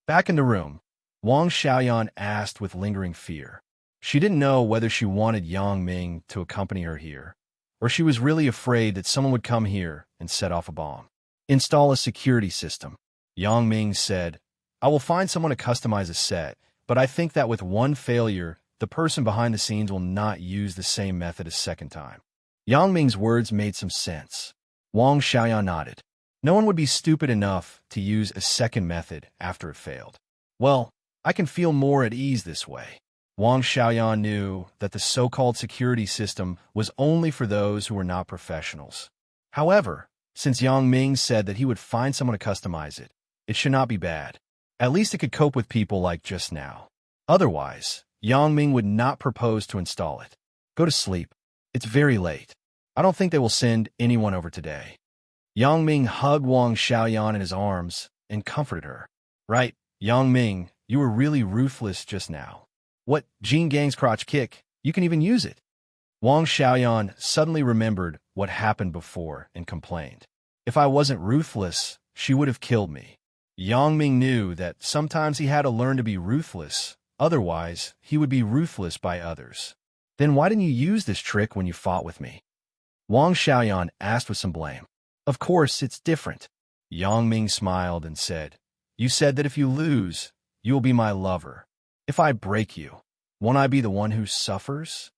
Back in the room, Wang Xiaoyan asked with lingering fear. She didn't know whether she wanted Yang Ming to accompany her here, or she was really afraid that someone would come here and set off a bomb. Install a security system. Yang Ming said, I will find someone to customize a set, but I think that with one failure, the person behind the scenes will not use the same method a second time. Yang Ming's words made some sense. Wang Xiaoyan nodded. No one would be stupid enough to use a second method after it failed. Well, I can feel more at ease this way. Wang Xiaoyan knew that the so-called security system was only for those who were not professionals. However, since Yang Ming said that he would find someone to customize it, it should not be bad. At least it could cope with people like just now. Otherwise, Yang Ming would not propose to install it. Go to sleep. It's very late. I don't think they will send anyone over today. Yang Ming hugged Wang Xiaoyan in his arms and comforted her. Right, Yang Ming, you were really ruthless just now. What, Jean Gang's crotch kick? You can even use it. Wang Xiaoyan suddenly remembered what happened before and complained. If I wasn't ruthless, she would have killed me. Yang Ming knew that sometimes he had to learn to be ruthless, Otherwise, he would be ruthless by others. Then why didn't you use this trick when you fought with me? Wang Xiaoyan asked with some blame. Of course, it's different. Yang Ming smiled and said, You said that if you lose, you will be my lover. If I break you, won't I be the one who suffers?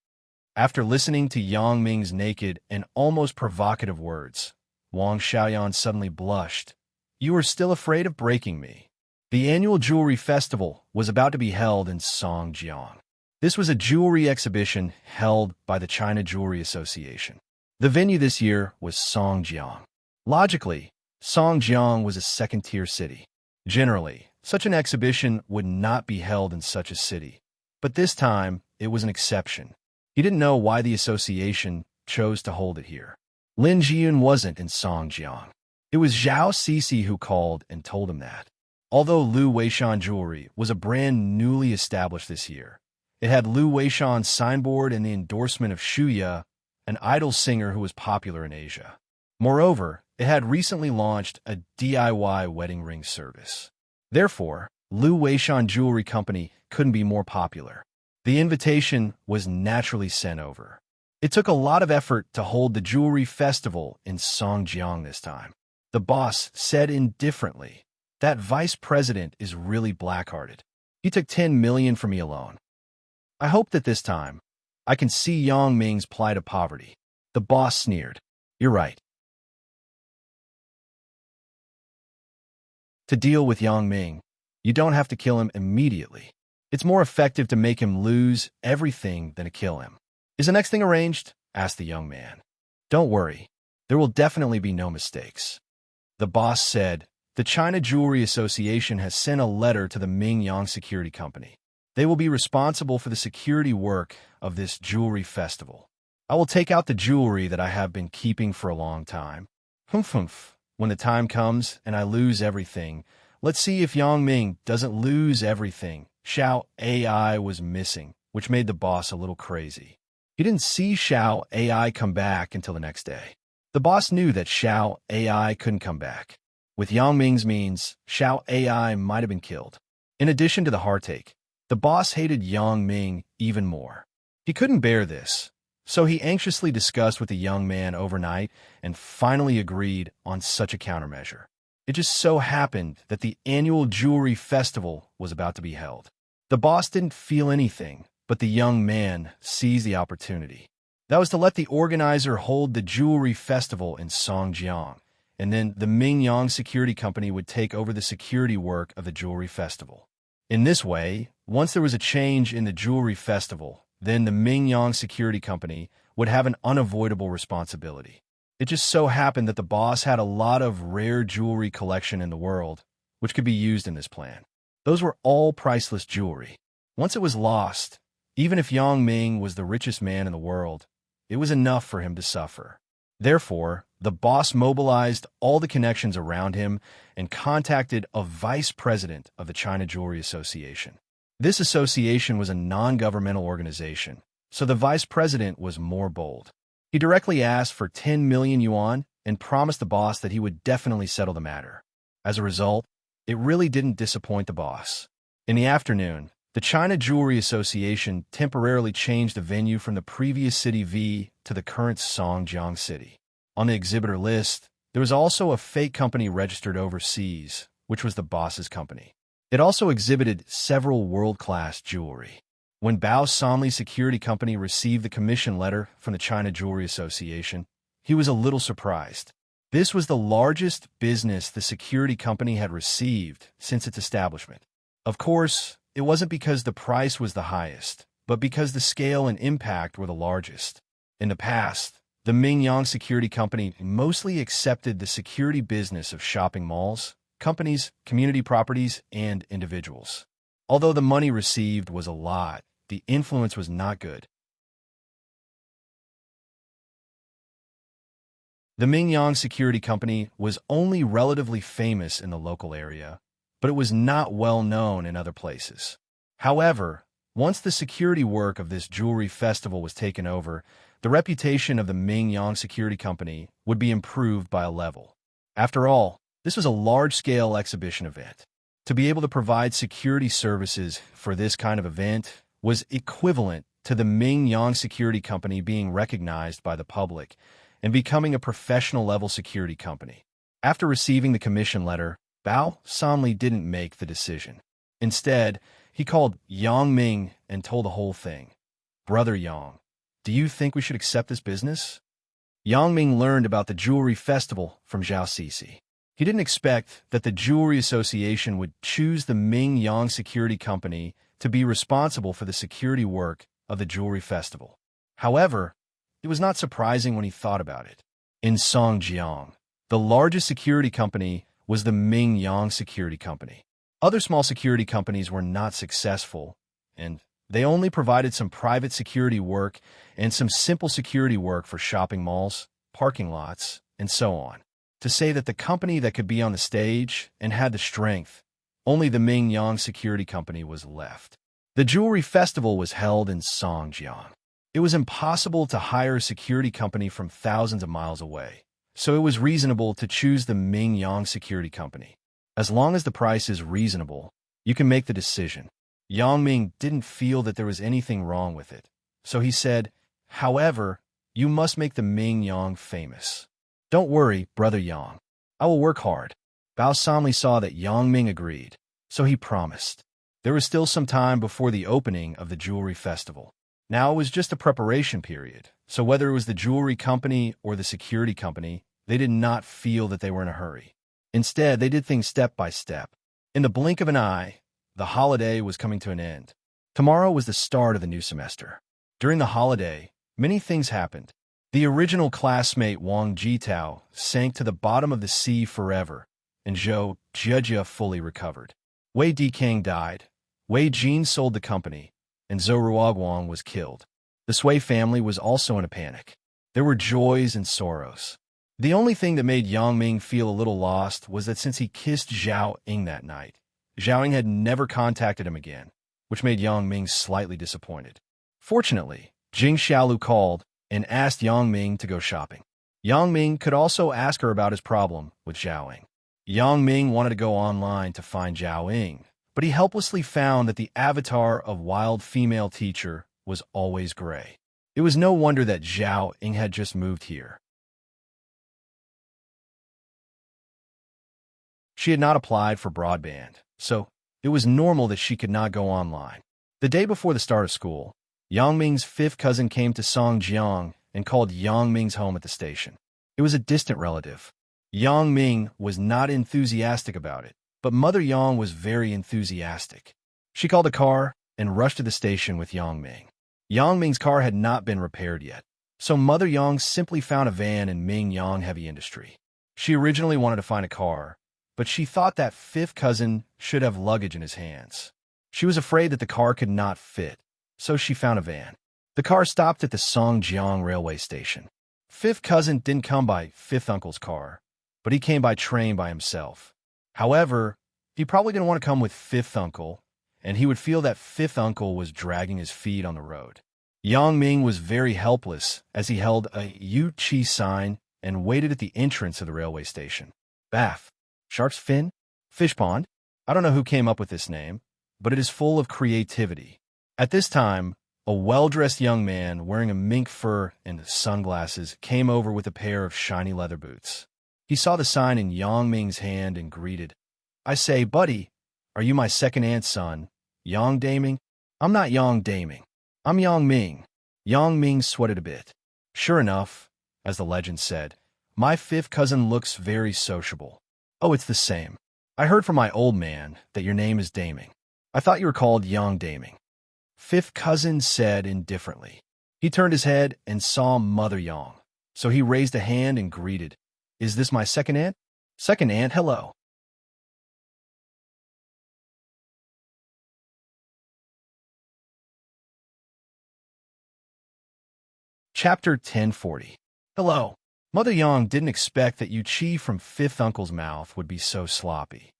After listening to Yang Ming's naked and almost provocative words, Wang Xiaoyan suddenly blushed. You are still afraid of breaking me. The annual jewelry festival was about to be held in Songjiang. This was a jewelry exhibition held by the China Jewelry Association. The venue this year was Songjiang. Logically, Songjiang was a second-tier city. Generally, such an exhibition would not be held in such a city. But this time, it was an exception. He didn't know why the association chose to hold it here. Lin Jiyun wasn't in Songjiang. It was Zhao Cixi who called and told him that. Although Lu Weishan Jewelry was a brand newly established this year, it had Lu Weishan's signboard and the endorsement of Shuya, an idol singer who was popular in Asia. Moreover, it had recently launched a DIY wedding ring service. Therefore, Lu Weishan Jewelry Company couldn't be more popular. The invitation was naturally sent over. It took a lot of effort to hold the jewelry festival in Songjiang this time. The boss said indifferently, That vice president is really black-hearted. He took 10 million from me alone. I hope that this time, I can see Yang Ming's plight of poverty. The boss sneered. You're right. To deal with Yang Ming, you don't have to kill him immediately. It's more effective to make him lose everything than to kill him. Is the next thing arranged? Asked the young man. Don't worry. There will definitely be no mistakes. The boss said, The China Jewelry Association has sent a letter to the Mingyang Security Company. They will be responsible for the security work of this jewelry festival. I will take out the jewelry that I have been keeping for a long time. Humph. When the time comes and I lose everything, let's see if Yang Ming doesn't lose everything. Xiao AI was missing, which made the boss a little crazy. He didn't see Xiao AI come back until the next day. The boss knew that Xiao AI couldn't come back. With Yang Ming's means, Xiao AI might have been killed. In addition to the heartache, the boss hated Yang Ming even more. He couldn't bear this, so he anxiously discussed with the young man overnight and finally agreed on such a countermeasure. It just so happened that the annual jewelry festival was about to be held. The boss didn't feel anything, but the young man seized the opportunity. That was to let the organizer hold the jewelry festival in Songjiang, and then the Mingyang Security Company would take over the security work of the jewelry festival. In this way, once there was a change in the jewelry festival, then the Mingyang Security Company would have an unavoidable responsibility. It just so happened that the boss had a lot of rare jewelry collection in the world, which could be used in this plan. Those were all priceless jewelry. Once it was lost, even if Yang Ming was the richest man in the world, it was enough for him to suffer. Therefore, the boss mobilized all the connections around him and contacted a vice president of the China Jewelry Association. This association was a non-governmental organization, so the vice president was more bold. He directly asked for 10 million yuan and promised the boss that he would definitely settle the matter. As a result, it really didn't disappoint the boss. In the afternoon, the China Jewelry Association temporarily changed the venue from the previous City V to the current Songjiang City. On the exhibitor list, there was also a fake company registered overseas, which was the boss's company. It also exhibited several world-class jewelry. When Bao Somli's security company received the commission letter from the China Jewelry Association, he was a little surprised. This was the largest business the security company had received since its establishment. Of course, it wasn't because the price was the highest, but because the scale and impact were the largest. In the past, the Mingyang Security Company mostly accepted the security business of shopping malls, companies, community properties, and individuals. Although the money received was a lot, the influence was not good. The Mingyang Security Company was only relatively famous in the local area, but it was not well known in other places. However, once the security work of this jewelry festival was taken over, the reputation of the Mingyang Security Company would be improved by a level. After all, this was a large-scale exhibition event. To be able to provide security services for this kind of event was equivalent to the Ming Yang Security Company being recognized by the public and becoming a professional-level security company. After receiving the commission letter, Bao Sanli didn't make the decision. Instead, he called Yang Ming and told the whole thing. "Brother Yang, do you think we should accept this business?" Yang Ming learned about the jewelry festival from Zhao Sisi. He didn't expect that the Jewelry Association would choose the Ming Yang Security Company to be responsible for the security work of the jewelry festival. However, it was not surprising when he thought about it. In Songjiang, the largest security company was the Ming Yang Security Company. Other small security companies were not successful, and they only provided some private security work and some simple security work for shopping malls, parking lots, and so on. To say that the company that could be on the stage and had the strength, only the Ming Yang Security Company was left. The jewelry festival was held in Songjiang. It was impossible to hire a security company from thousands of miles away, so it was reasonable to choose the Ming Yang Security Company. As long as the price is reasonable, you can make the decision. Yang Ming didn't feel that there was anything wrong with it, so he said, "However, you must make the Ming Yang famous." "Don't worry, Brother Yang. I will work hard." Bao Sanli saw that Yang Ming agreed, so he promised. There was still some time before the opening of the jewelry festival. Now it was just a preparation period, so whether it was the jewelry company or the security company, they did not feel that they were in a hurry. Instead, they did things step by step. In the blink of an eye, the holiday was coming to an end. Tomorrow was the start of the new semester. During the holiday, many things happened. The original classmate Wang Jitao sank to the bottom of the sea forever, and Zhou Jejia fully recovered. Wei Dikang died, Wei Jin sold the company, and Zhou Ruoguang was killed. The Sui family was also in a panic. There were joys and sorrows. The only thing that made Yang Ming feel a little lost was that since he kissed Zhao Ying that night, Zhao Ying had never contacted him again, which made Yang Ming slightly disappointed. Fortunately, Jing Xiaolu called and asked Yang Ming to go shopping. Yang Ming could also ask her about his problem with Zhao Ying. Yang Ming wanted to go online to find Zhao Ying, but he helplessly found that the avatar of wild female teacher was always gray. It was no wonder that Zhao Ying had just moved here. She had not applied for broadband, so it was normal that she could not go online. The day before the start of school, Yang Ming's fifth cousin came to Songjiang and called Yang Ming's home at the station. It was a distant relative. Yang Ming was not enthusiastic about it, but Mother Yang was very enthusiastic. She called a car and rushed to the station with Yang Ming. Yang Ming's car had not been repaired yet, so Mother Yang simply found a van in Ming Yang Heavy Industry. She originally wanted to find a car, but she thought that fifth cousin should have luggage in his hands. She was afraid that the car could not fit, so she found a van. The car stopped at the Songjiang railway station. Fifth cousin didn't come by fifth uncle's car, but he came by train by himself. However, he probably didn't want to come with fifth uncle, and he would feel that fifth uncle was dragging his feet on the road. Yang Ming was very helpless as he held a Yu Chi sign and waited at the entrance of the railway station. Bath. Shark's fin? Fish pond? I don't know who came up with this name, but it is full of creativity. At this time, a well-dressed young man wearing a mink fur and sunglasses came over with a pair of shiny leather boots. He saw the sign in Yang Ming's hand and greeted, "I say, buddy, are you my second-aunt's son, Yang Daming?" "I'm not Yang Daming. I'm Yang Ming." Yang Ming sweated a bit. "Sure enough, as the legend said, my fifth cousin looks very sociable." "Oh, it's the same. I heard from my old man that your name is Daming. I thought you were called Yang Daming." Fifth cousin said indifferently. He turned his head and saw Mother Yang, so he raised a hand and greeted, "Is this my second aunt?" "Second aunt, hello." Chapter 1040. Hello. Mother Yang didn't expect that Yu Chi from fifth uncle's mouth would be so sloppy.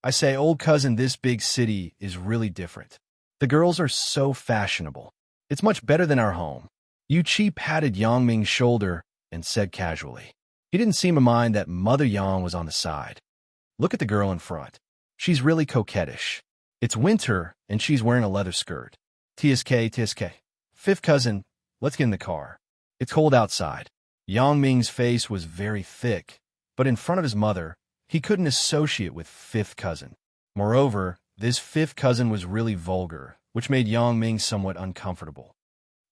"I say, old cousin, this big city is really different. The girls are so fashionable. It's much better than our home." Yu Chi patted Yang Ming's shoulder and said casually. He didn't seem to mind that Mother Yang was on the side. "Look at the girl in front. She's really coquettish. It's winter, and she's wearing a leather skirt. TSK, TSK. Fifth cousin, let's get in the car. It's cold outside. Yang Ming's face was very thick, but in front of his mother, he couldn't associate with fifth cousin. Moreover, this fifth cousin was really vulgar, which made Yang Ming somewhat uncomfortable.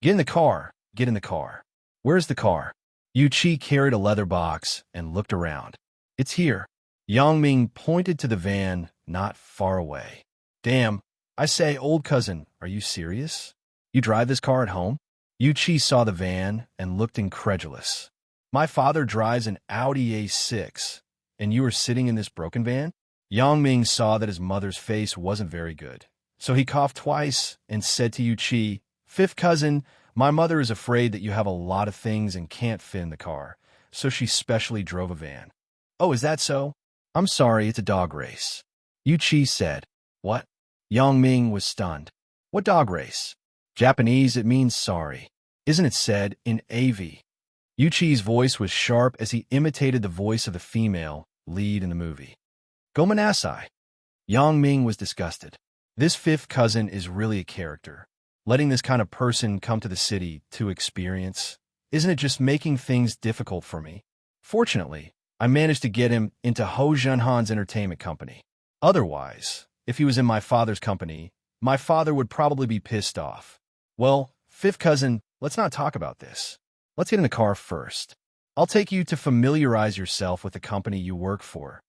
Get in the car. Get in the car. Where's the car? Yu Qi carried a leather box and looked around. It's here. Yang Ming pointed to the van not far away. Damn, I say, old cousin, are you serious? You drive this car at home? Yu Qi saw the van and looked incredulous. My father drives an Audi A6, and you are sitting in this broken van? Yang Ming saw that his mother's face wasn't very good, so he coughed twice and said to Yu Qi, Fifth cousin, my mother is afraid that you have a lot of things and can't fit in the car, so she specially drove a van. Oh, is that so? I'm sorry, it's a dog race. Yu Qi said. What? Yang Ming was stunned. What dog race? Japanese, it means sorry. Isn't it said in AV? Yu Qi's voice was sharp as he imitated the voice of the female lead in the movie. Gomenasai. Yang Ming was disgusted. This fifth cousin is really a character. Letting this kind of person come to the city to experience, isn't it just making things difficult for me? Fortunately, I managed to get him into Ho Junhan's entertainment company. Otherwise, if he was in my father's company, my father would probably be pissed off. Well, fifth cousin, let's not talk about this. Let's get in the car first. I'll take you to familiarize yourself with the company you work for.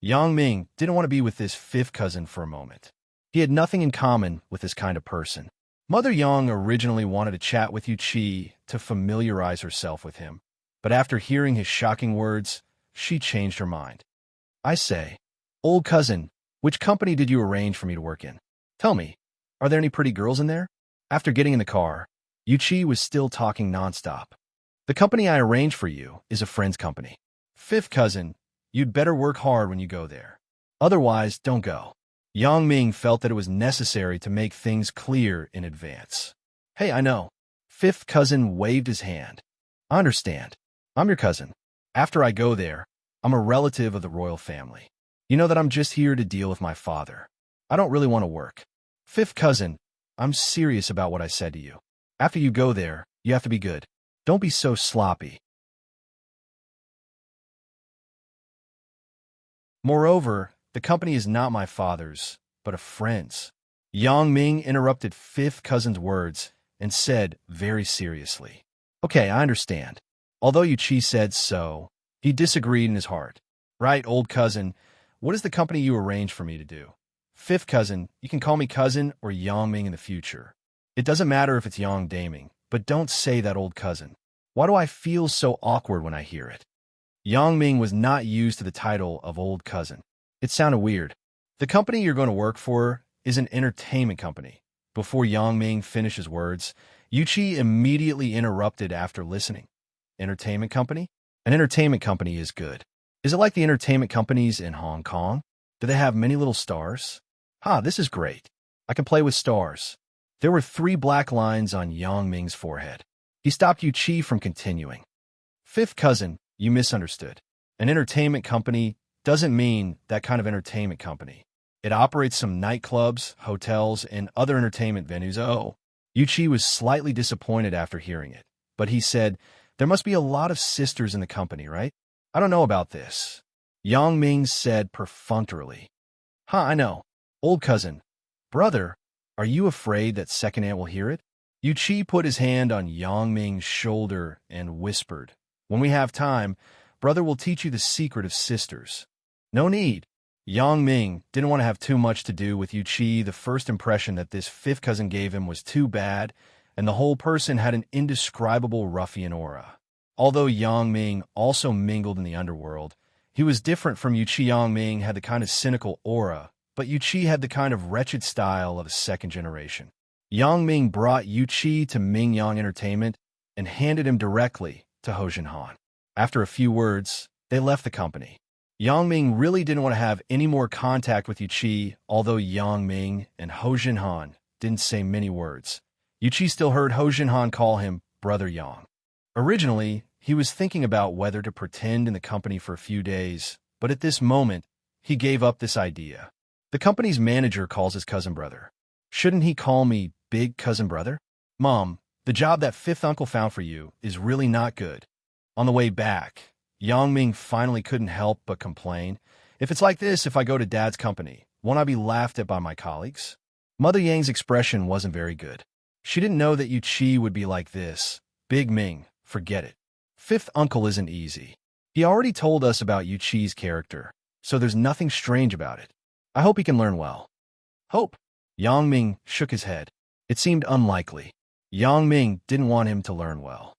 Yang Ming didn't want to be with this fifth cousin for a moment. He had nothing in common with this kind of person. Mother Yang originally wanted to chat with Yu Qi to familiarize herself with him, but after hearing his shocking words, she changed her mind. I say, old cousin, which company did you arrange for me to work in? Tell me, are there any pretty girls in there? After getting in the car, Yu Qi was still talking nonstop. The company I arranged for you is a friend's company. Fifth cousin, you'd better work hard when you go there. Otherwise, don't go. Yang Ming felt that it was necessary to make things clear in advance. Hey, I know. Fifth cousin waved his hand. I understand. I'm your cousin. After I go there, I'm a relative of the royal family. You know that I'm just here to deal with my father. I don't really want to work. Fifth cousin, I'm serious about what I said to you. After you go there, you have to be good. Don't be so sloppy. Moreover, the company is not my father's, but a friend's. Yang Ming interrupted fifth cousin's words and said very seriously, Okay, I understand. Although Yu Qi said so, he disagreed in his heart. Right, old cousin, what is the company you arranged for me to do? Fifth cousin, you can call me cousin or Yang Ming in the future. It doesn't matter if it's Yang Daming, but don't say that, old cousin. Why do I feel so awkward when I hear it? Yang Ming was not used to the title of old cousin. It sounded weird. The company you're going to work for is an entertainment company. Before Yang Ming finished his words, Yu Qi immediately interrupted after listening. Entertainment company? An entertainment company is good. Is it like the entertainment companies in Hong Kong? Do they have many little stars? This is great. I can play with stars. There were 3 black lines on Yang Ming's forehead. He stopped Yu Qi from continuing. Fifth cousin, you misunderstood. An entertainment company doesn't mean that kind of entertainment company. It operates some nightclubs, hotels, and other entertainment venues. Oh, Yu Qi was slightly disappointed after hearing it, but he said, there must be a lot of sisters in the company, right? I don't know about this. Yang Ming said perfunctorily. I know. Old cousin. Brother, are you afraid that second aunt will hear it? Yu Qi put his hand on Yang Ming's shoulder and whispered, When we have time, brother will teach you the secret of sisters. No need. Yang Ming didn't want to have too much to do with Yu Qi. The first impression that this fifth cousin gave him was too bad, and the whole person had an indescribable ruffian aura. Although Yang Ming also mingled in the underworld, he was different from Yu Qi. Yang Ming had the kind of cynical aura, but Yu Qi had the kind of wretched style of a second generation. Yang Ming brought Yu Qi to Mingyang Entertainment and handed him directly to Ho Junhan. After a few words, they left the company. Yang Ming really didn't want to have any more contact with Yu Qi, although Yang Ming and Ho Junhan didn't say many words. Yu Qi still heard Ho Junhan call him Brother Yang. Originally, he was thinking about whether to pretend in the company for a few days, but at this moment, he gave up this idea. The company's manager calls his cousin brother. Shouldn't he call me big cousin brother? Mom, the job that fifth uncle found for you is really not good. On the way back, Yang Ming finally couldn't help but complain. If it's like this, if I go to Dad's company, won't I be laughed at by my colleagues? Mother Yang's expression wasn't very good. She didn't know that Yu Qi would be like this. Big Ming, forget it. Fifth uncle isn't easy. He already told us about Yu Qi's character, so there's nothing strange about it. I hope he can learn well. Hope? Yang Ming shook his head. It seemed unlikely. Yang Ming didn't want him to learn well.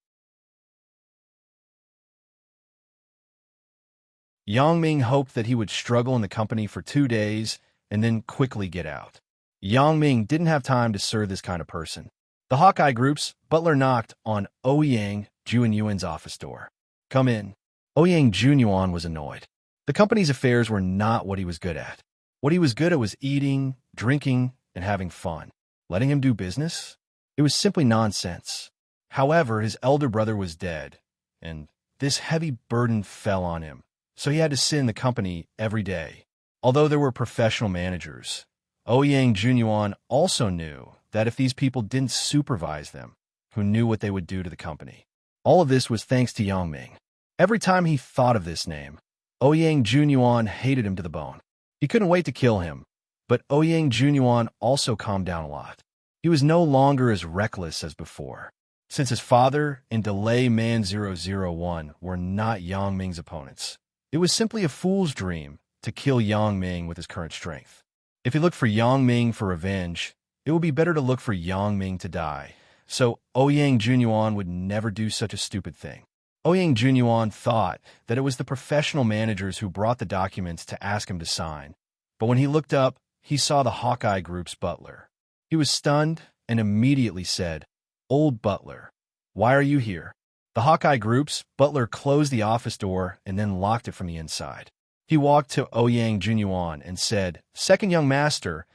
Yang Ming hoped that he would struggle in the company for 2 days and then quickly get out. Yang Ming didn't have time to serve this kind of person. The Hawkeye Group's butler knocked on Ouyang Junyuan's office door. Come in. Ouyang Junyuan was annoyed. The company's affairs were not what he was good at. What he was good at was eating, drinking, and having fun. Letting him do business? It was simply nonsense. However, his elder brother was dead, and this heavy burden fell on him, so he had to sit in the company every day. Although there were professional managers, Ouyang Junyuan also knew that if these people didn't supervise them, who knew what they would do to the company? All of this was thanks to Yang Ming. Every time he thought of this name, Ouyang Junyuan hated him to the bone. He couldn't wait to kill him, but Ouyang Junyuan also calmed down a lot. He was no longer as reckless as before. Since his father and Delay Man 001 were not Yang Ming's opponents, it was simply a fool's dream to kill Yang Ming with his current strength. If he looked for Yang Ming for revenge, it would be better to look for Yang Ming to die, so Ouyang Junyuan would never do such a stupid thing. Ouyang Junyuan thought that it was the professional managers who brought the documents to ask him to sign, but when he looked up, he saw the Hawkeye Group's butler. He was stunned and immediately said, "Old butler, why are you here?" The Hawkeye Group's butler closed the office door and then locked it from the inside. He walked to Ouyang Junyuan and said, "Second young master,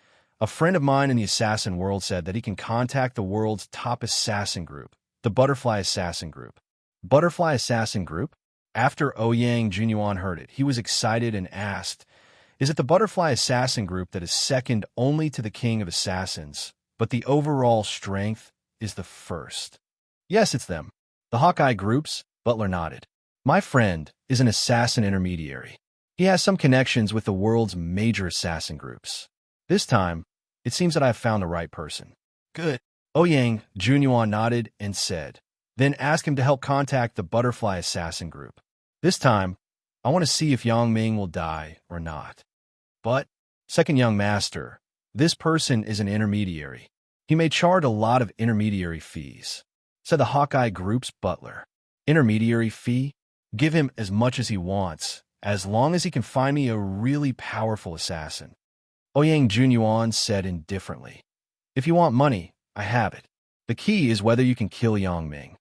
a friend of mine in the assassin world said that he can contact the world's top assassin group, the Butterfly Assassin Group." Butterfly Assassin Group? After Ouyang Junyuan heard it, he was excited and asked, "Is it the Butterfly Assassin Group that is second only to the King of Assassins, but the overall strength is the first?" "Yes, it's them." The Hawkeye Group's butler nodded. "My friend is an assassin intermediary. He has some connections with the world's major assassin groups. This time, it seems that I have found the right person." "Good." Ouyang Junyuan nodded and said, "Then ask him to help contact the Butterfly Assassin Group. This time, I want to see if Yang Ming will die or not." "But, second young master, this person is an intermediary. He may charge a lot of intermediary fees," said the Hawkeye Group's butler. "Intermediary fee? Give him as much as he wants, as long as he can find me a really powerful assassin." Ouyang Junyuan said indifferently, "If you want money, I have it. The key is whether you can kill Yang Ming."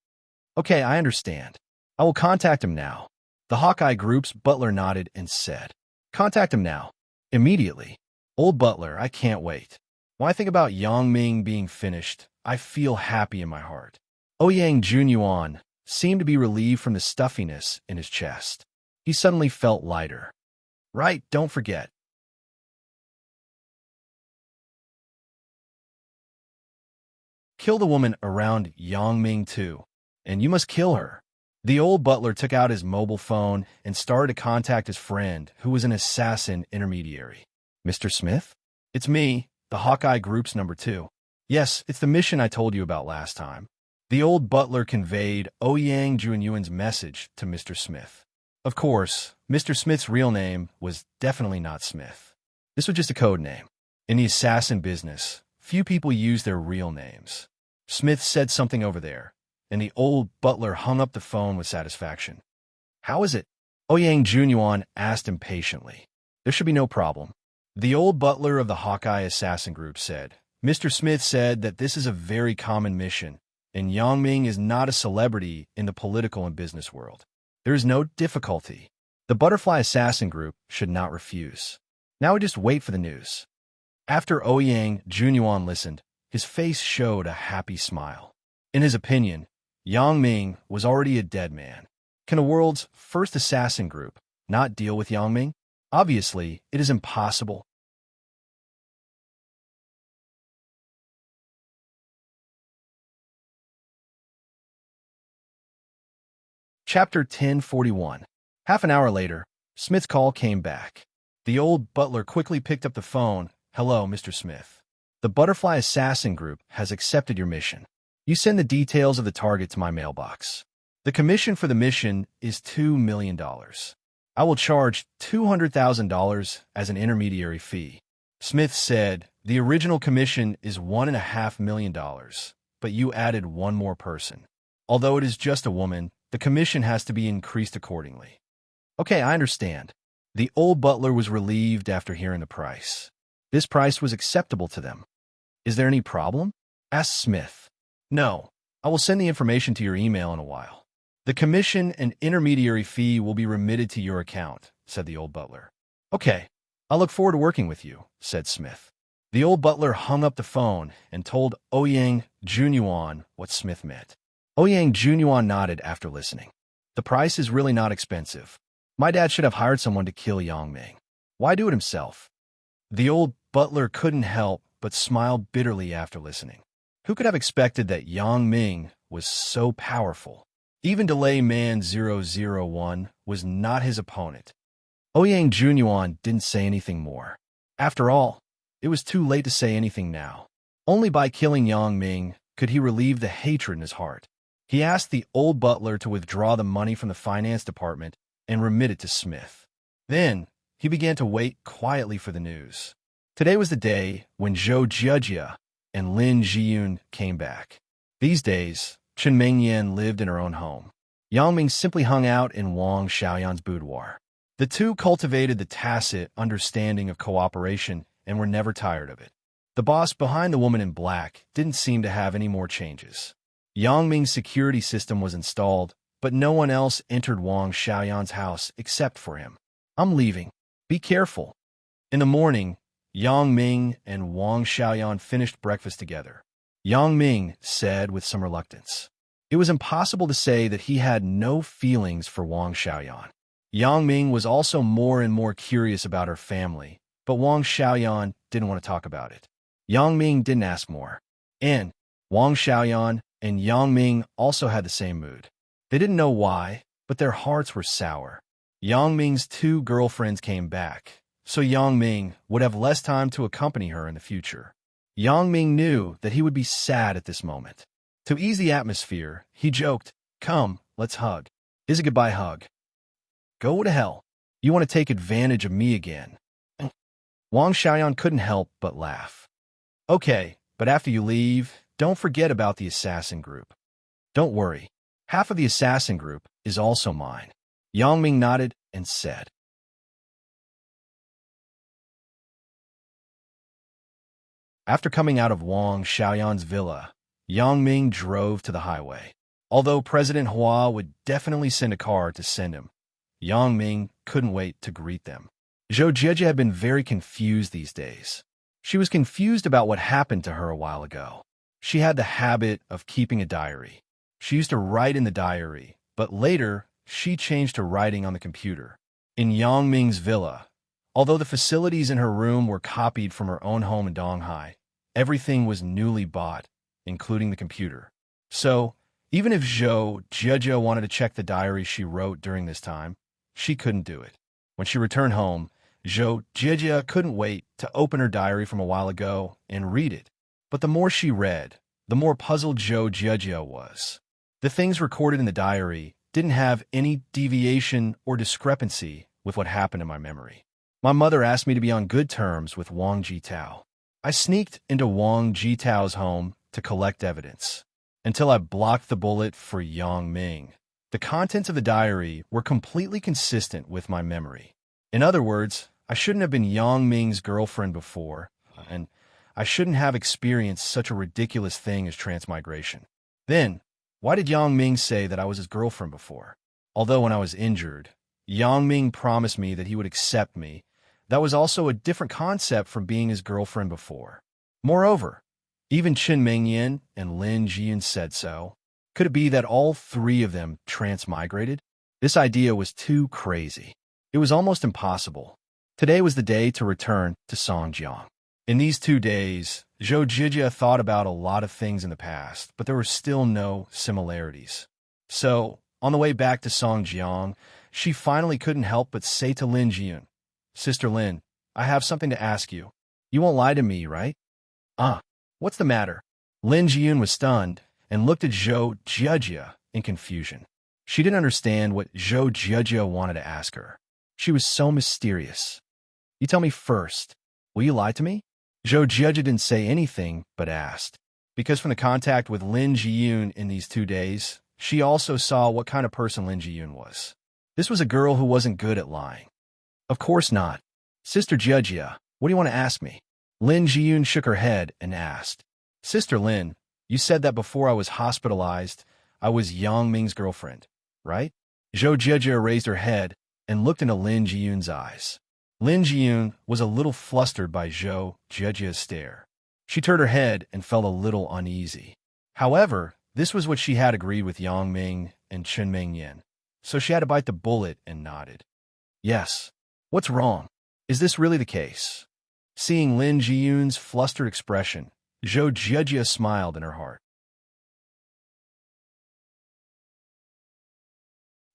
"Okay, I understand. I will contact him now." The Hawkeye Group's butler nodded and said, "Contact him now. Immediately. Old butler, I can't wait. When I think about Yang Ming being finished, I feel happy in my heart." Ouyang Junyuan seemed to be relieved from the stuffiness in his chest. He suddenly felt lighter. "Right, don't forget. Kill the woman around Yang Ming too, and you must kill her." The old butler took out his mobile phone and started to contact his friend, who was an assassin intermediary. "Mr. Smith? It's me, the Hawkeye Group's number 2. Yes, it's the mission I told you about last time." The old butler conveyed Ouyang Junyuan's message to Mr. Smith. Of course, Mr. Smith's real name was definitely not Smith. This was just a code name. In the assassin business, few people use their real names. Smith said something over there, and the old butler hung up the phone with satisfaction. "How is it?" Ouyang Junyuan asked impatiently. "There should be no problem." The old butler of the Hawkeye Assassin Group said, "Mr. Smith said that this is a very common mission, and Yang Ming is not a celebrity in the political and business world. There is no difficulty. The Butterfly Assassin Group should not refuse. Now we just wait for the news." After Ouyang Junyuan listened, his face showed a happy smile. In his opinion, Yang Ming was already a dead man. Can the world's first assassin group not deal with Yang Ming? Obviously, it is impossible. Chapter 1041. Half an hour later, Smith's call came back. The old butler quickly picked up the phone. "Hello, Mr. Smith. The Butterfly Assassin Group has accepted your mission. You send the details of the target to my mailbox. The commission for the mission is $2 million. I will charge $200,000 as an intermediary fee." Smith said, "The original commission is $1.5 million, but you added one more person. Although it is just a woman, the commission has to be increased accordingly." "Okay, I understand." The old butler was relieved after hearing the price. This price was acceptable to them. "Is there any problem?" asked Smith. "No. I will send the information to your email in a while. The commission and intermediary fee will be remitted to your account," said the old butler. "Okay. I look forward to working with you," said Smith. The old butler hung up the phone and told Ouyang Junyuan what Smith meant. Ouyang Junyuan nodded after listening. "The price is really not expensive. My dad should have hired someone to kill Yang Ming. Why do it himself?" The old butler couldn't help but smile bitterly after listening. Who could have expected that Yang Ming was so powerful? Even Delay Man 001 was not his opponent. Ouyang Junyuan didn't say anything more. After all, it was too late to say anything now. Only by killing Yang Ming could he relieve the hatred in his heart. He asked the old butler to withdraw the money from the finance department and remit it to Smith. Then, he began to wait quietly for the news. Today was the day when Zhou Jijia and Lin Jiyun came back. These days, Chen Mengyan lived in her own home. Yang Ming simply hung out in Wang Xiaoyan's boudoir. The two cultivated the tacit understanding of cooperation and were never tired of it. The boss behind the woman in black didn't seem to have any more changes. Yang Ming's security system was installed, but no one else entered Wang Xiaoyan's house except for him. "I'm leaving. Be careful." In the morning, Yang Ming and Wang Xiaoyan finished breakfast together. Yang Ming said with some reluctance. It was impossible to say that he had no feelings for Wang Xiaoyan. Yang Ming was also more and more curious about her family, but Wang Xiaoyan didn't want to talk about it. Yang Ming didn't ask more. And Wang Xiaoyan and Yang Ming also had the same mood. They didn't know why, but their hearts were sour. Yang Ming's two girlfriends came back, so Yang Ming would have less time to accompany her in the future. Yang Ming knew that he would be sad at this moment. To ease the atmosphere, he joked, "Come, let's hug. Is a goodbye hug." "Go to hell. You want to take advantage of me again." Wang Xiaoyan couldn't help but laugh. "Okay, but after you leave, don't forget about the assassin group." "Don't worry. Half of the assassin group is also mine." Yang Ming nodded and said. After coming out of Wang Xiaoyan's villa, Yang Ming drove to the highway. Although President Hua would definitely send a car to send him, Yang Ming couldn't wait to greet them. Zhou Jijia had been very confused these days. She was confused about what happened to her a while ago. She had the habit of keeping a diary. She used to write in the diary, but later she changed to writing on the computer. In Yang Ming's villa, although the facilities in her room were copied from her own home in Donghai, everything was newly bought, including the computer. So, even if Zhou Jijia wanted to check the diary she wrote during this time, she couldn't do it. When she returned home, Zhou Jijia couldn't wait to open her diary from a while ago and read it. But the more she read, the more puzzled Zhou Jijia was. The things recorded in the diary didn't have any deviation or discrepancy with what happened in my memory. My mother asked me to be on good terms with Wang Jitao. I sneaked into Wang Jitao's home to collect evidence, until I blocked the bullet for Yang Ming. The contents of the diary were completely consistent with my memory. In other words, I shouldn't have been Yang Ming's girlfriend before, and I shouldn't have experienced such a ridiculous thing as transmigration. Then, why did Yang Ming say that I was his girlfriend before? Although when I was injured, Yang Ming promised me that he would accept me. That was also a different concept from being his girlfriend before. Moreover, even Chen Mengyan and Lin Jiyun said so. Could it be that all three of them transmigrated? This idea was too crazy. It was almost impossible. Today was the day to return to Songjiang. In these 2 days, Zhou Jijia thought about a lot of things in the past, but there were still no similarities. So, On the way back to Songjiang, she finally couldn't help but say to Lin Jiyun, "Sister Lin, I have something to ask you. You won't lie to me, right?" What's the matter?" Lin Jiyun was stunned and looked at Zhou Jiejie in confusion. She didn't understand what Zhou Jiejie wanted to ask her. She was so mysterious. "You tell me first. Will you lie to me?" Zhou Jiejie didn't say anything but asked. Because from the contact with Lin Jiyun in these 2 days, she also saw what kind of person Lin Jiyun was. This was a girl who wasn't good at lying. "Of course not. Sister Jiejie, what do you want to ask me?" Lin Jiyun shook her head and asked, "Sister Lin, you said that before I was hospitalized, I was Yang Ming's girlfriend, right?" Zhou Jiejie raised her head and looked into Lin Jiyun's eyes. Lin Jiyun was a little flustered by Zhou Jiejie's stare. She turned her head and felt a little uneasy. However, this was what she had agreed with Yang Ming and Chen Mingyan, so she had to bite the bullet and nodded. "Yes. What's wrong? Is this really the case?" Seeing Lin Jiyun's flustered expression, Zhou Jiejie smiled in her heart.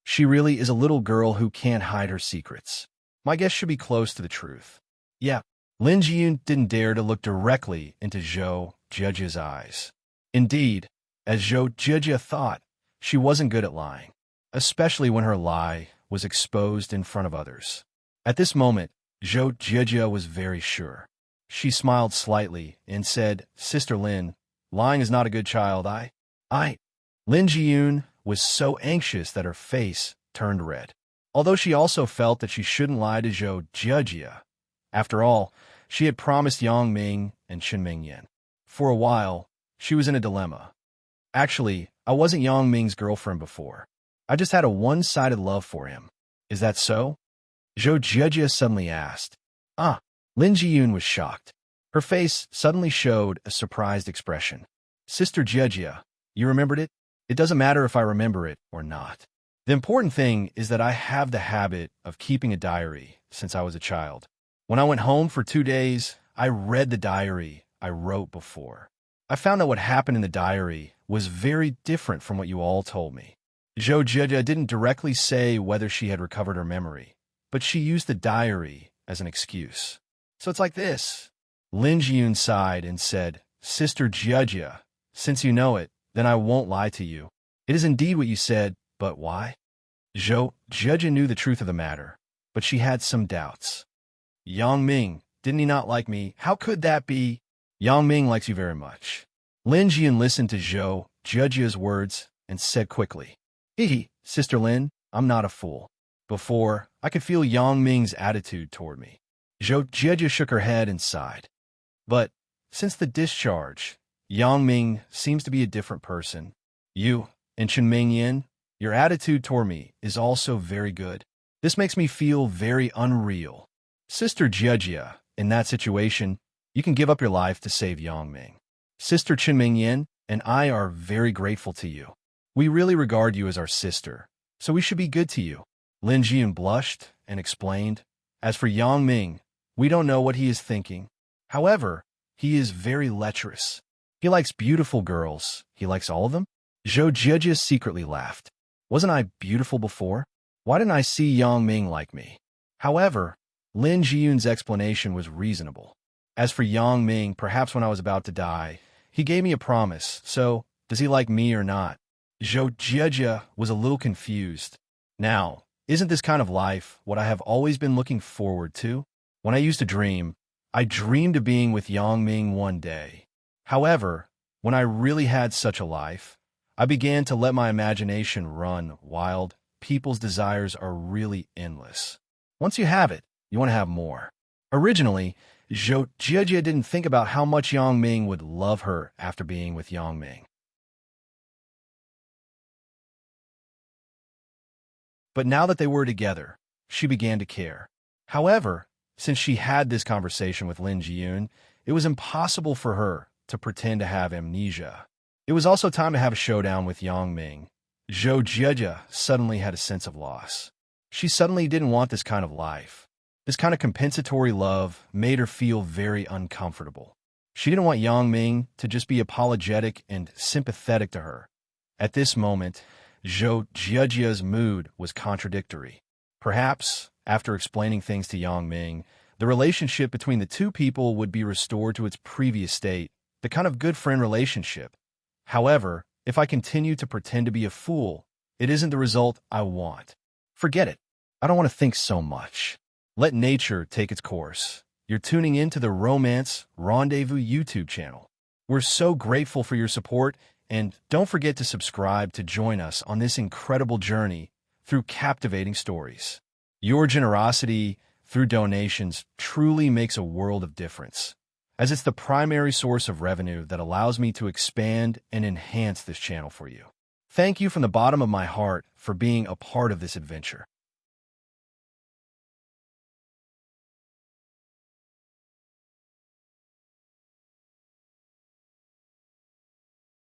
She really is a little girl who can't hide her secrets. My guess should be close to the truth. Yeah, Lin Jiyun didn't dare to look directly into Zhou Jiejie's eyes. Indeed, as Zhou Jiejie thought, she wasn't good at lying, especially when her lie was exposed in front of others. At this moment, Zhou Jiejie was very sure. She smiled slightly and said, "Sister Lin, lying is not a good child. Lin Jiyun was so anxious that her face turned red. Although she also felt that she shouldn't lie to Zhou Jiejie. After all, she had promised Yang Ming and Chen Mingyan. For a while, she was in a dilemma. "Actually, I wasn't Yang Ming's girlfriend before. I just had a one-sided love for him. Is that so?" Zhou Jiejie suddenly asked. Lin Jiyun was shocked. Her face suddenly showed a surprised expression. "Sister Jiejie, you remembered it? It doesn't matter if I remember it or not. The important thing is that I have the habit of keeping a diary since I was a child. When I went home for 2 days, I read the diary I wrote before. I found that what happened in the diary was very different from what you all told me." Zhou Jiejie didn't directly say whether she had recovered her memory, but she used the diary as an excuse. "So it's like this." Lin Jiyun sighed and said, "Sister Jiejie, since you know it, then I won't lie to you. It is indeed what you said, but why?" Zhou Jiejie knew the truth of the matter, but she had some doubts. "Yang Ming, didn't he not like me? How could that be?" "Yang Ming likes you very much." Lin Jiyun listened to Zhou Jiejie's words and said quickly, Sister Lin, I'm not a fool. Before, I could feel Yang Ming's attitude toward me." Zhou Jiejie shook her head and sighed. "But since the discharge, Yang Ming seems to be a different person. You and Chen Mingyan, your attitude toward me is also very good. This makes me feel very unreal. Sister Jiejie, in that situation, you can give up your life to save Yang Ming. Sister Chen Mingyan and I are very grateful to you. We really regard you as our sister, so we should be good to you." Lin Jiyun blushed and explained, "As for Yang Ming, we don't know what he is thinking. However, he is very lecherous. He likes beautiful girls. He likes all of them." Zhou Jiejie secretly laughed. "Wasn't I beautiful before? Why didn't I see Yang Ming like me?" However, Lin Jiyun's explanation was reasonable. "As for Yang Ming, perhaps when I was about to die, he gave me a promise, so does he like me or not?" Zhou Jiejie was a little confused. "Now, isn't this kind of life what I have always been looking forward to? When I used to dream, I dreamed of being with Yang Ming one day. However, when I really had such a life, I began to let my imagination run wild. People's desires are really endless. Once you have it, you want to have more." Originally, Zhou Jiejie didn't think about how much Yang Ming would love her after being with Yang Ming. But now that they were together, she began to care. However, since she had this conversation with Lin Jiyun, it was impossible for her to pretend to have amnesia. It was also time to have a showdown with Yang Ming. Zhou Jiejie suddenly had a sense of loss. She suddenly didn't want this kind of life. This kind of compensatory love made her feel very uncomfortable. She didn't want Yang Ming to just be apologetic and sympathetic to her. At this moment, Zhou Jiajia's mood was contradictory. Perhaps, after explaining things to Yang Ming, the relationship between the two people would be restored to its previous state, the kind of good friend relationship. However, if I continue to pretend to be a fool, it isn't the result I want. Forget it. I don't want to think so much. Let nature take its course. You're tuning in to the Romance Rendezvous YouTube channel. We're so grateful for your support, and don't forget to subscribe to join us on this incredible journey through captivating stories. Your generosity through donations truly makes a world of difference, as it's the primary source of revenue that allows me to expand and enhance this channel for you. Thank you from the bottom of my heart for being a part of this adventure.